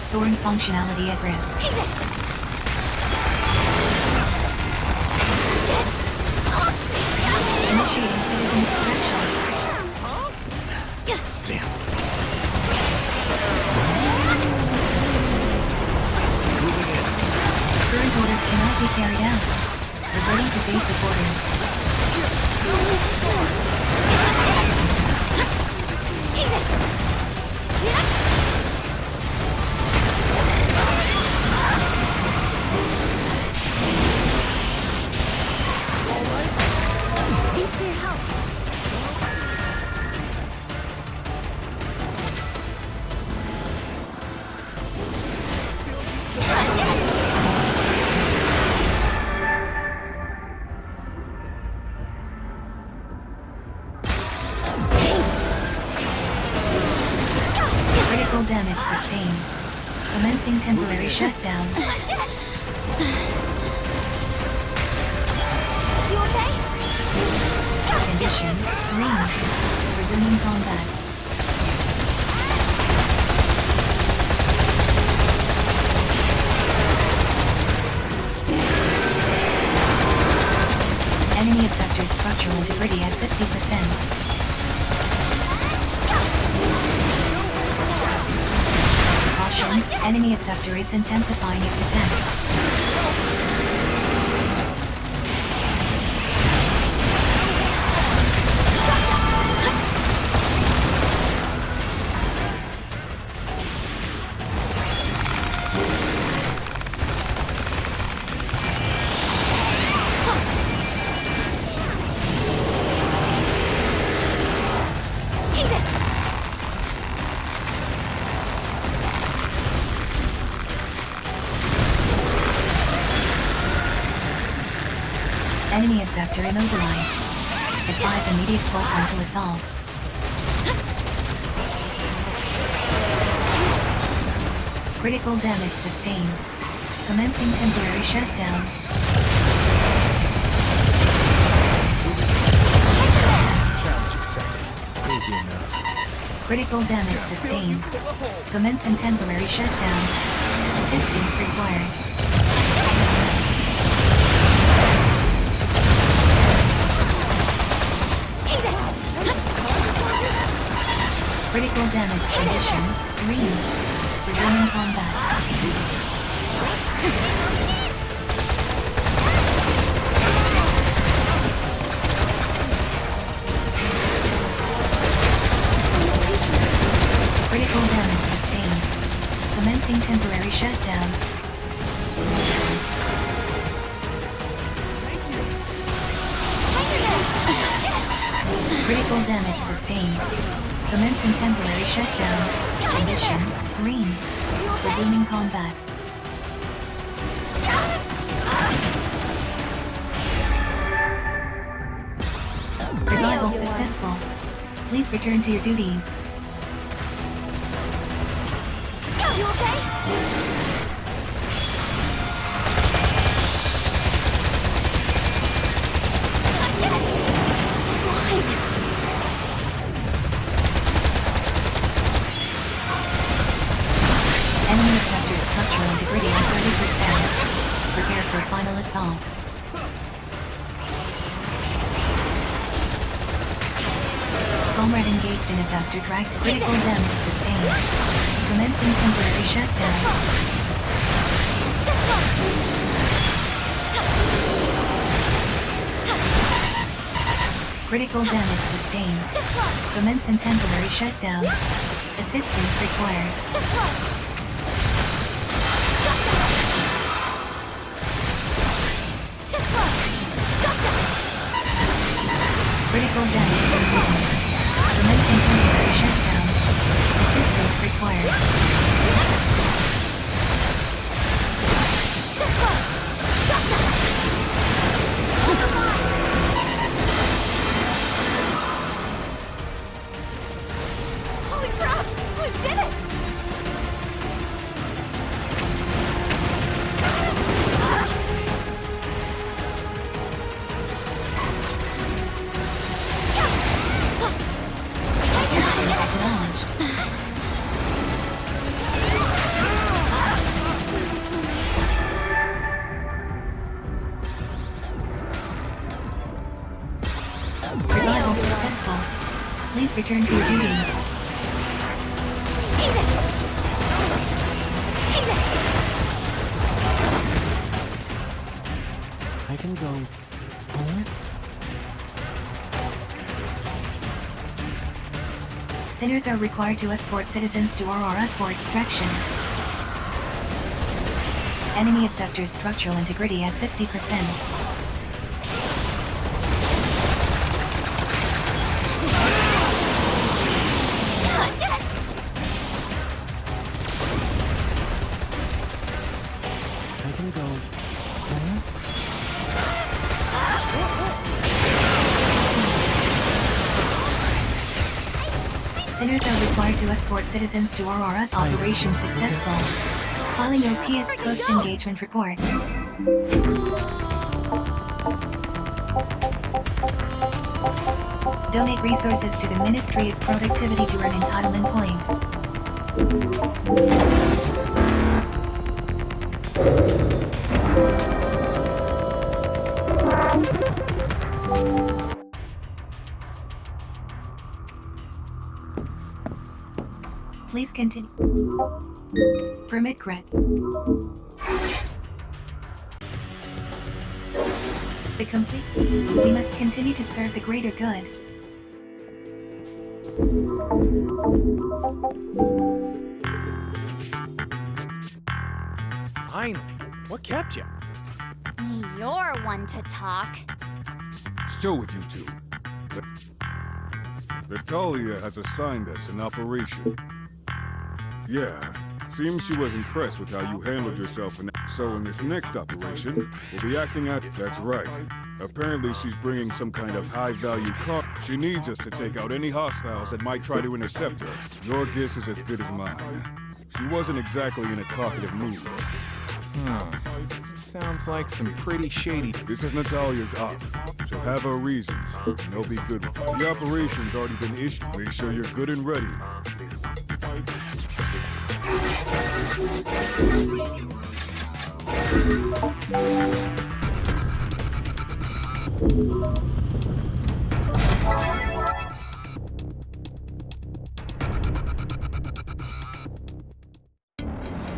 Thorn functionality at risk. Initiating citizen extraction. Damn. Current orders cannot be carried out. Reverting to basic orders. Thanks for your help. Critical damage sustained. Commencing temporary shutdown. You okay? Condition: green. Resuming combat. Enemy effector structural integrity at 50%. Caution, enemy effector is intensifying its attack. Enemy abductor immobilized. Advise immediate fulcrum to assault. Critical damage sustained. Commencing temporary shutdown. Challenge accepted. Easy enough. Critical damage sustained. Commencing temporary shutdown. Assistance required. Critical damage condition. Green. Resuming combat. Critical damage sustained. Commencing temporary shutdown. Critical damage sustained. Commencing temporary shutdown. Condition, green. Resuming combat. Survival successful. Please return to your duties. You okay? Enemy sector structural integrity at 30%. Prepare for final assault. Comrade engaged in a vector tracked. Critical damage sustained. Commencing temporary shutdown. Critical damage sustained. Commencing temporary shutdown. Assistance required. Critical damage sustained. Commencing temporary shutdown. Assistance required. Holy crap! We did it! Survival successful. Please return to your duties. I can go home? Sinners are required to escort citizens to Aurora for extraction. Enemy abductor structural integrity at 50%. I can go home? Sinners are required to escort citizens to Aurora's operation successful. Filing your PS post-engagement report. Donate resources to the Ministry of Productivity to earn entitlement points. Please continue. Permit grant. The complete. We must continue to serve the greater good. Finally, what kept you? You're one to talk. Still with you two. Natalia has assigned us an operation. Yeah, seems she was impressed with how you handled yourself, so in this next operation, we'll be acting out. That's right. Apparently she's bringing some kind of high-value car. She needs us to take out any hostiles that might try to intercept her. Your guess is as good as mine. She wasn't exactly in a talkative mood. Sounds like some pretty shady. This is Natalia's op. She'll have her reasons, and they'll be good ones. The operation's already been issued. Make sure you're good and ready.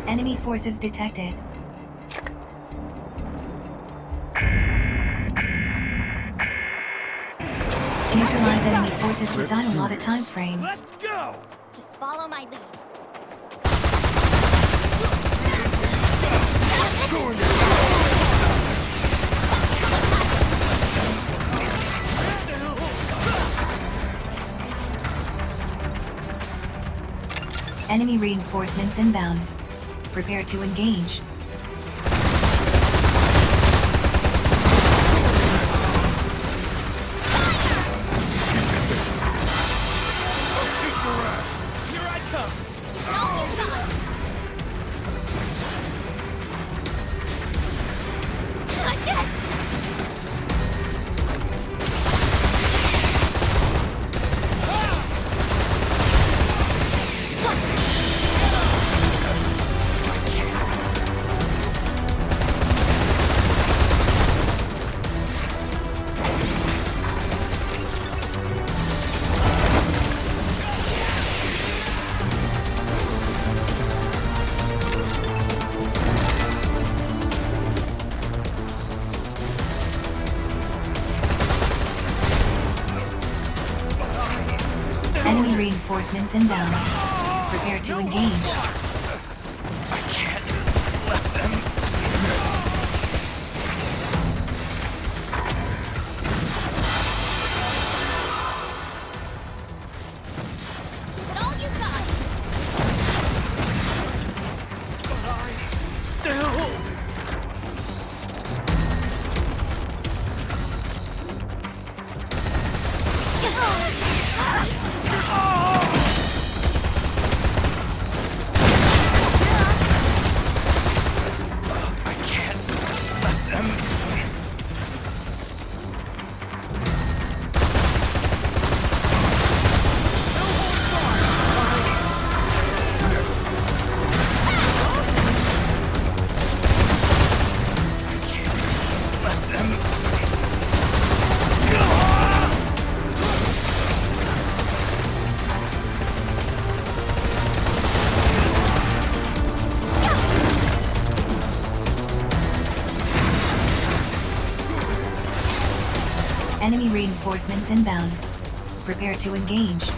Enemy forces detected. Neutralize enemy forces without a lot of time frame. Let's go! Just follow my lead. Enemy reinforcements inbound. Prepare to engage. Enemy reinforcements inbound. Prepare to engage. I can't let them. But all you got. Still. I can't let them. Enemy reinforcements inbound. Prepare to engage.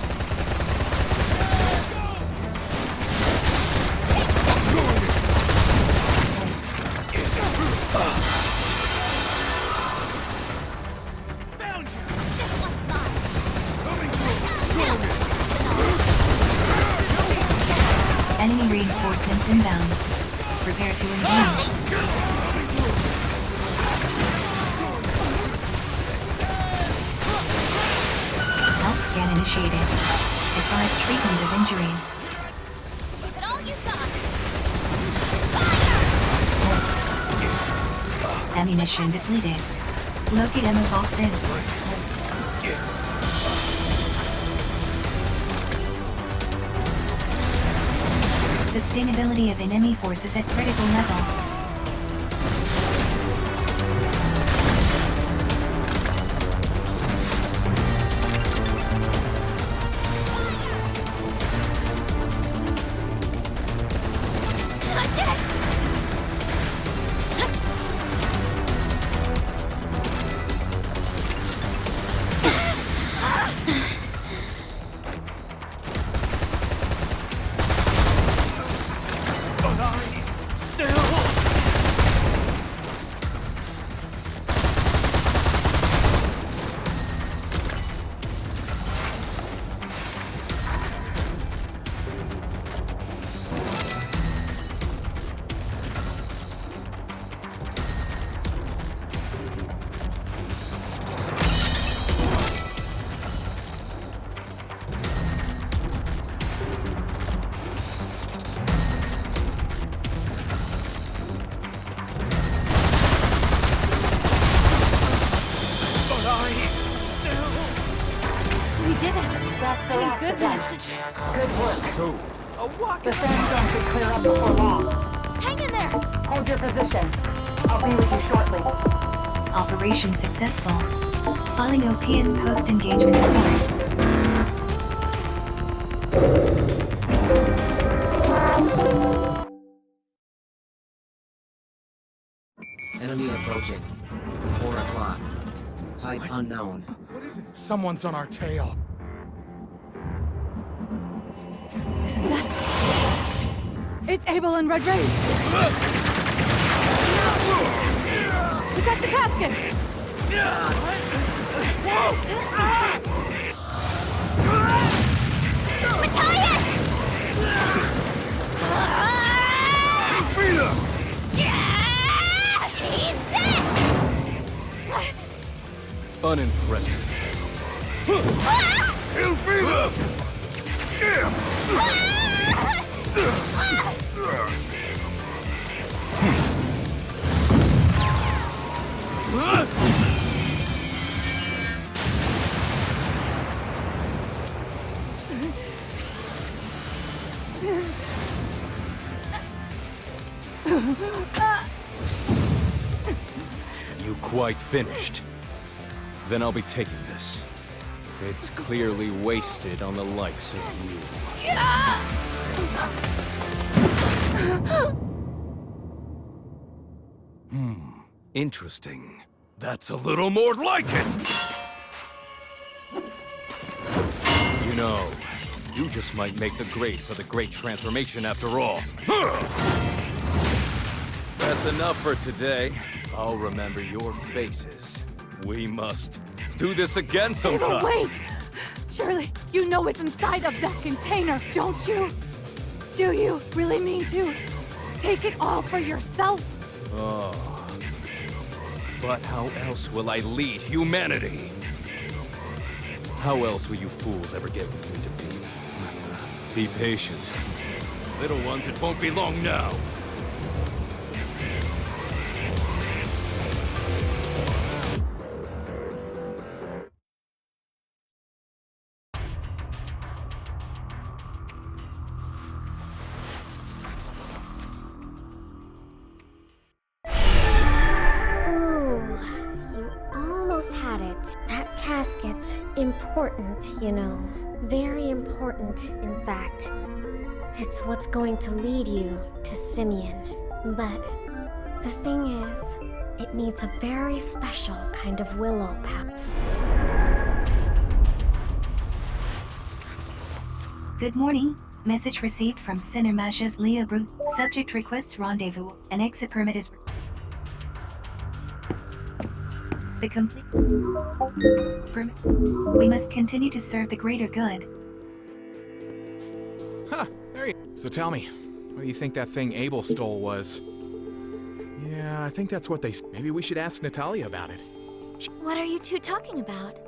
Enemy reinforcements inbound. Prepare to engage. Health scan initiated. Advise treatment of injuries. But all you got. Ammunition depleted. Locate ammo boxes. Sustainability of enemy forces at critical level. But I still. walk. The sandstorm should clear up before long. Hang in there! Hold your position. I'll be with you shortly. Operation successful. Filing OPS post-engagement report. Enemy approaching. 4 o'clock. Type unknown. What is it? Someone's on our tail. Isn't that? It's Abel and Red Rage! Protect the casket! Matthias! Freedom! Yeah! He's dead! Unimpressive. Elfrida! You quite finished. Then I'll be taking this. It's clearly wasted on the likes of you. Interesting. That's a little more like it! You know, you just might make the grade for the Great Transformation after all. That's enough for today. I'll remember your faces. We must do this again sometime. Abel, wait! Surely, you know what's inside of that container, don't you? Do you really mean to take it all for yourself? Oh. But how else will I lead humanity? How else will you fools ever get with me to be? Be patient. Little ones, it won't be long now. Important, you know. Very important, in fact. It's what's going to lead you to Simeon. But the thing is, it needs a very special kind of willow power. Good morning. Message received from Cinemash's Leah Brute. Subject requests rendezvous. An exit permit is... The complete permit. We must continue to serve the greater good. Huh, there you... So tell me, what do you think that thing Abel stole was? Yeah, I think that's what they... Maybe we should ask Natalia about it. What are you two talking about?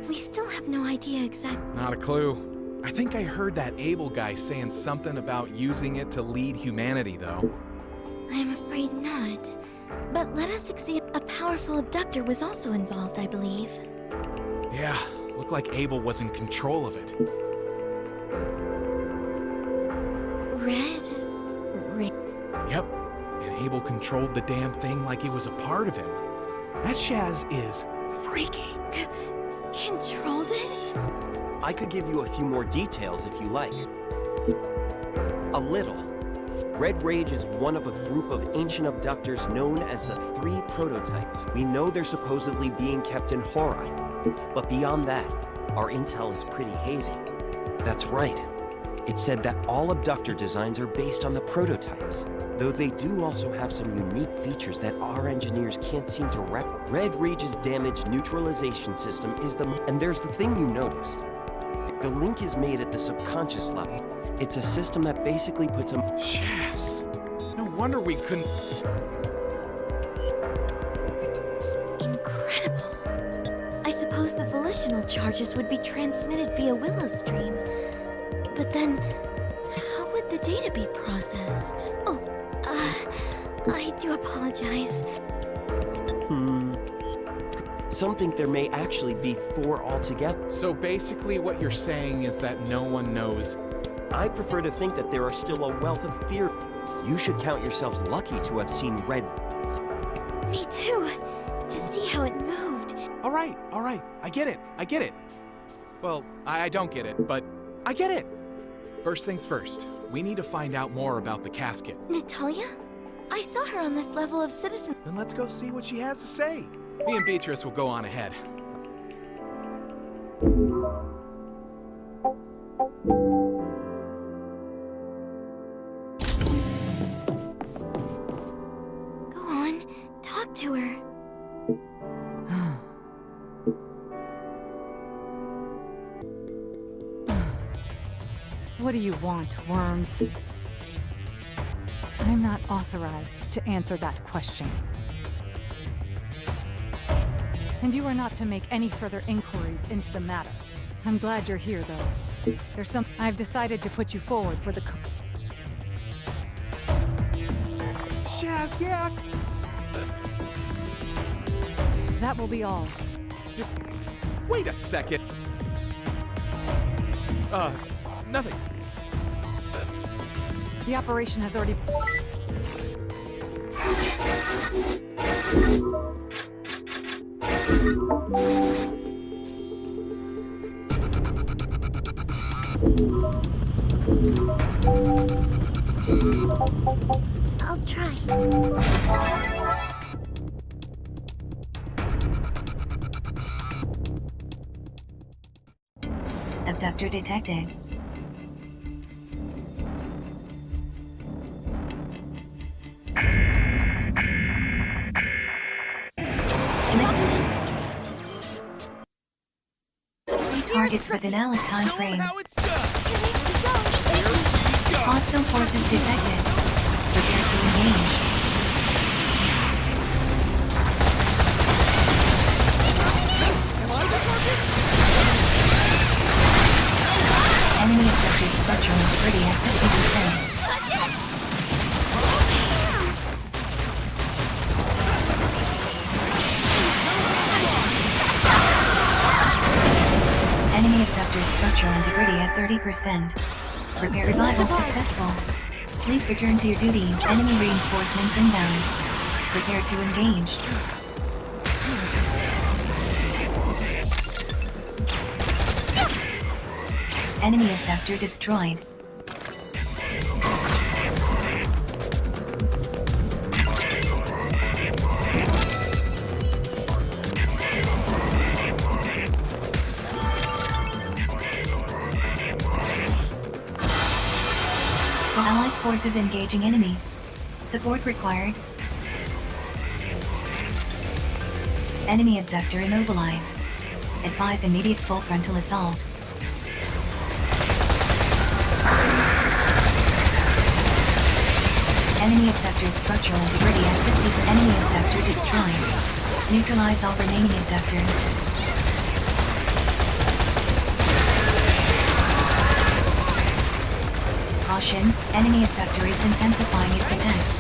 We still have no idea exactly. Not a clue. I think I heard that Abel guy saying something about using it to lead humanity, though. I'm afraid not. But let us examine. A powerful abductor was also involved, I believe. Yeah, looked like Abel was in control of it. Red? Yep, and Abel controlled the damn thing like it was a part of him. That Shaz is freaky. Controlled it? I could give you a few more details if you like. A little. Red Rage is one of a group of ancient abductors known as the 3 Prototypes. We know they're supposedly being kept in Horai, but beyond that, our intel is pretty hazy. That's right. It's said that all abductor designs are based on the prototypes, though they do also have some unique features that our engineers can't seem to Red Rage's damage neutralization system is and there's the thing you noticed. The link is made at the subconscious level. It's a system that basically puts them... Yes. No wonder we couldn't... Incredible. I suppose the volitional charges would be transmitted via Willow Stream. But then, how would the data be processed? Oh, I do apologize. Some think there may actually be 4 altogether. So basically what you're saying is that no one knows. I prefer to think that there are still a wealth of theory. You should count yourselves lucky to have seen red. Me too. To see how it moved. All right. I get it. Well, I don't get it, but I get it. First things first, we need to find out more about the casket. Natalia? I saw her on this level of citizen. Then let's go see what she has to say. Me and Beatrice will go on ahead. Go on, talk to her. What do you want, worms? I'm not authorized to answer that question. And you are not to make any further inquiries into the matter. I'm glad you're here, though. I've decided to put you forward for the Shazyak! That will be all. Just wait a second. Nothing. The operation has already... I'll try. Abductor detected. Targets within our time frame. Hostile forces detected. Prepare to engage. Enemy objective structure ready at 50%. Enemy abductor structural integrity at 30%. Repair revival successful. Please return to your duties. Enemy reinforcements inbound. Prepare to engage. Enemy abductor destroyed. Allied forces engaging enemy. Support required. Enemy abductor immobilized. Advise immediate full frontal assault. Enemy abductor structural integrity at 50%. Enemy abductor destroyed. Neutralize all remaining abductors. Caution, enemy abductor is intensifying its attacks.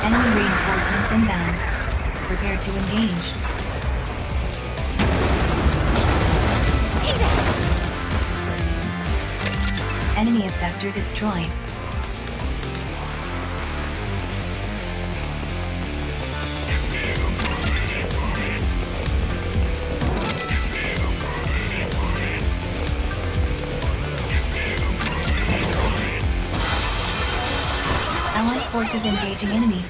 Enemy reinforcements inbound. Prepare to engage. Enemy abductor destroyed. Allied forces engaging enemy.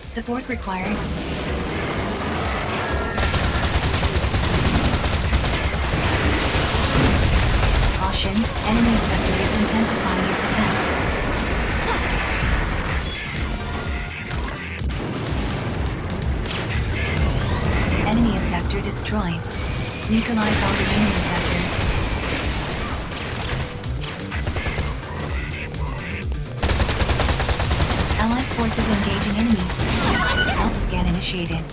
Support required. Caution, enemy abductor is intensifying its attacks. Enemy abductor destroyed. Neutralize all remaining abductors. Allied forces engaging enemy. Health scan initiated.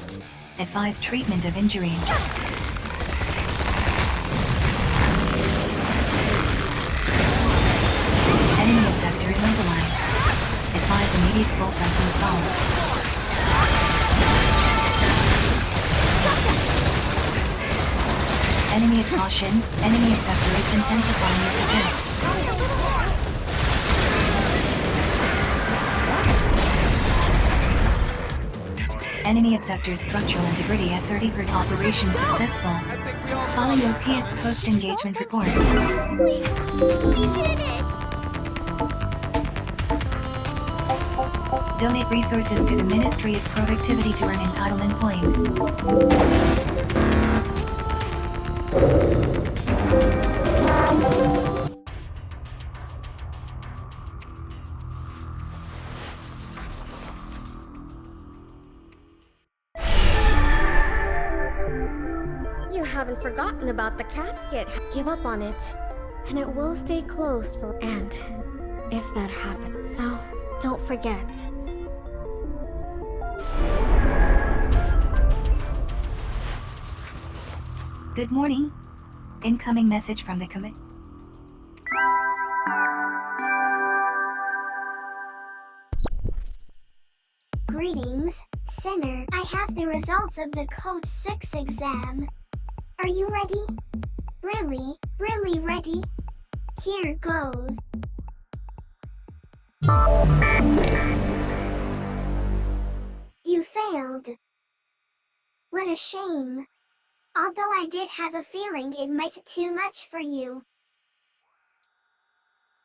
Advise treatment of injuries. Enemy abductor immobilized. Advise immediate full front installed. Enemy at caution. Enemy abductor is intensifying your defense. Enemy abductor structural integrity at 30%. Operation successful. Follow your PS post-engagement report. We did it! Donate resources to the Ministry of Productivity to earn entitlement points. You haven't forgotten about the casket. Give up on it, and it will stay closed for. And if that happens, so don't forget. Good morning. Incoming message from the commit. Greetings, Sinner. I have the results of the Code 6 exam. Are you ready? Really, really ready? Here goes. You failed. What a shame. Although I did have a feeling it might be too much for you.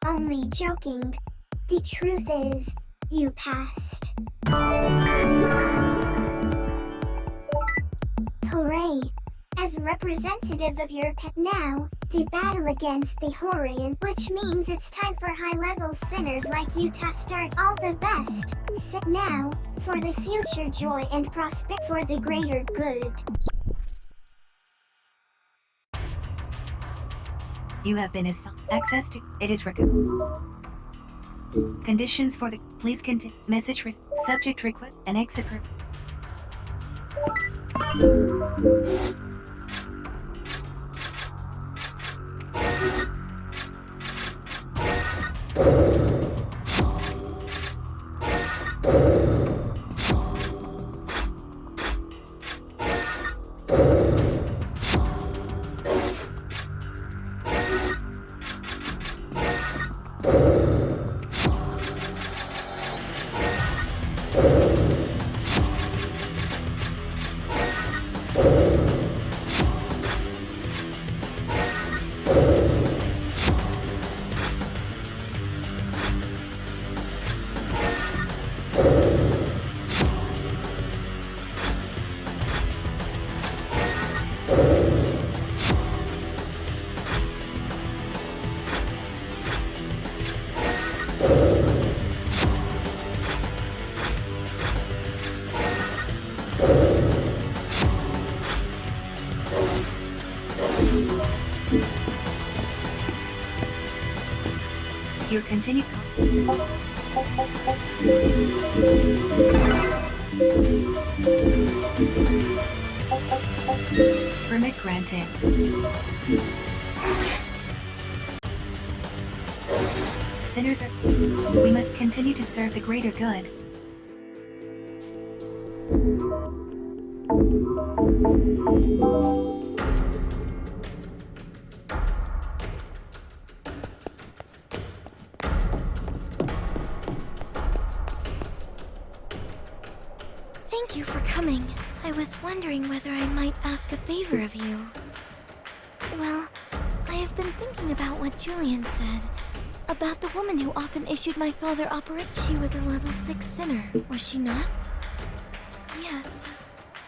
Only joking. The truth is, you passed. Hooray! As representative of your pet now, the battle against the Horian, which means it's time for high-level sinners like you to start. All the best. Sit now, for the future joy and prosperity for the greater good. You have been assigned access to. It is recommended. Conditions for the. Please continue. Message subject request and exit. Your continued permit granted. Sinners are. We must continue to serve the greater good. Thank you for coming. I was wondering whether I might ask a favor of you. Well, I have been thinking about what Julian said. About the woman who often issued my father She was a level 6 sinner, was she not? Yes.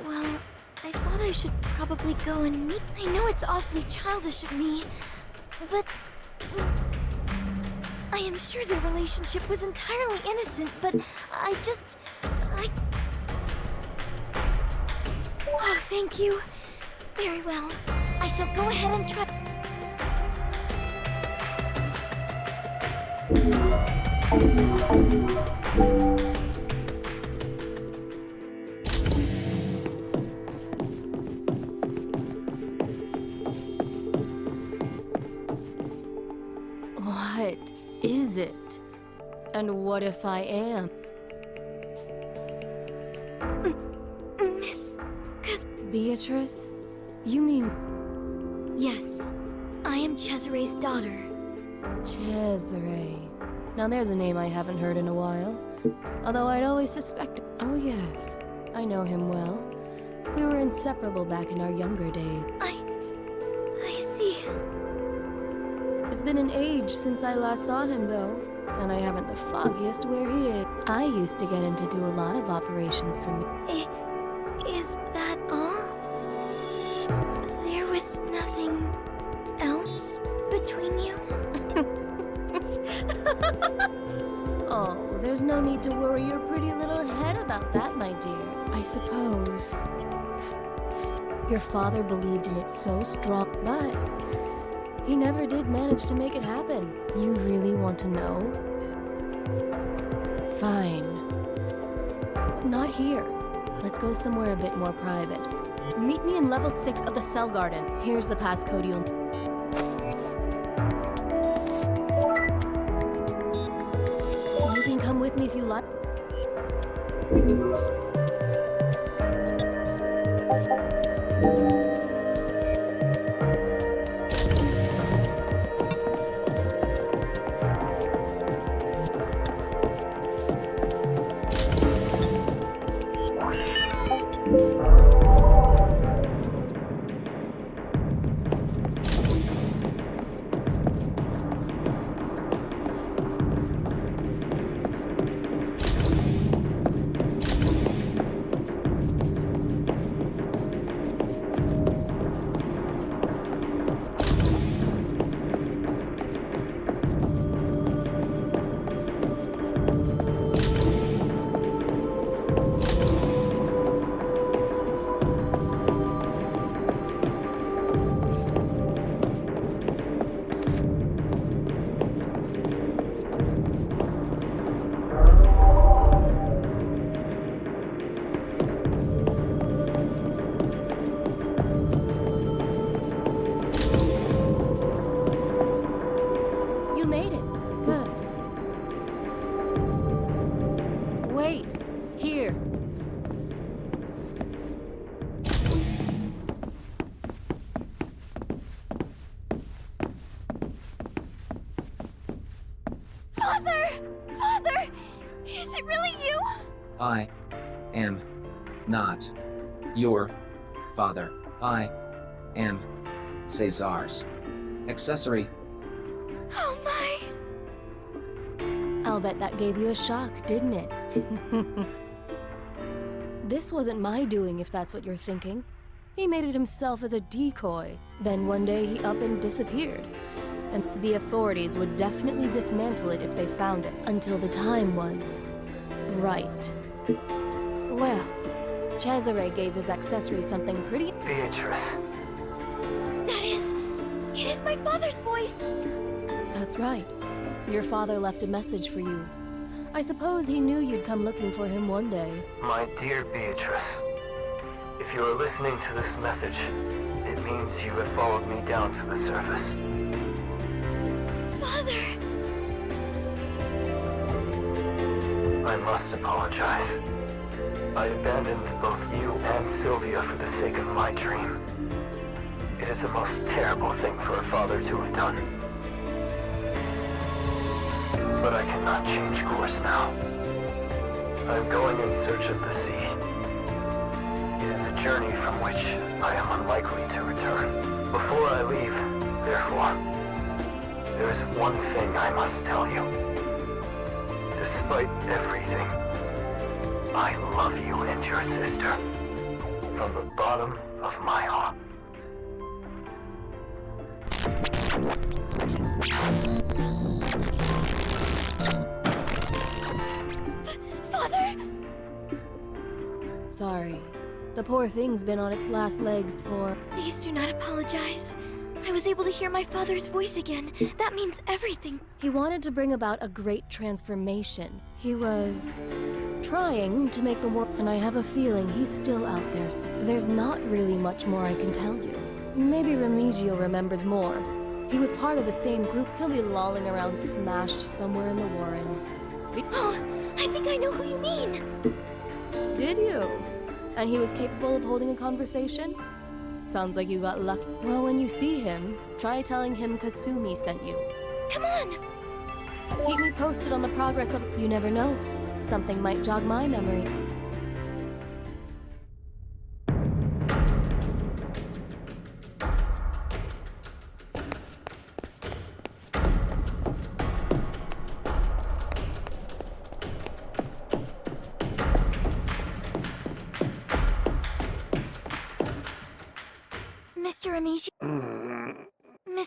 Well, I thought I should probably go and meet. I know it's awfully childish of me, but I am sure their relationship was entirely innocent, but I Oh, thank you. Very well. I shall go ahead and try. is it? And what if I am? Miss... Beatrice? You mean... Yes. I am Cesare's daughter. Cesare. Now there's a name I haven't heard in a while. Although I'd always suspected... Oh yes, I know him well. We were inseparable back in our younger days. I see. It's been an age since I last saw him, though. And I haven't the foggiest where he is. I used to get him to do a lot of operations for me. Is that all? There was nothing else between you? Oh, there's no need to worry your pretty little head about that, my dear. I suppose. Your father believed in it so strong, but he never did manage to make it happen. You really want to know? Fine. But not here. Let's go somewhere a bit more private. Meet me in level 6 of the Cell Garden. Here's the passcode you'll... You can come with me if you like. Father! Father! Is it really you? I am not your father. I am Cesar's accessory. Oh my! I'll bet that gave you a shock, didn't it? This wasn't my doing, if that's what you're thinking. He made it himself as a decoy. Then one day he up and disappeared. And the authorities would definitely dismantle it if they found it, until the time was right. Well, Cesare gave his accessory something pretty— Beatrice. It is my father's voice! That's right. Your father left a message for you. I suppose he knew you'd come looking for him one day. My dear Beatrice, if you are listening to this message, it means you have followed me down to the surface. Father! I must apologize. I abandoned both you and Sylvia for the sake of my dream. It is the most terrible thing for a father to have done. But I cannot change course now. I am going in search of the seed. It is a journey from which I am unlikely to return. Before I leave, therefore, there is one thing I must tell you. Despite everything, I love you and your sister from the bottom of my heart. Father! Sorry. The poor thing's been on its last legs for— Please do not apologize. I was able to hear my father's voice again. That means everything. He wanted to bring about a great transformation. He was trying to make the world— and I have a feeling he's still out there. So there's not really much more I can tell you. Maybe Remigio remembers more. He was part of the same group. He'll be lolling around smashed somewhere in the Warren. Oh, I think I know who you mean. Did you? And he was capable of holding a conversation? Sounds like you got lucky. Well, when you see him, try telling him Kasumi sent you. Come on! Keep me posted on the progress of... You never know. Something might jog my memory.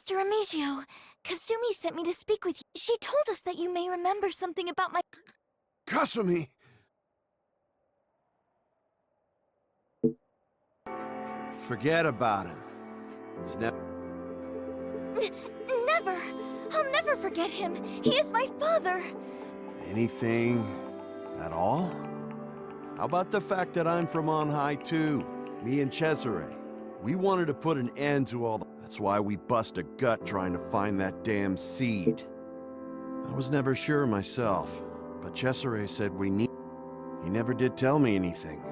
Mr. Amigio, Kasumi sent me to speak with you. She told us that you may remember something about my... Kasumi! Forget about him. He's Never! I'll never forget him. He is my father. Anything at all? How about the fact that I'm from on high too? Me and Cesare. We wanted to put an end to all the... That's why we bust a gut trying to find that damn seed. I was never sure myself, but Cesare said we need... He never did tell me anything.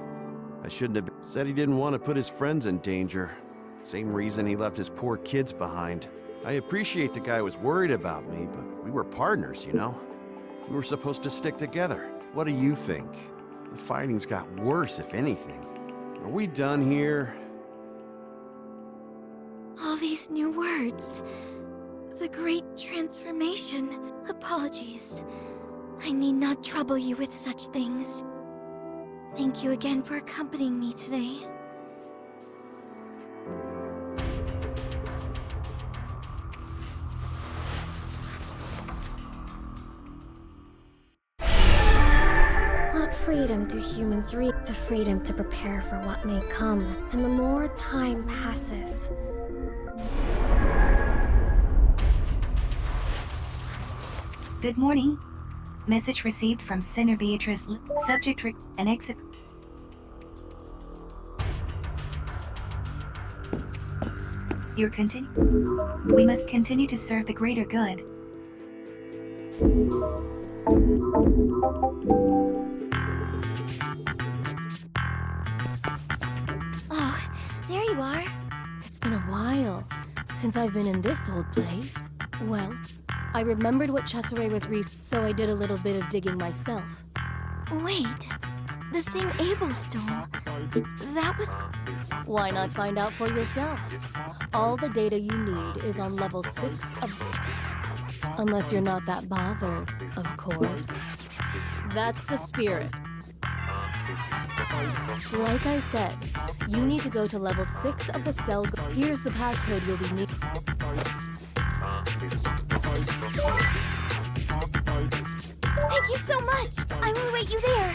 I shouldn't have... Said he didn't want to put his friends in danger. Same reason he left his poor kids behind. I appreciate the guy was worried about me, but we were partners, you know? We were supposed to stick together. What do you think? The fighting's got worse, if anything. Are we done here? All these new words. The great transformation. Apologies. I need not trouble you with such things. Thank you again for accompanying me today. What freedom do humans reach? The freedom to prepare for what may come. And the more time passes, Good morning. Message received from Senator Beatrice. Subject an exit. We must continue to serve the greater good. Oh, there you are. It's been a while since I've been in this old place. Well, I remembered what Cesare was so I did a little bit of digging myself. Wait, the thing Abel stole, that was... Why not find out for yourself? All the data you need is on level 6 of... Unless you're not that bothered, of course. That's the spirit. Like I said, you need to go to level 6 of the cell. Here's the passcode you'll be needing. Thank you so much! I will await you there!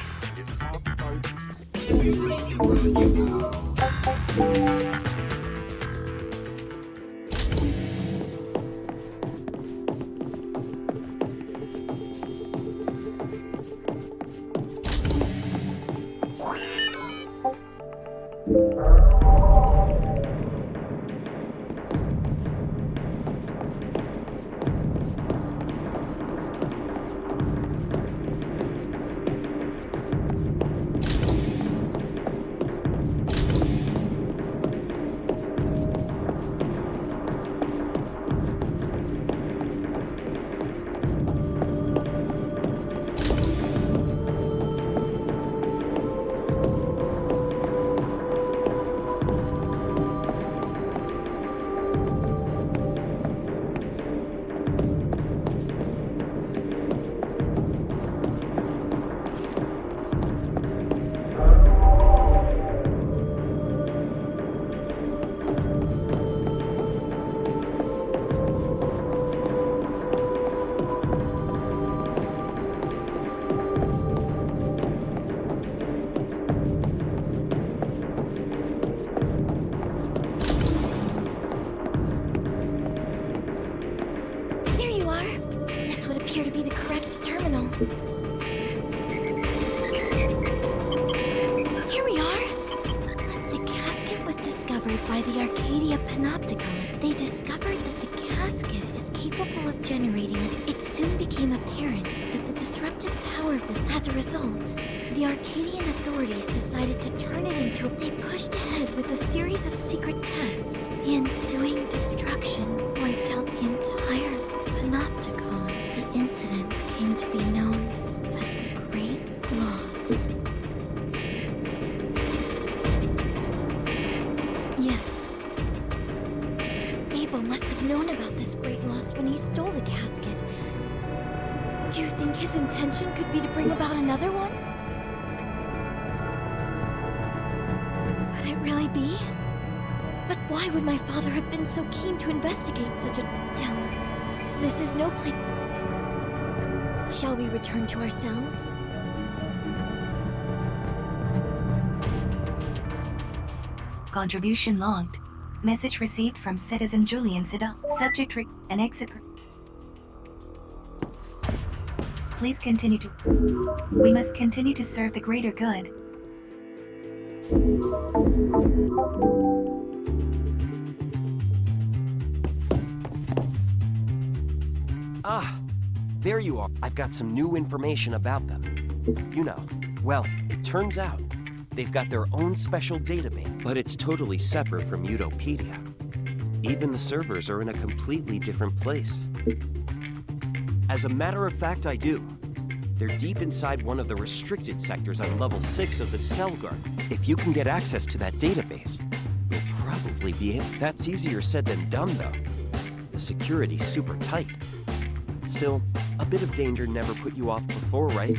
By the Arcadia Panopticon, they discovered that the casket capable of generating us, it soon became apparent that the disruptive power of this. As a result, the Arcadian authorities decided to turn it into. They pushed ahead with a series of secret tests. The ensuing destruction wiped out the entire Panopticon. The incident came to be known as the Great Loss. Yes. Abel must have known about this great loss when he stole the casket. Do you think his intention could be to bring about another one? Could it really be? But why would my father have been so keen to investigate such a... Still, this is no place... Shall we return to our cells? Contribution logged. Message received from citizen Julian Seda. Subject an exit. Please continue to. We must continue to serve the greater good. Ah, there you are. I've got some new information about them. You know, well, it turns out they've got their own special database, but it's totally separate from Utopedia. Even the servers are in a completely different place. As a matter of fact, I do. They're deep inside one of the restricted sectors on level 6 of the Cell Garden. If you can get access to that database, you'll probably be able... That's easier said than done, though. The security's super tight. Still, a bit of danger never put you off before, right?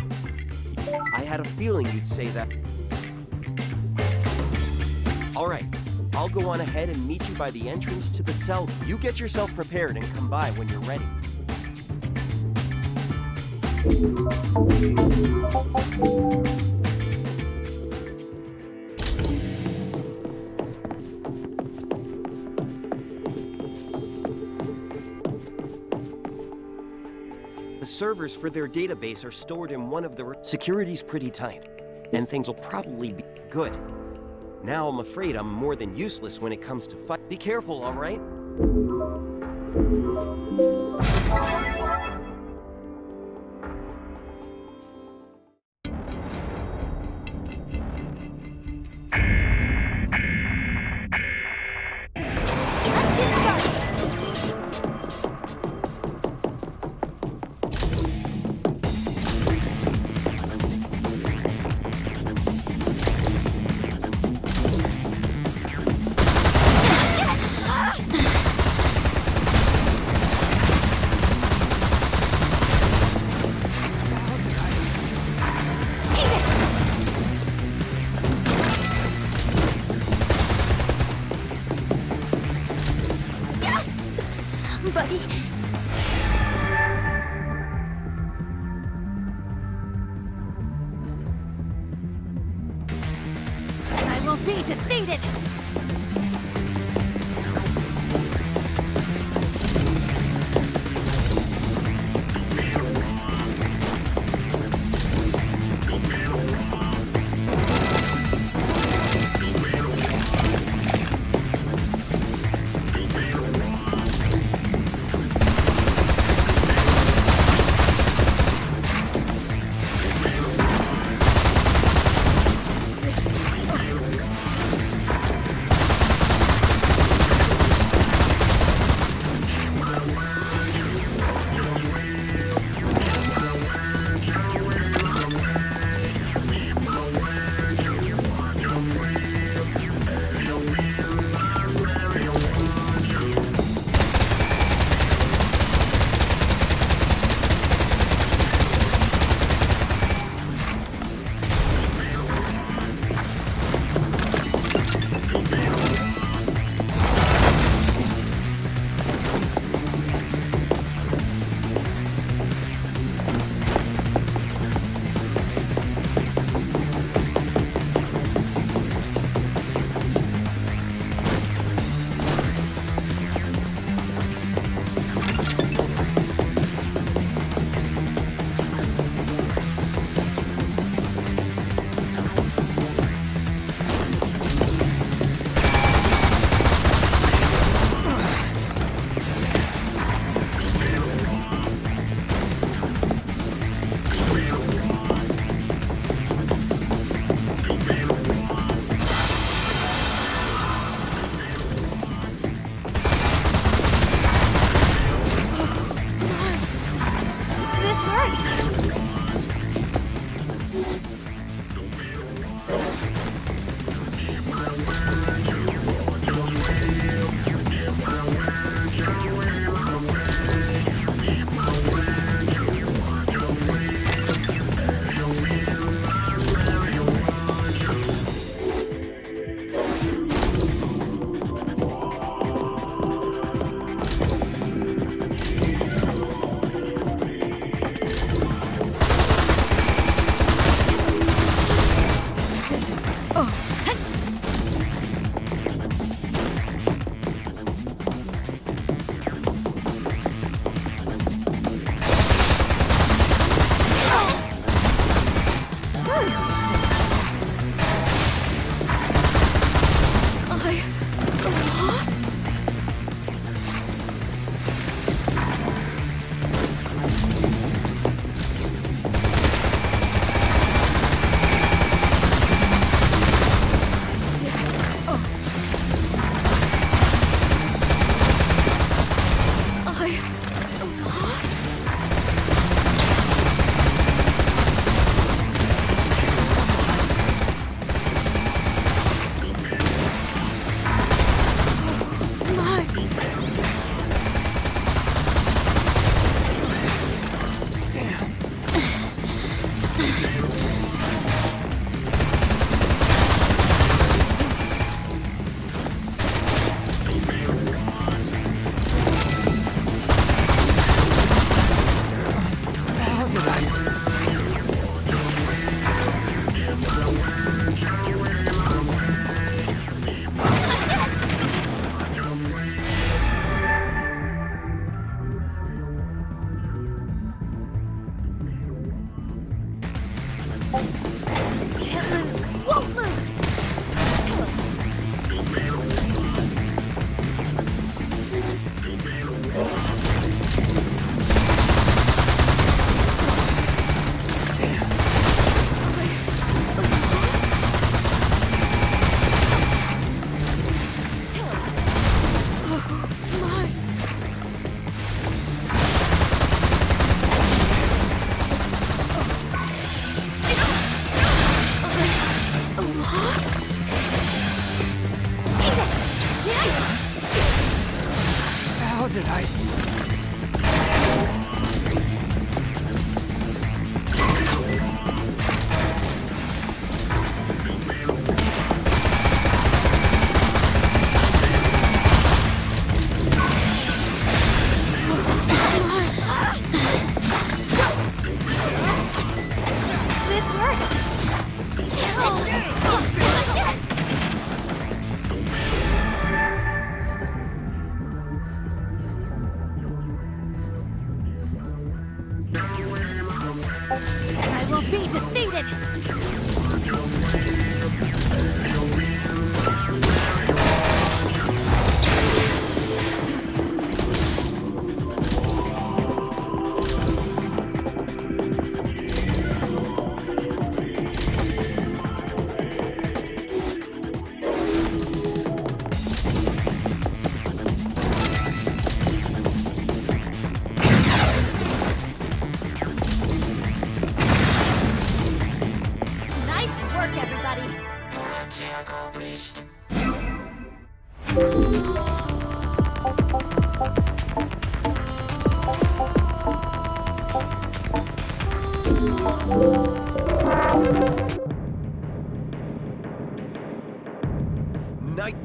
I had a feeling you'd say that. All right, I'll go on ahead and meet you by the entrance to the cell. You get yourself prepared and come by when you're ready. The servers for their database are stored in one of the... Security's pretty tight, and things will probably be good. Now I'm afraid I'm more than useless when it comes to fight. Be careful, all right? I will be defeated! I will be defeated!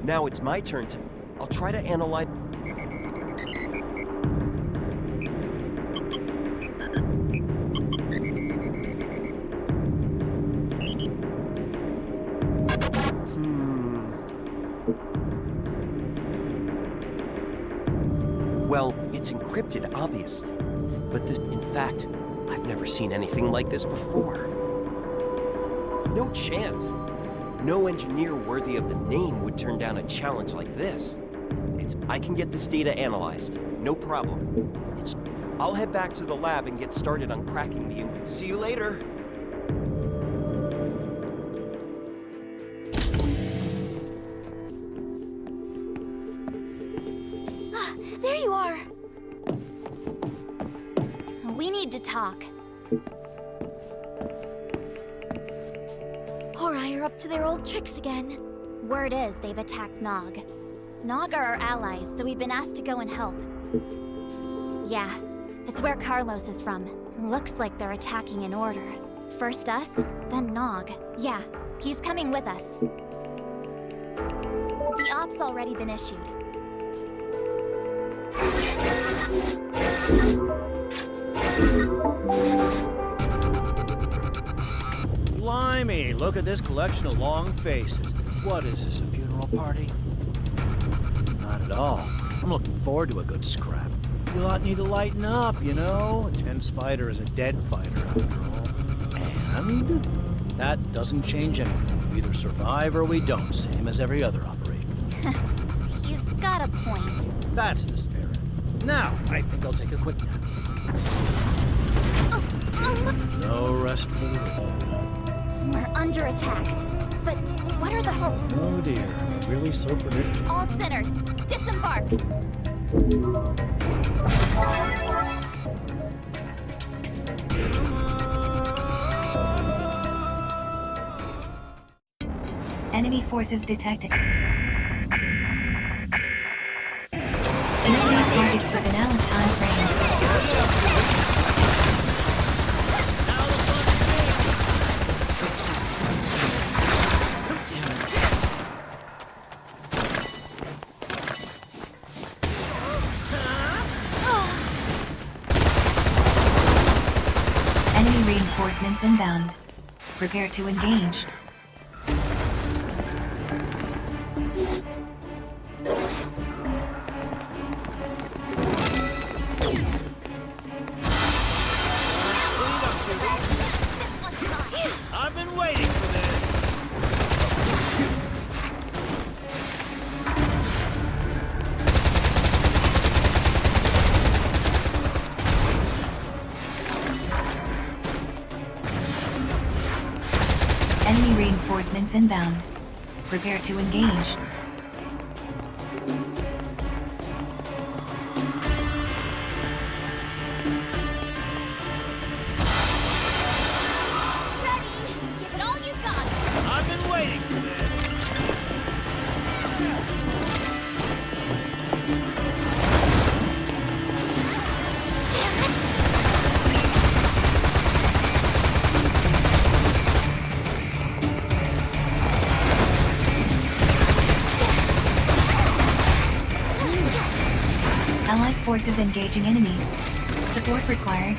Now it's my turn to... I'll try to analyze... Well, it's encrypted, obviously. But this... In fact, I've never seen anything like this before. No chance. No engineer worthy of the name would turn down a challenge like this. I can get this data analyzed. No problem. I'll head back to the lab and get started on cracking the... See you later. There you are! We need to talk. Horai are up to their old tricks again. Word is they've attacked Nog. Nog are our allies, so we've been asked to go and help. Yeah, it's where Carlos is from. Looks like they're attacking in order. First us, then Nog. Yeah, he's coming with us. The op's already been issued. Blimey, look at this collection of long faces. What is this, a funeral party? Not at all. I'm looking forward to a good scrap. You lot need to lighten up, you know? A tense fighter is a dead fighter, after all. And that doesn't change anything. We either survive or we don't, same as every other operation. He's got a point. That's the spirit. Now, I think I'll take a quick nap. No rest for the wicked. We're under attack. But what are the hopes? Oh dear, really so predictable. All sinners, disembark! Enemy forces detected. Enemy targets with an hour time frame. Enemy reinforcements inbound. Prepare to engage. I've been waiting for this. Enemy reinforcements inbound. Prepare to engage. Give it all you got! I've been waiting for this. Allied forces engaging enemy. Support required.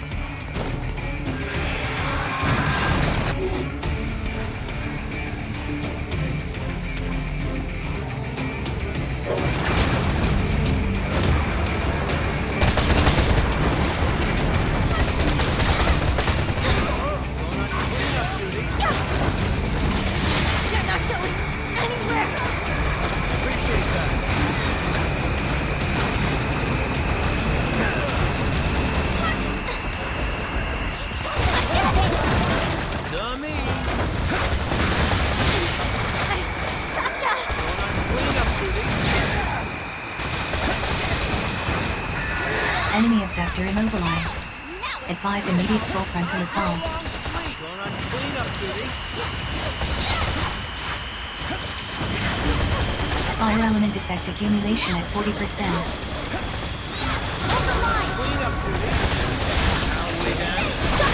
Enemy abductor immobilized. Advise immediate full frontal assault. Fire element effect accumulation at 40%.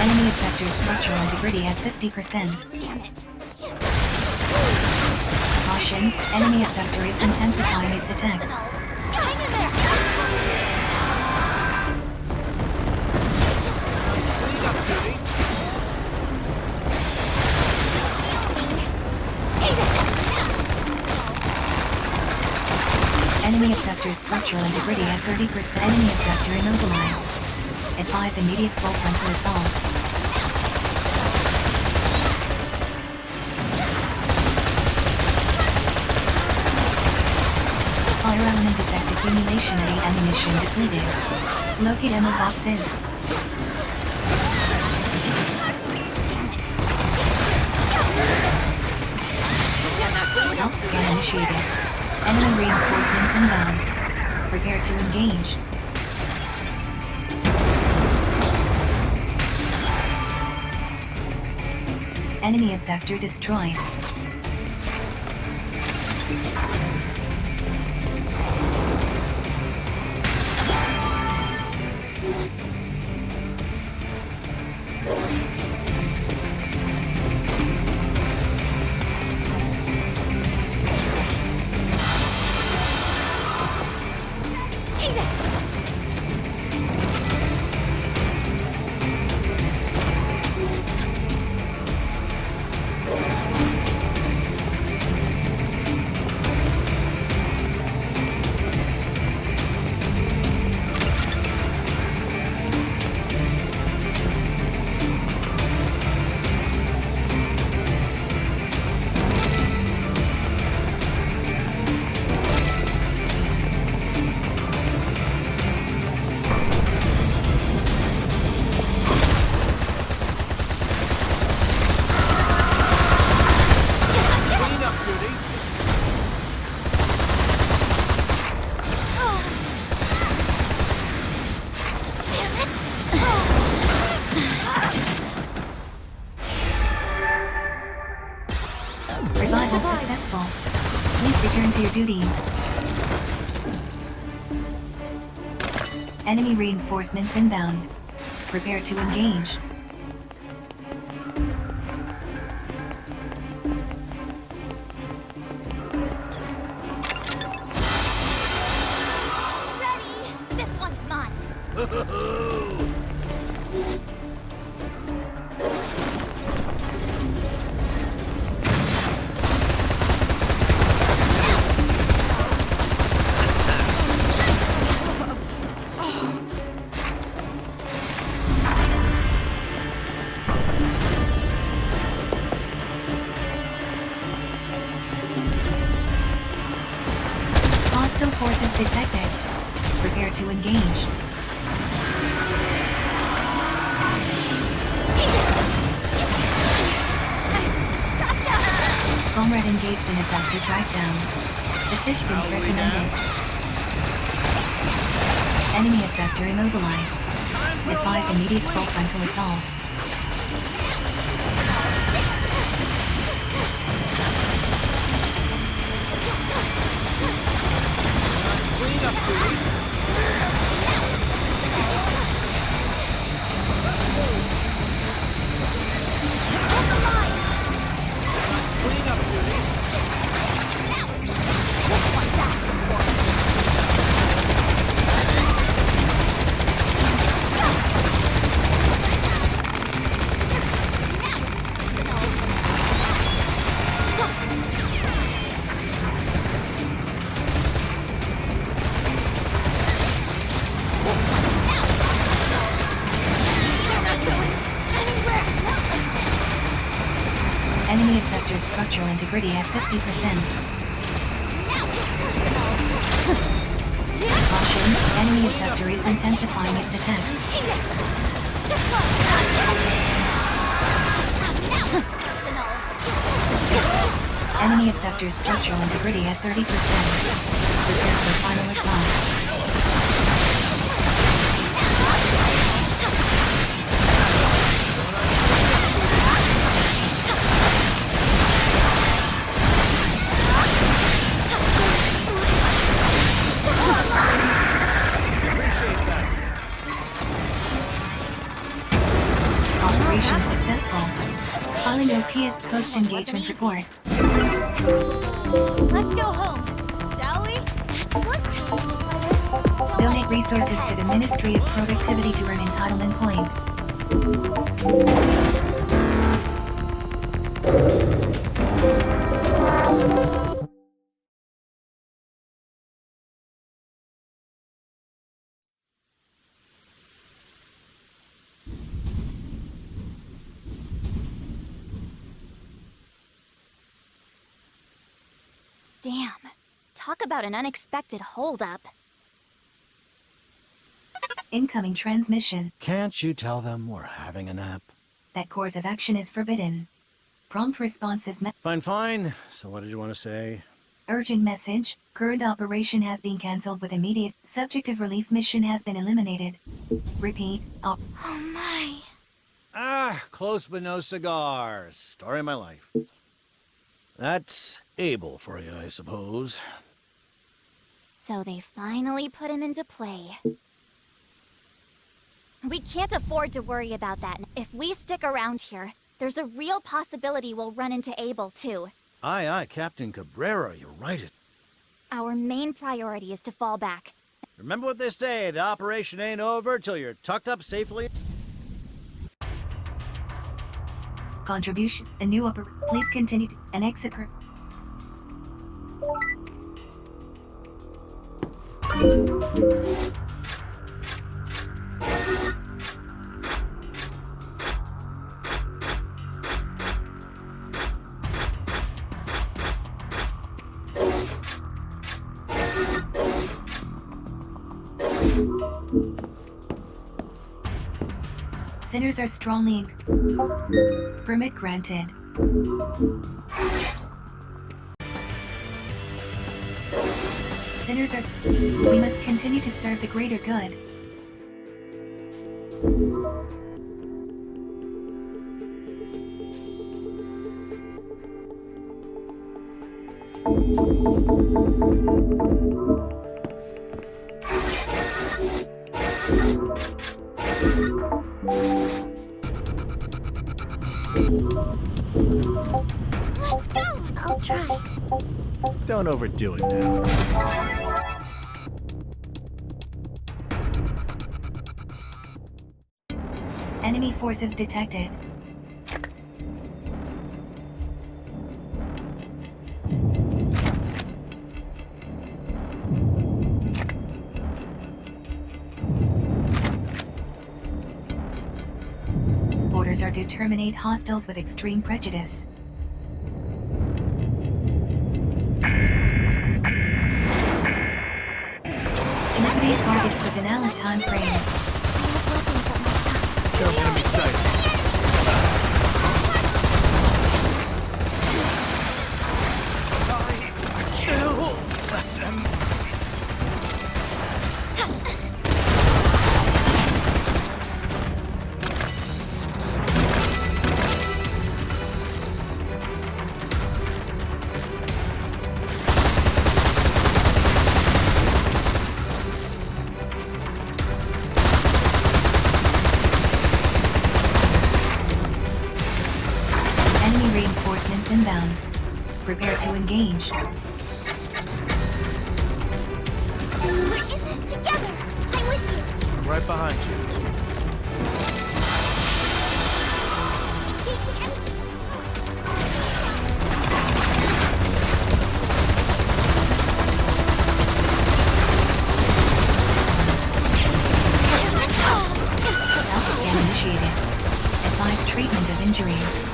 Enemy effector structural integrity at 50%. Damn it. Caution, enemy effector is intensifying its attacks. Hang in there! Enemy effector structural integrity at 30%. Enemy effector immobilized. Advise immediate full frontal assault. Fire element effect accumulation at 8. Ammunition depleted. Locate ammo boxes. Health scan initiated. Enemy reinforcements inbound. Prepare to engage. Enemy abductor destroyed. Revival successful. Please return to your duties. Enemy reinforcements inbound. Prepare to engage. Ready? This one's mine. Hostile forces detected. Prepare to engage. Comrade engaged in abductor trackdown. Assistance recommended. Enemy abductor immobilized. Advise immediate full frontal assault. Clean up, duty. Clean up, duty. Enemy effector structural integrity at 50%. Caution, enemy effector is intensifying its attacks. Enemy effector structural integrity at 30%. Prepare for final assault. operation successful. Filing OPS post-engagement report. Let's go home, shall we? That's one task off my list. Donate resources to the Ministry of Productivity to earn entitlement points. Damn. Talk about an unexpected holdup. Incoming transmission. Can't you tell them we're having a nap? That course of action is forbidden. Prompt responses Fine, fine. So what did you want to say? Urgent message. Current operation has been cancelled with immediate. Subjective relief mission has been eliminated. Repeat. Oh my. Ah, close but no cigars. Story of my life. That's Abel for you, I suppose. So they finally put him into play. We can't afford to worry about that. If we stick around here, there's a real possibility we'll run into Abel, too. Aye, aye, Captain Cabrera, you're right. Our main priority is to fall back. Remember what they say, the operation ain't over till you're tucked up safely. Contribution. A new Please continue to an exit per. Sinners are strongly permit granted. Sinners are. We must continue to serve the greater good. Let's go! I'll try. Don't overdo it now. Enemy forces detected. Orders are to terminate hostiles with extreme prejudice. Eliminate targets within allied time frame. Careful, enemy sighted. Still let them. Reinforcements inbound. Prepare to engage. We're in this together. I'm with you. I'm right behind you. Engaging enemy. Self-scan initiated. Advise treatment of injuries.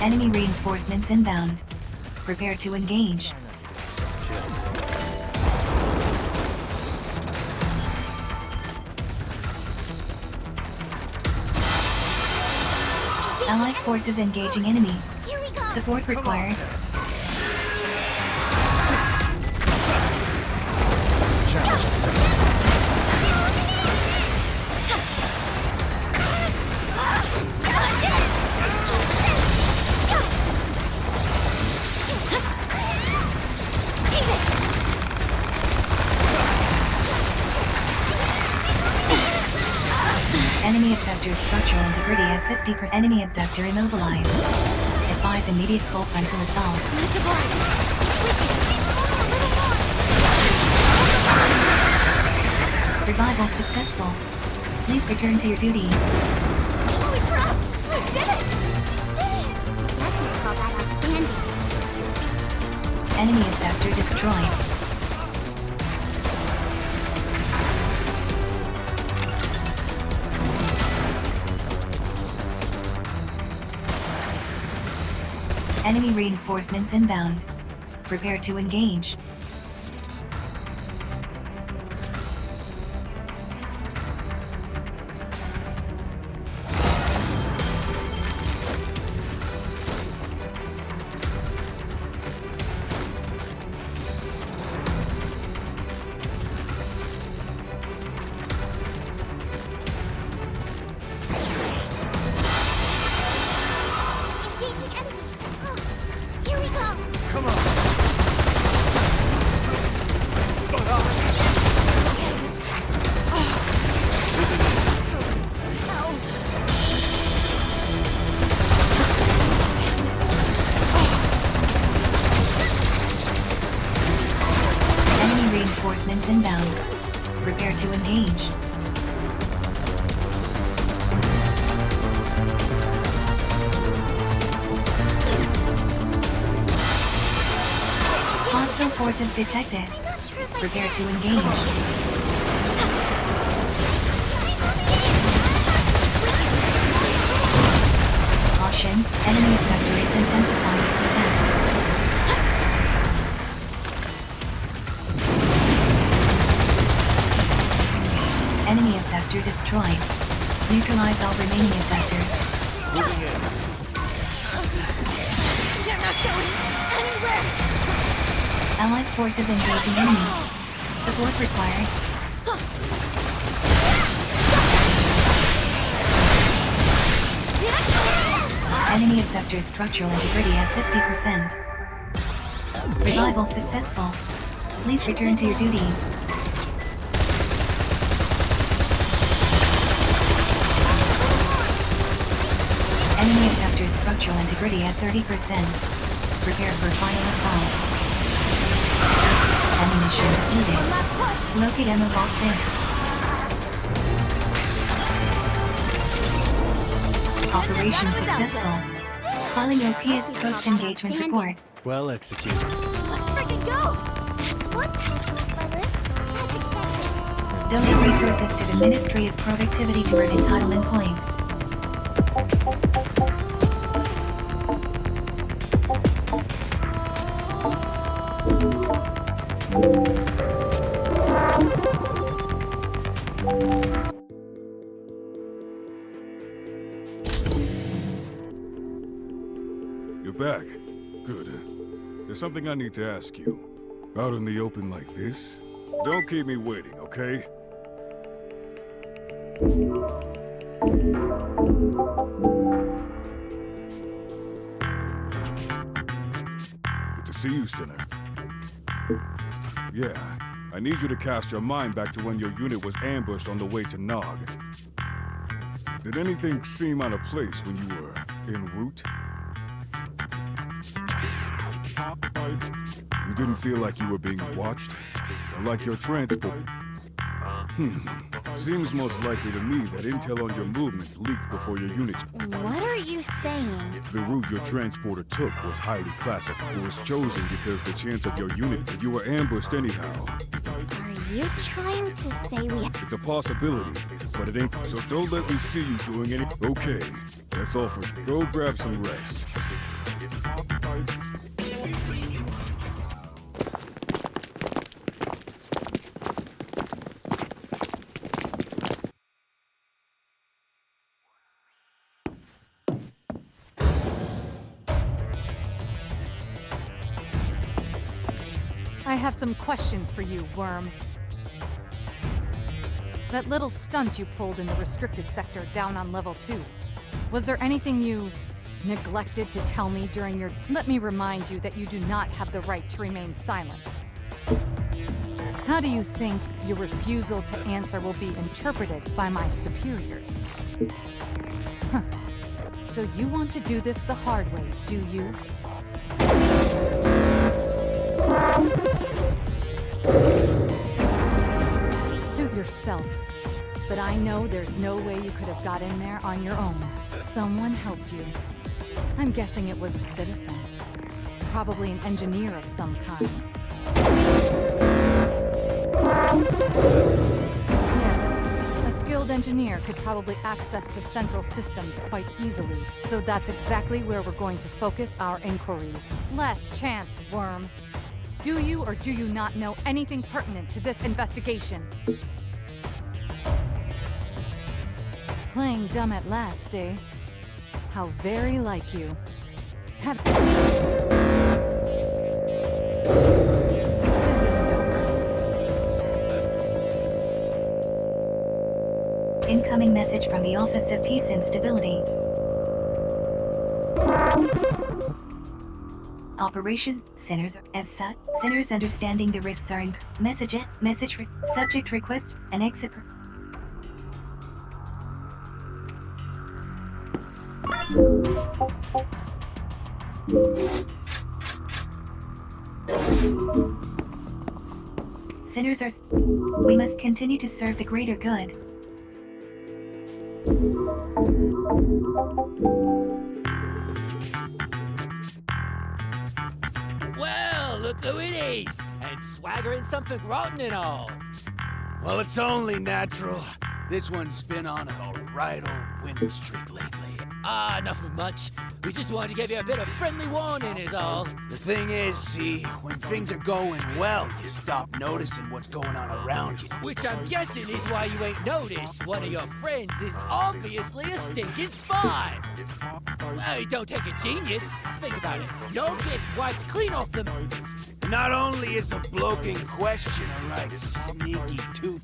Enemy reinforcements inbound. Prepare to engage. Allied forces engaging enemy. Here we go. Support required. Challenge accepted. integrity at 50%. Enemy abductor immobilized. Advise immediate cold frontal assault. Revival successful. Please return to your duties. Holy crap! We did it! Guess you'd call that outstanding. Enemy abductor destroyed. Enemy reinforcements inbound. Prepare to engage. Engaging enemy! Here we go! Come on! Enemy reinforcements inbound. Prepare to engage. Hostile forces detected. Prepare to engage. Caution, enemy abductor is intensifying its attacks. Enemy abductor destroyed. Neutralize all remaining abductors. Moving in. You're not going anywhere! Allied forces engaging enemy. Support required. Enemy abductor structural integrity at 50%. Revival successful. Please return to your duties. Enemy abductor structural integrity at 30%. Prepare for final assault. Enemy ship defeated. Locate ammo box is. Operation successful. Filing your PS post-engagement report. Well executed. Let's freaking go! That's one task off my list. That's expected. Donate resources to the Ministry of Productivity to earn entitlement points. You're back. Good. There's something I need to ask you. Out in the open like this? Don't keep me waiting, okay? Good to see you, Sinner. Yeah, I need you to cast your mind back to when your unit was ambushed on the way to Nog. Did anything seem out of place when you were en route? You didn't feel like you were being watched? Or like your transport? Seems most likely to me that intel on your movements leaked before your unit. What are you saying? The route your transporter took was highly classified. It was chosen because the chance of your unit that you were ambushed anyhow. Are you trying to say we... It's a possibility, but it ain't. So don't let me see you doing any. Okay, that's all for you. Go grab some rest. I have some questions for you, Worm. That little stunt you pulled in the restricted sector down on level 2. Was there anything you neglected to tell me during your... Let me remind you that you do not have the right to remain silent. How do you think your refusal to answer will be interpreted by my superiors? Huh. So you want to do this the hard way, do you? Suit yourself. But I know there's no way you could have got in there on your own. Someone helped you. I'm guessing it was a citizen. Probably an engineer of some kind. Yes, a skilled engineer could probably access the central systems quite easily. So that's exactly where we're going to focus our inquiries. Last chance, worm. Do you or do you not know anything pertinent to this investigation? Playing dumb at last, eh? How very like you. This isn't over. Incoming message from the Office of Peace and Stability. Operation Sinners as such. Sinners understanding the risks are in subject request and exit. Sinners are. We must continue to serve the greater good. Well, look who it is! And swaggering something rotten and all. Well, it's only natural. This one's been on a right old winning streak lately. Ah, nothing much. We just wanted to give you a bit of friendly warning is all. The thing is, see, when things are going well, you stop noticing what's going on around you. Which I'm guessing is why you ain't noticed one of your friends is obviously a stinking spy. Hey, don't take a genius. Think about it. No gets wiped clean off them. Not only is the bloke in question a right sneaky tooth.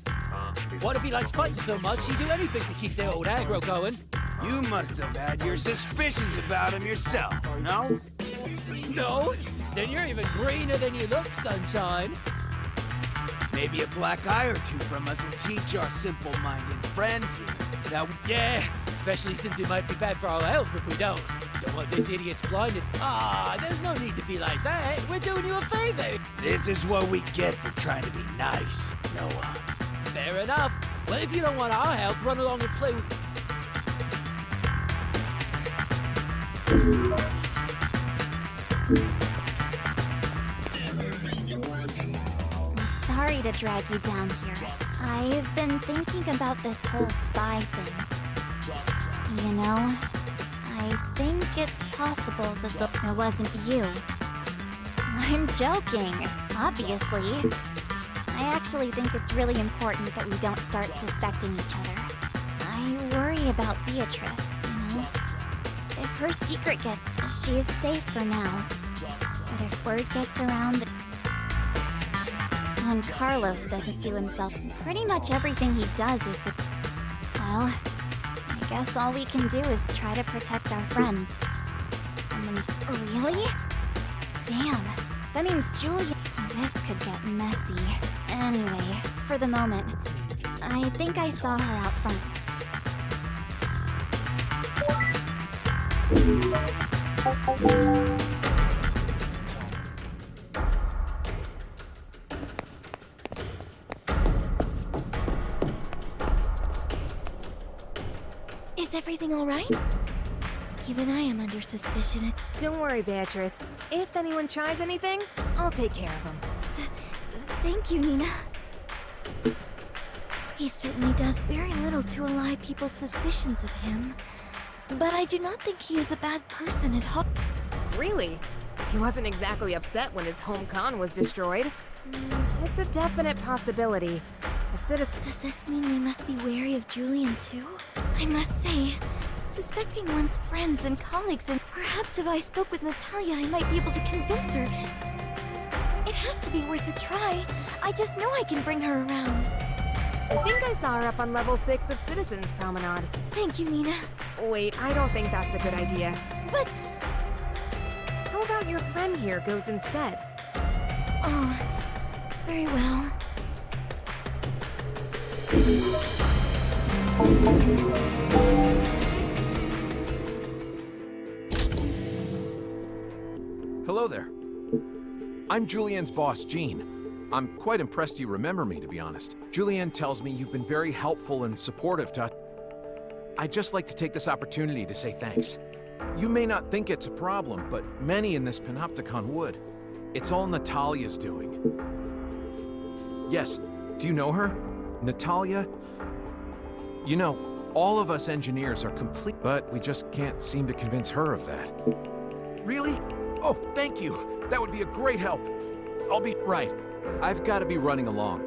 What if he likes fighting so much he'd do anything to keep the old aggro going? You must have had your suspicions about him yourself, no? No? Then you're even greener than you look, sunshine. Maybe a black eye or two from us will teach our simple-minded friend here. Now, yeah, especially since it might be bad for our health if we don't. Don't want this idiot's blinded. Ah, there's no need to be like that. We're doing you a favor. This is what we get for trying to be nice, Noah. Fair enough. Well, if you don't want our help, run along and play with... I'm sorry to drag you down here. I've been thinking about this whole spy thing. You know, I think it's possible that it wasn't you. I'm joking, obviously. I actually think it's really important that we don't start suspecting each other. I worry about Beatrice, you know? If her secret gets... She is safe for now. But if word gets around that... And Carlos doesn't do himself... Pretty much everything he does is... Well, I guess all we can do is try to protect our friends. Really? Damn. That means Julia... This could get messy. Anyway, for the moment, I think I saw her out front. Is everything all right? Even I am under suspicion. Don't worry, Beatrice. If anyone tries anything, I'll take care of them. Thank you, Nina. He certainly does very little to allay people's suspicions of him. But I do not think he is a bad person at all. Really? He wasn't exactly upset when his home con was destroyed. It's a definite possibility. Does this mean we must be wary of Julian too? I must say, suspecting one's friends and colleagues, and perhaps if I spoke with Natalia, I might be able to convince her. It has to be worth a try. I just know I can bring her around. I think I saw her up on level 6 of Citizens Promenade. Thank you, Nina. Wait, I don't think that's a good idea. But... How about your friend here goes instead? Oh, very well. Hello there. I'm Julian's boss, Jean. I'm quite impressed you remember me, to be honest. Julian tells me you've been very helpful and supportive to... I'd just like to take this opportunity to say thanks. You may not think it's a problem, but many in this Panopticon would. It's all Natalia's doing. Yes, do you know her? Natalia? You know, all of us engineers are complete, but we just can't seem to convince her of that. Really? Oh, thank you. That would be a great help. I'll be right. I've got to be running along.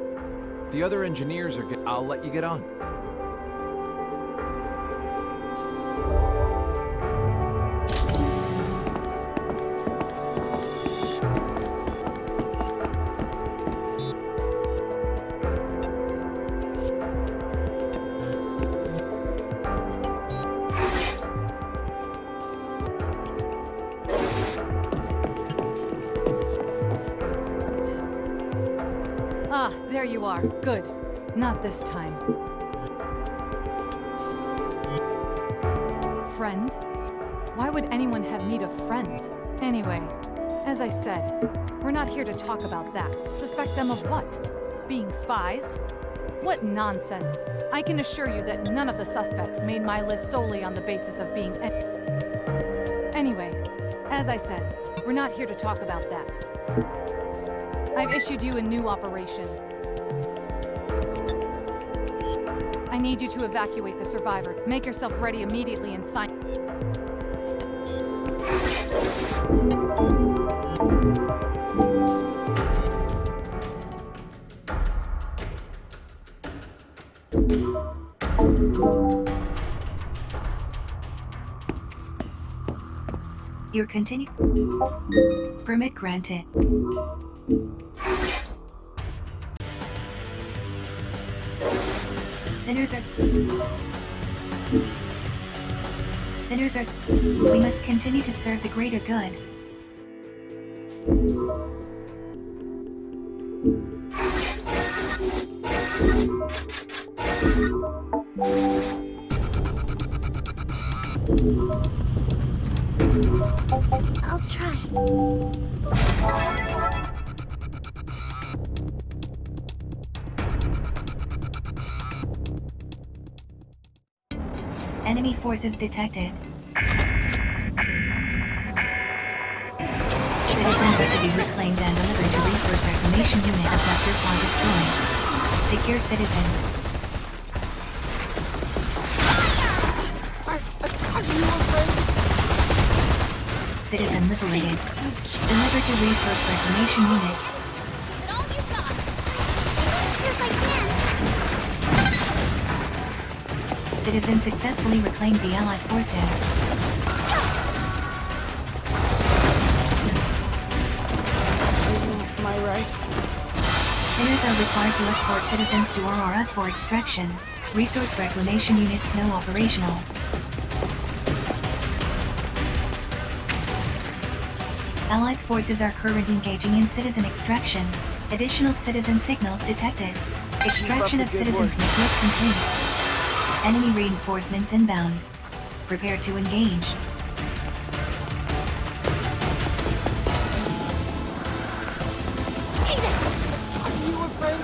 The other engineers are I'll let you get on. Ah, there you are. Good. Not this time. Friends? Why would anyone have need of friends? Anyway, as I said, we're not here to talk about that. Suspect them of what? Being spies? What nonsense. I can assure you that none of the suspects made my list solely on the basis of being Anyway, as I said, we're not here to talk about that. I've issued you a new operation. I need you to evacuate the survivor. Make yourself ready immediately and sign. Your continue. Permit granted. Sinners are... We must continue to serve the greater good. I'll try. Enemy forces detected. Citizens are to be reclaimed and delivered to Resource Reclamation Unit after upon destroyed. Secure citizen. Are you afraid? Citizen liberated. Delivered to Resource Reclamation Unit. Citizen successfully reclaimed the Allied forces. Am I right? Sinners are required to escort citizens to Auroras for extraction. Resource Reclamation Units now operational. Allied forces are currently engaging in citizen extraction. Additional citizen signals detected. Extraction of citizens may look complete. Enemy reinforcements inbound. Prepare to engage. Are you afraid?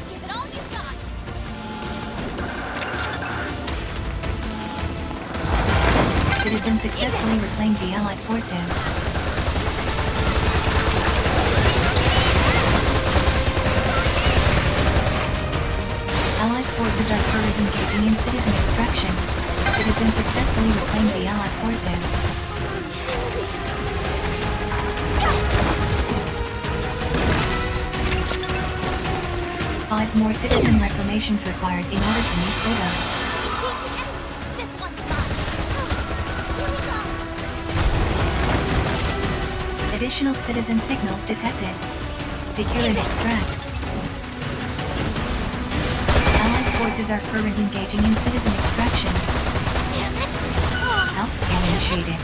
Give it all you've got. Citizens successfully reclaimed the Allied forces. Allied forces are currently engaging in citizen extraction. Citizens successfully reclaimed the Allied forces. Five more citizen reclamations required in order to meet quota. Additional citizen signals detected. Secure and extract. Allied forces are currently engaging in citizen extraction. Health scan initiated.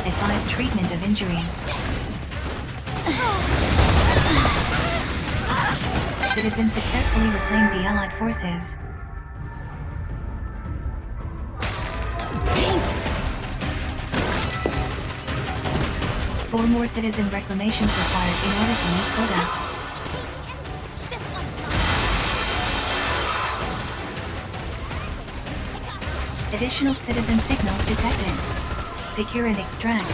Advise treatment of injuries. Citizens successfully reclaimed the Allied forces. 4 more citizen reclamations required in order to meet quota. Additional citizen signals detected. Secure and extract.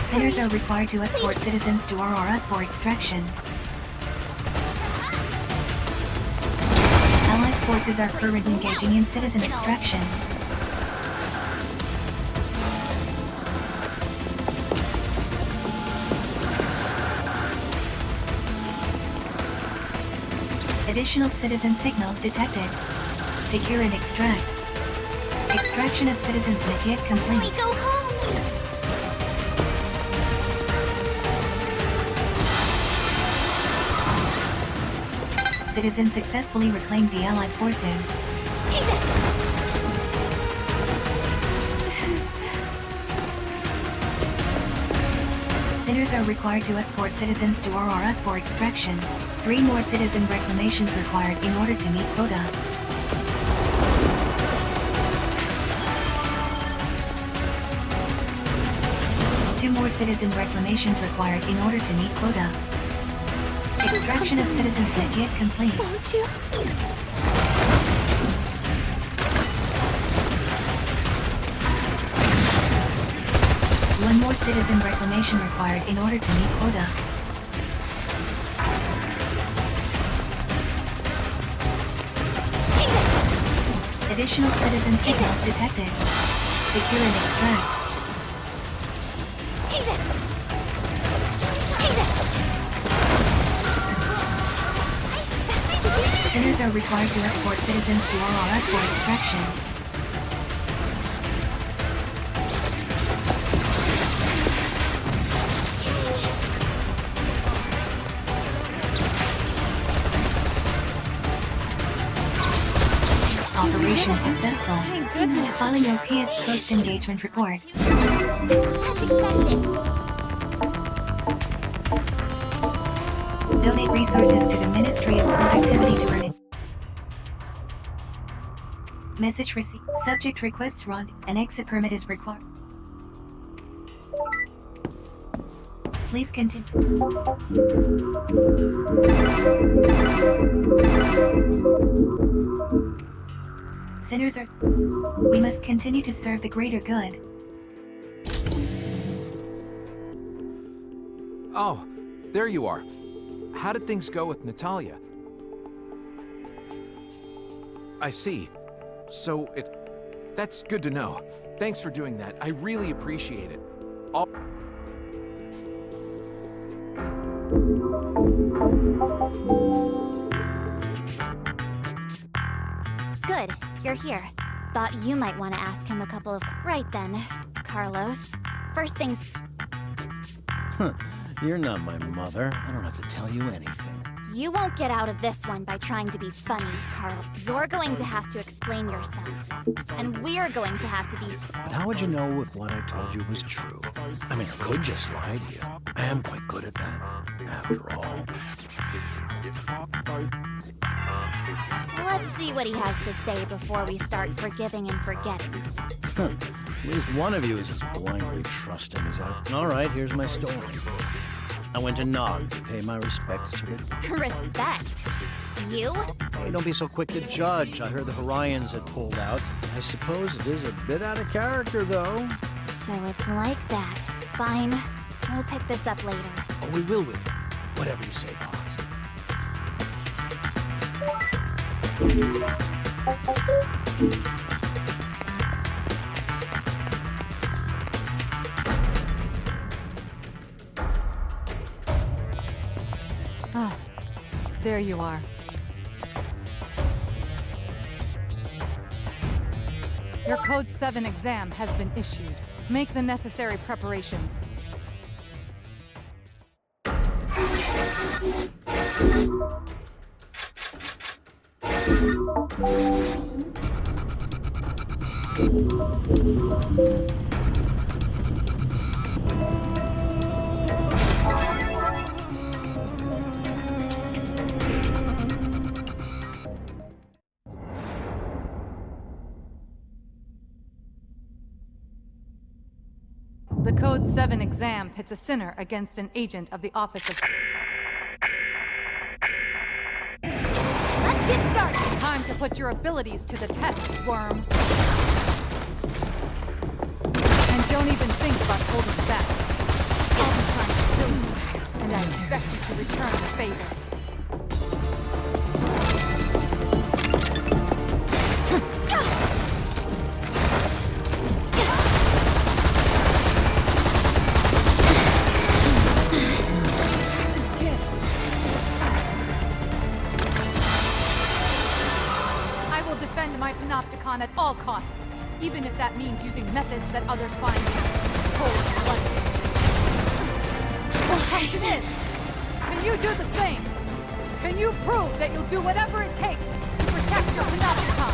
Sinners are required to escort citizens to RRS for extraction. Allied forces are currently engaging in citizen extraction. Additional citizen signals detected. Secure and extract. Extraction of citizens not yet complete. We go home! Citizens successfully reclaimed the Allied forces. Sinners are required to escort citizens to RRS for extraction. 3 more citizen reclamations required in order to meet quota. Two more citizen reclamations required in order to meet quota. Extraction of citizens not yet complete. Won't you? One more citizen reclamation required in order to meet quota. Additional citizen signals detected. Secure and extract. Sinners are required to escort citizens to RRS for extraction. Operation successful. Thank goodness. Filing OTS post-engagement report. Donate resources to the Ministry of Productivity to earn it. Message received. Subject requests run. An exit permit is required. Please continue. Sinners are... We must continue to serve the greater good. Oh, there you are. How did things go with Natalia? I see. So that's good to know. Thanks for doing that. I really appreciate it. Good, you're here. Thought you might want to ask him a couple of... Right then, Carlos. First things... You're not my mother. I don't have to tell you anything. You won't get out of this one by trying to be funny, Carl. You're going to have to explain yourself. And we're going to have to be... But how would you know if what I told you was true? I mean, I could just lie to you. I am quite good at that, after all. Let's see what he has to say before we start forgiving and forgetting. At least one of you is as blindly trusting as I... All right, here's my story. I went to Nog to pay my respects to the... Respects? You? Hey, don't be so quick to judge. I heard the Horions had pulled out. I suppose it is a bit out of character, though. So it's like that. Fine. We'll pick this up later. Oh, we will. Whatever you say, boss. Ah, there you are. Your Code 7 exam has been issued. Make the necessary preparations. Code 7 exam pits a sinner against an agent of the Office of... Let's get started! Time to put your abilities to the test, worm. And don't even think about holding back. I'll be trying to kill you, and I expect you to return the favor. My Panopticon at all costs, even if that means using methods that others find cold-blooded. The question is, can you do the same? Can you prove that you'll do whatever it takes to protect your Panopticon?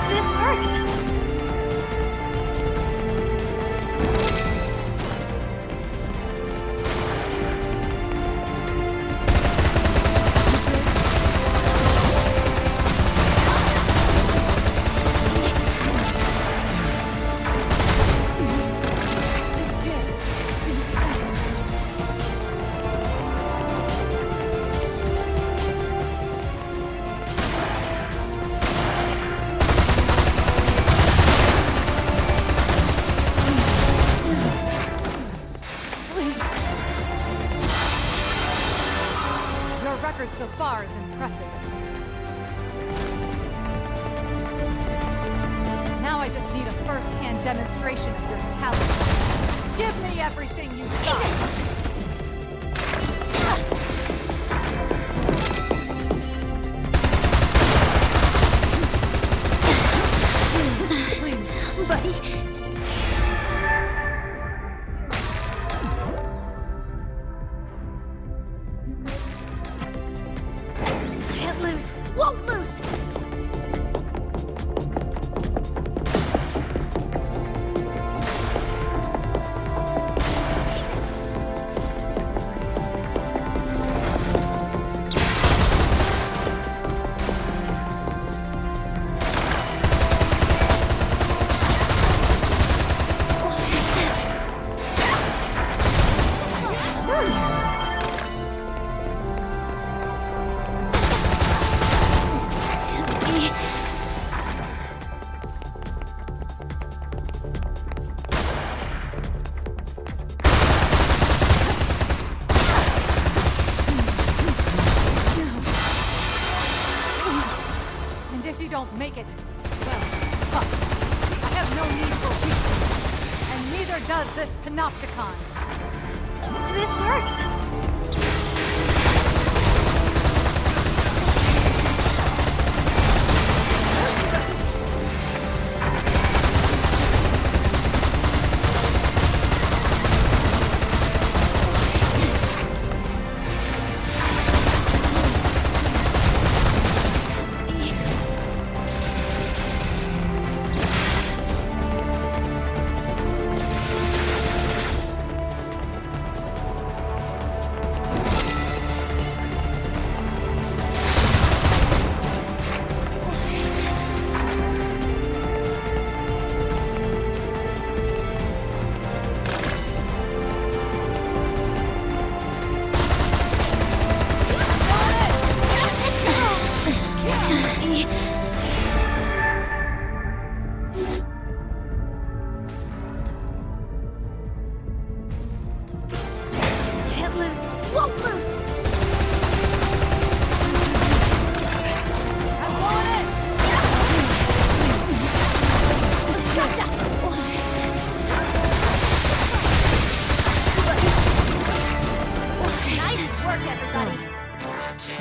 This works! So far is impressive. Now I just need a first-hand demonstration of your talent. Give me everything you've got! Please, buddy. Won't lose! Don't make it. Well, tough. I have no need for weakness. And neither does this Panopticon. This works!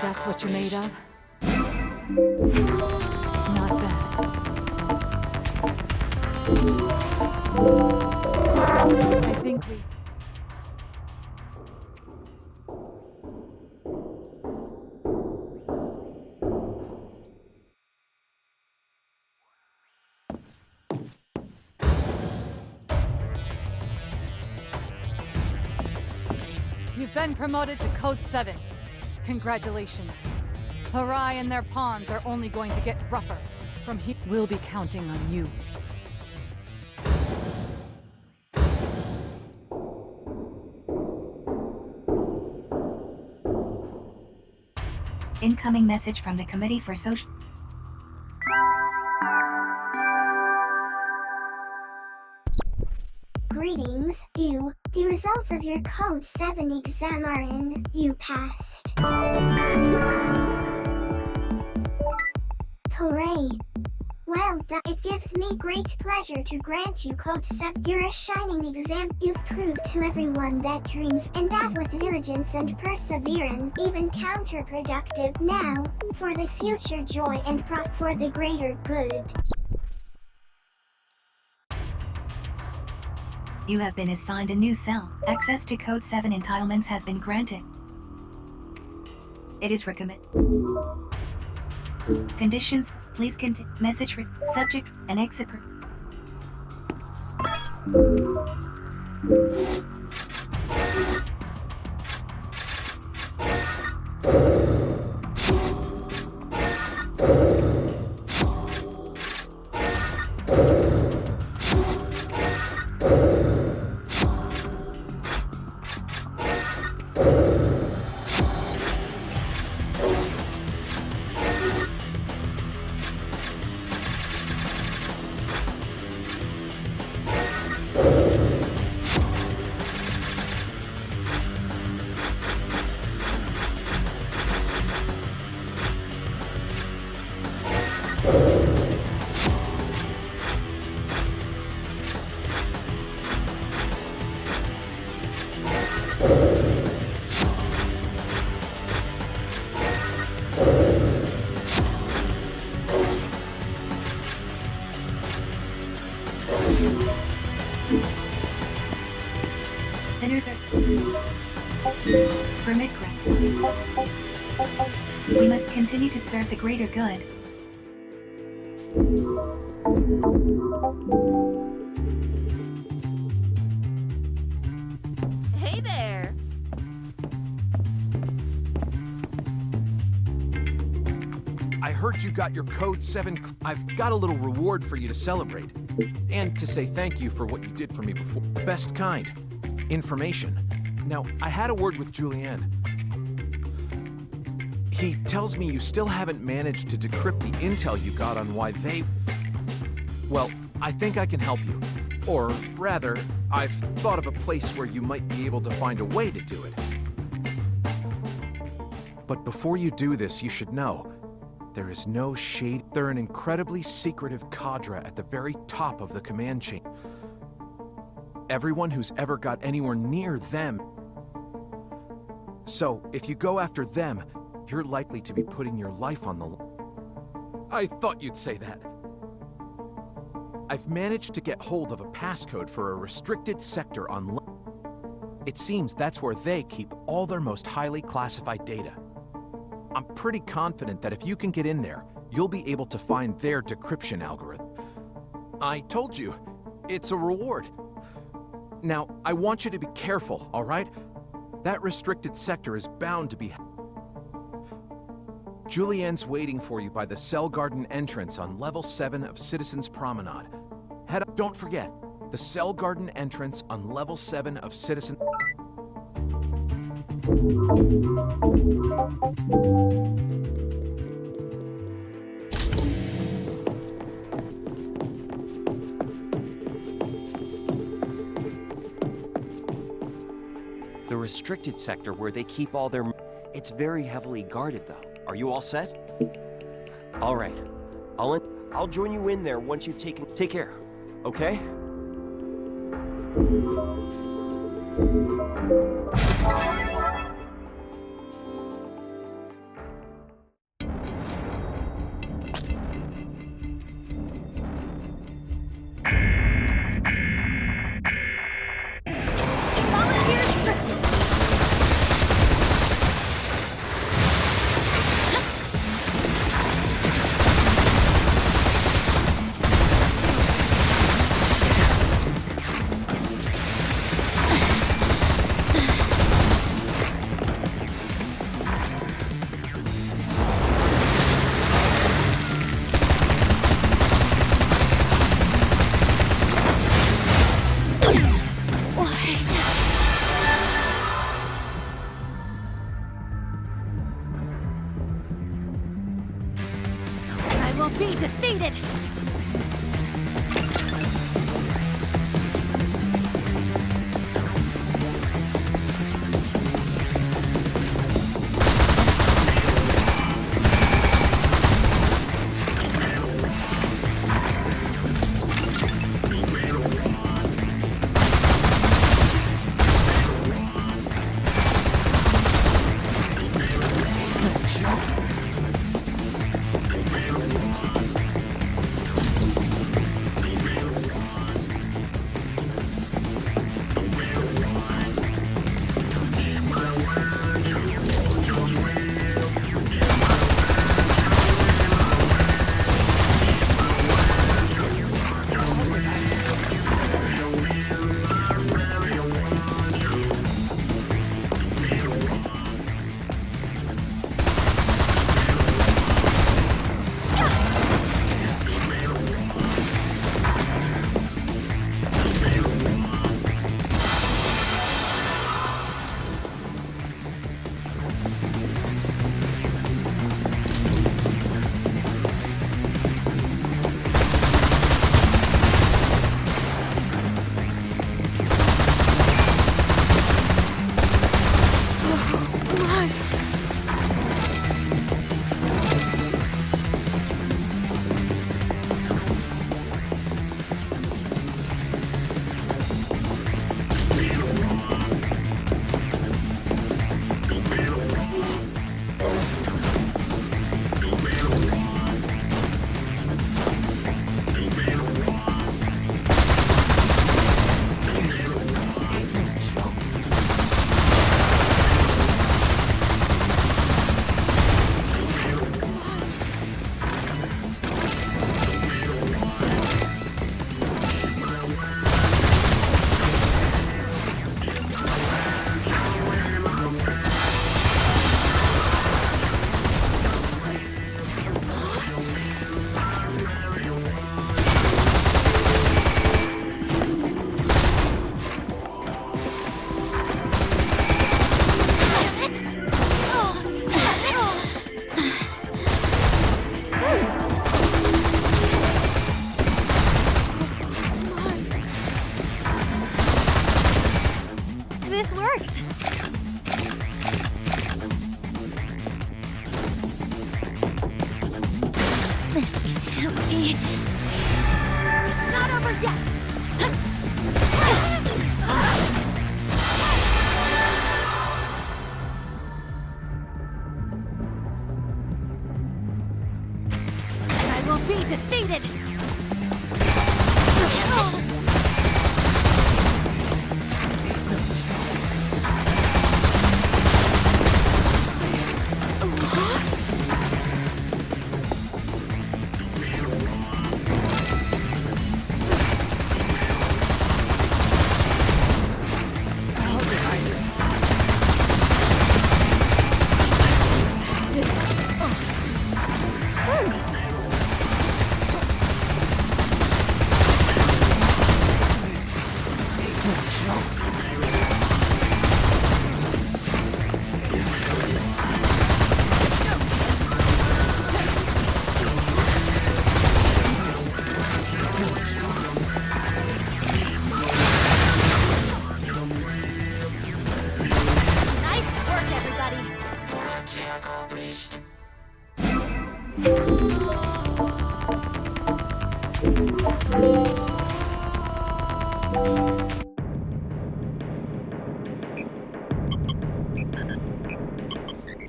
That's what you're made of? Not bad. I think we... been promoted to Code 7. Congratulations. Harai and their pawns are only going to get rougher. From here, we'll be counting on you. Incoming message from the Committee for Social... Greetings, you. The results of your Code 7 exam are in. You passed. Hooray! Well done. It gives me great pleasure to grant you Code 7. You're a shining example. You've proved to everyone that dreams, and that with diligence and perseverance, even counterproductive. Now, for the future joy and prosperity for the greater good. You have been assigned a new cell. Access to Code 7 entitlements has been granted. It is recommended. Conditions, please continue. Message subject and exit. Sinners are... Permit grant. We must continue to serve the greater good. Hey there! I heard you got your Code 7. I've got a little reward for you to celebrate. And to say thank you for what you did for me before. Best kind. Information. Now, I had a word with Julian. He tells me you still haven't managed to decrypt the intel you got on why they... Well, I think I can help you. Or, rather, I've thought of a place where you might be able to find a way to do it. But before you do this, you should know, there is no shade. They're an incredibly secretive cadre at the very top of the command chain. Everyone who's ever got anywhere near them. So, if you go after them, you're likely to be putting your life on the line. I thought you'd say that. I've managed to get hold of a passcode for a restricted sector on... It seems that's where they keep all their most highly classified data. I'm pretty confident that if you can get in there, you'll be able to find their decryption algorithm. I told you, it's a reward. Now, I want you to be careful, all right? That restricted sector is bound to be... Julianne's waiting for you by the Cell Garden entrance on level 7 of Citizens Promenade. Head up, don't forget, the Cell Garden entrance on level 7 of Citizen... The restricted sector where they keep all their... It's very heavily guarded, though. Are you all set? All right. I'll join you in there once you've taken... Take care, okay? I will be defeated!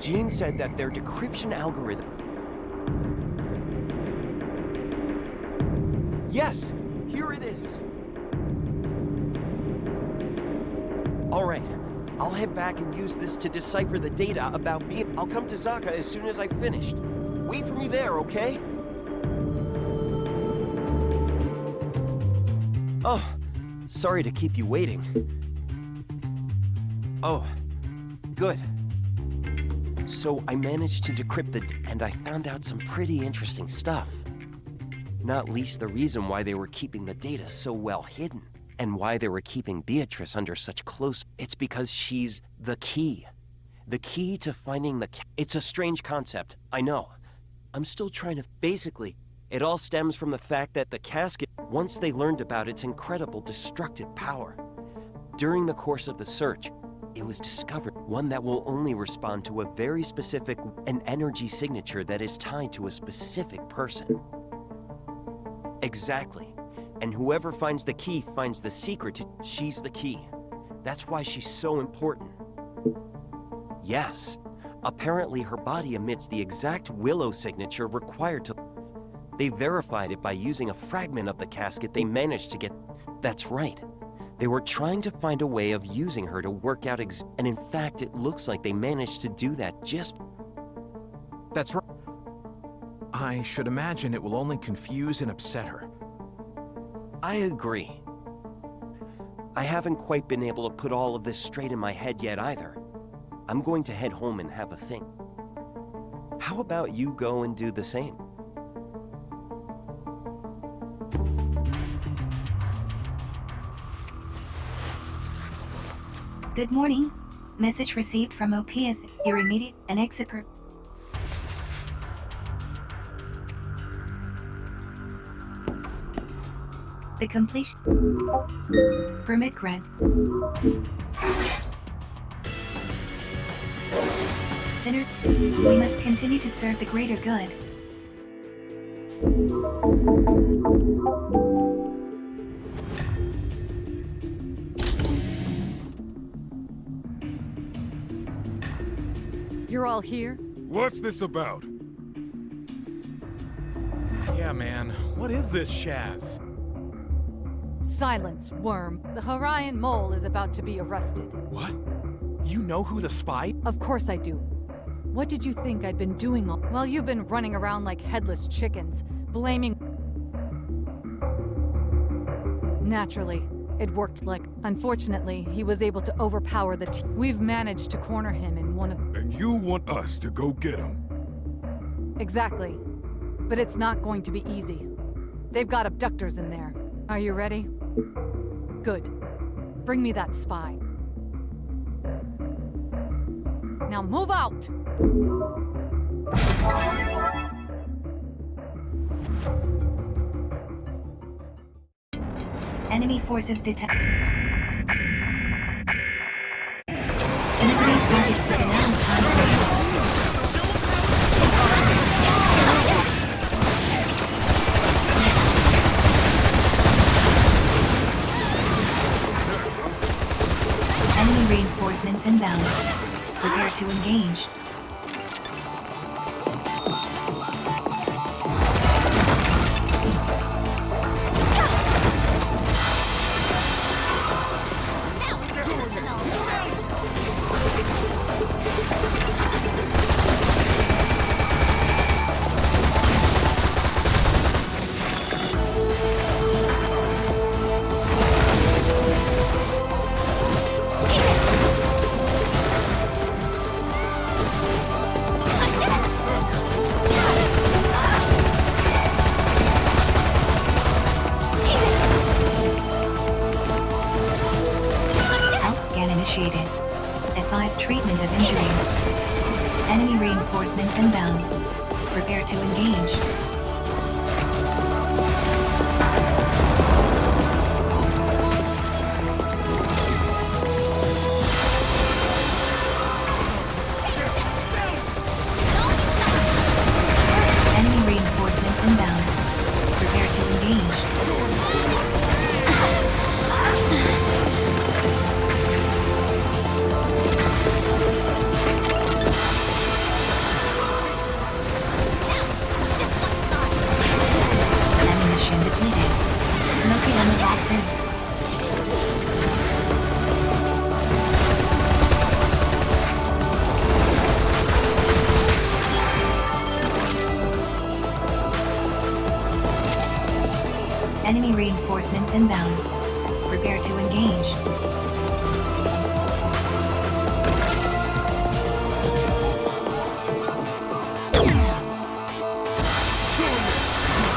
Jean said that their decryption algorithm... Yes! Here it is! Alright, I'll head back and use this to decipher the data about me. I'll come to Zaka as soon as I've finished. Wait for me there, okay? Oh, sorry to keep you waiting. Oh, good. So I managed to decrypt and I found out some pretty interesting stuff. Not least the reason why they were keeping the data so well hidden, and why they were keeping Beatrice under such close... It's because she's the key. The key to finding the... It's a strange concept, I know. I'm still trying to... Basically, it all stems from the fact that the casket, once they learned about its incredible destructive power, during the course of the search, it was discovered one that will only respond to a very specific, an energy signature that is tied to a specific person. Exactly. And whoever finds the key finds the secret to... She's the key. That's why she's so important. Yes. Apparently her body emits the exact Willow signature required to... They verified it by using a fragment of the casket they managed to get... That's right. They were trying to find a way of using her to work out and in fact, it looks like they managed to do that just... That's right. I should imagine it will only confuse and upset her. I agree. I haven't quite been able to put all of this straight in my head yet either. I'm going to head home and have a think. How about you go and do the same? Good morning. Message received from OPS. Your immediate and exit per... The completion... Permit grant. Sinners, we must continue to serve the greater good. You're all here? What's this about? Yeah, man. What is this, Shaz? Silence, worm. The Horion Mole is about to be arrested. What? You know who the spy? Of course I do. What did you think I'd been doing all... Well, you've been running around like headless chickens, blaming... Naturally, it worked like... Unfortunately, he was able to overpower the team. We've managed to corner him in one of... And you want us to go get him? Exactly. But it's not going to be easy. They've got abductors in there. Are you ready? Good. Bring me that spy. Now move out! Enemy forces detect. Integrate target for the now time. Enemy reinforcements inbound. Prepare to engage. Advise treatment of injuries. Enemy reinforcements inbound. Prepare to engage. Enemy reinforcements inbound. Prepare to engage. Enemy reinforcements inbound. Prepare to engage.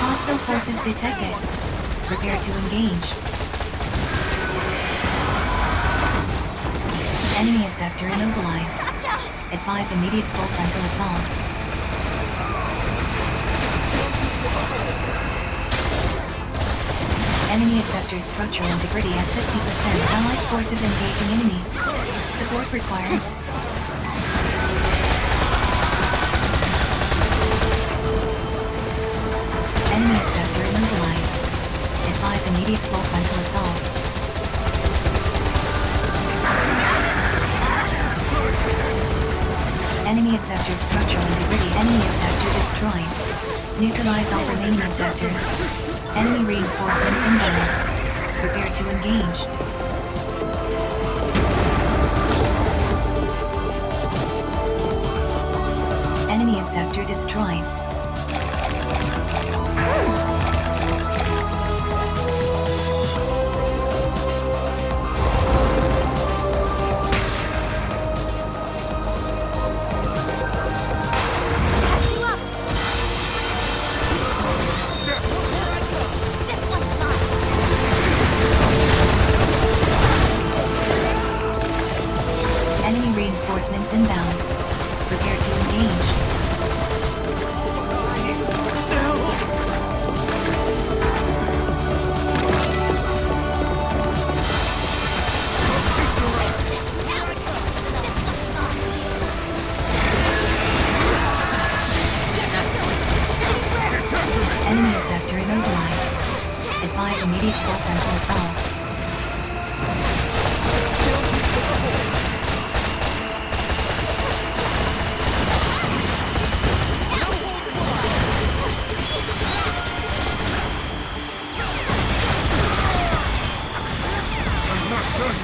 Hostile forces detected. Prepare to engage. Enemy abductor immobilized. Advise immediate full frontal assault. Enemy effector structural integrity at 50%. Allied forces engaging enemy. Support required. Enemy effector immobilized. Advise immediate full frontal assault. Enemy effector structural integrity. Enemy effector destroyed. Neutralize all remaining effectors. Enemy reinforcements inbound. Prepare to engage. Enemy effector destroyed. Enemy reinforcements inbound. Prepare to engage. Enemy effector immobilized. Advise immediate full frontal assault.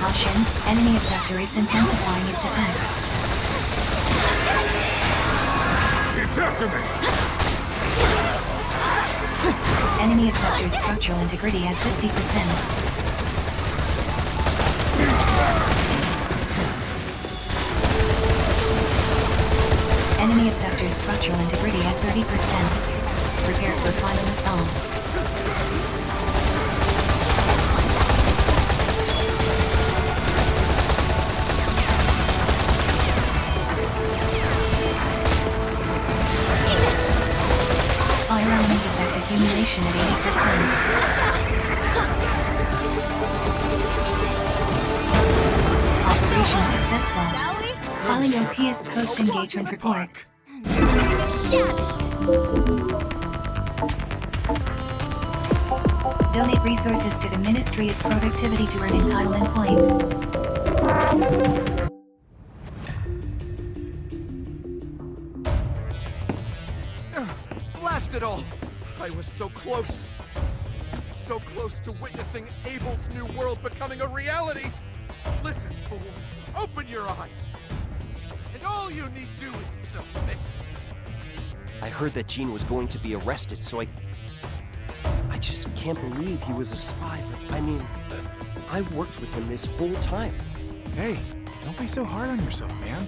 Caution, enemy effector is intensifying its attacks. It's after me! Enemy effector structural integrity at 50%. Enemy effector structural integrity at 30%. Prepare for final assault. Fire element effect accumulation at 80%. Operation successful. Calling OTS post-engagement report. Donate resources to the Ministry of Productivity to earn entitlement points. Blast it all! I was so close. So close to witnessing Abel's new world becoming a reality. Listen, fools, open your eyes. And all you need do is submit. I heard that Gene was going to be arrested, so I just can't believe he was a spy. I mean, I worked with him this whole time. Hey, don't be so hard on yourself, man.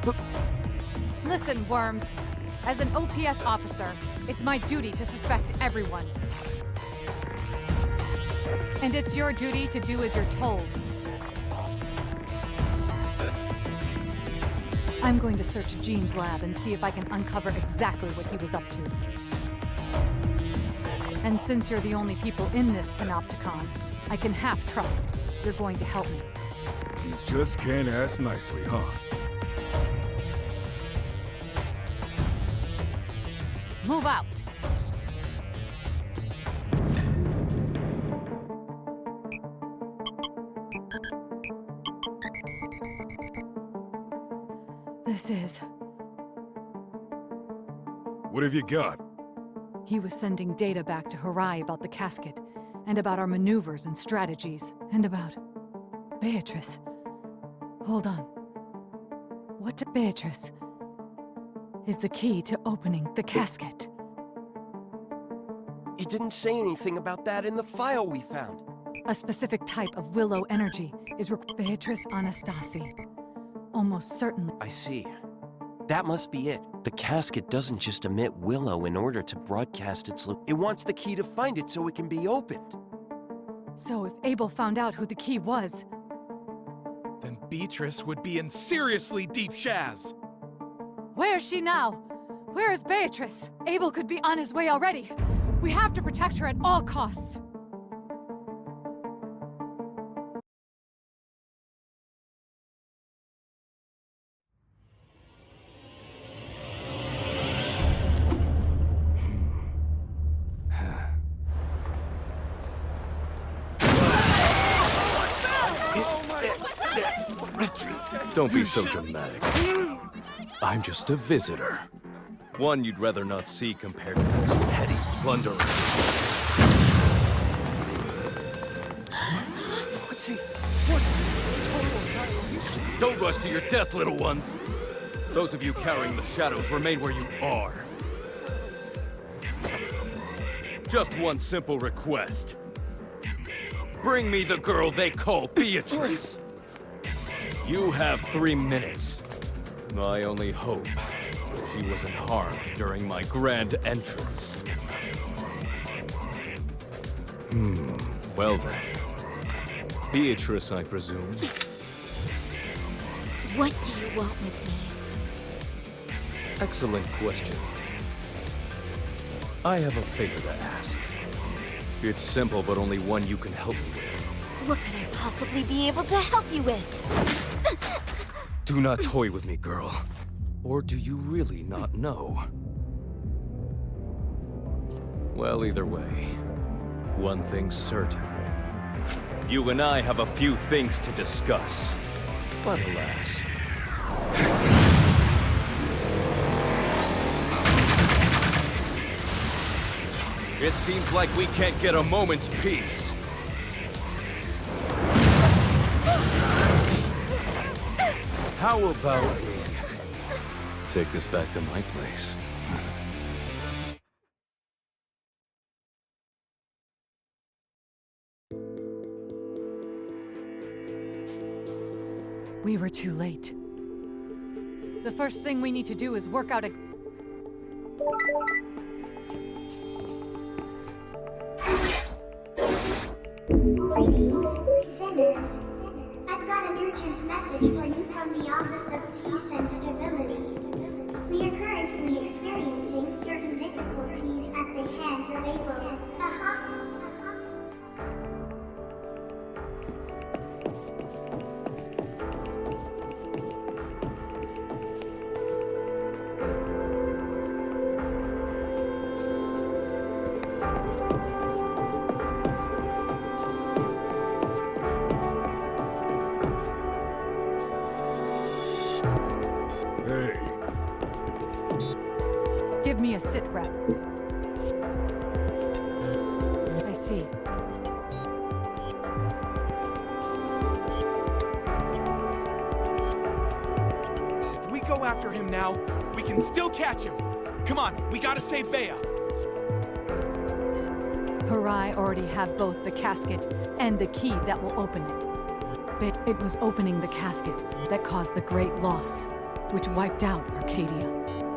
But Listen, Worms. As an OPS officer, it's my duty to suspect everyone. And it's your duty to do as you're told. I'm going to search Gene's lab and see if I can uncover exactly what he was up to. And since you're the only people in this panopticon, I can half trust you're going to help me. You just can't ask nicely, huh? Move out! This is... What have you got? He was sending data back to Harai about the casket, and about our maneuvers and strategies, and about... Beatrice. Hold on. What Beatrice is the key to opening the casket. it didn't say anything about that in the file we found. A specific type of willow energy is Beatrice Anastasi. Almost certainly. I see. That must be it. The casket doesn't just emit willow in order to broadcast its it wants the key to find it so it can be opened. So if Abel found out who the key was... then Beatrice would be in seriously deep shaz. Where is she now? Where is Beatrice? Abel could be on his way already. We have to protect her at all costs. Don't be so dramatic. I'm just a visitor. One you'd rather not see compared to those petty plunderers. What's he? Don't rush to your death, little ones. Those of you carrying the shadows, remain where you are. Just one simple request. Bring me the girl they call Beatrice. You have 3 minutes. I only hope she wasn't harmed during my grand entrance. Well then. Beatrice, I presume. What do you want with me? Excellent question. I have a favor to ask. It's simple, but only one you can help me with. What could I possibly be able to help you with? Do not toy with me, girl. Or do you really not know? Well, either way, one thing's certain. You and I have a few things to discuss. But alas... It seems like we can't get a moment's peace. How about we take this back to my place? We were too late. The first thing we need to do is work out a... Greetings, sinners. I've got an urgent message for you from the Office of Peace and Stability. We are currently experiencing certain difficulties at the hands of aliens. Give me a sit rep. I see. If we go after him now, we can still catch him. Come on, we gotta save Bea. Harai already have both the casket and the key that will open it. But it was opening the casket that caused the great loss, which wiped out Arcadia.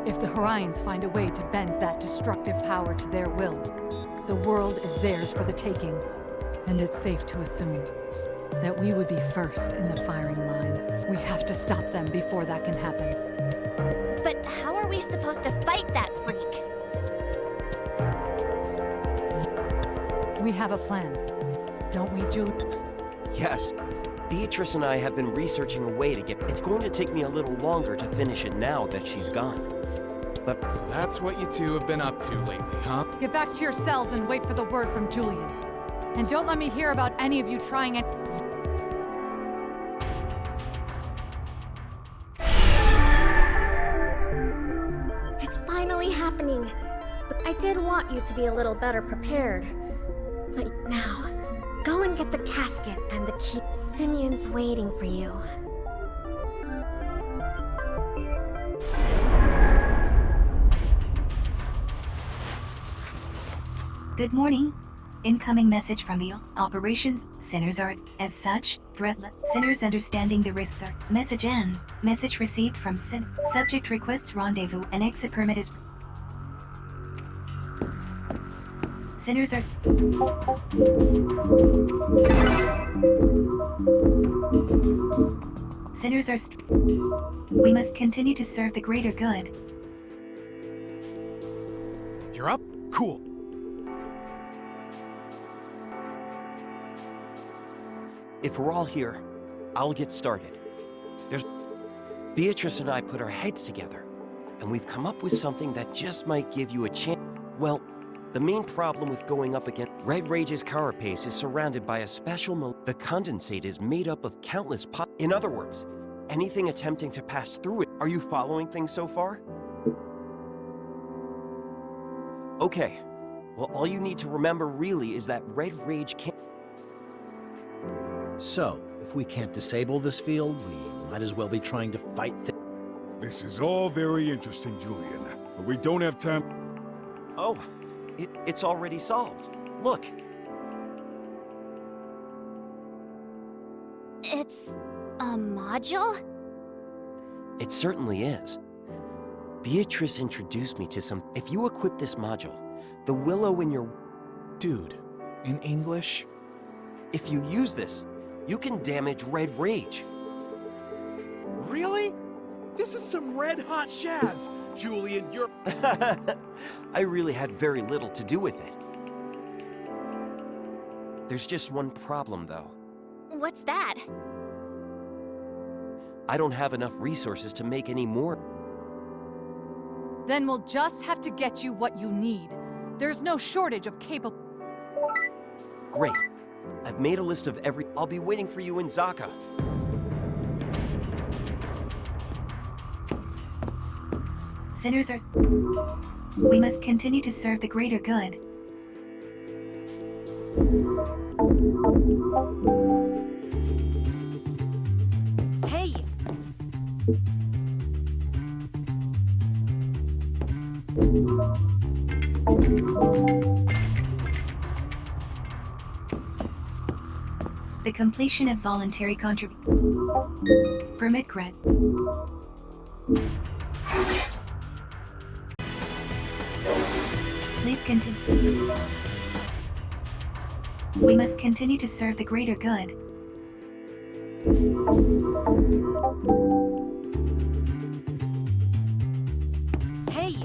If the Horians find a way to bend that destructive power to their will, the world is theirs for the taking. And it's safe to assume that we would be first in the firing line. We have to stop them before that can happen. But how are we supposed to fight that freak? We have a plan. Don't we, Julie? Yes. Beatrice and I have been researching a way to get... It's going to take me a little longer to finish it now that she's gone. But... So that's what you two have been up to lately, huh? Get back to your cells and wait for the word from Julian. And don't let me hear about any of you trying it. It's finally happening. I did want you to be a little better prepared. But now, go and get the casket and the key. Simeon's waiting for you. Good morning. Incoming message from the operations. Sinners are, as such, threatless. Sinners understanding the risks are. Message ends. Message received from Sin. Subject requests rendezvous and exit permit is. Sinners are. Sinners are. We must continue to serve the greater good. You're up? Cool. If we're all here, I'll get started. Beatrice and I put our heads together, and we've come up with something that just might give you a chance. Well, the main problem with going up against Red Rage's carapace is surrounded by a special the condensate is made up of countless In other words, anything attempting to pass through it. Are you following things so far? Okay. Well, all you need to remember really is that red rage can't... So, if we can't disable this field, we might as well be trying to fight This is all very interesting, Julian, but we don't have time. Oh, it's already solved. Look. It's a module? It certainly is. Beatrice introduced me to some... If you equip this module, the willow in your... Dude, in English? If you use this, you can damage red rage. Really? This is some red-hot jazz! Julian, you're... I really had very little to do with it. There's just one problem, though. What's that? I don't have enough resources to make any more. Then we'll just have to get you what you need. There's no shortage of capable... Great. I've made a list of every... I'll be waiting for you in Zaka. Sinners are... We must continue to serve the greater good. Hey! The completion of voluntary contribution. Permit grant. Please continue. We must continue to serve the greater good. Hey!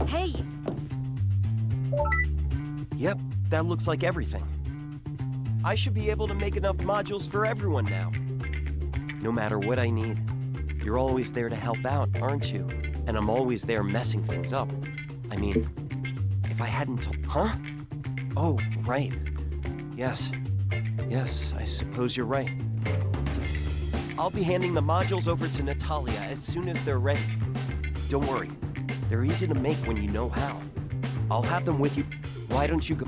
Hey! Yep, that looks like everything. I should be able to make enough modules for everyone now. No matter what I need. You're always there to help out, aren't you? And I'm always there messing things up. I mean, if I hadn't told... Huh? Oh, right. Yes. Yes, I suppose you're right. I'll be handing the modules over to Natalia as soon as they're ready. Don't worry. They're easy to make when you know how. I'll have them with you. Why don't you go...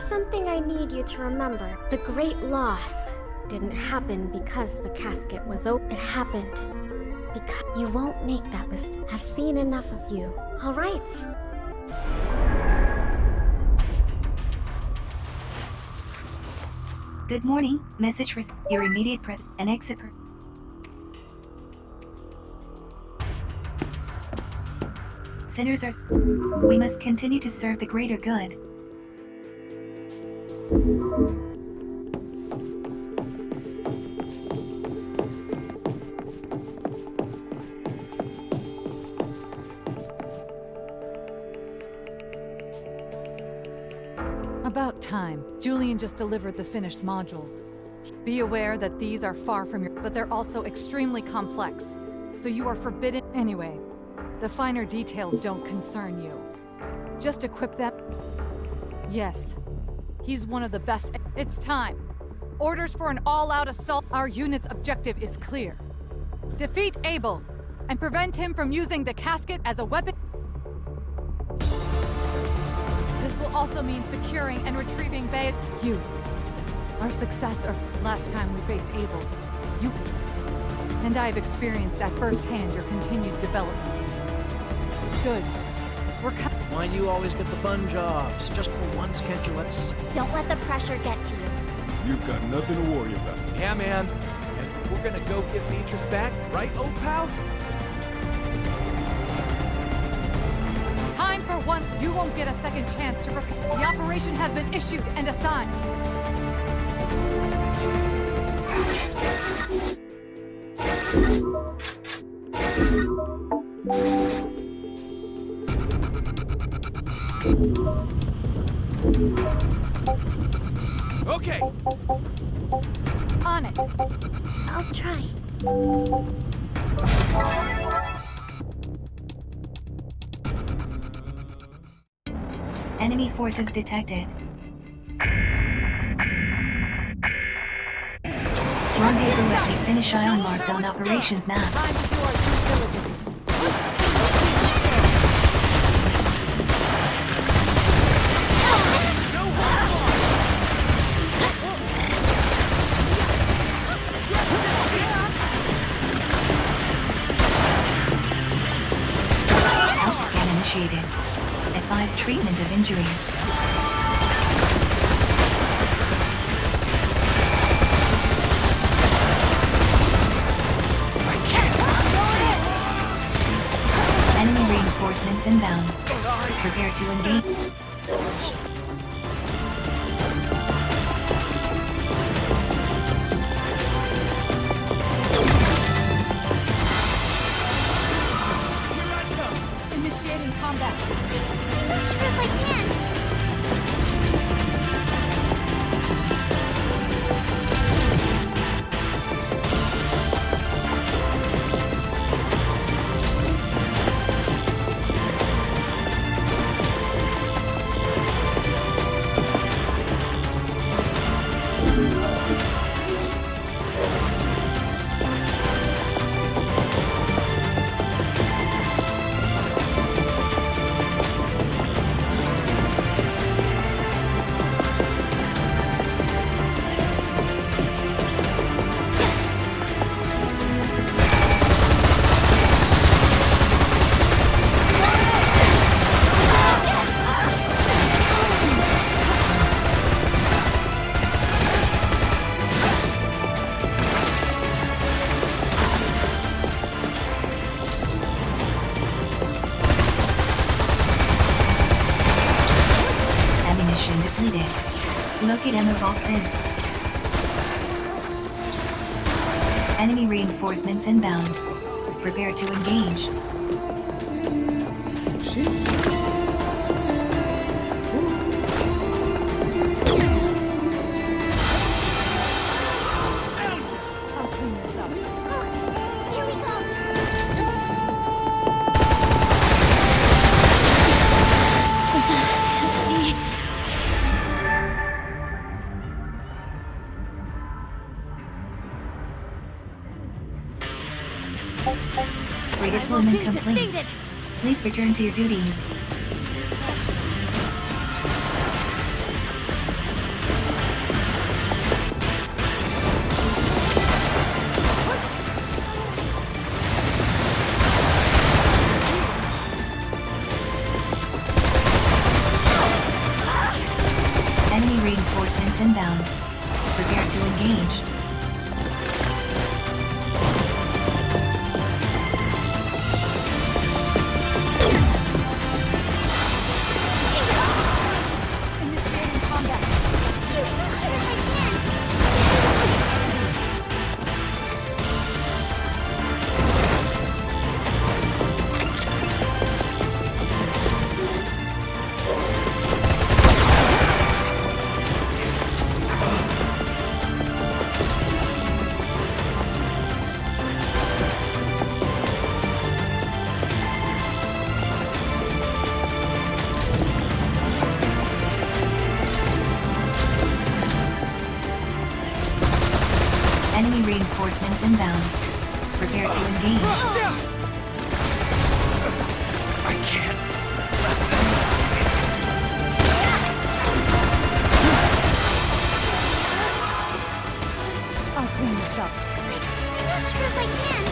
something I need you to remember. The great loss didn't happen because the casket was open. It happened because you won't make that mistake. I've seen enough of you. All right. Good morning. Message your immediate presence and exit. Sinners are. We must continue to serve the greater good. About time. Julian just delivered the finished modules. Be aware that these are far from your, but they're also extremely complex. So you are forbidden. Anyway, the finer details don't concern you. Just equip them. Yes. He's one of the best. It's time. Orders for an all-out assault. Our unit's objective is clear. Defeat Abel and prevent him from using the casket as a weapon. This will also mean securing and retrieving Bay. You. Our successor. Last time we faced Abel. You. And I have experienced at first hand your continued development. Good. We're Why do you always get the fun jobs? Just for once, can't you let's... Don't let the pressure get to you. You've got nothing to worry about. Yeah, man. Guess we're gonna go get Beatrice back, right, old pal? Time for one. You won't get a second chance to prepare. The operation has been issued and assigned. Okay. On it. I'll try. Enemy forces detected. Rendezvous at the finish ion marked on operations map. Time to do our due diligence. Health scan initiated. Advise treatment of injuries. Enemy reinforcements inbound. Prepare to engage. Initiating combat. Not sure if I can. Locate ammo boxes. Enemy reinforcements inbound. Prepare to engage. I'll clean this up. Here we go. Redeployment complete. Please return to your duties. inbound. Prepare to engage. I can't. I'll clean this up. I'm not sure if I can.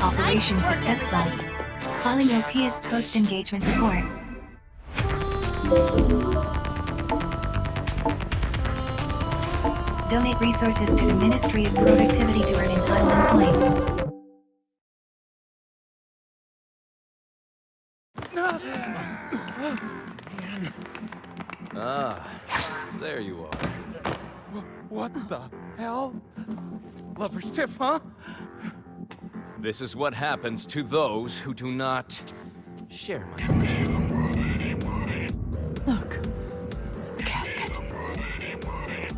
Operation successful. Calling your PS post engagement report. Donate resources to the Ministry of Productivity to earn entitlement points. Ah, there you are. What the hell? Lover's tiff, huh? This is what happens to those who do not share my vision. Look. The casket.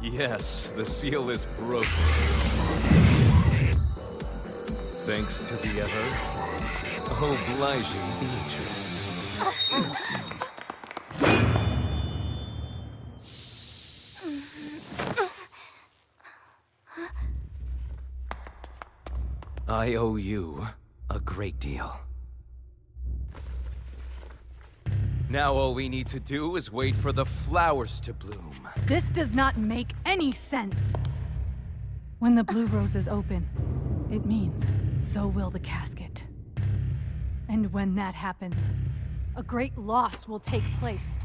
Yes, the seal is broken. Thanks to the ever-obliging Beatrice. I owe you a great deal. Now all we need to do is wait for the flowers to bloom. This does not make any sense. When the blue roses open, it means so will the casket. And when that happens, a great loss will take place.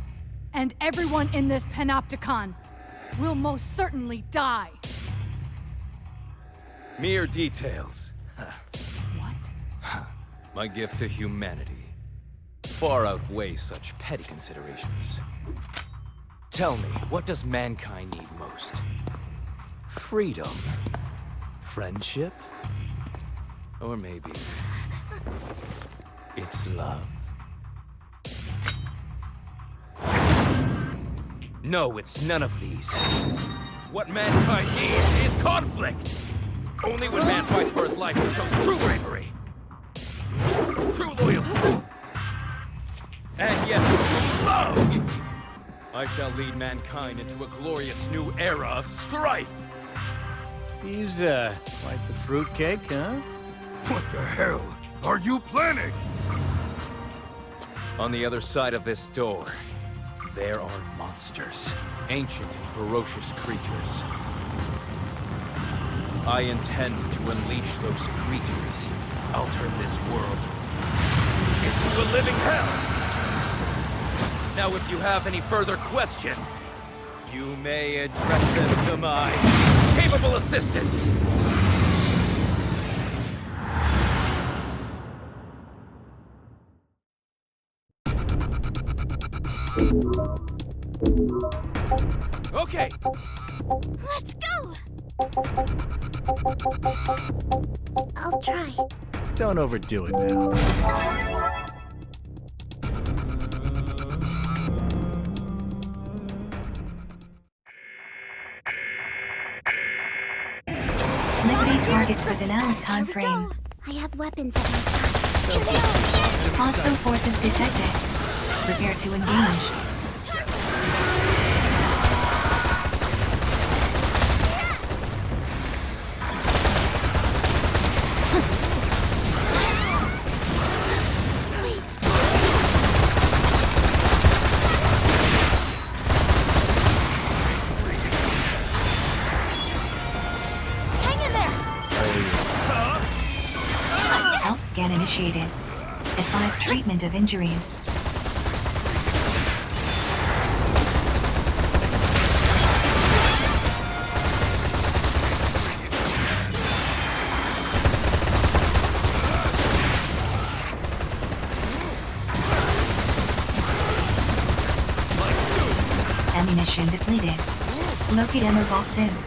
And everyone in this panopticon will most certainly die. Mere details. My gift to humanity far outweigh such petty considerations. Tell me, what does mankind need most? Freedom? Friendship? Or maybe it's love? No, it's none of these. What mankind needs is conflict! Only when man fights for his life shows true bravery, true loyalty, and yes, love! I shall lead mankind into a glorious new era of strife! He's, quite the fruitcake, huh? What the hell are you planning? On the other side of this door, there are monsters, ancient and ferocious creatures. I intend to unleash those creatures. I'll turn this world into a living hell! Now, if you have any further questions, you may address them to my capable assistant! Okay! Let's go! I'll try. Don't overdo it now. Liquidate targets within our time frame. I have weapons at my side. Hostile forces detected. Prepare to engage. Health scan initiated. Advise treatment of injuries. ammunition depleted. Locate ammo boxes.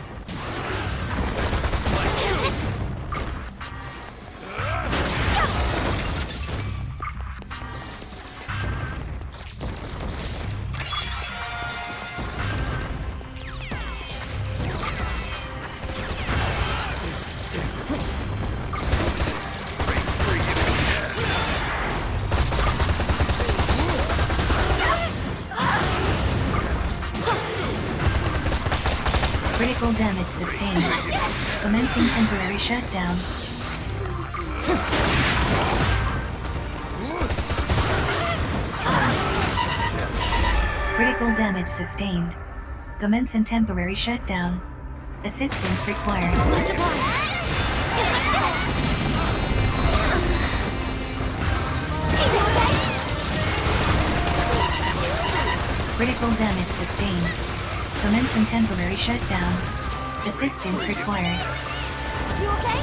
Critical damage sustained. Commencing temporary shutdown. Critical damage sustained. Commencing temporary shutdown. Assistance required. Critical damage sustained. Commencing temporary shutdown. Assistance required. You okay?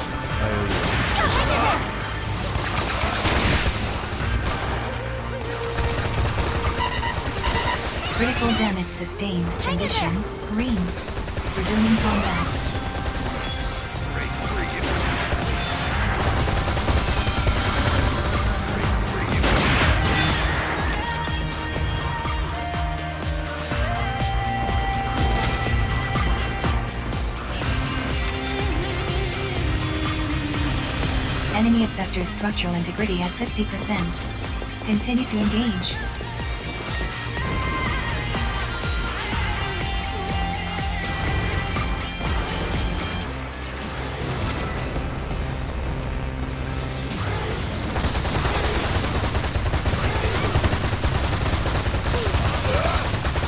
Critical damage sustained. Condition green. Resuming combat. Enemy abductor's structural integrity at 50%. Continue to engage.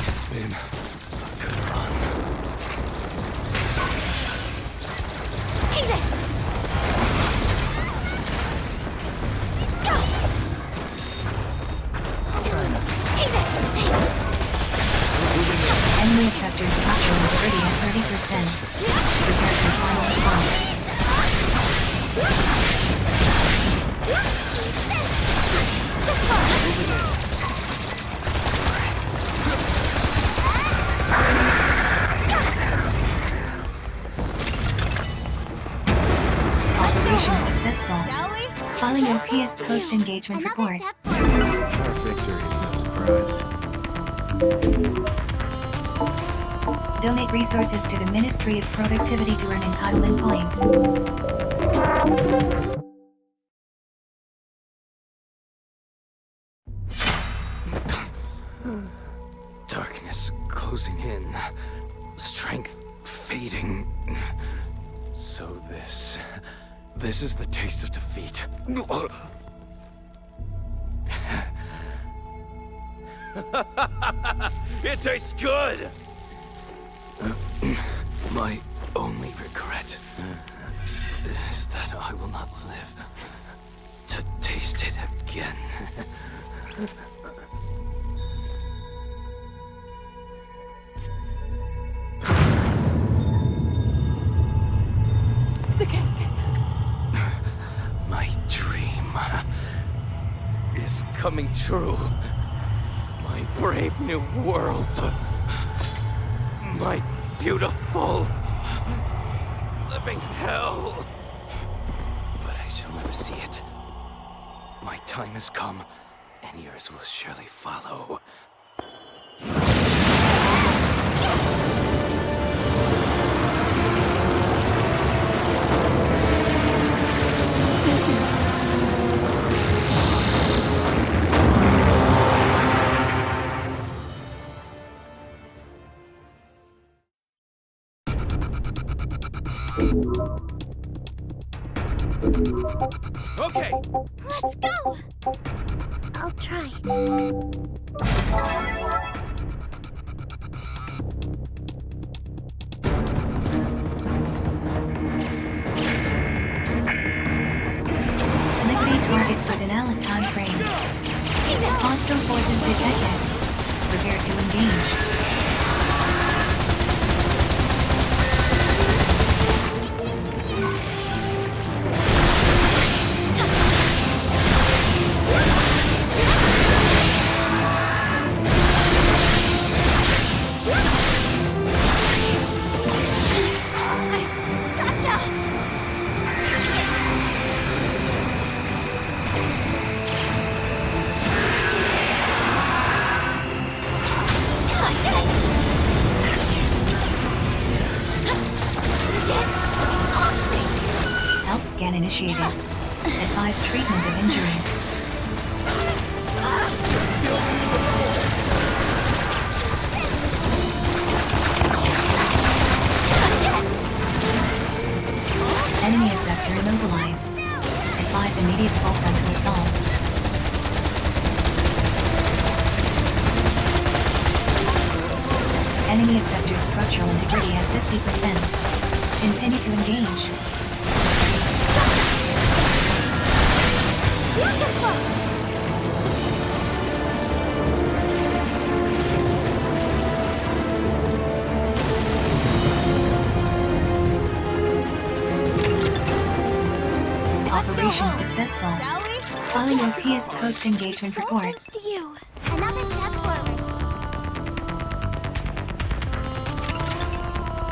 It's been a good run. Enemy abductor's structural integrity at 30%. Prepare for final assault. Operation successful. Filing your TS post-engagement report. Our victory is no surprise. Donate resources to the Ministry of Productivity to earn entitlement points. Darkness closing in. Strength fading. So this is the taste of defeat. It tastes good! My only regret is that I will not live to taste it again. The casket. My dream is coming true. My brave new world. My beautiful living hell. But I shall never see it. My time has come, and yours will surely follow. This is... Okay. Let's go! I'll try. Liquidate targets within Alec time frame. Hostile forces detected. Prepare to engage. initiated. Advise treatment of injuries. Enemy abductor immobilized. Advise immediate full frontal assault. Enemy abductor structural integrity at 50%. Continue to engage. Operation successful. Following your TS post-engagement report. Thanks to you. Another step forward.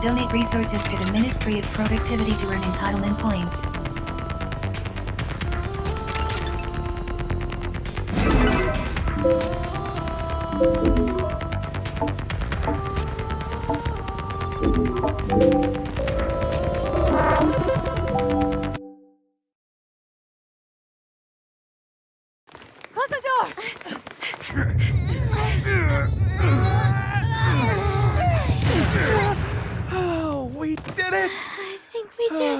Donate resources to the Ministry of Productivity to earn entitlement points. Close the door! Oh, we did it! I think we did.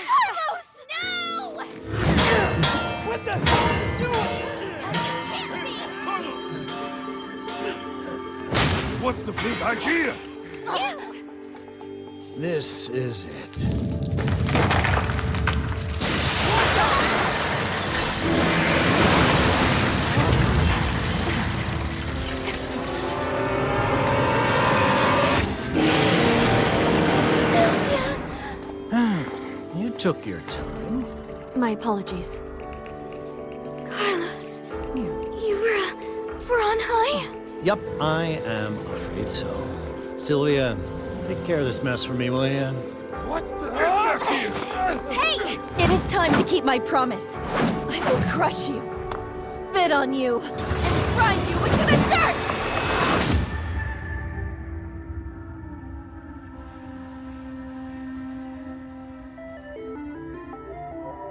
Carlos! No! What the hell are you doing? What's the big idea? This is it. You took your time. My apologies. Carlos, you were for on high? Yup, I am afraid so. Sylvia, take care of this mess for me, will you? What the hell is here? Hey! It is time to keep my promise. I will crush you, spit on you, and grind you into the dirt!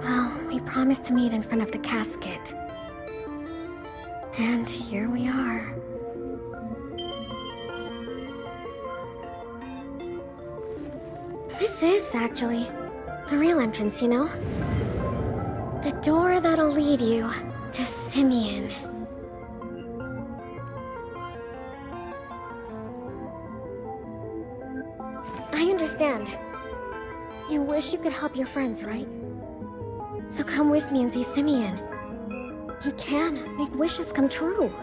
Well, we promised to meet in front of the casket. And here we are. This is, actually, the real entrance, you know? The door that'll lead you to Simeon. I understand. You wish you could help your friends, right? So come with me and see Simeon. He can make wishes come true.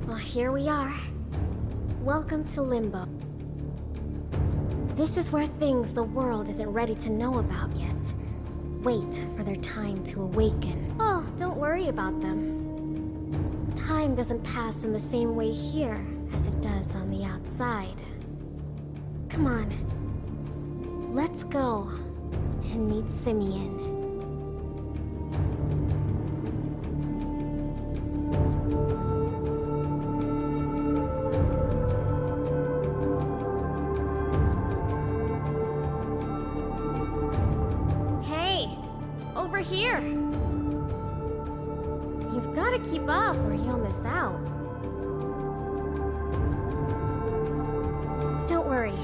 Well, here we are. Welcome to Limbo. This is where things the world isn't ready to know about yet. Wait for their time to awaken. Oh, don't worry about them. Time doesn't pass in the same way here as it does on the outside. Come on. Let's go and meet Simeon. Over here! You've got to keep up or you'll miss out. Don't worry.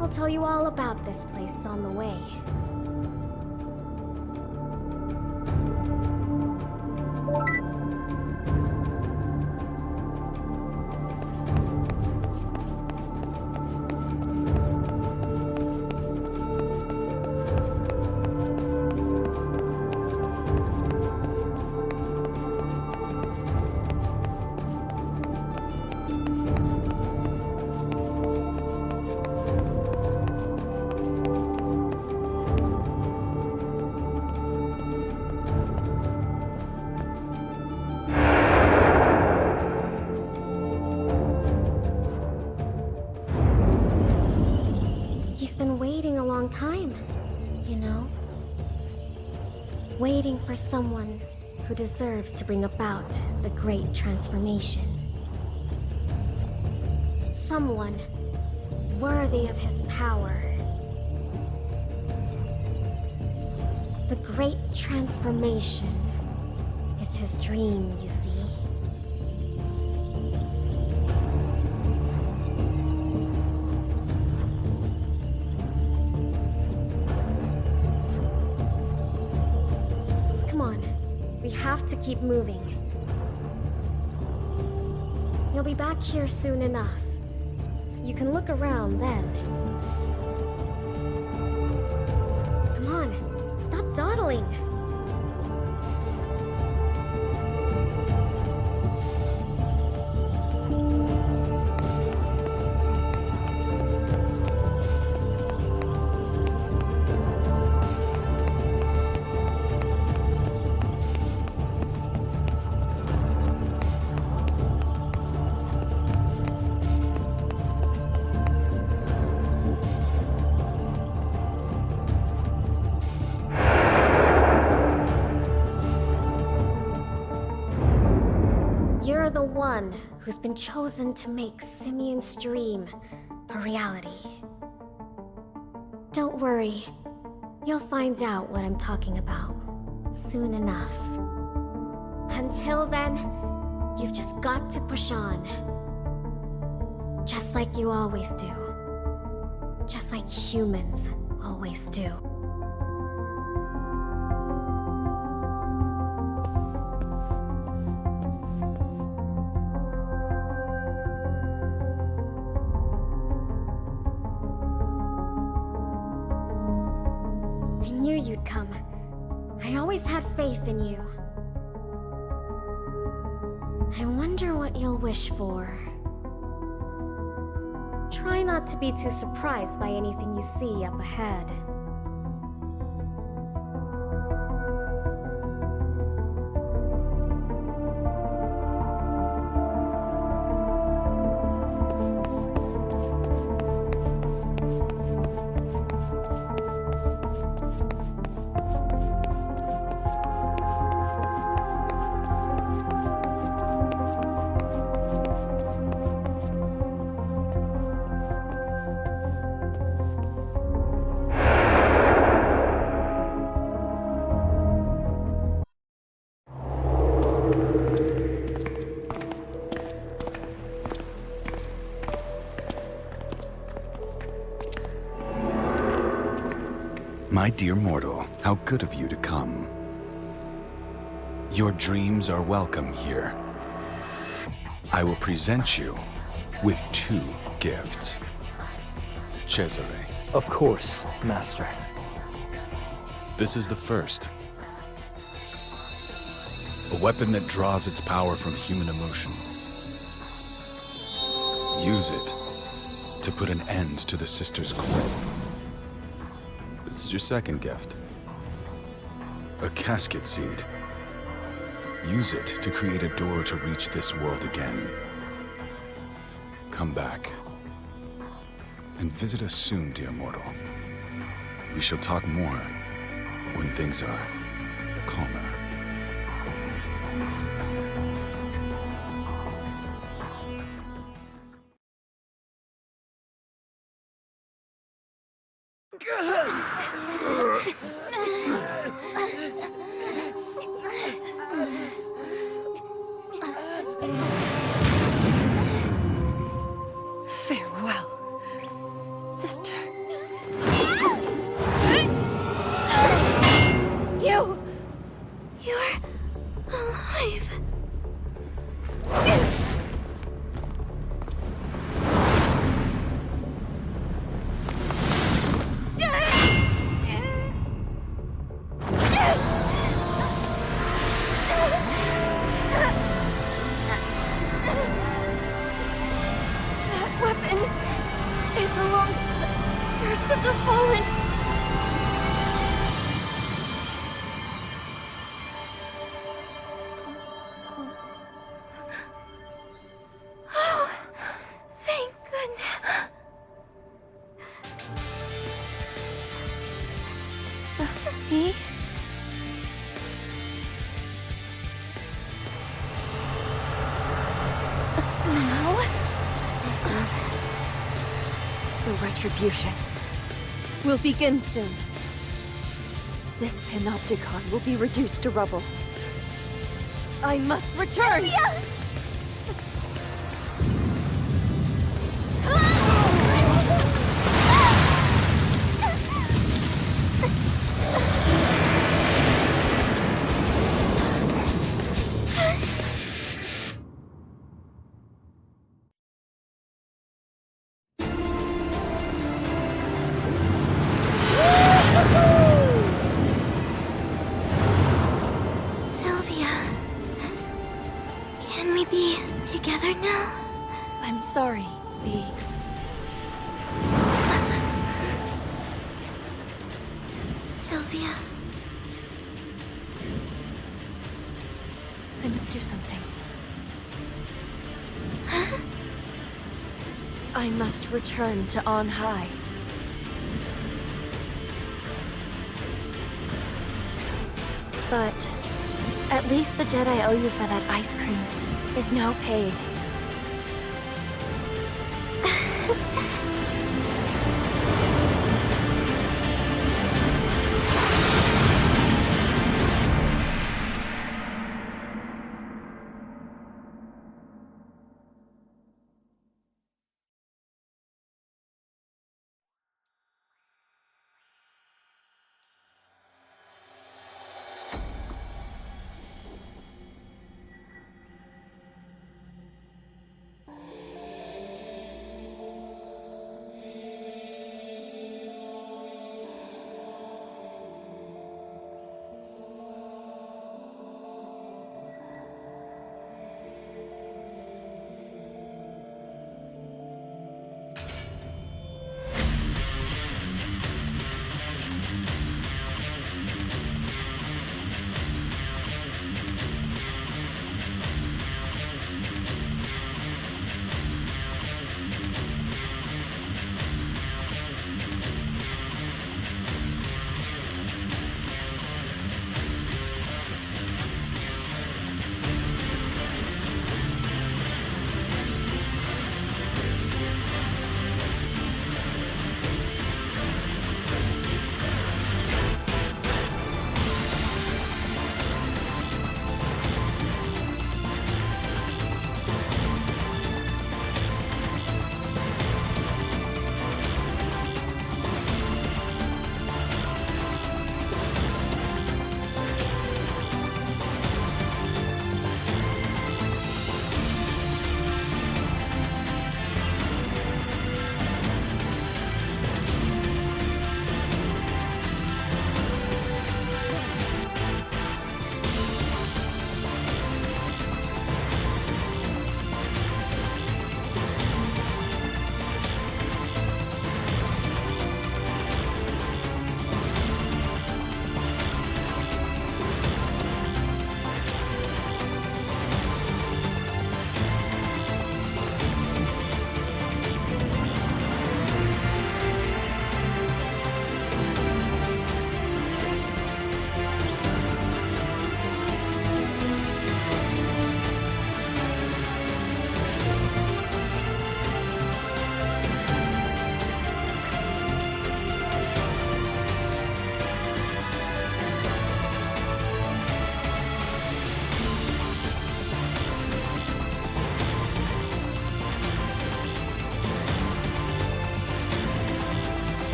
I'll tell you all about this place on the way. for someone who deserves to bring about the great transformation. Someone worthy of his power. The great transformation is his dream, you see. Come on, we have to keep moving. You'll be back here soon enough. You can look around then. Come on, stop dawdling. You're the one who's been chosen to make Simeon's dream a reality. Don't worry, you'll find out what I'm talking about soon enough. Until then, you've just got to push on. Just like you always do. Just like humans always do. I knew you'd come. I always had faith in you. I wonder what you'll wish for. Try not to be too surprised by anything you see up ahead. My dear mortal, how good of you to come. Your dreams are welcome here. I will present you with 2 gifts. Cesare. Of course, Master. This is the first. A weapon that draws its power from human emotion. Use it to put an end to the sisters' quarrel. This is your second gift. A casket seed. Use it to create a door to reach this world again. Come back. And visit us soon, dear mortal. We shall talk more when things are calmer. Farewell, sister. You're alive. It belongs to the first of the fallen. Oh, thank goodness. us. The retribution will begin soon. This panopticon will be reduced to rubble. I must return! Sylvia! Can we be together now? I'm sorry, B. Sylvia. I must do something. Huh? I must return to on high. But at least the debt I owe you for that ice cream is now paid.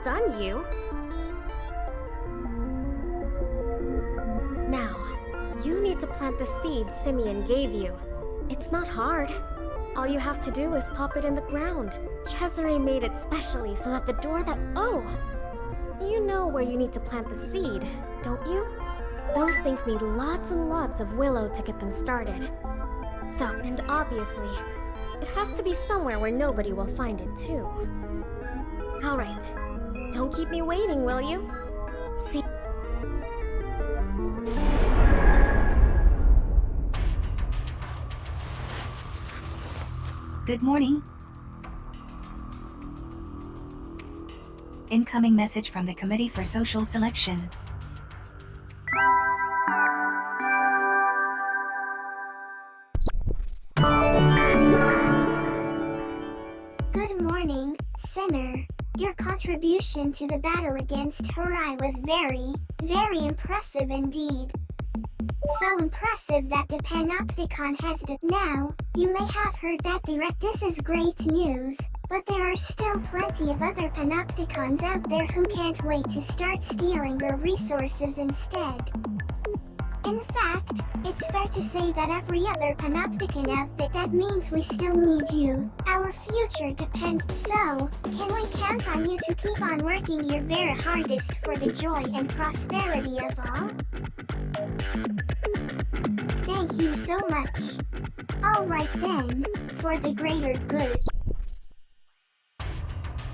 done, you. Now, you need to plant the seed Simeon gave you. It's not hard. All you have to do is pop it in the ground. Cesare made it specially so that the door that... Oh! You know where you need to plant the seed, don't you? Those things need lots and lots of willow to get them started. So, and obviously, it has to be somewhere where nobody will find it too. Alright. Don't keep me waiting, will you? See... Good morning. Incoming message from the Committee for Social Selection. Good morning, Sinner. Your contribution to the battle against Harai was very, very impressive indeed. So impressive that the Panopticon has now, you may have heard that this is great news, but there are still plenty of other Panopticons out there who can't wait to start stealing your resources instead. In fact, it's fair to say that every other Panopticon outfit, that means we still need you. Our future depends, so, can we count on you to keep on working your very hardest for the joy and prosperity of all? Thank you so much. Alright then, for the greater good.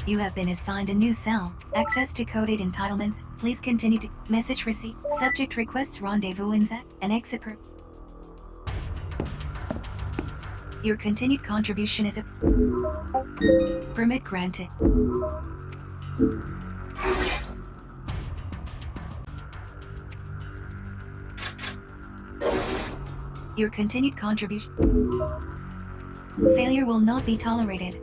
You have been assigned a new cell. Access to coded entitlements. Please continue to... Message received. Subject requests rendezvous in Z and exit per... Your continued contribution is a... Permit granted. Your continued contribution... Failure will not be tolerated.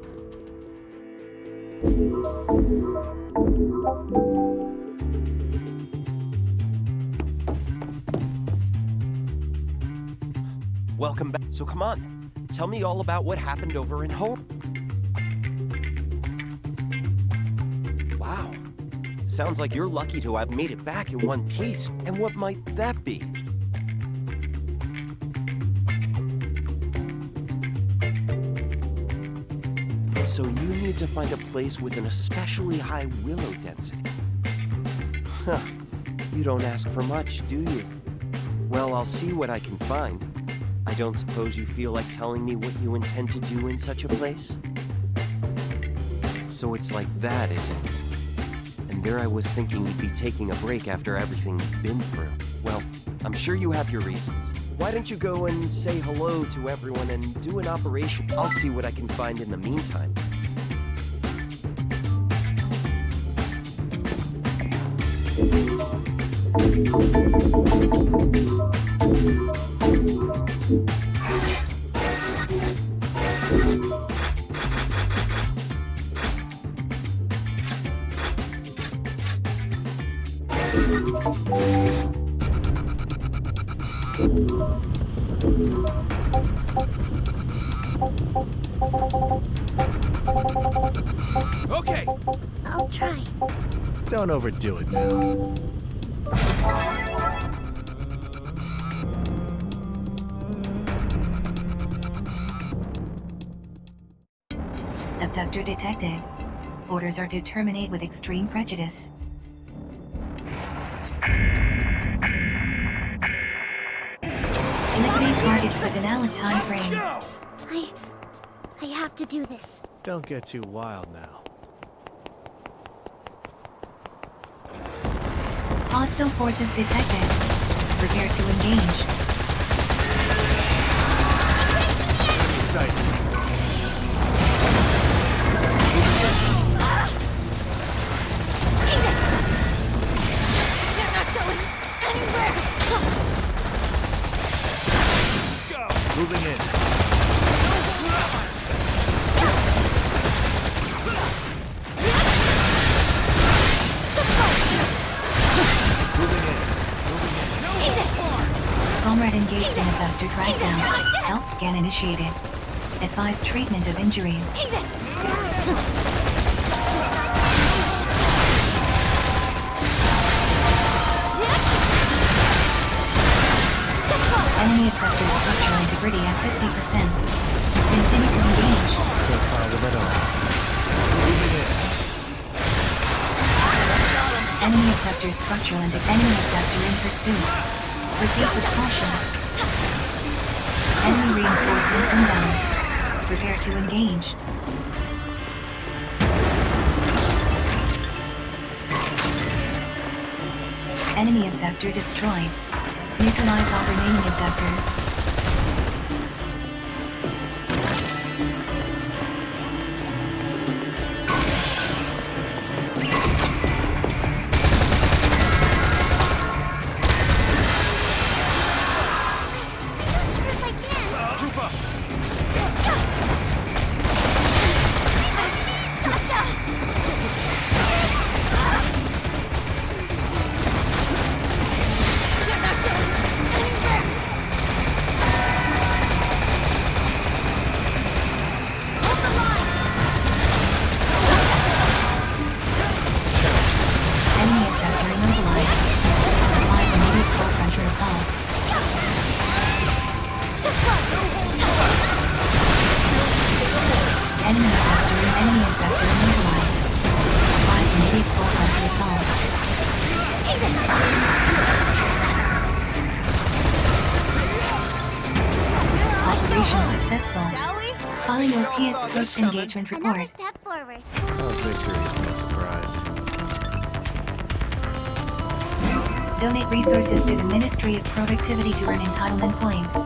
Welcome back. So come on, tell me all about what happened over in Home. Wow, sounds like you're lucky to have made it back in one piece. And what might that be? So you need to find a place with an especially high willow density. Huh, you don't ask for much, do you? Well, I'll see what I can find. I don't suppose you feel like telling me what you intend to do in such a place? So it's like that, is it? And there I was thinking you'd be taking a break after everything you've been through. Well, I'm sure you have your reasons. Why don't you go and say hello to everyone and do an operation? I'll see what I can find in the meantime. Okay. I'll try. Don't overdo it now. Abductor detected. Orders are to terminate with extreme prejudice. Eliminate targets with an valid time frame. I have to do this. Don't get too wild now. Hostile forces detected. Prepare to engage. Enemy sight. They're not going anywhere! Moving in. Comrade engaged in abductor trackdown. Health scan initiated. Advised treatment of injuries. Enemy abductor structural integrity at 50%. Continue to engage. Enemy abductor structural and enemy abductor in pursuit. Proceed with caution. Enemy reinforcements inbound. Prepare to engage. Enemy abductor destroyed. Neutralize all remaining abductors. Engagement report. Another step forward. Oh, victory is no surprise. Donate resources to the Ministry of Productivity to earn entitlement points.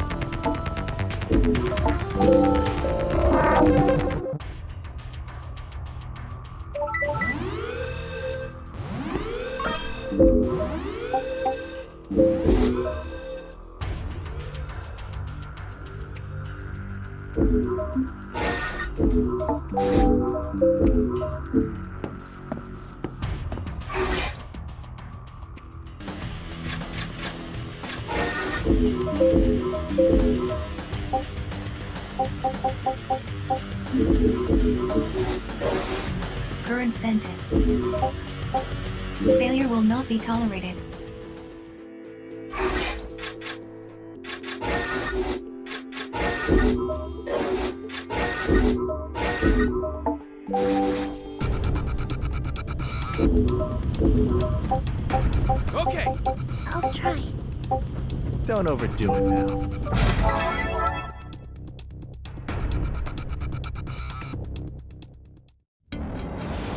Current sentence. Failure will not be tolerated. Okay. I'll try. Don't overdo it now.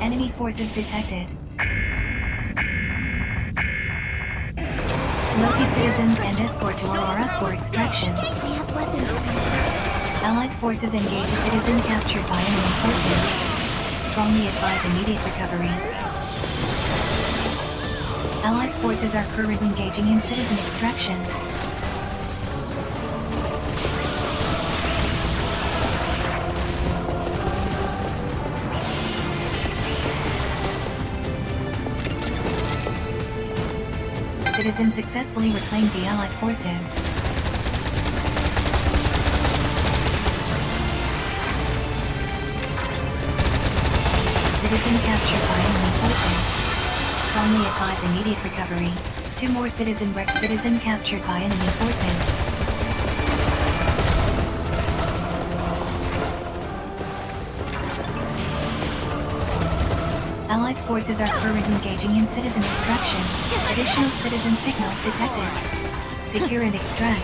Enemy forces detected. Locate citizens and escort to Auroras for extraction. I have weapons. Allied forces engage a citizen captured by enemy forces. Strongly advise immediate recovery. Allied forces are currently engaging in citizen extraction. Citizens successfully reclaimed the Allied forces. Citizen captured by enemy forces. Strongly advise immediate recovery. 2 more citizen captured by enemy forces. Allied forces are currently engaging in citizen extraction. Additional citizen signals detected. Secure and extract.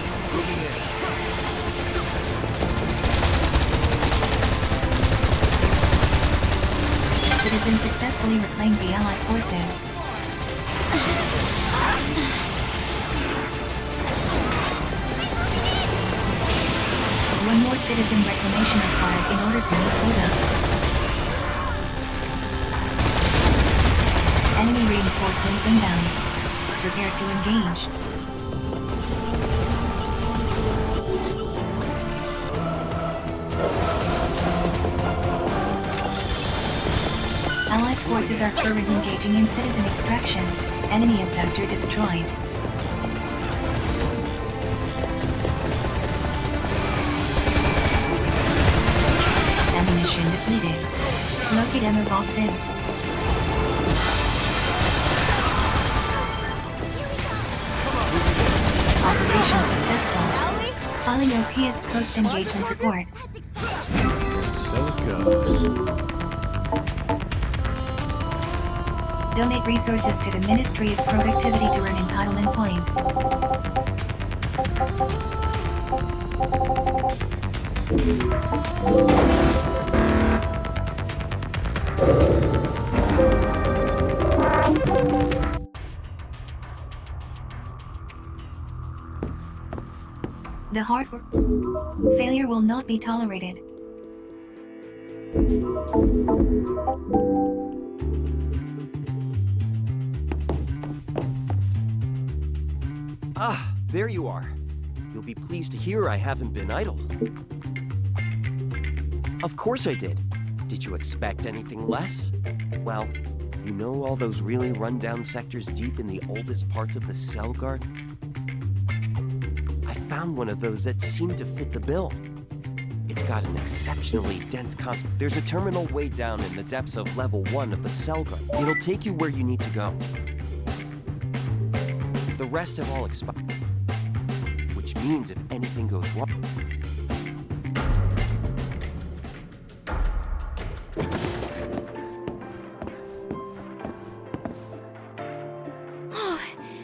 Citizens successfully reclaimed the Allied forces. One more citizen reclamation required in order to meet quota. Enemy reinforcements inbound. Prepare to engage. Allied forces are currently engaging in citizen extraction. Enemy abductor destroyed. Ammunition depleted. Locate ammo boxes. Operation successful. Matthias post-engagement report. So it goes. Donate resources to the Ministry of Productivity to earn entitlement points. The hard work. Failure will not be tolerated. Ah, there you are. You'll be pleased to hear I haven't been idle. Of course I did. Did you expect anything less? Well, you know all those really run-down sectors deep in the oldest parts of the cell garden? I found one of those that seemed to fit the bill. It's got an exceptionally dense content. There's a terminal way down in the depths of level 1 of the cell garden. It'll take you where you need to go. The rest have all expired. Which means if anything goes wrong... Oh,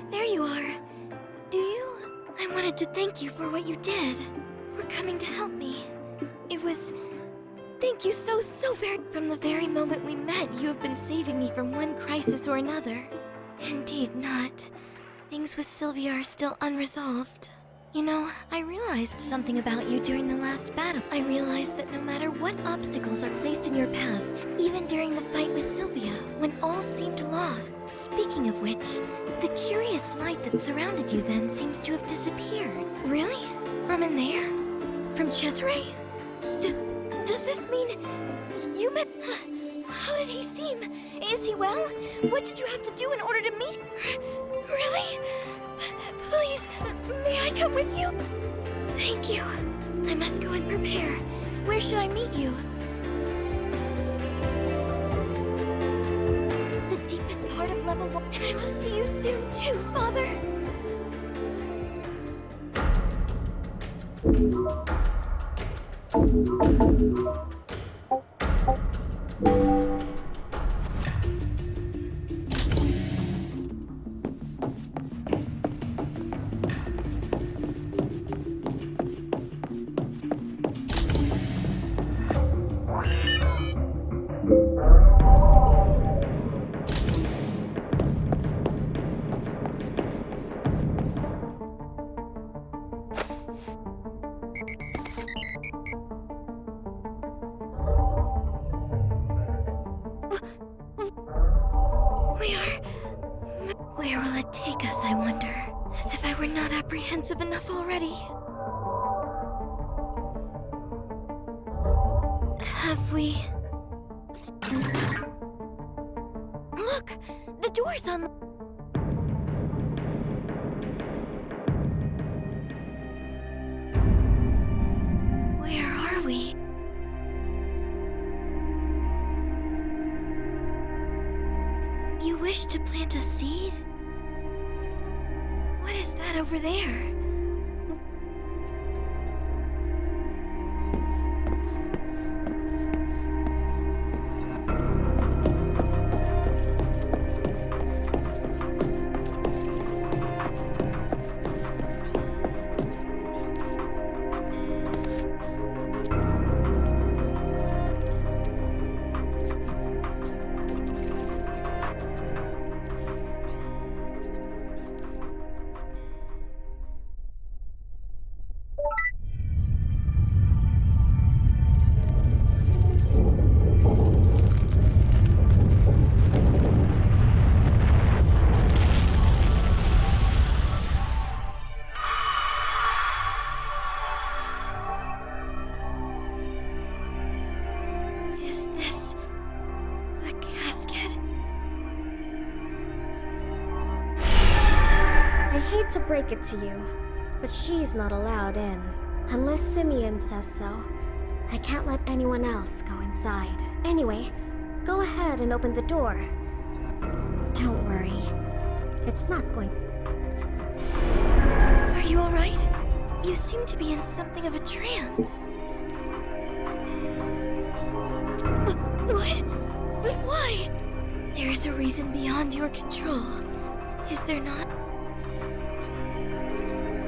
there you are. Do you? I wanted to thank you for what you did. For coming to help me. It was... Thank you so very... From the very moment we met, you have been saving me from one crisis or another. Indeed not. Things with Sylvia are still unresolved. You know, I realized something about you during the last battle. I realized that no matter what obstacles are placed in your path, even during the fight with Sylvia, when all seemed lost. Speaking of which, the curious light that surrounded you then seems to have disappeared. Really? From in there? From Cesare? Does this mean you met... How did he seem? Is he well? What did you have to do in order to meet... Really? Please, may I come with you? Thank you. I must go and prepare. Where should I meet you? The deepest part of level 1. And I will see you soon too, Father. Where will it take us, I wonder? As if I were not apprehensive enough already. Have we... Look! The door's on... Where are we? You wish to plant a seed? What is that over there? Is this... the casket? I hate to break it to you, but she's not allowed in. Unless Simeon says so. I can't let anyone else go inside. Anyway, go ahead and open the door. Don't worry. It's not going... Are you alright? You seem to be in something of a trance. What? But why? There is a reason beyond your control, is there not?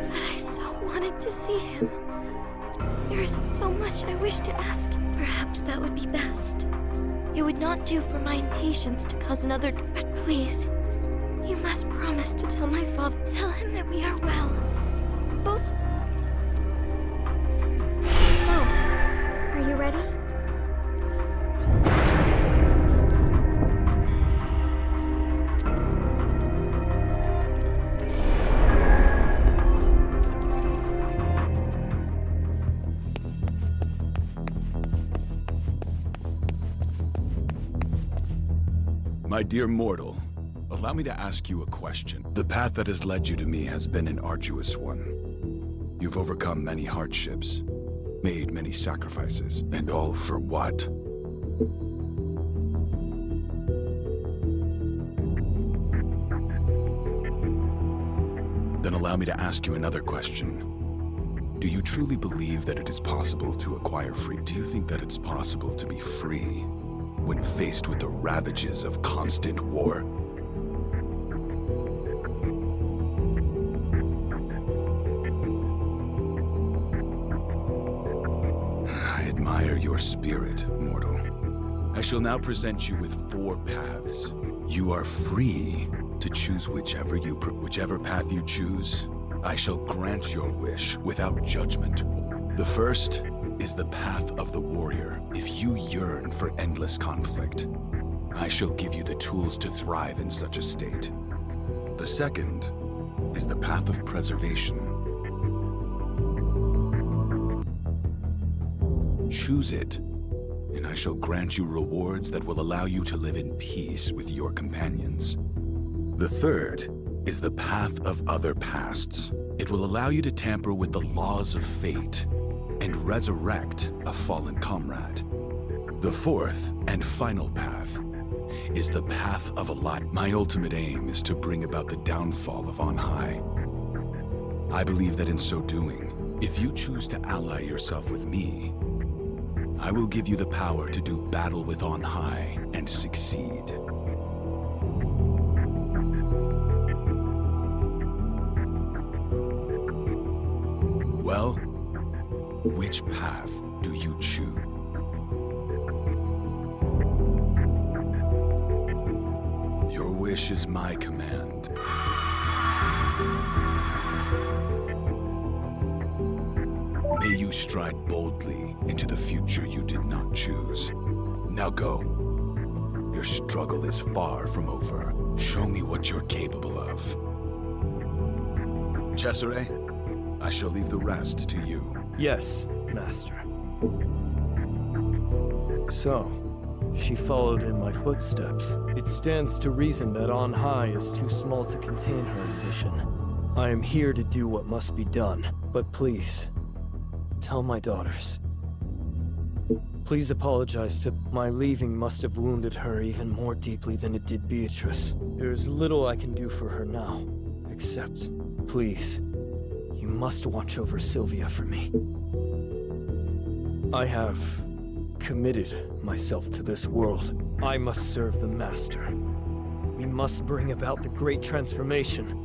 But I so wanted to see him. There is so much I wish to ask. Perhaps that would be best. It would not do for my impatience to cause another... But please, you must promise to tell my father. Tell him that we are well. Both... So, are you ready? My dear mortal, allow me to ask you a question. The path that has led you to me has been an arduous one. You've overcome many hardships, made many sacrifices, and all for what? Then allow me to ask you another question. Do you truly believe that it is possible to acquire freedom? Do you think that it's possible to be free when faced with the ravages of constant war? I admire your spirit, mortal. I shall now present you with 4 paths. You are free to choose whichever path you choose. I shall grant your wish without judgment. The first is the path of the warrior. If you yearn for endless conflict, I shall give you the tools to thrive in such a state. The second is the path of preservation. Choose it, and I shall grant you rewards that will allow you to live in peace with your companions. The third is the path of other pasts. It will allow you to tamper with the laws of fate and resurrect a fallen comrade. The fourth and final path is the path of a life. My ultimate aim is to bring about the downfall of On High. I believe that in so doing, if you choose to ally yourself with me, I will give you the power to do battle with On High and succeed. Well, which path do you choose? Your wish is my command. May you stride boldly into the future you did not choose. Now go. Your struggle is far from over. Show me what you're capable of. Cesare, I shall leave the rest to you. Yes, Master. So, she followed in my footsteps. It stands to reason that On High is too small to contain her ambition. I am here to do what must be done, but please, tell my daughters. Please apologize to... My leaving must have wounded her even more deeply than it did Beatrice. There is little I can do for her now, except, please, you must watch over Sylvia for me. I have committed myself to this world. I must serve the Master. We must bring about the great transformation.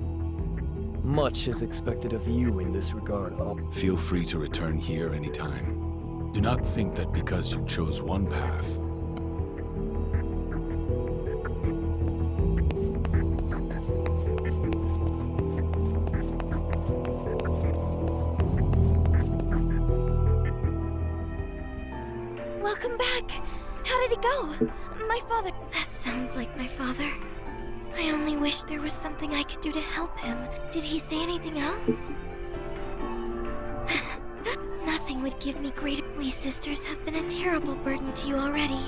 Much is expected of you in this regard. Feel free to return here anytime. Do not think that because you chose one path, Welcome back! How did it go? My father... That sounds like my father. I only wish there was something I could do to help him. Did he say anything else? Nothing would give me greater... We sisters have been a terrible burden to you already.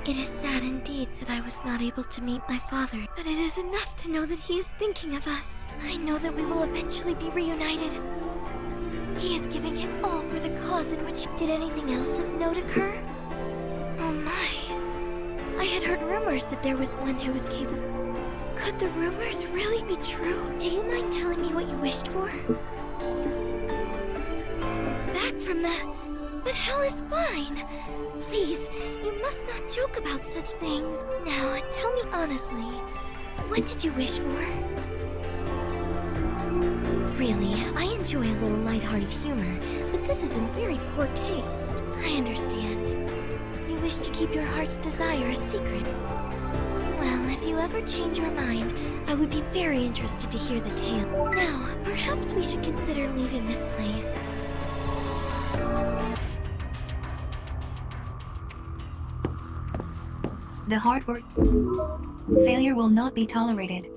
It is sad indeed that I was not able to meet my father, but it is enough to know that he is thinking of us. I know that we will eventually be reunited. He is giving his all for the cause in which... Did anything else of note occur? Oh my. I had heard rumors that there was one who was capable... Could the rumors really be true? Do you mind telling me what you wished for? Back from the... But hell is fine. Please, you must not joke about such things. Now, tell me honestly, what did you wish for? Really, I enjoy a little lighthearted humor, but this is in very poor taste. I understand. You wish to keep your heart's desire a secret. Well, if you ever change your mind, I would be very interested to hear the tale. Now, perhaps we should consider leaving this place. The hard work. Failure will not be tolerated.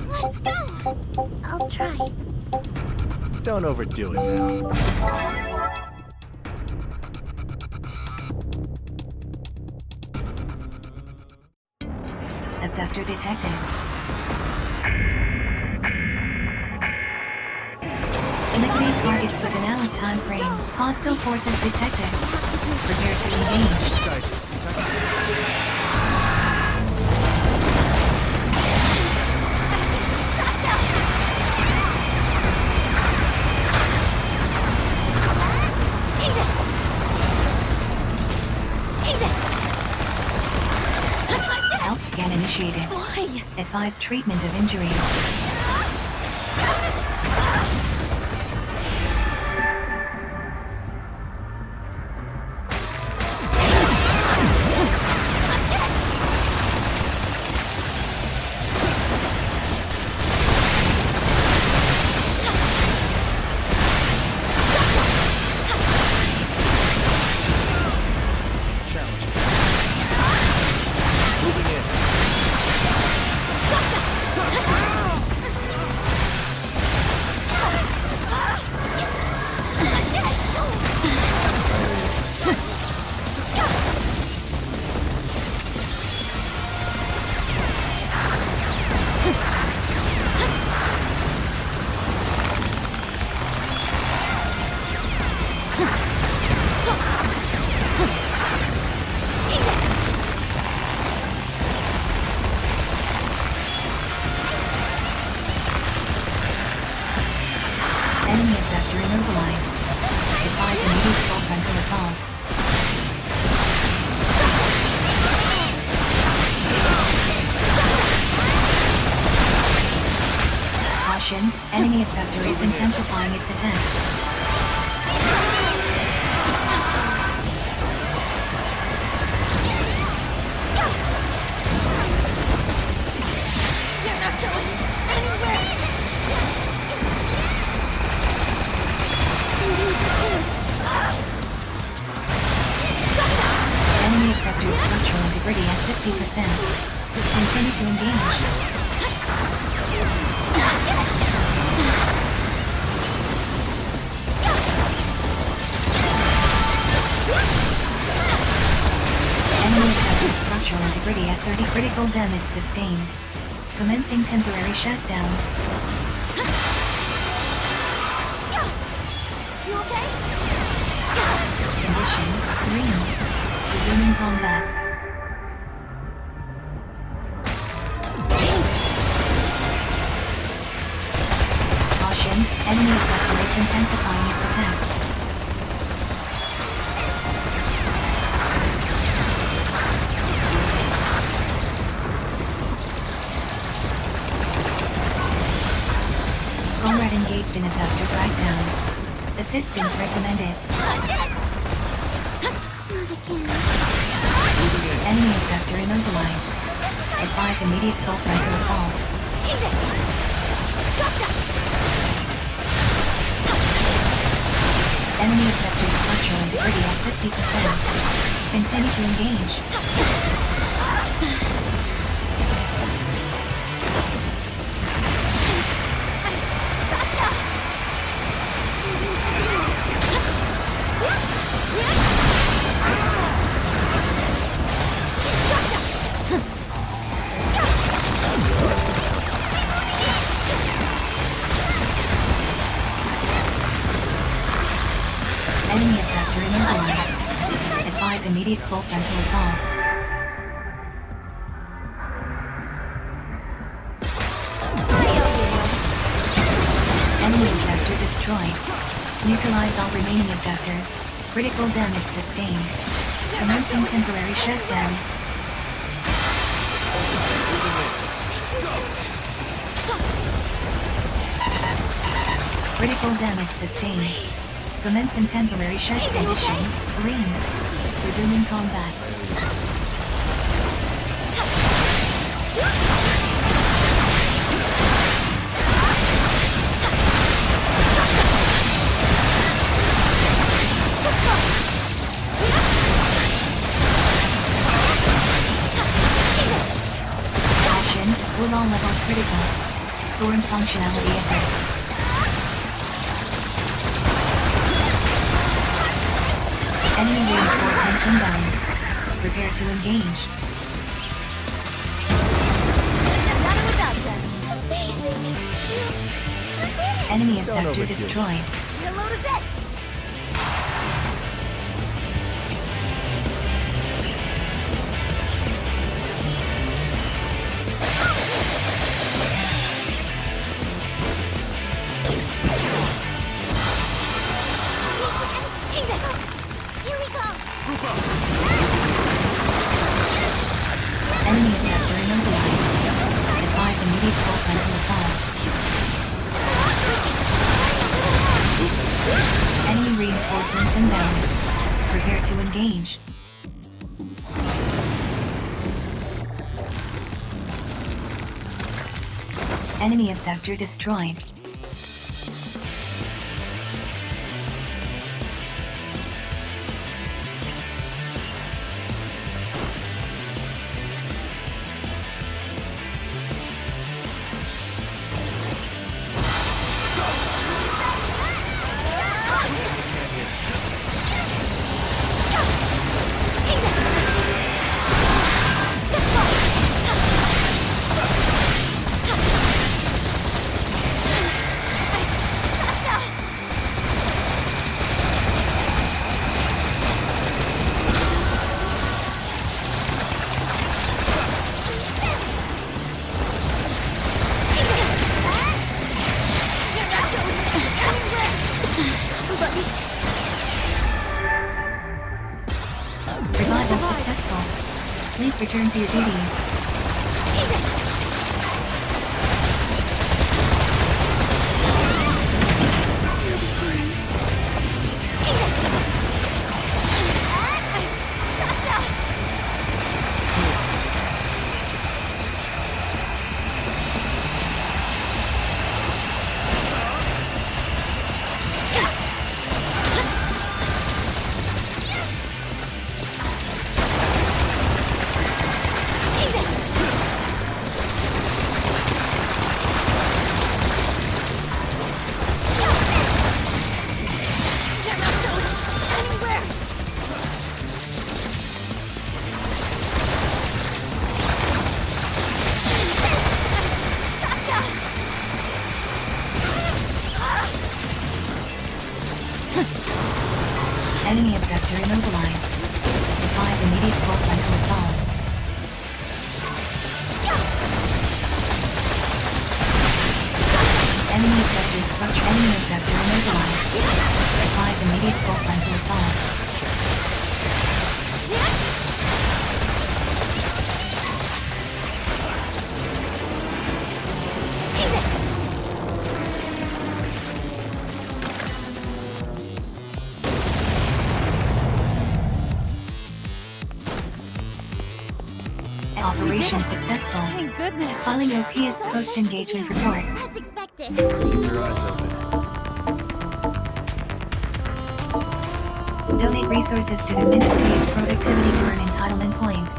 Let's go! I'll try. Don't overdo it now. Abductor detected. Eliminate targets with an allied time frame. Hostile forces detected. Prepare to engage. Health scan initiated. Why? Advise treatment of injuries. Enemy abductor immobilized. Advise immediate assault frontal assault. Caution, enemy abductor is intensifying its attack. 50%. Continue to engage. Enemy affected structural integrity at 30 critical damage sustained. Commencing temporary shutdown. You okay? Condition, green. Resuming combat. Caution, enemy effector is intensifying its attacks. Comrade engaged in effector breakdown. Assistance recommended. Enemy effector immobilized. Advise immediate full frontal assault. Enemy effector structural integrity at 50%. Continue to engage. Enemy effector immobilized. Advise immediate full frontal assault. Enemy effector destroyed. Neutralize all remaining effectors. Critical damage sustained. Commencing temporary shutdown. Critical damage sustained. Commencing temporary shut condition. Green. Resuming combat. Caution, will all levels critical. Foreign functionality at risk. Enemy reinforcements inbound. Prepare to engage. Not without them. Amazing. You did it. Enemy effector destroyed. Get a load of this. Enemy effector immobilized. Advise immediate full frontal assault. Enemy reinforcements inbound. Prepare to engage. Enemy effector destroyed. Revival successful. Please return to your duties. Enemy abductor immobilized. Advise immediate fault line to install. Enemy abductor structure. Enemy abductor immobilized. Advise immediate fault line to install. Operation successful. Thank goodness. Filing OPS post-engagement report. As expected. Keep your eyes open. Donate resources to the Ministry of Productivity to earn entitlement points.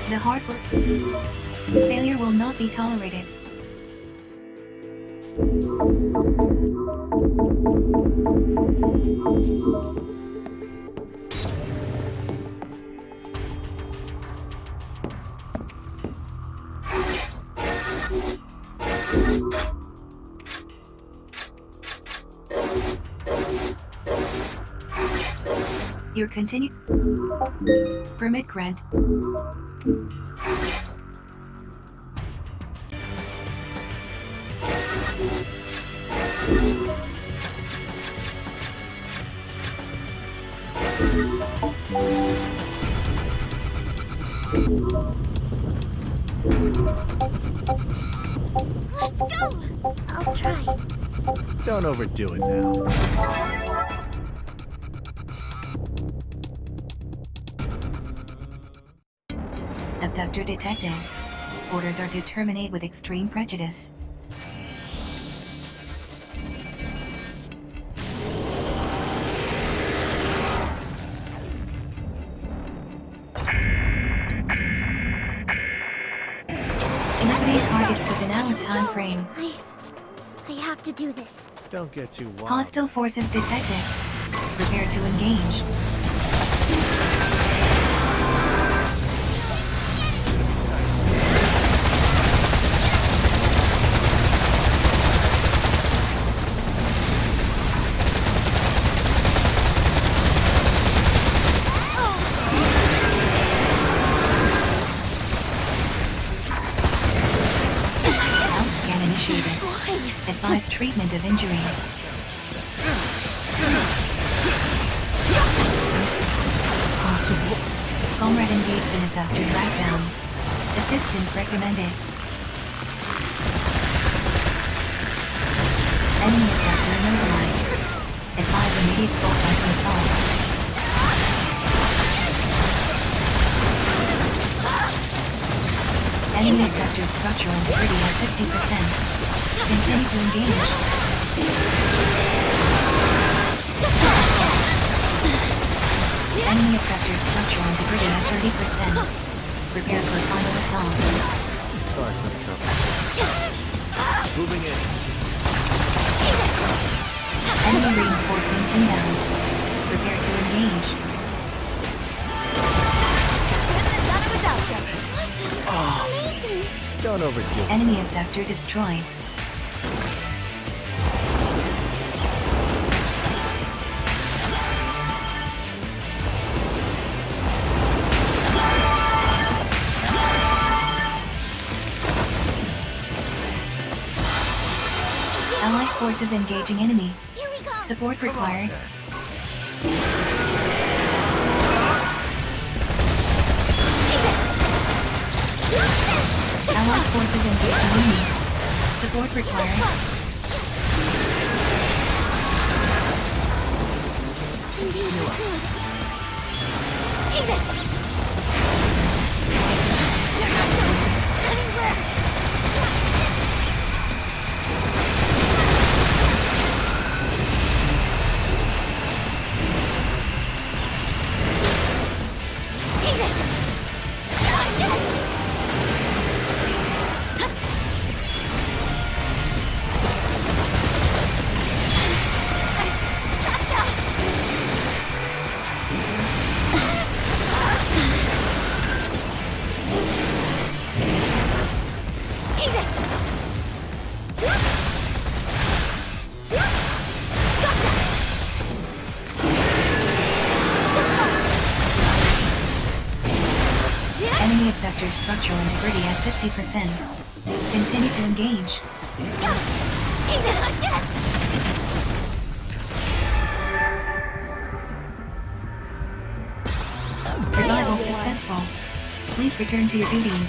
The hard work. Failure will not be tolerated. Your continued permit grant. Let's go! I'll try. Don't overdo it now. Abductor detected. Orders are to terminate with extreme prejudice. Eliminate targets within our time frame. I have to do this. Don't get too wild. Hostile forces detected. Prepare to engage. Advise treatment of injuries. Possible. Comrade engaged in abductor crackdown. Assistance recommended. Enemy abductor immobilized. Advise immediate fault line assault. Enemy abductor structural integrity at 50%. Continue to engage. Enemy abductor structural integrity at 30%. Prepare for final assault. Sorry for the trouble. Moving in. Enemy reinforcements inbound. Prepare to engage. overdoing it. Enemy abductor destroyed. Allied forces engaging enemy. Here we go. Support required. Allied forces engaging enemy. Support required. I'm being pursued. Take it! Enemy abductor structural integrity at 50%. Continue to engage. Revival successful. Please return to your duties.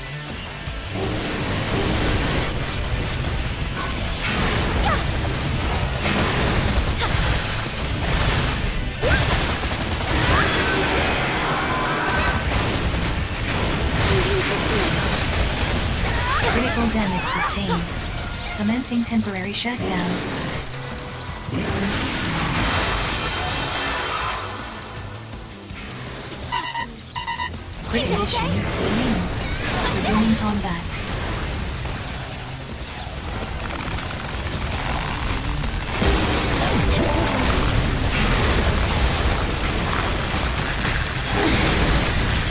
Critical damage sustained. Commencing temporary shutdown. Critical issue removed. Resuming combat.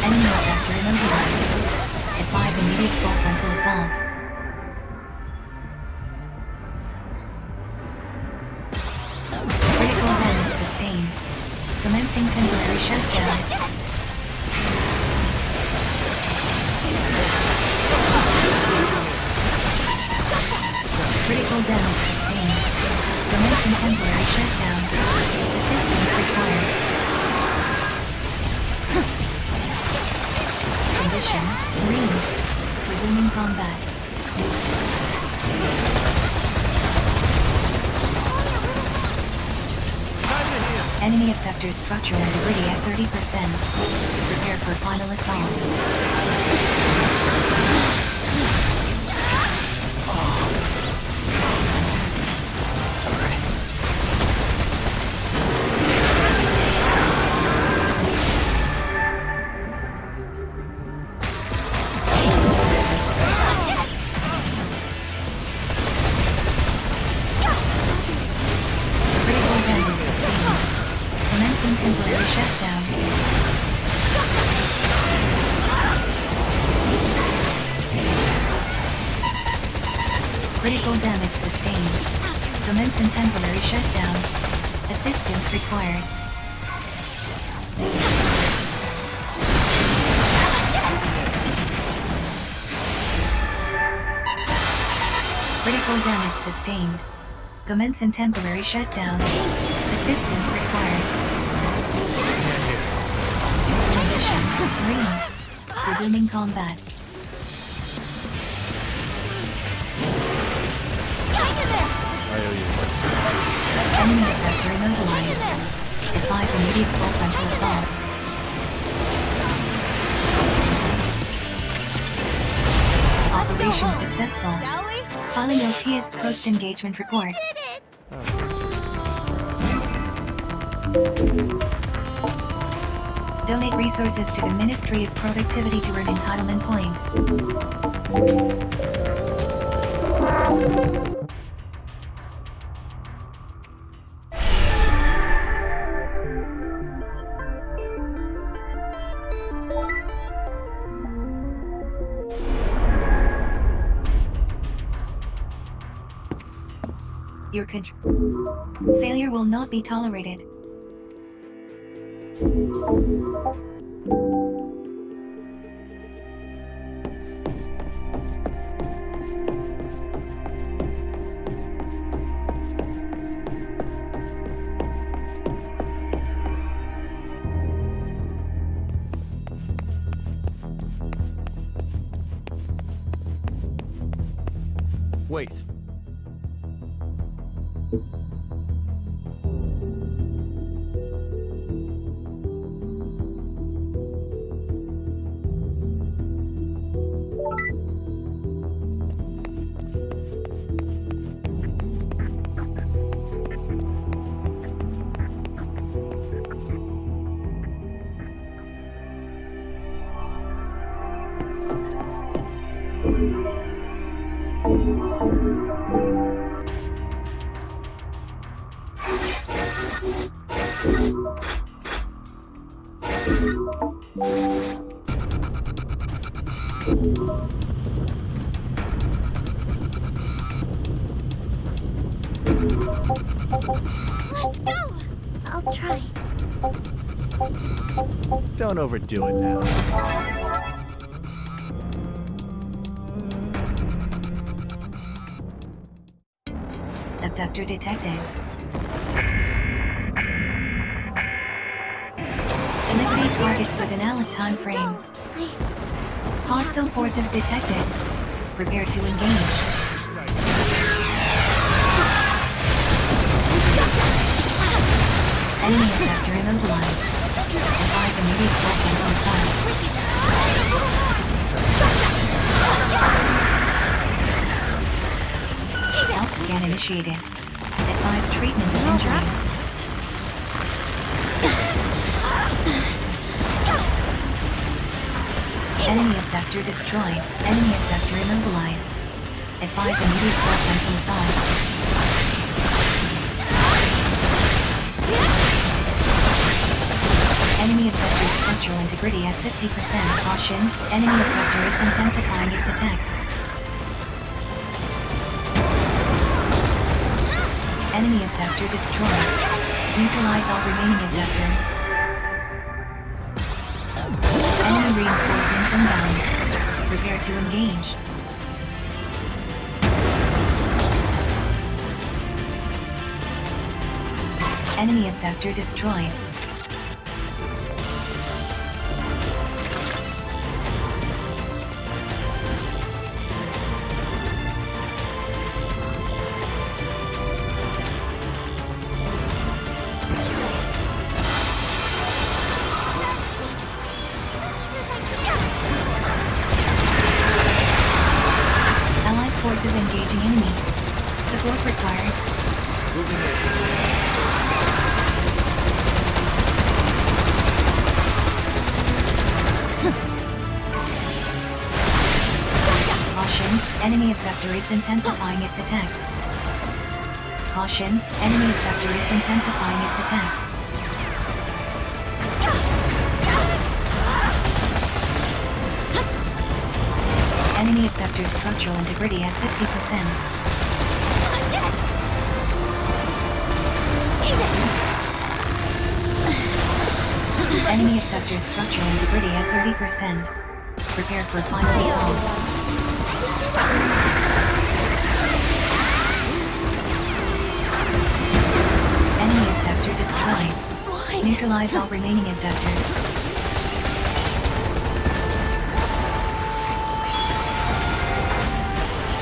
Enemy abductor immobilized. Advise immediate full frontal assault. Critical damage sustained. Commencing temporary shutdown. Critical damage sustained. Commencing temporary shutdown. Assistance required. Condition, green. Resuming combat. Enemy abductor structural integrity at 30%. Prepare for final assault. Sorry. Critical damage sustained. Commencing temporary shutdown. Critical damage sustained. Commencing temporary shutdown. Assistance required. Critical damage sustained. Commence in temporary shutdown. Assistance required. Condition green. Resuming combat. I owe you one. Enemy abductor immobilized. Advise immediate full frontal assault. Operation successful. Shall we? Calling LTS post-engagement report. Donate resources to the Ministry of Productivity to earn entitlement points. Your failure will not be tolerated. Wait. Let's go! I'll try. Don't overdo it now. Abductor detected. Eliminate targets within a time frame. Hostile forces detected. Prepare to engage. Enemy abductor immobilized. Advise immediate blessing on site. Health scan initiated. Advise treatment of injuries. Enemy abductor destroyed. Enemy abductor immobilized. Advise immediate blessing from site. Enemy abductor structural integrity at 50%. Caution, enemy abductor is intensifying its attacks. Enemy abductor destroyed. Neutralize all remaining abductors. Enemy reinforcements inbound. Prepare to engage. Enemy abductor destroyed. Forces engaging enemy. Support required. Moving in. Caution, enemy abductor is intensifying its attacks. Caution, enemy abductor is intensifying its attacks. Enemy abductor structural integrity at 50%. Enemy abductor structural integrity at 30%. Prepare for final assault. Enemy abductor destroyed. Neutralize all remaining abductors.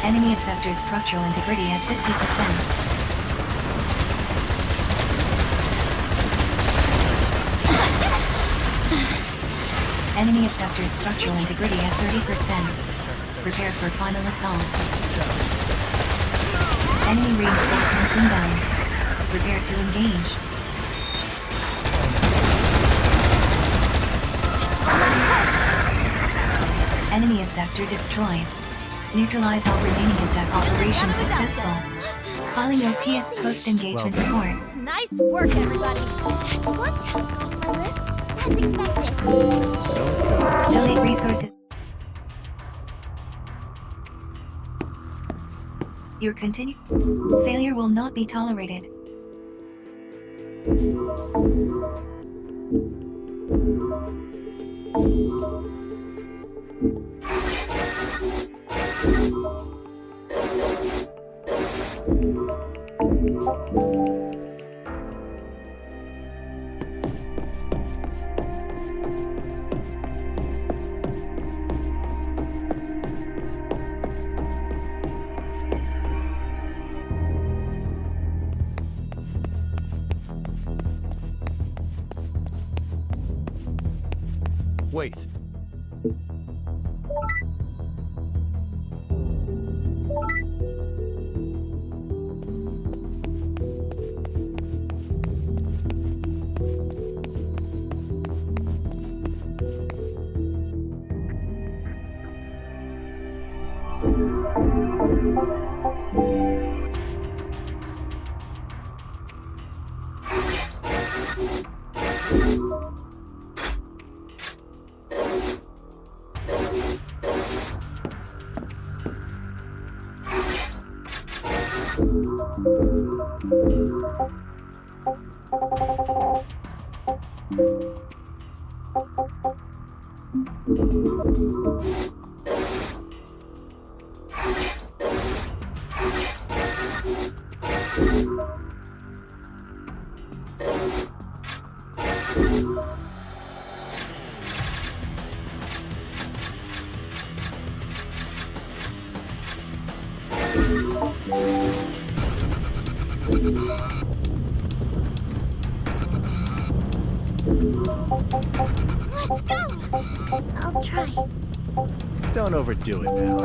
Enemy abductor structural integrity at 50%. Enemy abductor structural integrity at 30%. Prepare for final assault. Enemy reinforcements inbound. Prepare to engage. Enemy abductor destroyed. Neutralize all remaining abduct. Operation successful. Calling your PS post-engagement report. Nice work, everybody. That's one task off my list. As expected. So good. Delete resources. Your continued failure will not be tolerated. Wait. Let's go! I'll try. Don't overdo it now.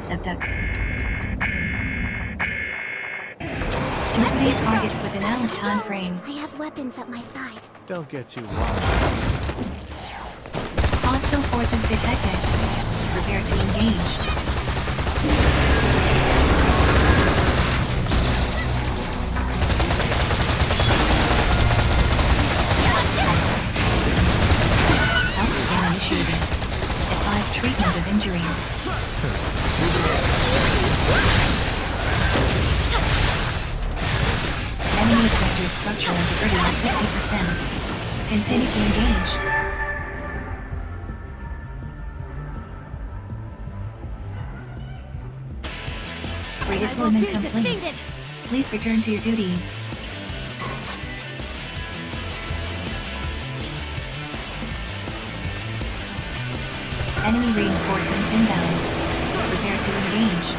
Abduct. Eliminate targets within Alan's time frame. I have weapons at my side. Don't get too wild. Hostile forces detected. Prepare to engage. Alpha initiated. Advise treatment of injuries. Enemy effector structure integrity at 50%. Continue to engage. Redeployment complete. Please return to your duties. Enemy reinforcements inbound. Prepare to engage.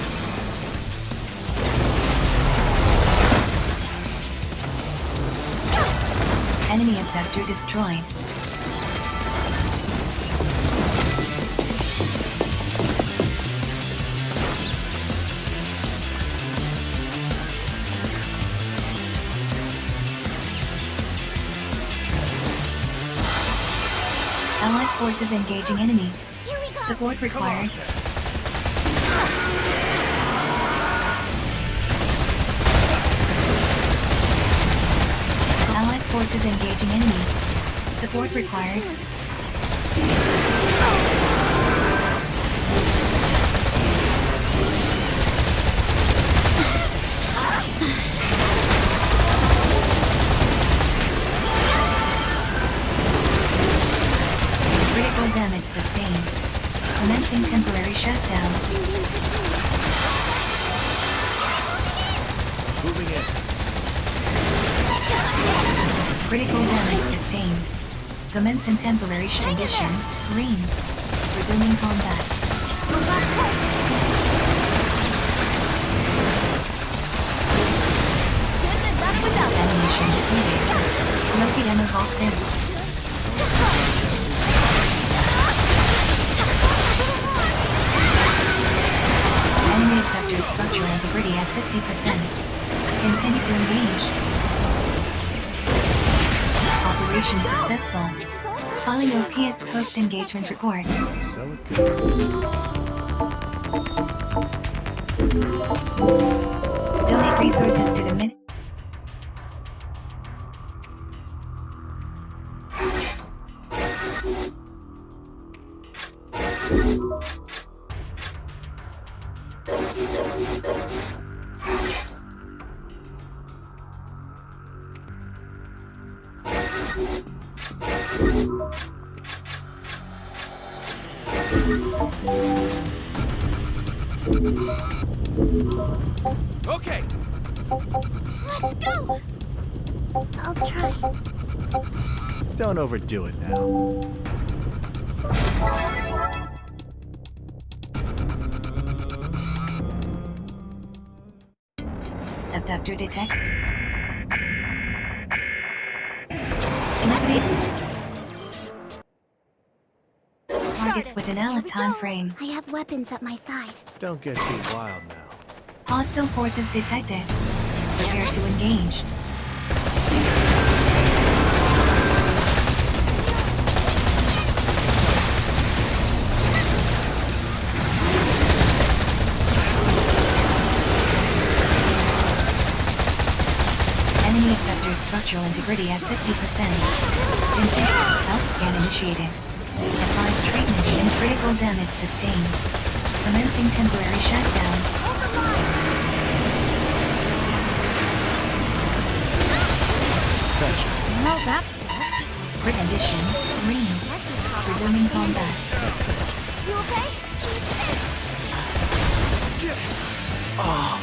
Enemy abductor destroyed. Allied forces engaging enemy. Support required. Allied forces engaging enemy. Support required. Critical damage sustained. Commencing temporary shutdown. Moving in. Critical damage sustained. Commence in temporary condition. Green. Resuming combat. Animation defeated. Loki ammo box in. Enemy effector structure integrity at 50%. Continue to engage. Operation successful. Filing OPS post-engagement report. So it goes. Donate resources to the min. Okay. Let's go! I'll try. Don't overdo it now. Abductor detected. Targets with an hour time frame. I have weapons at my side. Don't get too wild now. Hostile forces detected. Prepare to engage. Enemy effector structural integrity at 50%. Intake health scan initiated. Advised treatment and critical damage sustained. Commencing temporary shutdown. Gotcha. Well, that's it. Precondition green. Resuming combat. You okay? Oh.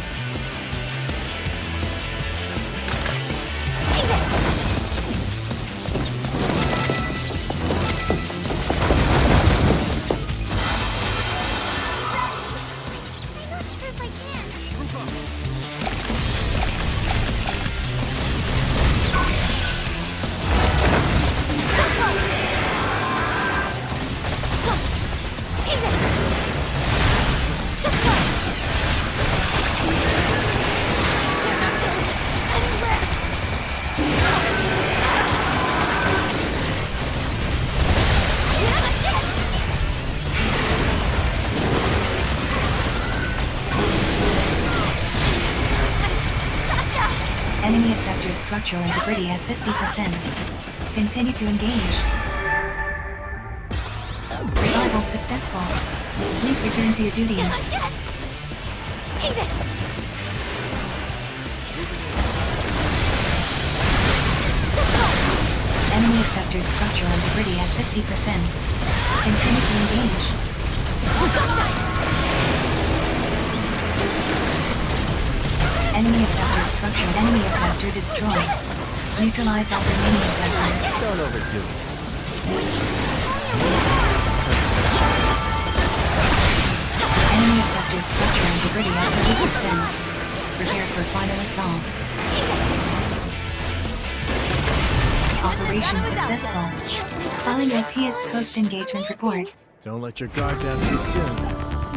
I'm not sure if I can. Enemy effector structural integrity at 50%. Continue to engage. Revival successful. Please return to your duties. Enemy effector structural integrity at 50%. Continue to engage. Enemy effector structure. Enemy effector destroyed. Neutralize all remaining effectors. Don't overdo it. Enemy effector structure integrity at 30%. Prepare for final assault. Operation successful. Filing your TS post-engagement report. Don't let your guard down too soon.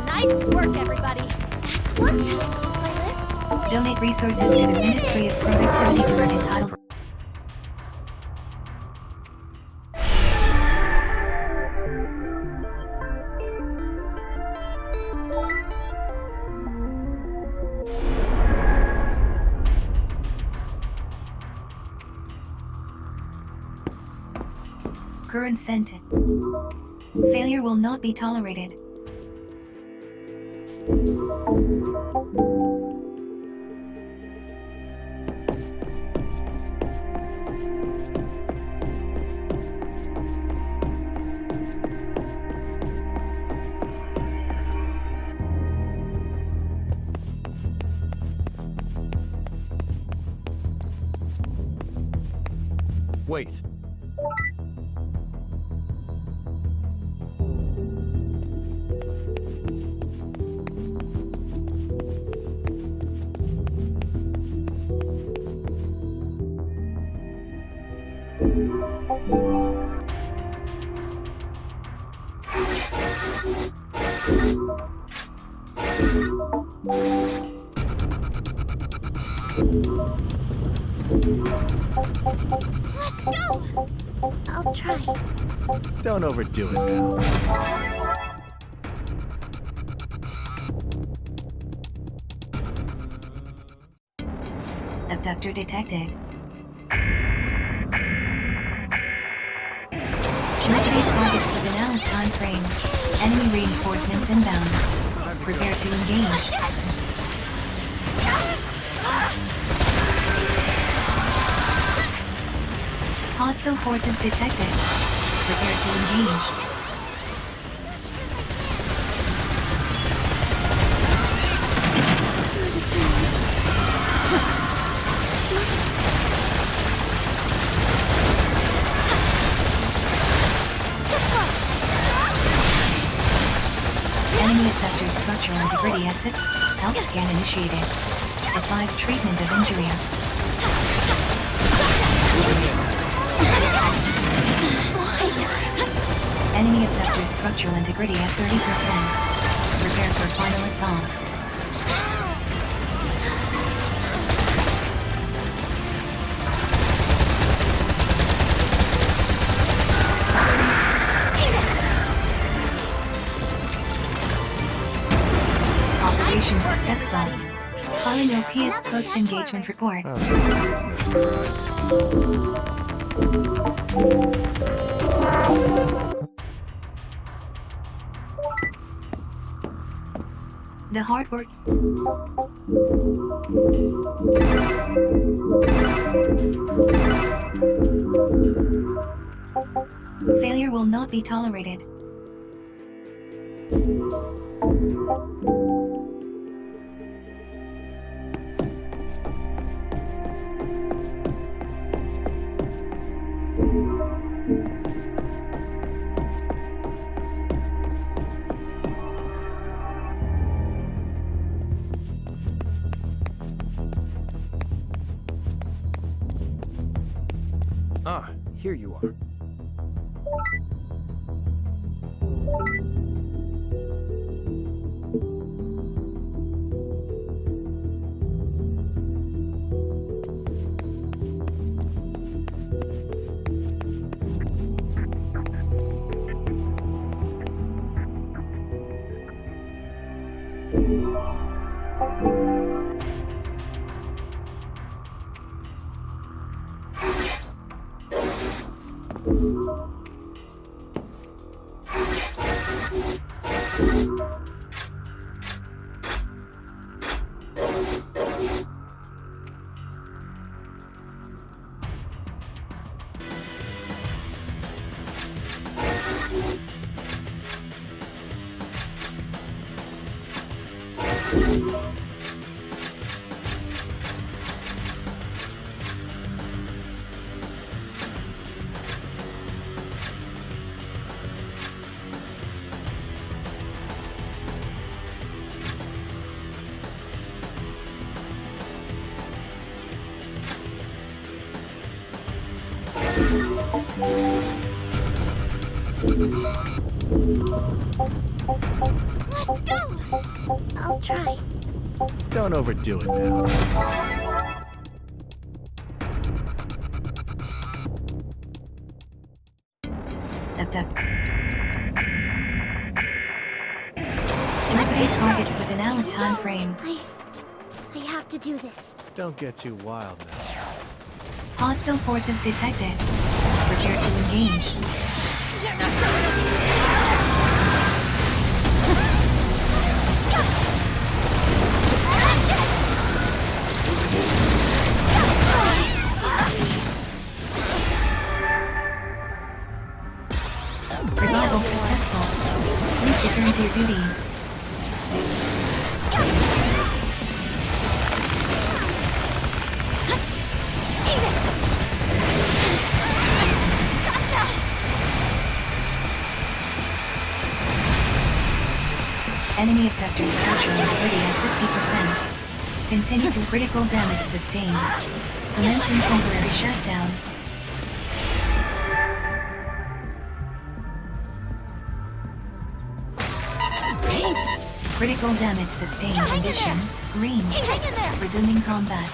Nice work, everybody. That's one task off my list. Donate resources to the Ministry of Productivity towards entitled. Current sentence. Failure will not be tolerated. Wait. Let's go! I'll try. Don't overdo it now. Abductor detected. Locate targets within hour time frame. Enemy reinforcements inbound. Prepare to engage. Hostile forces detected. Prepare to engage. Enemy effector structural integrity exit. Health scan initiated. Applies treatment of injury. Enemy effector structural integrity at 30%. Prepare for final assault. Operation successful. Calling OPS post-engagement report. Oh, there's no surprise. The hard work. Failure will not be tolerated. Ah, here you are. Let's go! I'll try. Don't overdo it now. Abduct. Liquidate targets with an alloc time frame. I have to do this. Don't get too wild now. Hostile forces detected. Prepare to engage. Revival successful. Please return to your duties. Enemy effector structure integrity at 50%. Continue to critical damage sustained. Commencing temporary shutdown. Critical damage sustained condition. Green. Resuming combat.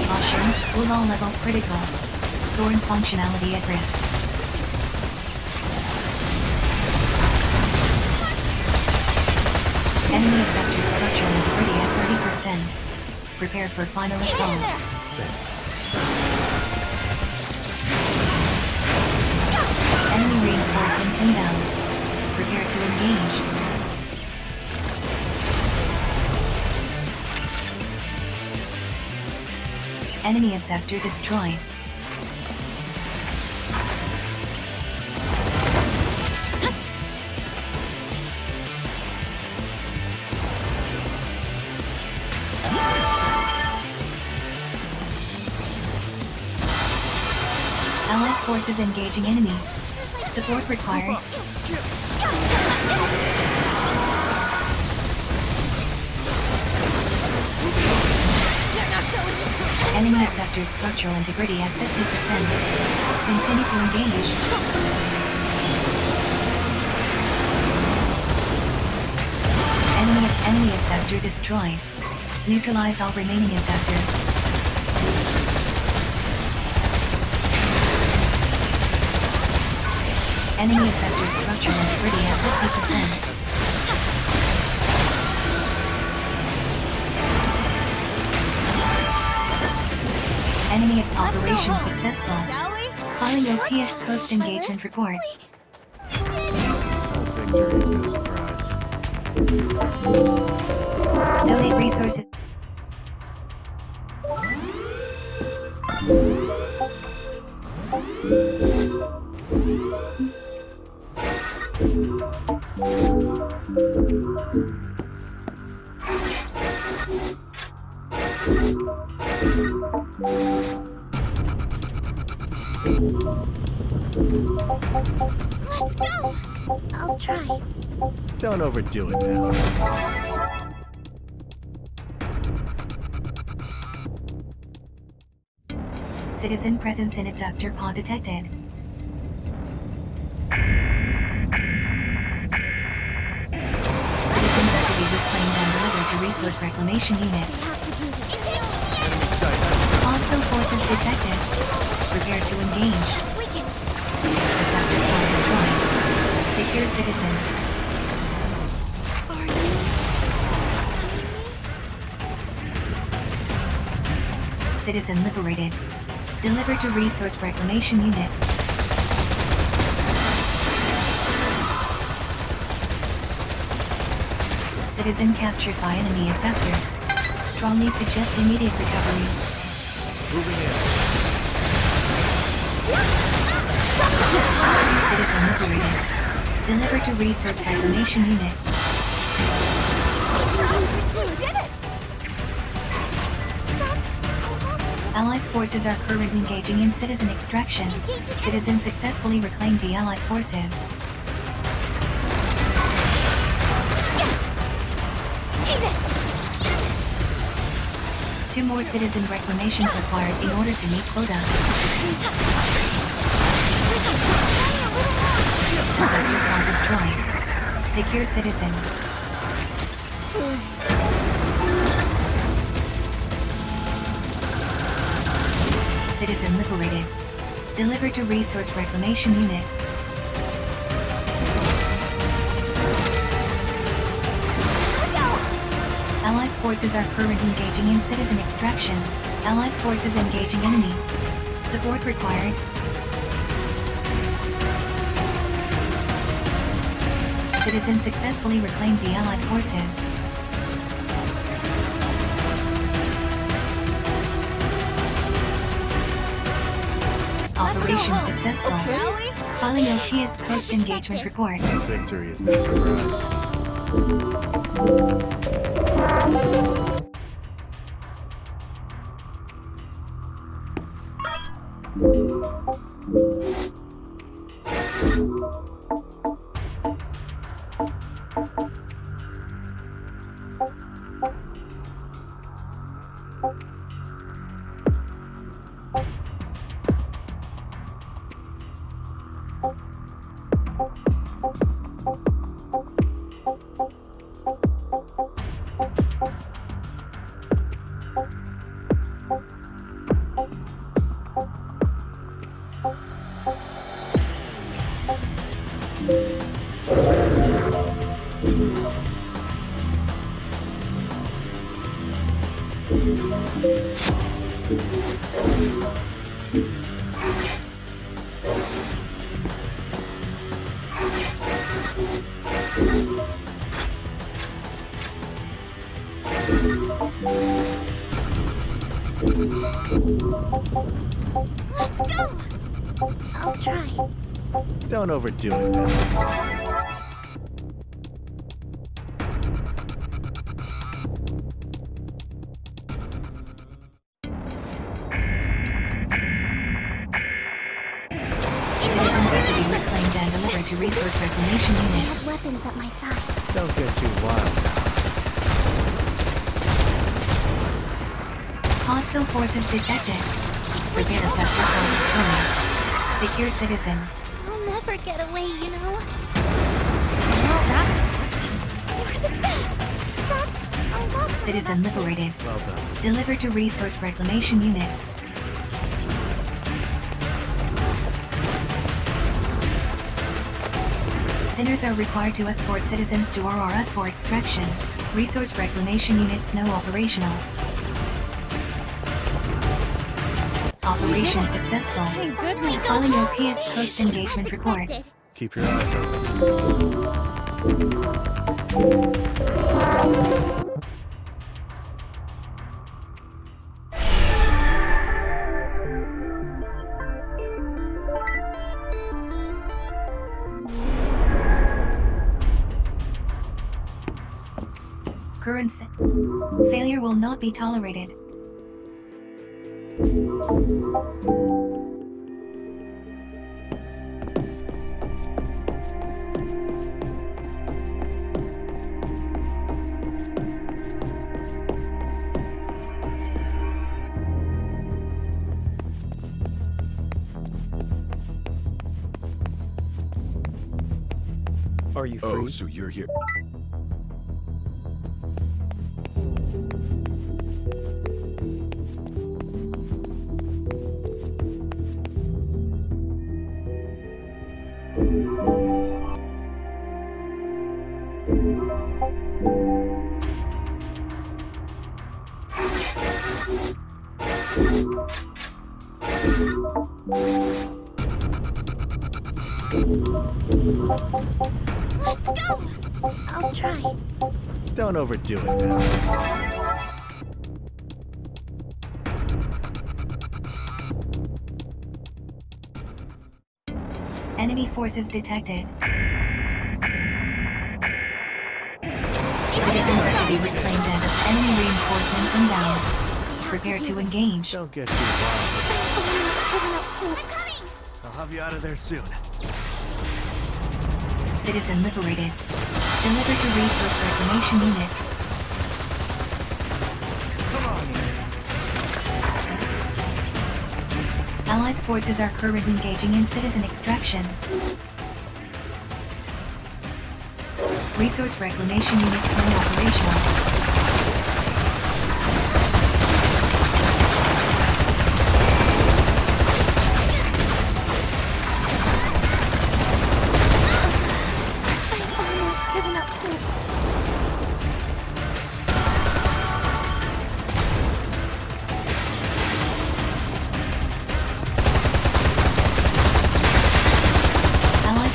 Caution. Will all levels critical. Thorn functionality at risk. Enemy effector structural integrity at 30%. Prepare for final assault. Thanks. inbound. Prepare to engage. Enemy abductor destroyed. Allied forces engaging enemy. Support required. Enemy abductor structural integrity at 50%. Continue to engage. Enemy abductor destroyed. Neutralize all remaining abductors. Enemy abductor structural integrity at 50%. Enemy operation successful. Filing OPS post-engagement report. Victory is no surprise. Donate resources. Let's go! I'll try. Don't overdo it now. Citizen presence in abductor pod detected. Citizens are to be reclaimed and delivered to resource reclamation units. Hostile forces detected. Prepare to engage. Abductor pod destroyed. Secure citizen. Citizen liberated. Delivered to resource reclamation unit. Citizen captured by enemy abductor. Strongly suggest immediate recovery. Moving in. Citizen liberated. Delivered to resource reclamation unit. Did it! Allied forces are currently engaging in citizen extraction. Citizen successfully reclaimed the Allied forces. Two more citizen reclamations required in order to meet quota. Abductor pod destroyed. Secure citizen. Citizen liberated. Delivered to resource reclamation unit. Allied forces are currently engaging in citizen extraction. Allied forces engaging enemy. Support required. Citizen successfully reclaimed the Allied forces. Operation successful. Filing OPS post-engagement report. Victory is no surprise. Let's go! I'll try. Don't overdo it now. Citizens are to be reclaimed and delivered to resource reclamation I units. have weapons at my side. Don't get too wild now. Hostile forces detected. Prepare to theft or destroy. Secure citizen. I'll never get away, you know. Well, that's You're the best. That's a lot. Citizen liberated. Well done. Delivered to resource reclamation unit. Sinners are required to escort citizens to RRS for extraction. Resource reclamation units now operational. Operation successful. Thank goodness. Calling your PS post engagement report. Keep your eyes open. Current failure will not be tolerated. Are you free? Oh, so you're here. Let's go! I'll try. Don't overdo it now. Enemy forces detected. Citizens are to be reclaimed and enemy reinforcements inbound. Prepare to engage. Don't get too wild. I'm coming! I'll have you out of there soon. Citizen liberated. Delivered to resource reclamation unit. Allied forces are currently engaging in citizen extraction. Resource reclamation units now operational.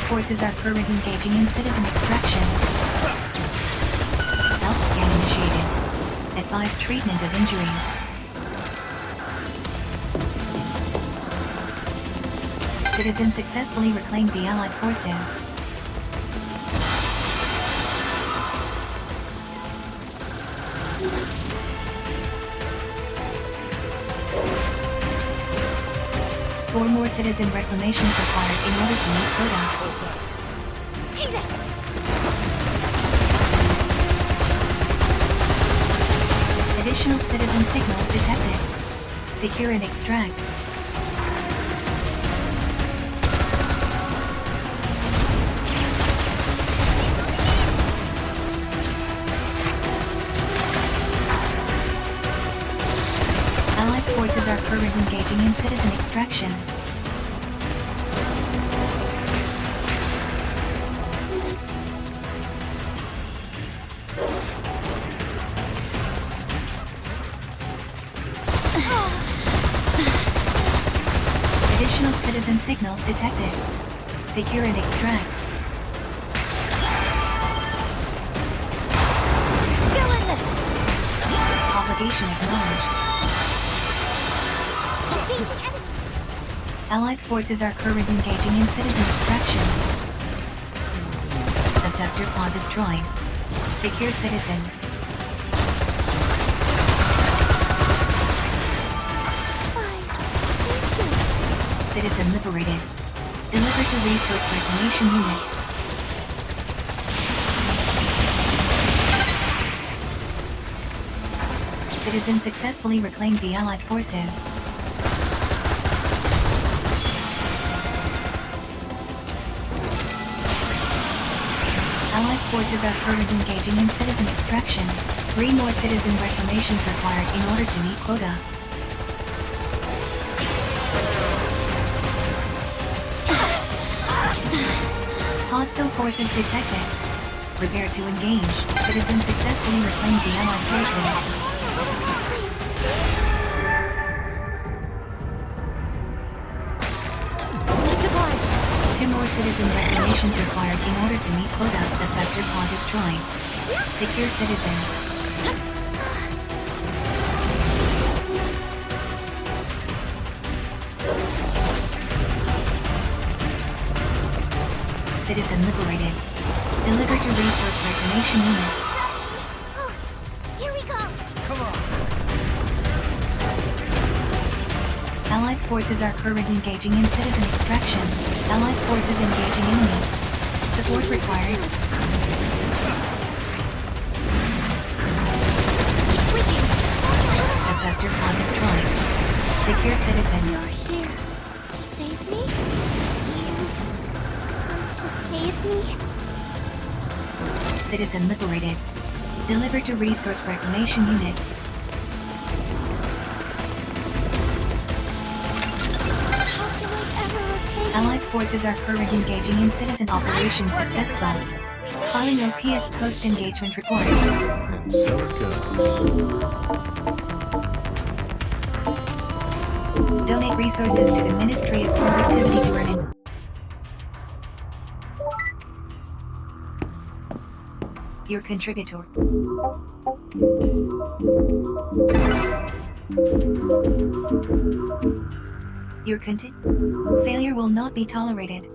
Forces are currently engaging in citizen extraction. Health scan initiated. Advise treatment of injuries. Citizens successfully reclaimed the Allied forces. Four more citizen reclamations required in order to meet quota. Additional citizen signals detected. Secure and extract. Allied forces are currently engaging in citizen extraction. Additional citizen signals detected. Secure and extract. Location acknowledged. Allied forces are currently engaging in citizen extraction. Abductor pod destroyed. Secure citizen. Citizen liberated. Delivered to resource reclamation units. Citizen successfully reclaimed the Allied forces. Allied forces are currently engaging in citizen extraction. 3 more citizen reclamations required in order to meet quota. Hostile forces detected. Prepare to engage. Citizens successfully reclaimed the Allied forces. Two more citizen reclamations required in order to meet quota. Effector pod destroyed. Secure citizen. Citizen liberated. Delivered to resource reclamation unit. Here we go! Come on! Allied forces are currently engaging in citizen extraction. Allied forces engaging enemy. Support required. It's leaking! Abductor pod destroyed. Secure citizen. You're here to save me? To save me? Citizen liberated. Delivered to resource reclamation unit. Allied forces are currently engaging in citizen operation successful. Calling OPS post-engagement report. And so it goes. Donate resources to the Ministry of Productivity to earn it. Your contributor. Your failure will not be tolerated.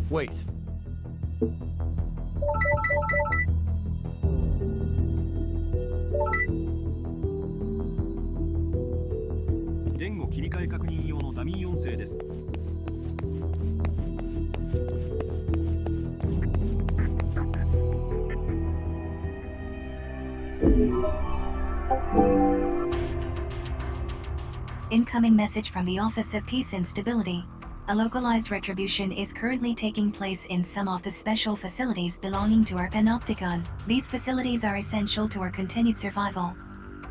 Wait. Incoming message from the Office of Peace and Stability. A localized retribution is currently taking place in some of the special facilities belonging to our Panopticon. These facilities are essential to our continued survival.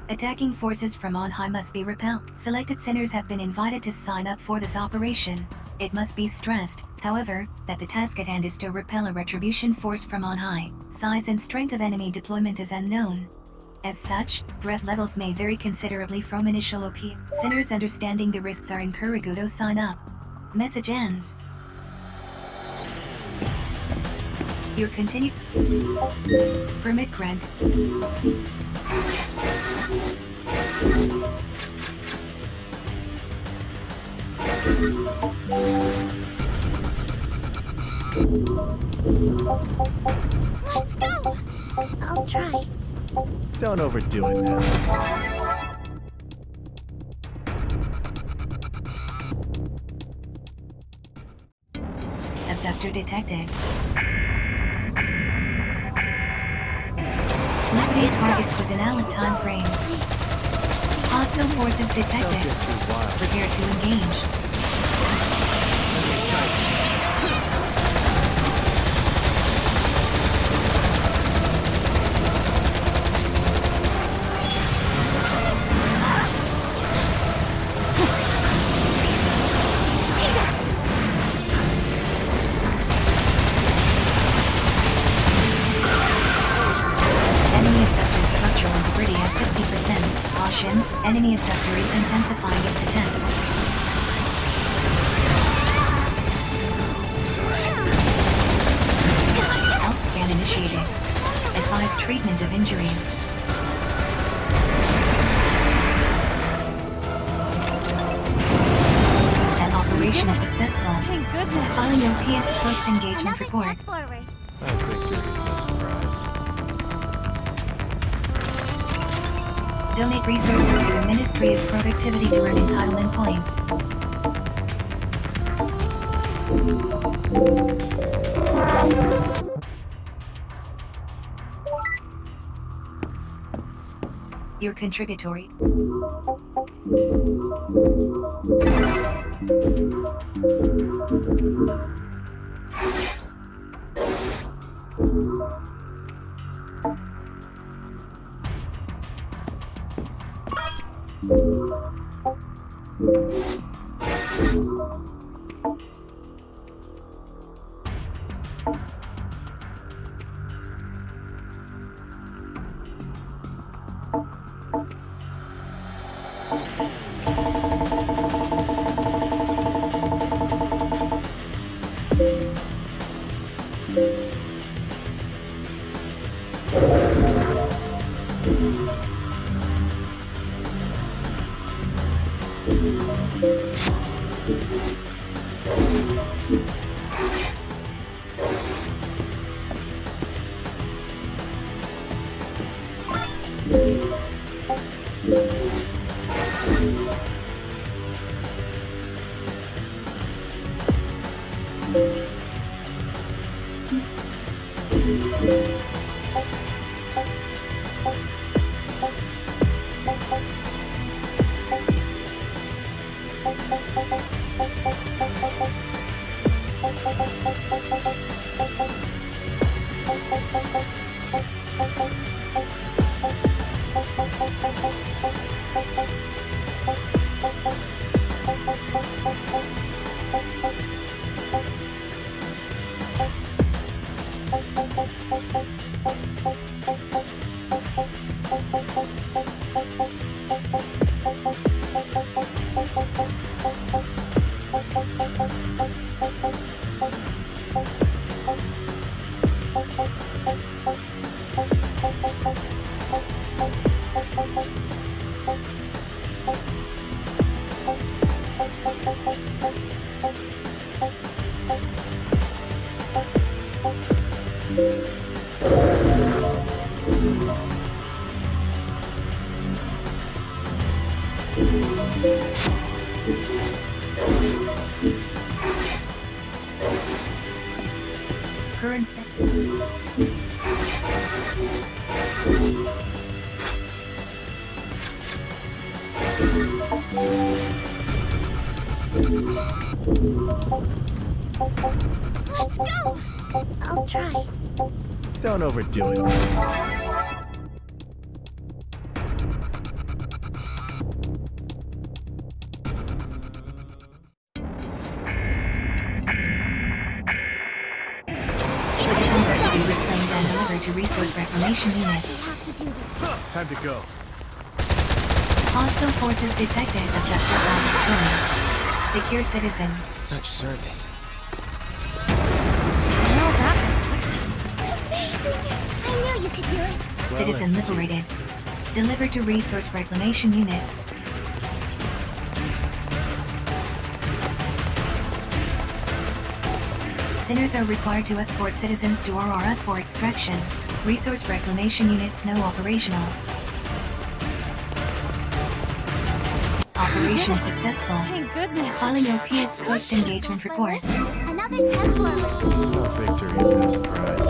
Attacking forces from on high must be repelled. Selected sinners have been invited to sign up for this operation. It must be stressed, however, that the task at hand is to repel a retribution force from on high. Size and strength of enemy deployment is unknown. As such, threat levels may vary considerably from initial OP. Sinners understanding the risks are encouraged to sign up. Message ends. Your continued permit grant. Let's go! I'll try. Don't overdo it now. Abductor detected. Liquidate targets within Allen time frame. Hostile forces detected. Prepare to engage. Enemy abductor is intensifying its attempts. Health scan initiated. Advise treatment of injuries. That operation is successful. Thank goodness. Following OTS post-engagement report. Forward. My victory is no surprise. Donate resources to the Ministry of Productivity to earn entitlement points. Your contributory. Current set. Let's go! I'll try. Don't overdo it. Citizens are to be reclaimed and delivered to resource reclamation units. Time to go. Hostile forces detected. Abductor all destroyed. Secure citizen. Such service. Well, that's amazing. I knew you could do it. Citizen liberated. Delivered to resource reclamation unit. Sinners are required to escort citizens to Auroras for extraction. Resource reclamation units now operational. Operation successful. Thank goodness. Filing OTS post-engagement report. Another step forward. No victory is no surprise.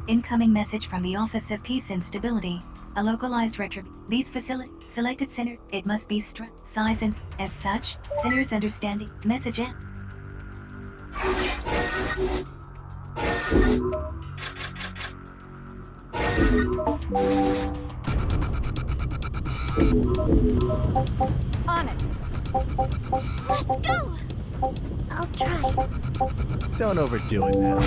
Incoming message from the Office of Peace and Stability. A localized these selected sinner, it must be size and as such, sinners understanding, message in. On it. Let's go! I'll try. Don't overdo it, man.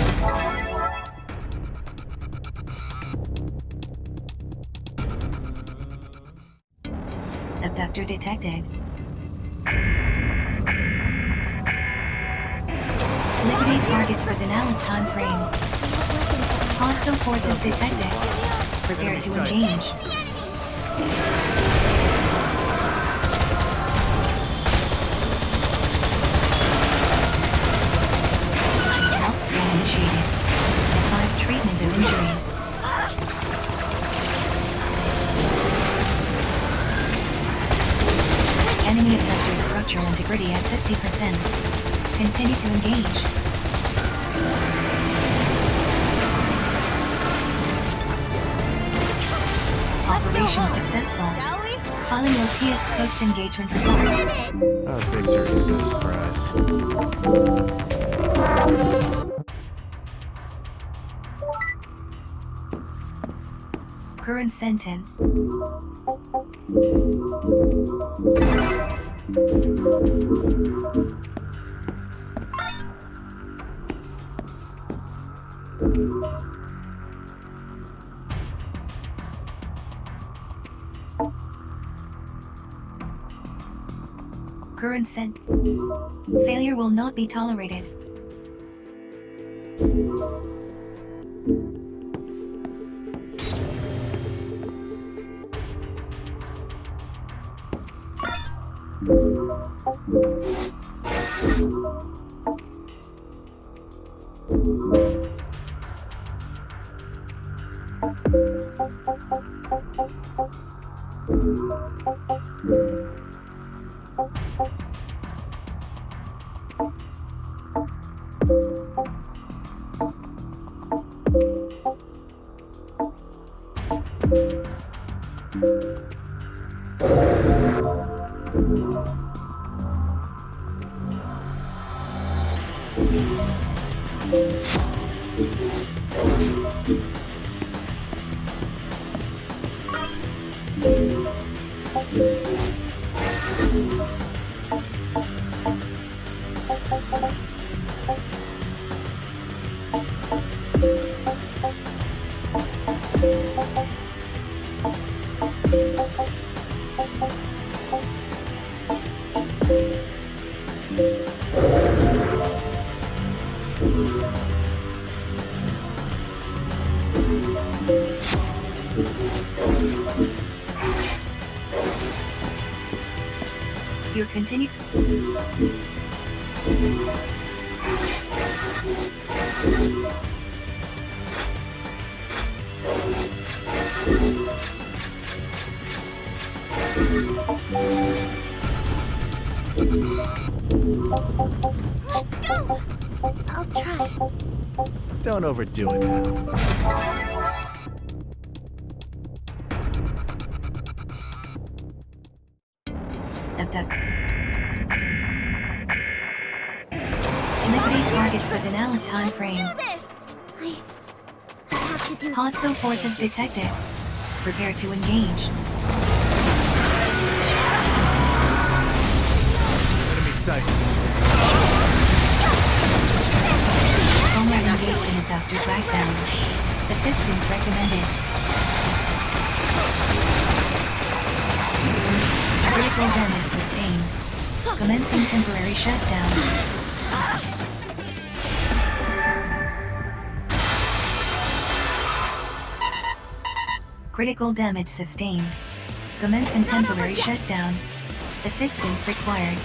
Abductor detected. Liquidate targets within our time frame. Hostile forces detected. Prepare to engage. Health scan initiated. Advise treatment of injuries. Enemy abductor structural integrity at 50%. Continue to engage. Operation successful. Calling OPS post-engagement report. Our victory is no surprise. Current sentence. Current sent. Failure will not be tolerated. Your continue. Let's go! I'll try. Don't overdo it now. Eliminate targets within our time frame. I have to do. Hostile forces detected. Prepare to engage. Enemy sight. Combat engagement is after backdown. Assistance recommended. Critical damage sustained. Commencing temporary shutdown. Critical damage sustained. Commencing temporary shutdown. Assistance required.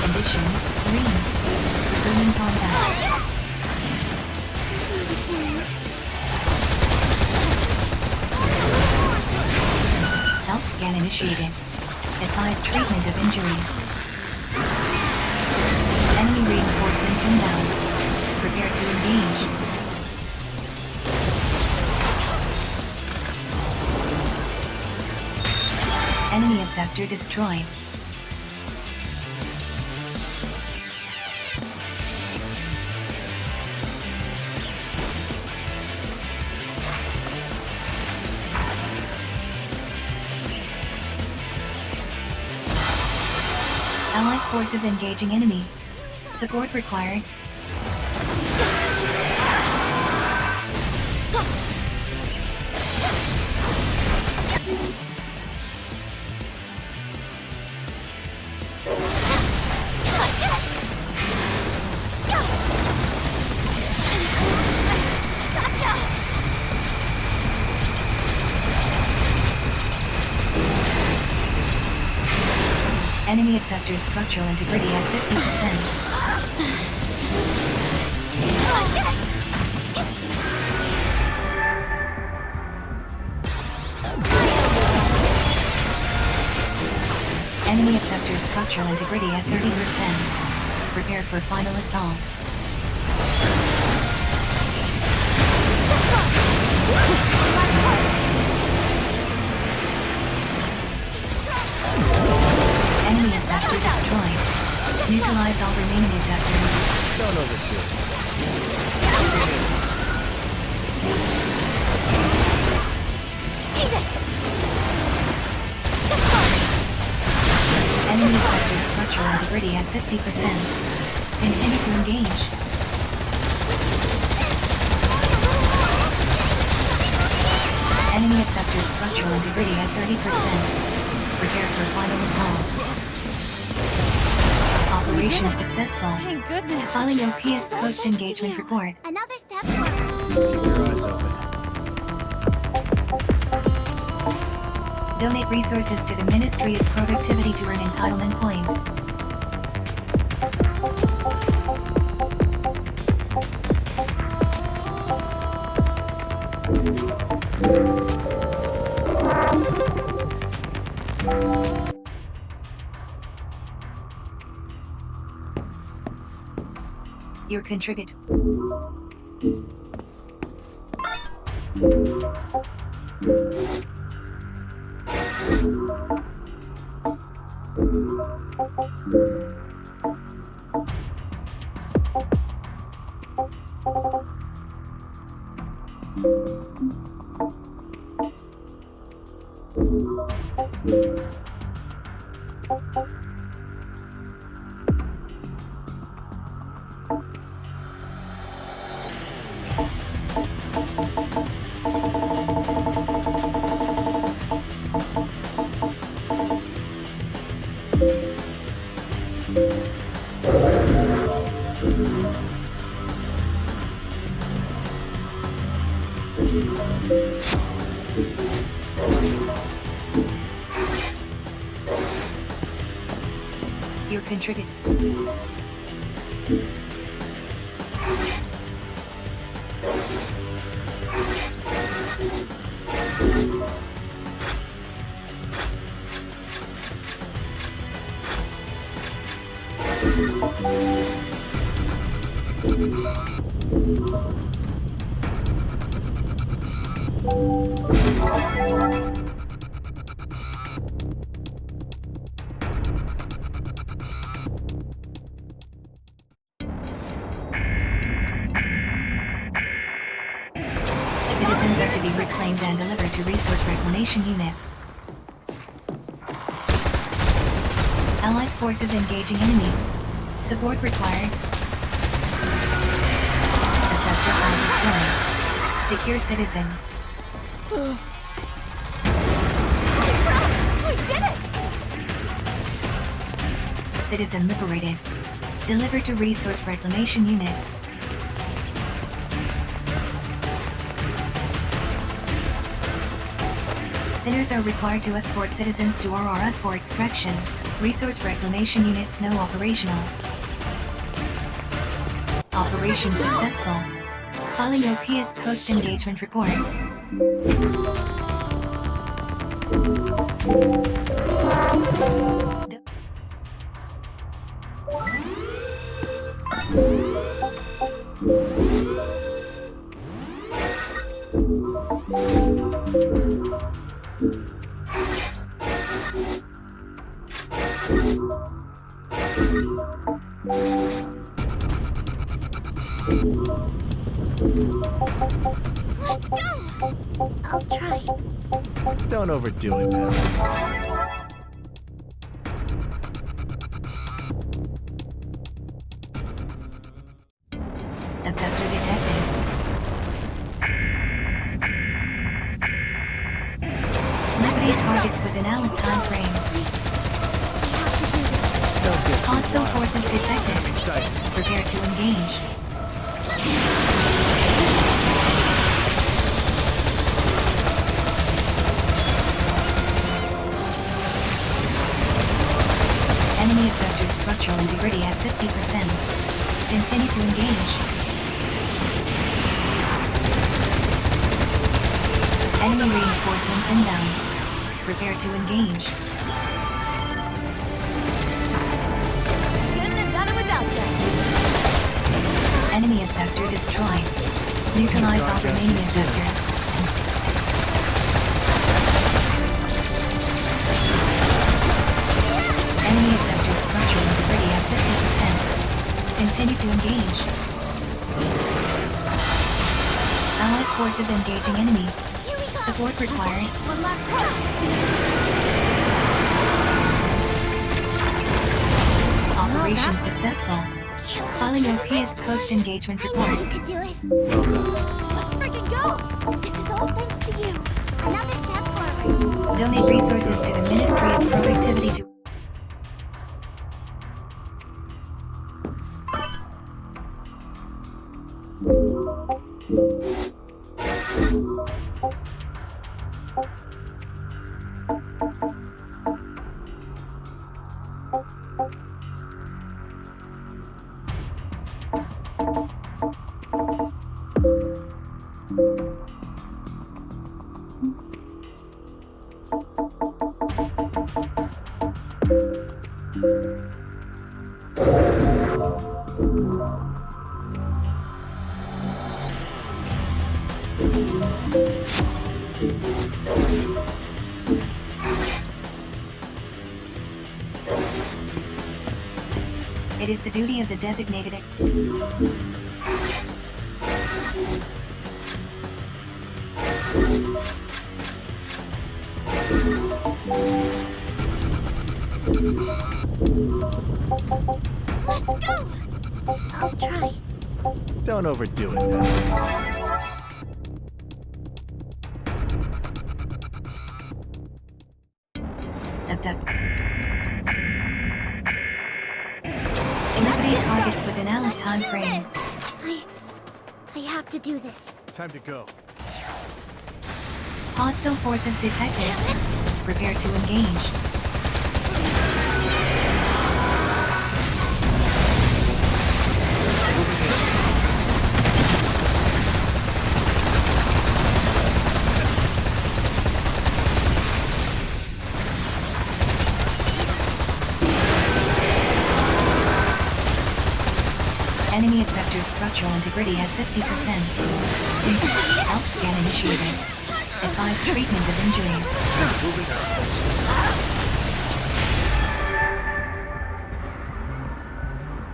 Condition green. Resuming combat. Self-scan initiated. Advise treatment of injuries. Enemy reinforcements inbound. Prepare to engage. Enemy abductor destroyed. Allied forces engaging enemy. Support required. Enemy effector's structural integrity at 50%. Enemy effector's structural integrity at 30%. Prepare for final assault. Enemy effector destroyed. Neutralize all remaining effectors. Don't overshoot. Eat it! Enemy effector's structural integrity at 50%. Continue to engage. Enemy effector's structural integrity at 30%. Prepare for final assault. Operation successful. Thank goodness. Filing OPS post-engagement report. Another step Keep your eyes open. Donate resources to the Ministry of Productivity to earn entitlement points. Your contribute. Your contribute. Citizens are to be reclaimed and delivered to resource reclamation units. Allied forces engaging enemy. Support required. Effector all destroyed. Secure citizen. We did it! Citizen liberated. Delivered to resource reclamation unit. Sinners are required to escort citizens to RRS for extraction. Resource reclamation units now operational. Operation successful. Filing OPS post-engagement report. Let's go! I'll try. Don't overdo it now. Abductor detected. time frame. Hostile forces detected. Prepare to engage. Enemy effector structural integrity at 50%. Continue to engage. Enemy reinforcements inbound. Prepare to engage. Couldn't have done it without you. Enemy effector destroyed. Neutralize all remaining effectors. Enemy effector structural integrity at 50%. Continue to engage. Allied forces engaging enemy. Support required. One last push. Operation successful. Filing OPS post-engagement report. You could do it. Let's freaking go. This is all thanks to you. Another step forward. Donate resources to the Ministry of Productivity to It is the duty of the designated. Let's go. I'll try. Don't overdo it now. Abduct. Eliminate targets within allied time frame. I have to do this. Time to go. Hostile forces detected. Prepare to engage. Enemy effector structural integrity at 50%. Health scan initiated. Advise treatment of injuries.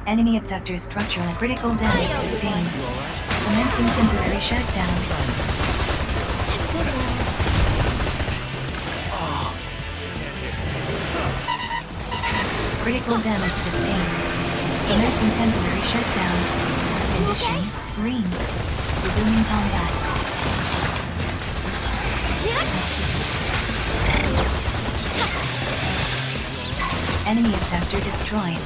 Enemy abductor structural and critical damage sustained. Commencing temporary shutdown. Critical damage sustained. Commencing temporary shutdown. Condition green. Resuming combat. Enemy effector destroyed.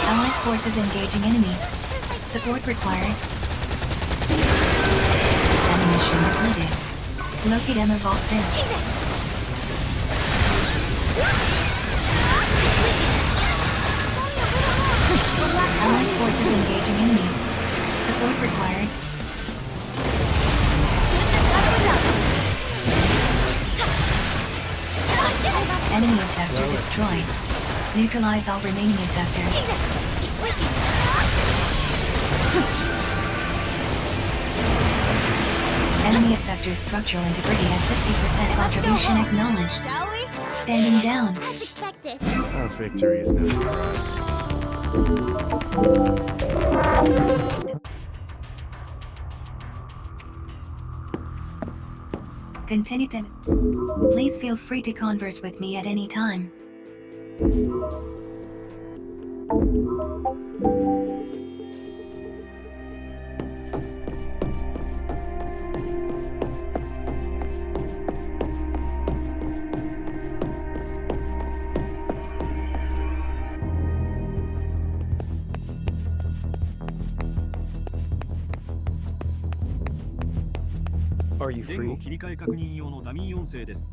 Allied forces engaging enemy. Support required. Ammunition depleted. Locate ammo vault this. Allied forces engaging enemy. Support required. Enemy effector destroyed. Neutralize all remaining effectors. Enemy effector structural integrity at 50%. Contribution acknowledged. Shall we? Standing down. As expected. Our victory is no surprise. Continue to... Please feel free to converse with me at any time. Are you free? 切り替え確認用のダミー音声です。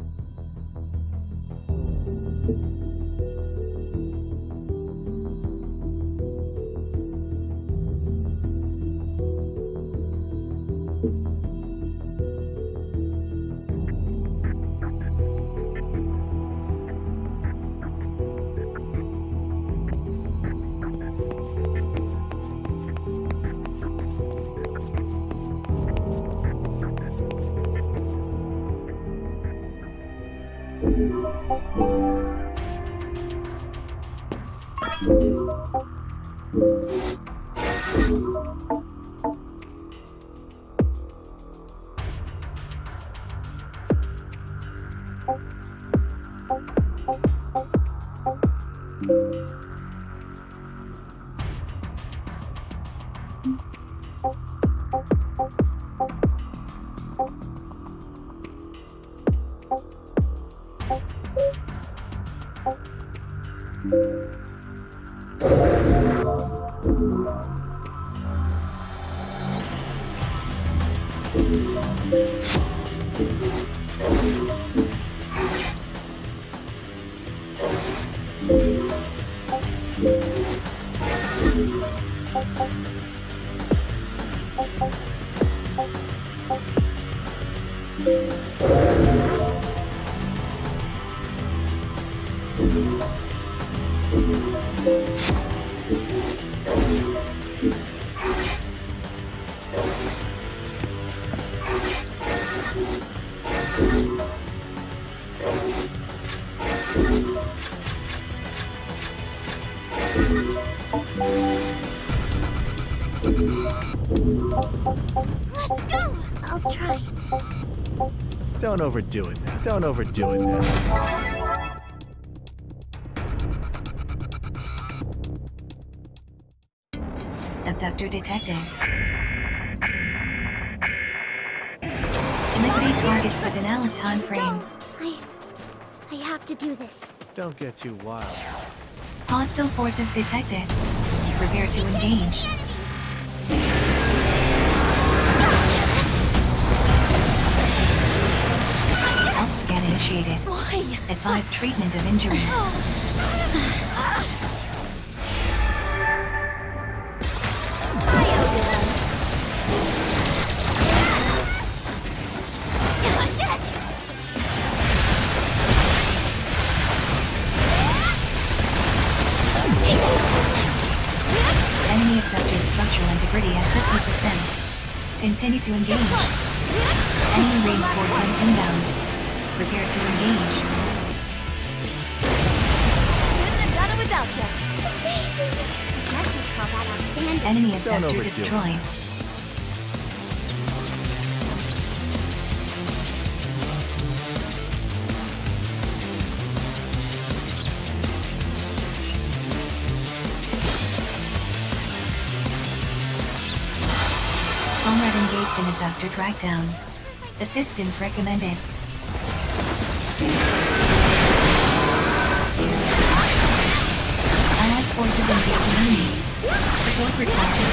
Let's go! I'll try. Don't overdo it now. Don't overdo it now. Abductor detected. Eliminate targets with an hour time frame. I have to do this. Don't get too wild. Hostile forces detected. Prepare to engage. Health scan initiated. Advise treatment of injury. Enemy abductor structural integrity at 50%. Continue to engage. Enemy reinforcements inbound. Prepare to engage. Couldn't have done it without you. Amazing! I guess you'd call that outstanding. Enemy abductor destroyed. Comrade engaged in abductor trackdown. Assistance recommended. Allied forces engaging enemy. Support required.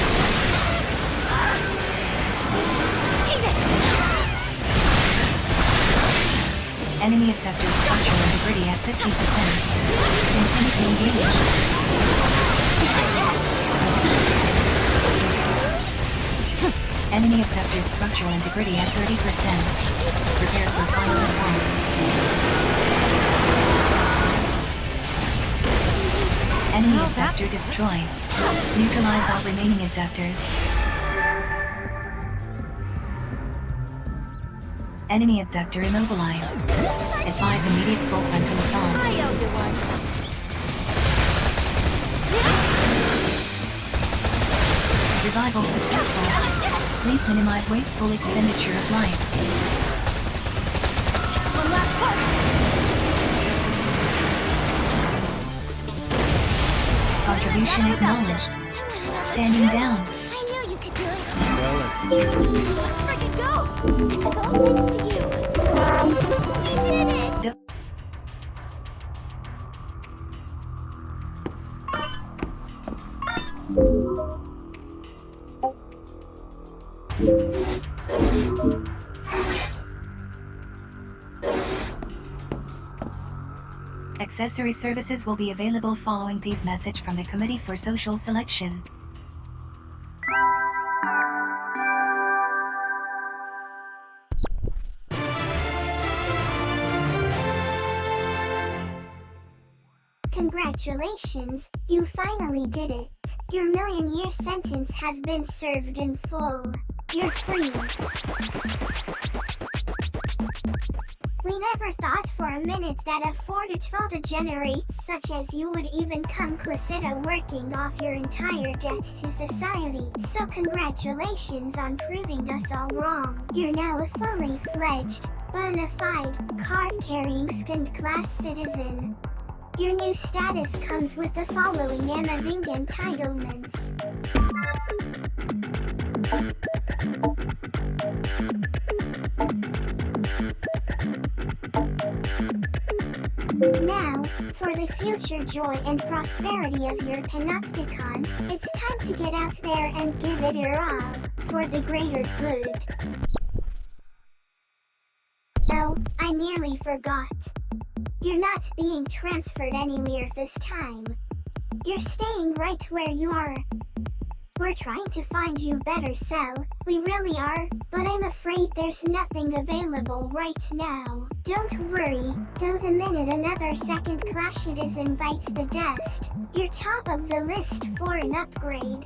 Enemy abductor structural integrity at 50%. Continue to engage. Enemy abductor structural integrity at 30%. Prepare for final assault. Enemy abductor destroyed. Neutralize all remaining abductors. Enemy abductor immobilized. Advise immediate full front install. Revival successful. Please minimize wasteful expenditure of life. One last push! Contribution acknowledged. Standing down. I knew you could do it. Well executed. Let's freaking go! This is all thanks to you. We did it! Accessory services will be available following these message from the Committee for Social Selection. Congratulations, you finally did it. Your million-year sentence has been served in full. You're free. We never thought for a minute that a 4-12 degenerates such as you would even come close to working off your entire debt to society. So congratulations on proving us all wrong. You're now a fully fledged, bona fide, card-carrying second-class citizen. Your new status comes with the following amazing entitlements. Now, for the future joy and prosperity of your Panopticon, it's time to get out there and give it your all, for the greater good. Oh, I nearly forgot. You're not being transferred anywhere this time. You're staying right where you are. We're trying to find you better cell, we really are, but I'm afraid there's nothing available right now. Don't worry, though the minute another second-class citizen bites the dust, you're top of the list for an upgrade.